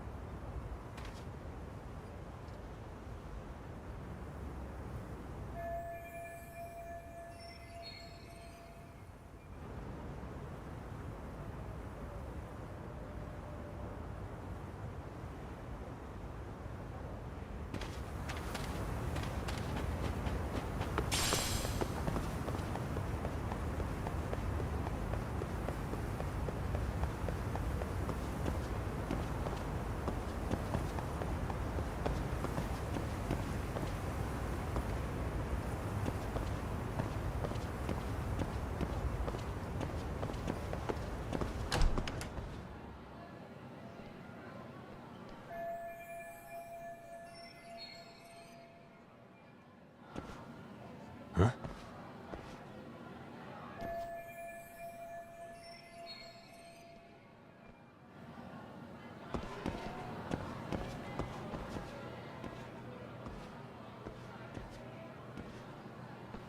Huh?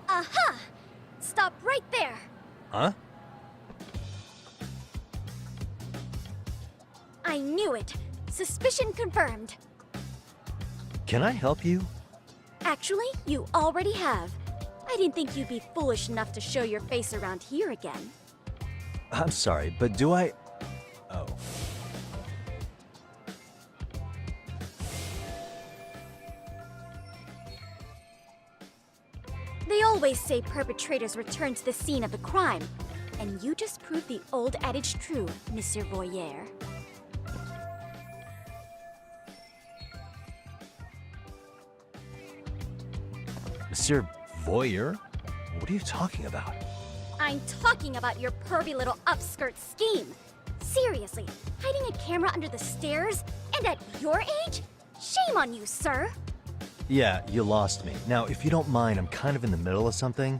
Aha! Stop right there! Huh? I knew it! Suspicion confirmed. Can I help you? Actually, you already have. I didn't think you'd be foolish enough to show your face around here again. I'm sorry, but do I... Oh. They always say perpetrators return to the scene of the crime. And you just proved the old adage true, Monsieur Voyeur. Monsieur Voyeur? What are you talking about? I'm talking about your pervy little upskirt scheme. Seriously, hiding a camera under the stairs? And at your age? Shame on you, sir. Yeah, you lost me. Now, if you don't mind, I'm kind of in the middle of something.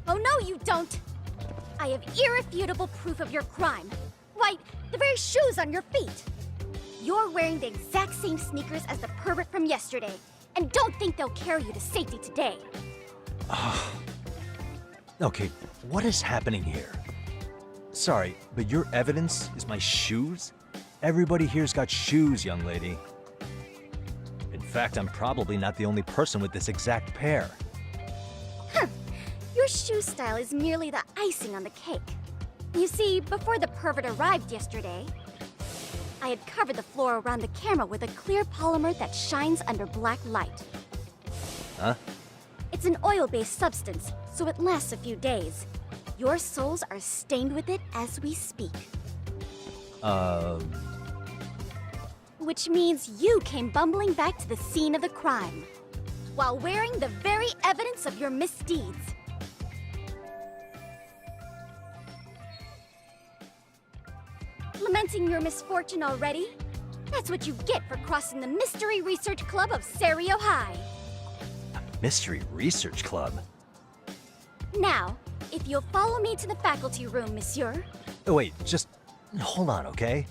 Oh no, you don't! I have irrefutable proof of your crime. Why, the very shoes on your feet. You're wearing the exact same sneakers as the pervert from yesterday, and don't think they'll carry you to safety today. Okay, what is happening here? Sorry, but your evidence is my shoes? Everybody here's got shoes, young lady. In fact, I'm probably not the only person with this exact pair. Your shoe style is merely the icing on the cake. You see, before the pervert arrived yesterday, I had covered the floor around the camera with a clear polymer that shines under black light. Huh? It's an oil-based substance, so it lasts a few days. Your soles are stained with it as we speak. Which means you came bumbling back to the scene of the crime, while wearing the very evidence of your misdeeds. Lamenting your misfortune already? That's what you get for crossing the Mystery Research Club of Serio High. Mystery Research Club? Now, if you'll follow me to the faculty room, monsieur. Oh, wait, just hold on, okay?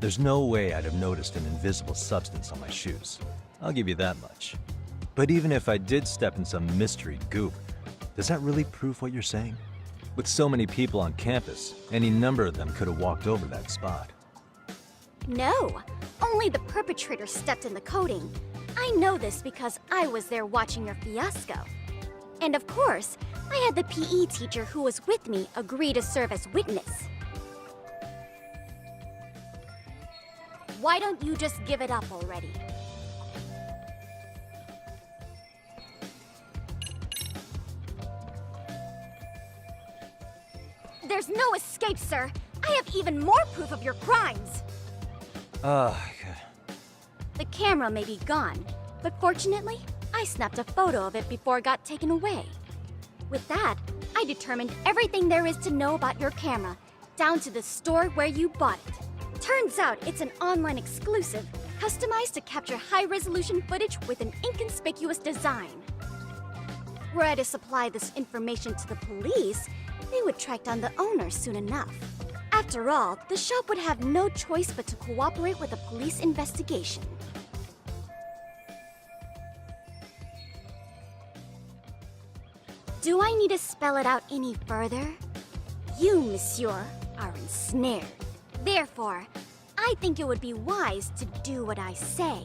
There's no way I'd have noticed an invisible substance on my shoes. I'll give you that much. But even if I did step in some mystery goop, does that really prove what you're saying? With so many people on campus, any number of them could have walked over that spot. No, only the perpetrator stepped in the coating. I know this because I was there watching your fiasco. And of course, I had the PE teacher who was with me agree to serve as witness. Why don't you just give it up already? There's no escape, sir. I have even more proof of your crimes. The camera may be gone, but fortunately, I snapped a photo of it before it got taken away. With that, I determined everything there is to know about your camera, down to the store where you bought it. Turns out it's an online exclusive, customized to capture high-resolution footage with an inconspicuous design. Were I to supply this information to the police, they would track down the owner soon enough. After all, the shop would have no choice but to cooperate with a police investigation. Do I need to spell it out any further? You, monsieur, are ensnared. Therefore, I think it would be wise to do what I say.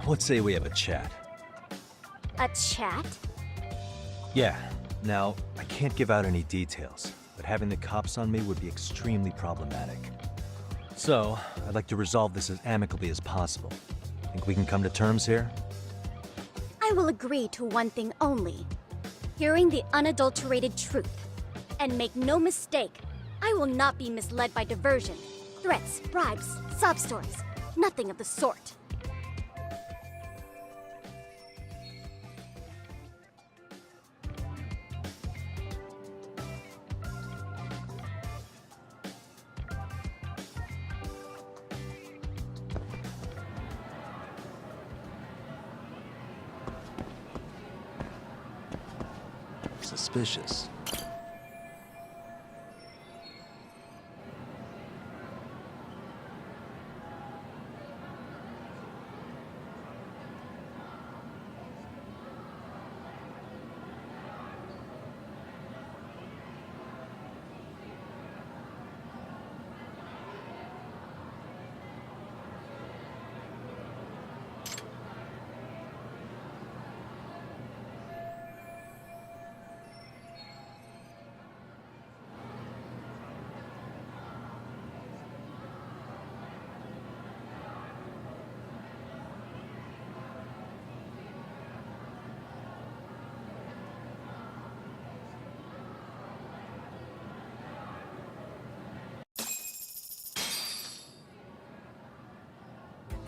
Let's say we have a chat. A chat? Yeah. Now, I can't give out any details, but having the cops on me would be extremely problematic. So, I'd like to resolve this as amicably as possible. Think we can come to terms here? I will agree to one thing only. Hearing the unadulterated truth. And make no mistake, I will not be misled by diversion, threats, bribes, sob stories. Nothing of the sort. Suspicious.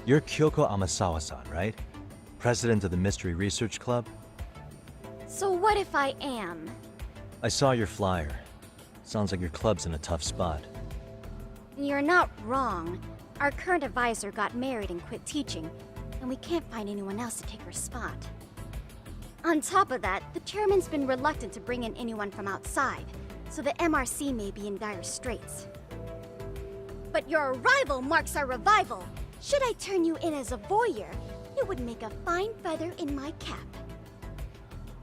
You're Kyoko Amasawa-san, right? President of the Mystery Research Club? So what if I am? I saw your flyer. Sounds like your club's in a tough spot. You're not wrong. Our current advisor got married and quit teaching, and we can't find anyone else to take her spot. On top of that, the chairman's been reluctant to bring in anyone from outside, so the MRC may be in dire straits. But your arrival marks our revival! Should I turn you in as a voyeur, it would make a fine feather in my cap.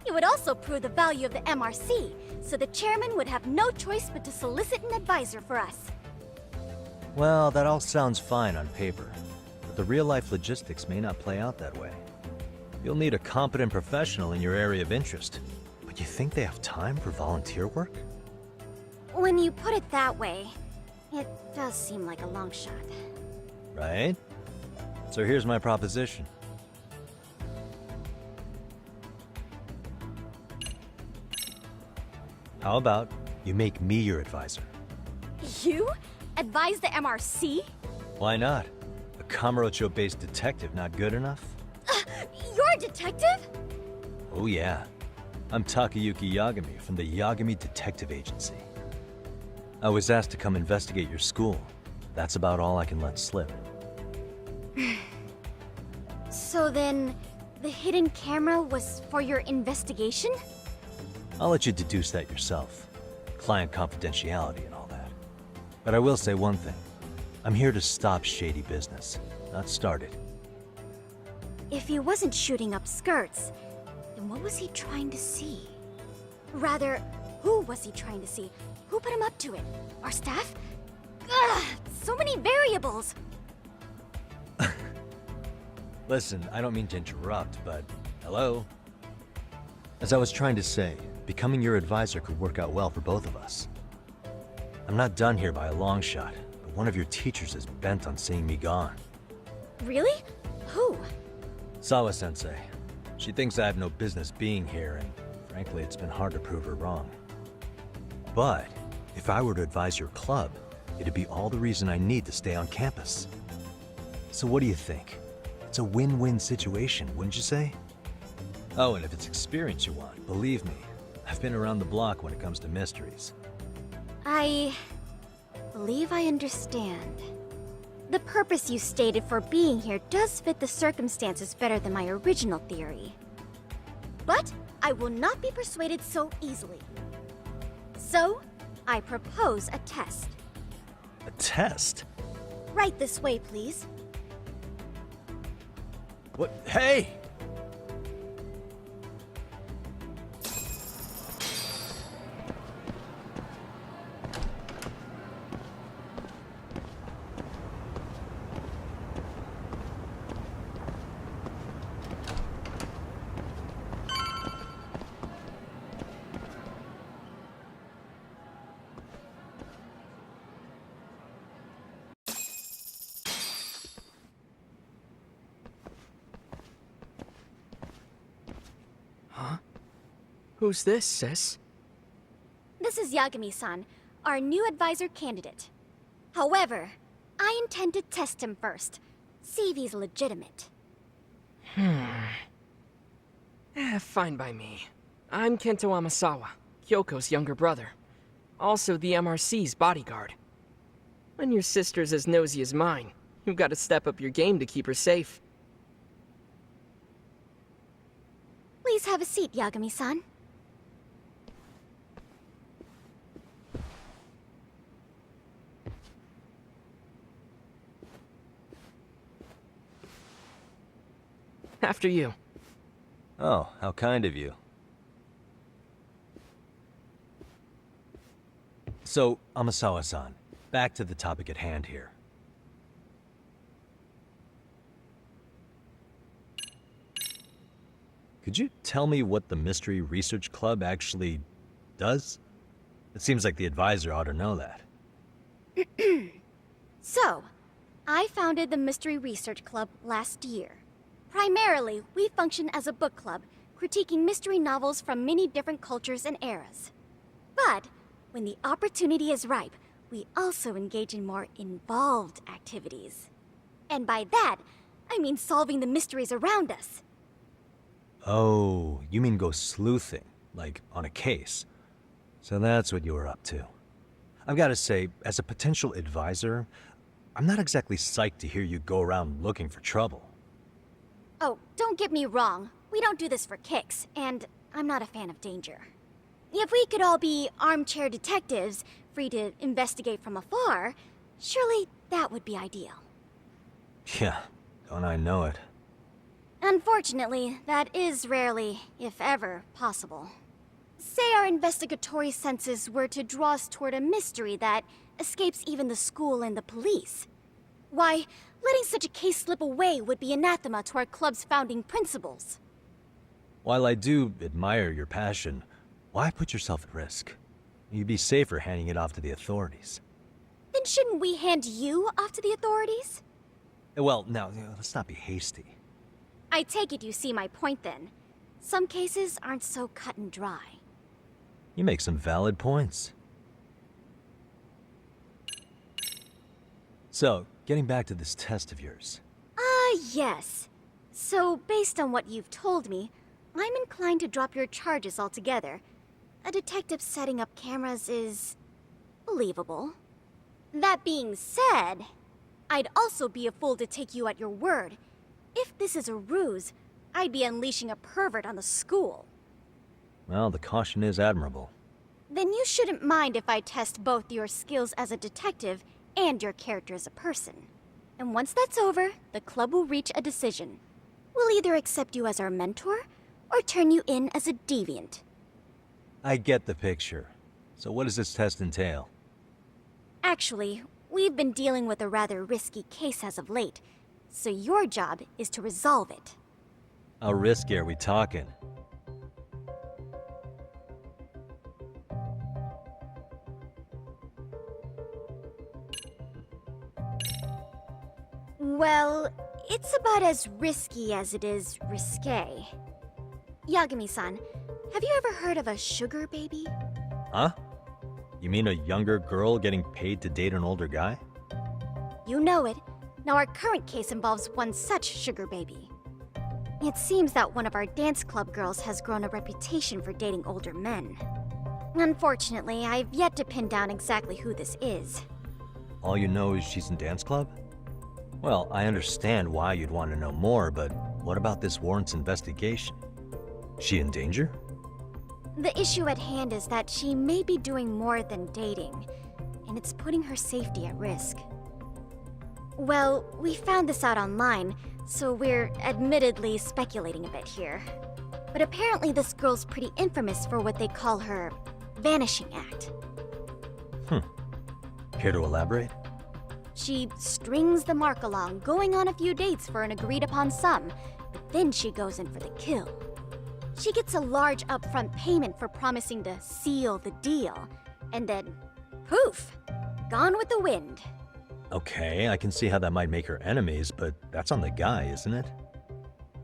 It would also prove the value of the MRC, so the chairman would have no choice but to solicit an advisor for us. Well, that all sounds fine on paper, but the real-life logistics may not play out that way. You'll need a competent professional in your area of interest, but you think they have time for volunteer work? When you put it that way, it does seem like a long shot. Right? So here's my proposition. How about you make me your advisor? You? Advise the MRC? Why not? A Kamurocho-based detective not good enough? You're a detective? Oh yeah. I'm Takayuki Yagami from the Yagami Detective Agency. I was asked to come investigate your school. That's about all I can let slip. So then, the hidden camera was for your investigation? I'll let you deduce that yourself. Client confidentiality and all that. But I will say one thing. I'm here to stop shady business, not start it. If he wasn't shooting up skirts, then what was he trying to see? Rather, who was he trying to see? Who put him up to it? Our staff? Ugh, so many variables! Listen, I don't mean to interrupt, but hello? As I was trying to say, becoming your advisor could work out well for both of us. I'm not done here by a long shot, but one of your teachers is bent on seeing me gone. Really? Who? Sawa-sensei. She thinks I have no business being here, and frankly, it's been hard to prove her wrong. But if I were to advise your club, it'd be all the reason I need to stay on campus. So what do you think? It's a win-win situation, wouldn't you say? Oh, and if it's experience you want, believe me, I've been around the block when it comes to mysteries. I believe I understand. The purpose you stated for being here does fit the circumstances better than my original theory. But I will not be persuaded so easily. So, I propose a test. A test? Right this way, please. What? Hey! Huh? Who's this, sis? This is Yagami-san, our new advisor candidate. However, I intend to test him first, see if he's legitimate. Fine by me. I'm Kento Amasawa, Kyoko's younger brother. Also the MRC's bodyguard. When your sister's as nosy as mine, you've got to step up your game to keep her safe. Please have a seat, Yagami-san. After you. Oh, how kind of you. So, Amasawa-san, back to the topic at hand here. Could you tell me what the Mystery Research Club actually does? It seems like the advisor ought to know that. So, I founded the Mystery Research Club last year. Primarily, we function as a book club, critiquing mystery novels from many different cultures and eras. But, when the opportunity is ripe, we also engage in more involved activities. And by that, I mean solving the mysteries around us. Oh, you mean go sleuthing, like on a case. So that's what you were up to. I've got to say, as a potential advisor, I'm not exactly psyched to hear you go around looking for trouble. Oh, don't get me wrong. We don't do this for kicks, and I'm not a fan of danger. If we could all be armchair detectives, free to investigate from afar, surely that would be ideal. Yeah, don't I know it. Unfortunately, that is rarely, if ever, possible. Say our investigatory senses were to draw us toward a mystery that escapes even the school and the police. Why, letting such a case slip away would be anathema to our club's founding principles. While I do admire your passion, why put yourself at risk? You'd be safer handing it off to the authorities. Then shouldn't we hand you off to the authorities? Well, now, let's not be hasty. I take it you see my point then. Some cases aren't so cut and dry. You make some valid points. So, getting back to this test of yours. Yes. So, based on what you've told me, I'm inclined to drop your charges altogether. A detective setting up cameras is believable. That being said, I'd also be a fool to take you at your word. If this is a ruse, I'd be unleashing a pervert on the school. Well, the caution is admirable. Then you shouldn't mind if I test both your skills as a detective and your character as a person. And once that's over, the club will reach a decision. We'll either accept you as our mentor, or turn you in as a deviant. I get the picture. So what does this test entail? Actually, we've been dealing with a rather risky case as of late, so your job is to resolve it. How risky are we talking? Well, it's about as risky as it is risque. Yagami-san, have you ever heard of a sugar baby? Huh? You mean a younger girl getting paid to date an older guy? You know it. Now our current case involves one such sugar baby. It seems that one of our dance club girls has grown a reputation for dating older men. Unfortunately, I've yet to pin down exactly who this is. All you know is she's in dance club? Well, I understand why you'd want to know more, but what about this warrants investigation? She in danger? The issue at hand is that she may be doing more than dating, and it's putting her safety at risk. Well, we found this out online, so we're admittedly speculating a bit here. But apparently this girl's pretty infamous for what they call her vanishing act. Care to elaborate? She strings the mark along, going on a few dates for an agreed-upon sum, but then she goes in for the kill. She gets a large upfront payment for promising to seal the deal, and then, poof, gone with the wind. Okay, I can see how that might make her enemies, but that's on the guy, isn't it?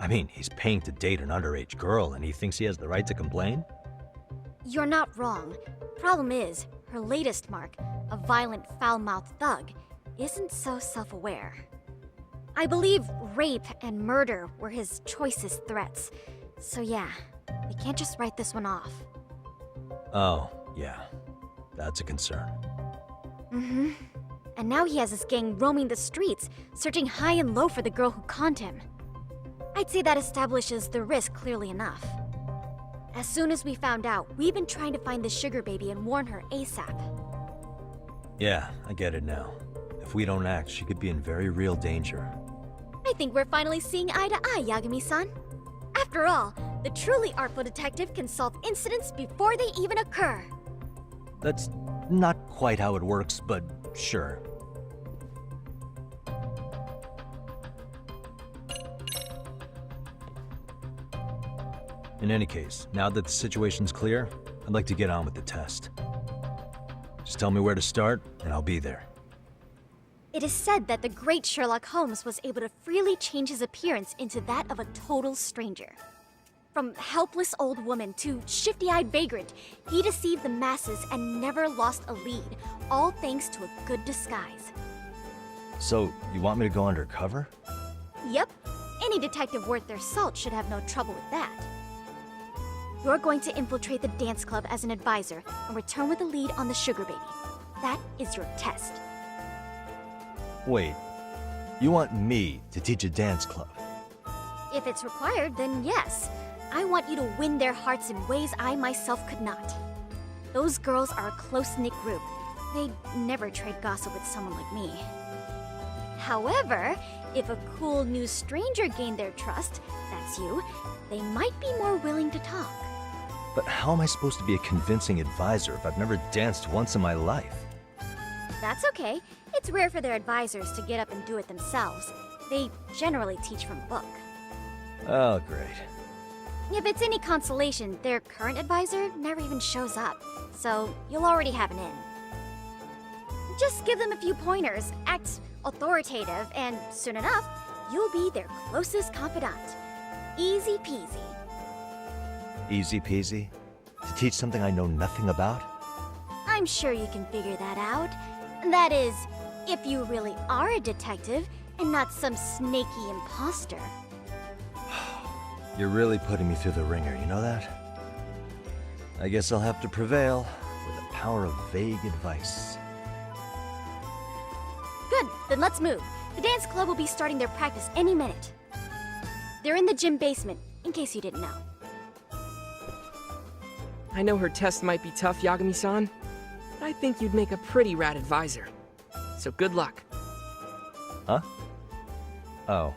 I mean, he's paying to date an underage girl, and he thinks he has the right to complain? You're not wrong. Problem is, her latest mark, a violent, foul-mouthed thug, isn't so self-aware. I believe rape and murder were his choicest threats. So yeah, we can't just write this one off. Oh, yeah. That's a concern. Mm-hmm. And now he has his gang roaming the streets, searching high and low for the girl who conned him. I'd say that establishes the risk clearly enough. As soon as we found out, we've been trying to find the sugar baby and warn her ASAP. Yeah, I get it now. If we don't act, she could be in very real danger. I think we're finally seeing eye to eye, Yagami-san. After all, the truly artful detective can solve incidents before they even occur. That's not quite how it works, but sure. In any case, now that the situation's clear, I'd like to get on with the test. Just tell me where to start, and I'll be there. It is said that the great Sherlock Holmes was able to freely change his appearance into that of a total stranger. From helpless old woman to shifty-eyed vagrant, he deceived the masses and never lost a lead, all thanks to a good disguise. So, you want me to go undercover? Yep, any detective worth their salt should have no trouble with that. You're going to infiltrate the dance club as an advisor and return with a lead on the sugar baby. That is your test. Wait, you want me to teach a dance club? If it's required, then yes. I want you to win their hearts in ways I myself could not. Those girls are a close-knit group. They'd never trade gossip with someone like me. However, if a cool new stranger gained their trust, that's you, they might be more willing to talk. But how am I supposed to be a convincing advisor if I've never danced once in my life? That's okay. It's rare for their advisors to get up and do it themselves. They generally teach from a book. Oh, great. If it's any consolation, their current advisor never even shows up, so you'll already have an in. Just give them a few pointers, act authoritative, and soon enough, you'll be their closest confidant. Easy peasy. Easy peasy? To teach something I know nothing about? I'm sure you can figure that out. That is, if you really are a detective and not some snaky imposter. You're really putting me through the ringer, you know that? I guess I'll have to prevail with the power of vague advice. Good, then let's move. The dance club will be starting their practice any minute. They're in the gym basement, in case you didn't know. I know her test might be tough, Yagami-san, but I think you'd make a pretty rad advisor. So good luck. Huh? Oh.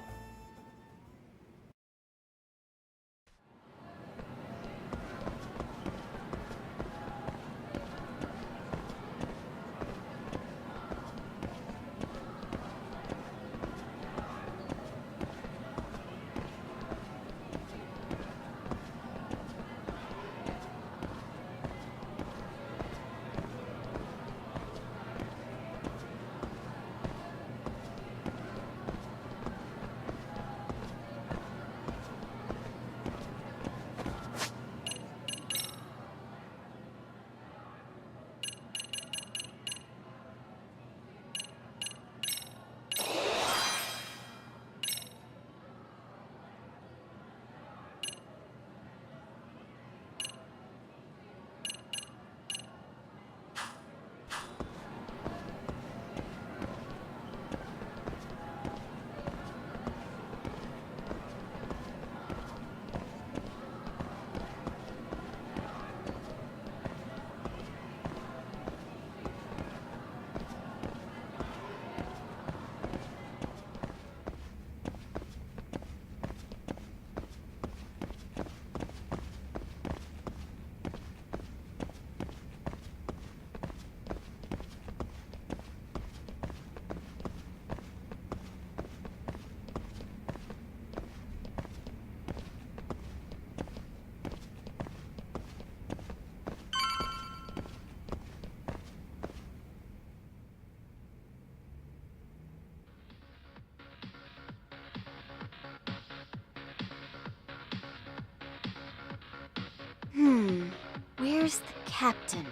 Where's the captain?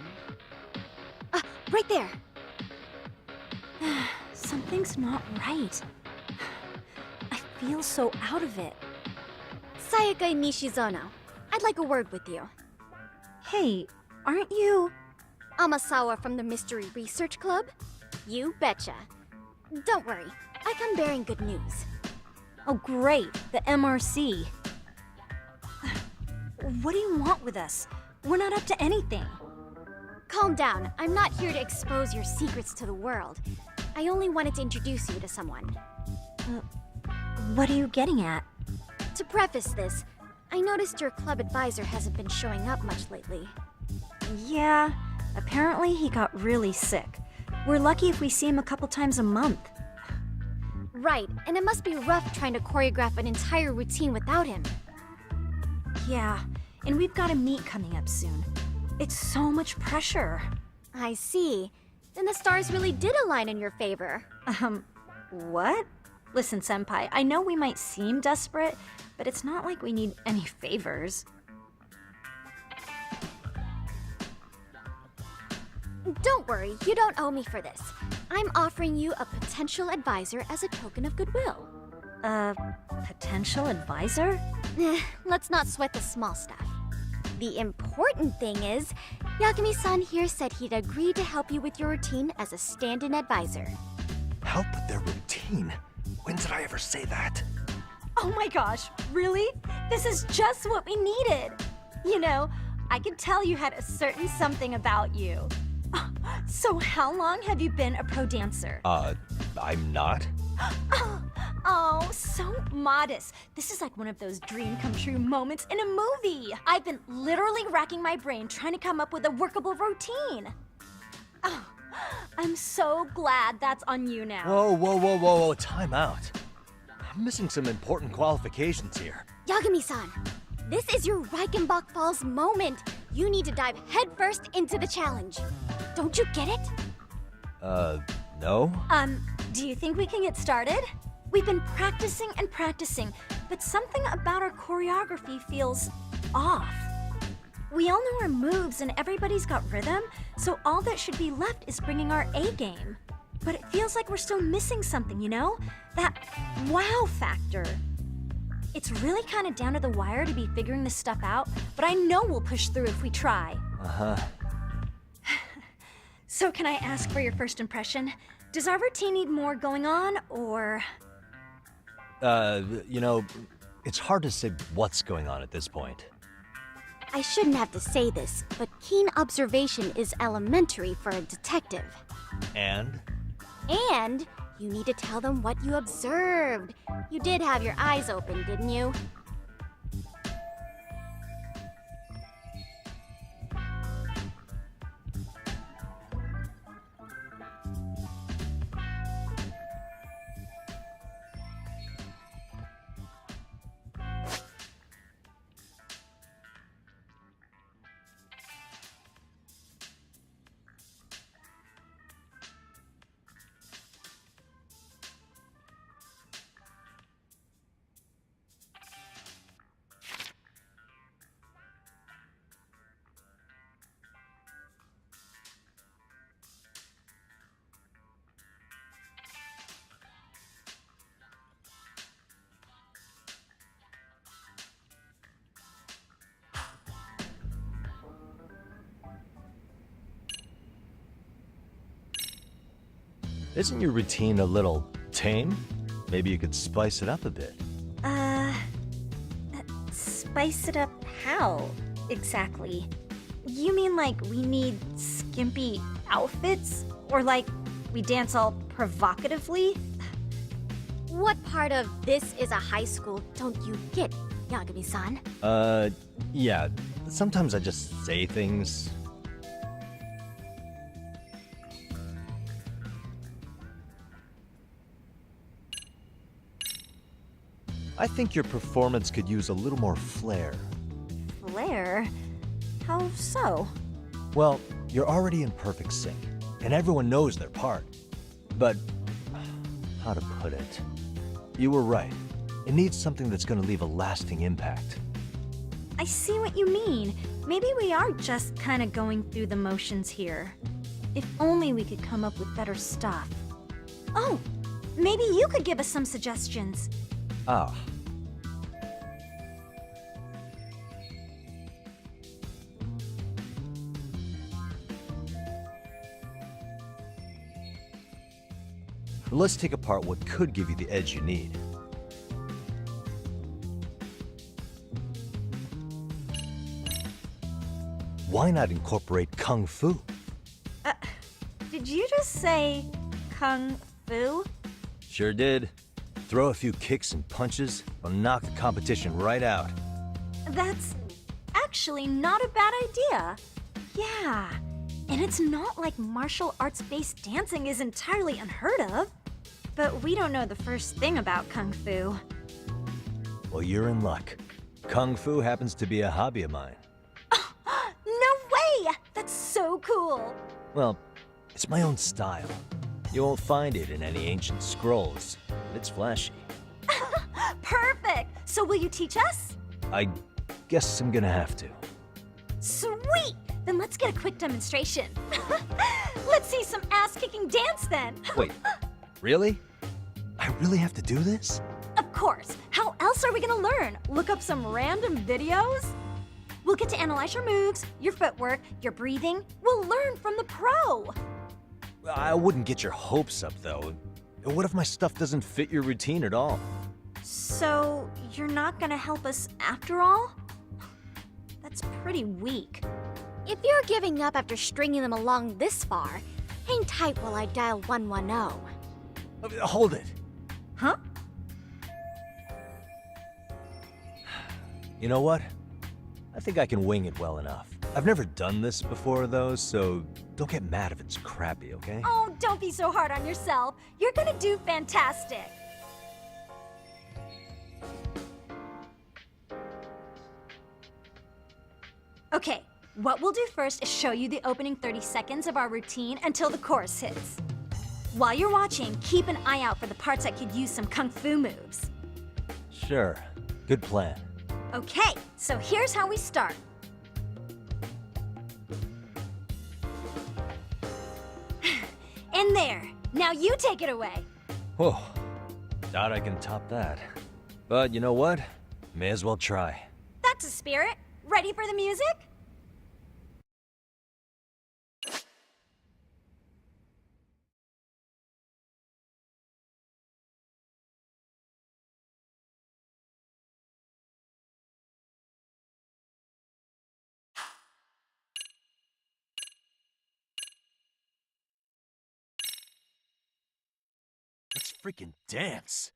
Ah, right there! Something's not right. I feel so out of it. Sayaka Nishizono, I'd like a word with you. Hey, aren't you... Amasawa from the Mystery Research Club? You betcha. Don't worry, I come bearing good news. Oh great, the MRC. What do you want with us? We're not up to anything. Calm down, I'm not here to expose your secrets to the world. I only wanted to introduce you to someone. What are you getting at? To preface this, I noticed your club advisor hasn't been showing up much lately. Yeah, apparently he got really sick. We're lucky if we see him a couple times a month. Right, and it must be rough trying to choreograph an entire routine without him. Yeah, and we've got a meet coming up soon. It's so much pressure. I see. Then the stars really did align in your favor. What? Listen, Senpai, I know we might seem desperate, but it's not like we need any favors. Don't worry, you don't owe me for this. I'm offering you a potential advisor as a token of goodwill. A potential advisor? Let's not sweat the small stuff. The important thing is, Yagami-san here said he'd agree to help you with your routine as a stand-in advisor. Help with their routine? When did I ever say that? Oh my gosh, really? This is just what we needed. You know, I could tell you had a certain something about you. So how long have you been a pro dancer? I'm not. Oh, so modest. This is like one of those dream come true moments in a movie. I've been literally racking my brain trying to come up with a workable routine. Oh, I'm so glad that's on you now. Whoa, time out. I'm missing some important qualifications here. Yagami-san, this is your Reichenbach Falls moment. You need to dive headfirst into the challenge. Don't you get it? No? Do you think we can get started? We've been practicing and practicing, but something about our choreography feels off. We all know our moves and everybody's got rhythm, so all that should be left is bringing our A game. But it feels like we're still missing something, you know? That wow factor. It's really kind of down to the wire to be figuring this stuff out, but I know we'll push through if we try. Uh-huh. So can I ask for your first impression? Does our routine need more going on, or...? You know, it's hard to say what's going on at this point. I shouldn't have to say this, but keen observation is elementary for a detective. And? And you need to tell them what you observed. You did have your eyes open, didn't you? Isn't your routine a little tame? Maybe you could spice it up a bit. Spice it up how, exactly? You mean like we need skimpy outfits? Or like we dance all provocatively? What part of this is a high school don't you get, Yagami-san? Yeah. Sometimes I just say things. I think your performance could use a little more flair. Flair? How so? Well, you're already in perfect sync, and everyone knows their part. But, how to put it? You were right. It needs something that's going to leave a lasting impact. I see what you mean. Maybe we are just kind of going through the motions here. If only we could come up with better stuff. Oh, maybe you could give us some suggestions. Ah. Let's take apart what could give you the edge you need. Why not incorporate Kung Fu? Did you just say Kung Fu? Sure did. Throw a few kicks and punches, will knock the competition right out. That's actually not a bad idea. Yeah, and it's not like martial arts-based dancing is entirely unheard of. But we don't know the first thing about Kung Fu. Well, you're in luck. Kung Fu happens to be a hobby of mine. No way! That's so cool! Well, it's my own style. You won't find it in any ancient scrolls. It's flashy. Perfect! So will you teach us? I guess I'm gonna have to. Sweet! Then let's get a quick demonstration. Let's see some ass-kicking dance then! Wait, really? I really have to do this? Of course! How else are we gonna learn? Look up some random videos? We'll get to analyze your moves, your footwork, your breathing. We'll learn from the pro! I wouldn't get your hopes up, though. What if my stuff doesn't fit your routine at all? So, you're not gonna help us after all? That's pretty weak. If you're giving up after stringing them along this far, hang tight while I dial 110. Hold it. Huh? You know what? I think I can wing it well enough. I've never done this before, though, so don't get mad if it's crappy, okay? Oh, don't be so hard on yourself. You're gonna do fantastic. Okay, what we'll do first is show you the opening 30 seconds of our routine until the chorus hits. While you're watching, keep an eye out for the parts that could use some Kung Fu moves. Sure. Good plan. Okay, so here's how we start. And there. Now you take it away. Whoa. Doubt I can top that. But you know what? May as well try. That's a spirit. Ready for the music? Let's freaking dance.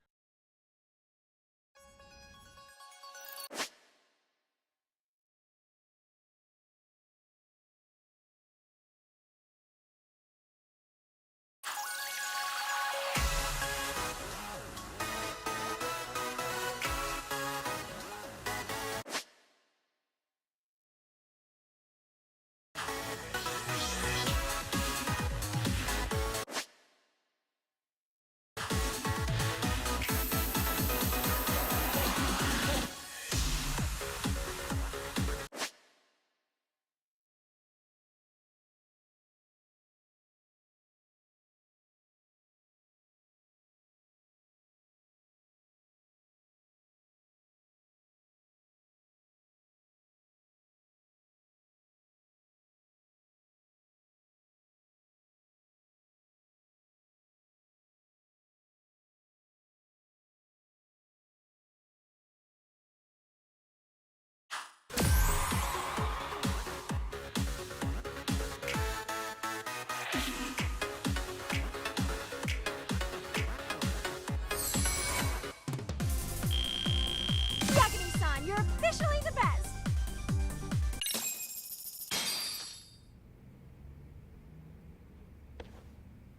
Yagami-san, you're officially the best!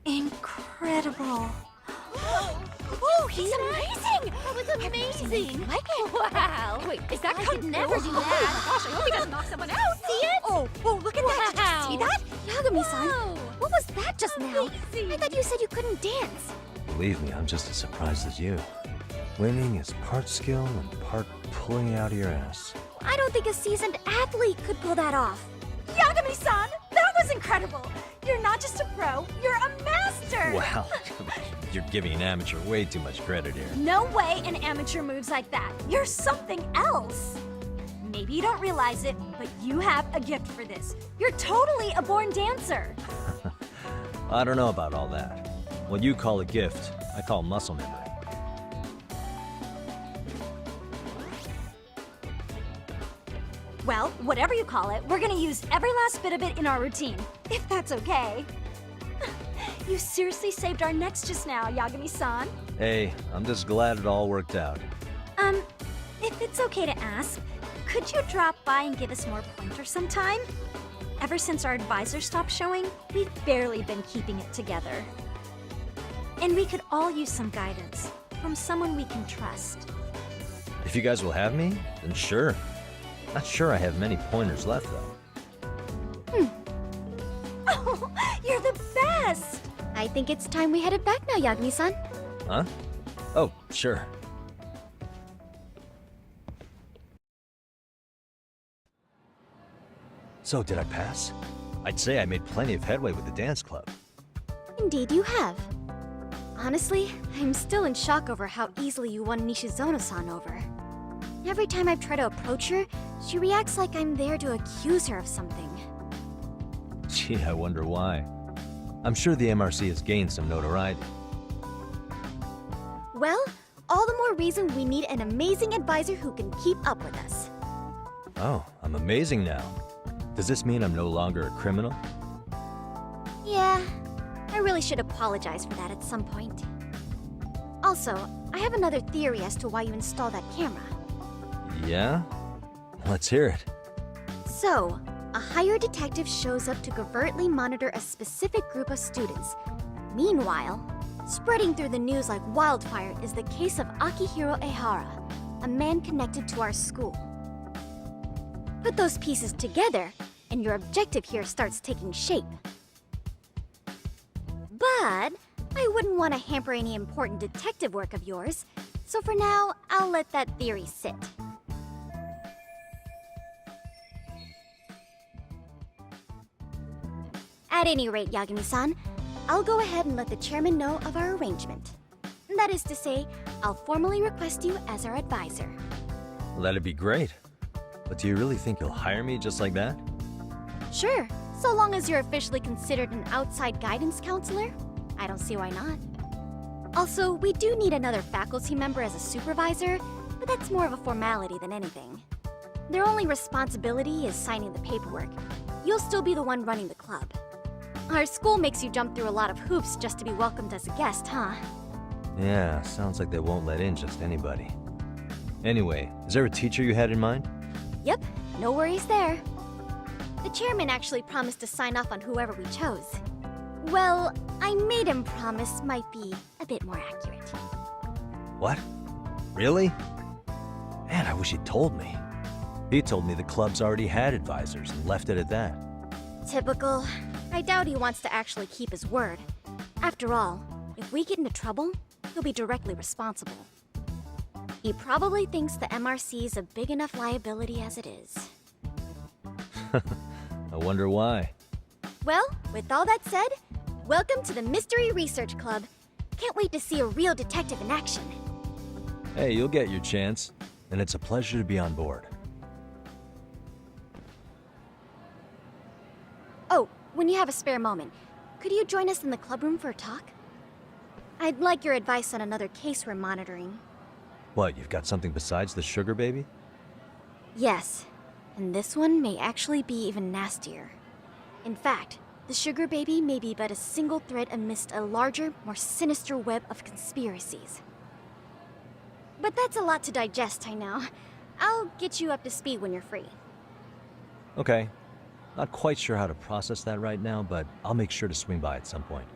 Incredible. Oh, he's amazing! That was amazing! Like it? Wow! Wait, is that I could never do that. Oh my gosh, I hope he doesn't knock someone out! See it? Oh, look at that! Did you see that? Yagami-san, Wow. what was that just now? Amazing. I thought you said you couldn't dance. Believe me, I'm just as surprised as you. Winning is part skill and part pulling it out of your ass. I don't think a seasoned athlete could pull that off. Yagami-san, that was incredible! You're not just a pro, you're a master! Wow. You're giving an amateur way too much credit here. No way an amateur moves like that. You're something else. Maybe you don't realize it, but you have a gift for this. You're totally a born dancer. I don't know about all that. What you call a gift, I call muscle memory. Well, whatever you call it, we're gonna use every last bit of it in our routine, if that's okay. You seriously saved our necks just now, Yagami-san. Hey, I'm just glad it all worked out. If it's okay to ask, could you drop by and give us more pointers sometime? Ever since our advisor stopped showing, we've barely been keeping it together. And we could all use some guidance from someone we can trust. If you guys will have me, then sure. Not sure I have many pointers left, though. Oh, you're the best! I think it's time we headed back now, Yagami-san. Huh? Oh, sure. So, did I pass? I'd say I made plenty of headway with the dance club. Indeed you have. Honestly, I'm still in shock over how easily you won Nishizono-san over. Every time I've tried to approach her, she reacts like I'm there to accuse her of something. Gee, I wonder why. I'm sure the MRC has gained some notoriety. Well, all the more reason we need an amazing advisor who can keep up with us. Oh, I'm amazing now. Does this mean I'm no longer a criminal? Yeah, I really should apologize for that at some point. Also, I have another theory as to why you installed that camera. Yeah? Let's hear it. So, a hired detective shows up to covertly monitor a specific group of students. Meanwhile, spreading through the news like wildfire is the case of Akihiro Ehara, a man connected to our school. Put those pieces together, and your objective here starts taking shape. But I wouldn't want to hamper any important detective work of yours, so for now, I'll let that theory sit. At any rate, Yagami-san, I'll go ahead and let the chairman know of our arrangement. That is to say, I'll formally request you as our advisor. Well, that'd be great. But do you really think you'll hire me just like that? Sure, so long as you're officially considered an outside guidance counselor, I don't see why not. Also, we do need another faculty member as a supervisor, but that's more of a formality than anything. Their only responsibility is signing the paperwork. You'll still be the one running the club. Our school makes you jump through a lot of hoops just to be welcomed as a guest, huh? Yeah, sounds like they won't let in just anybody. Anyway, is there a teacher you had in mind? Yep, no worries there. The chairman actually promised to sign off on whoever we chose. Well, I made him promise might be a bit more accurate. What? Really? Man, I wish he'd told me. He told me the club's already had advisors and left it at that. Typical. I doubt he wants to actually keep his word. After all, if we get into trouble, he'll be directly responsible. He probably thinks the MRC is a big enough liability as it is. I wonder why. Well, with all that said, welcome to the Mystery Research Club. Can't wait to see a real detective in action. Hey, you'll get your chance, and it's a pleasure to be on board. Oh, when you have a spare moment, could you join us in the clubroom for a talk? I'd like your advice on another case we're monitoring. What, you've got something besides the sugar baby? Yes, and this one may actually be even nastier. In fact, the sugar baby may be but a single thread amidst a larger, more sinister web of conspiracies. But that's a lot to digest, I know. I'll get you up to speed when you're free. Okay. Not quite sure how to process that right now, but I'll make sure to swing by at some point.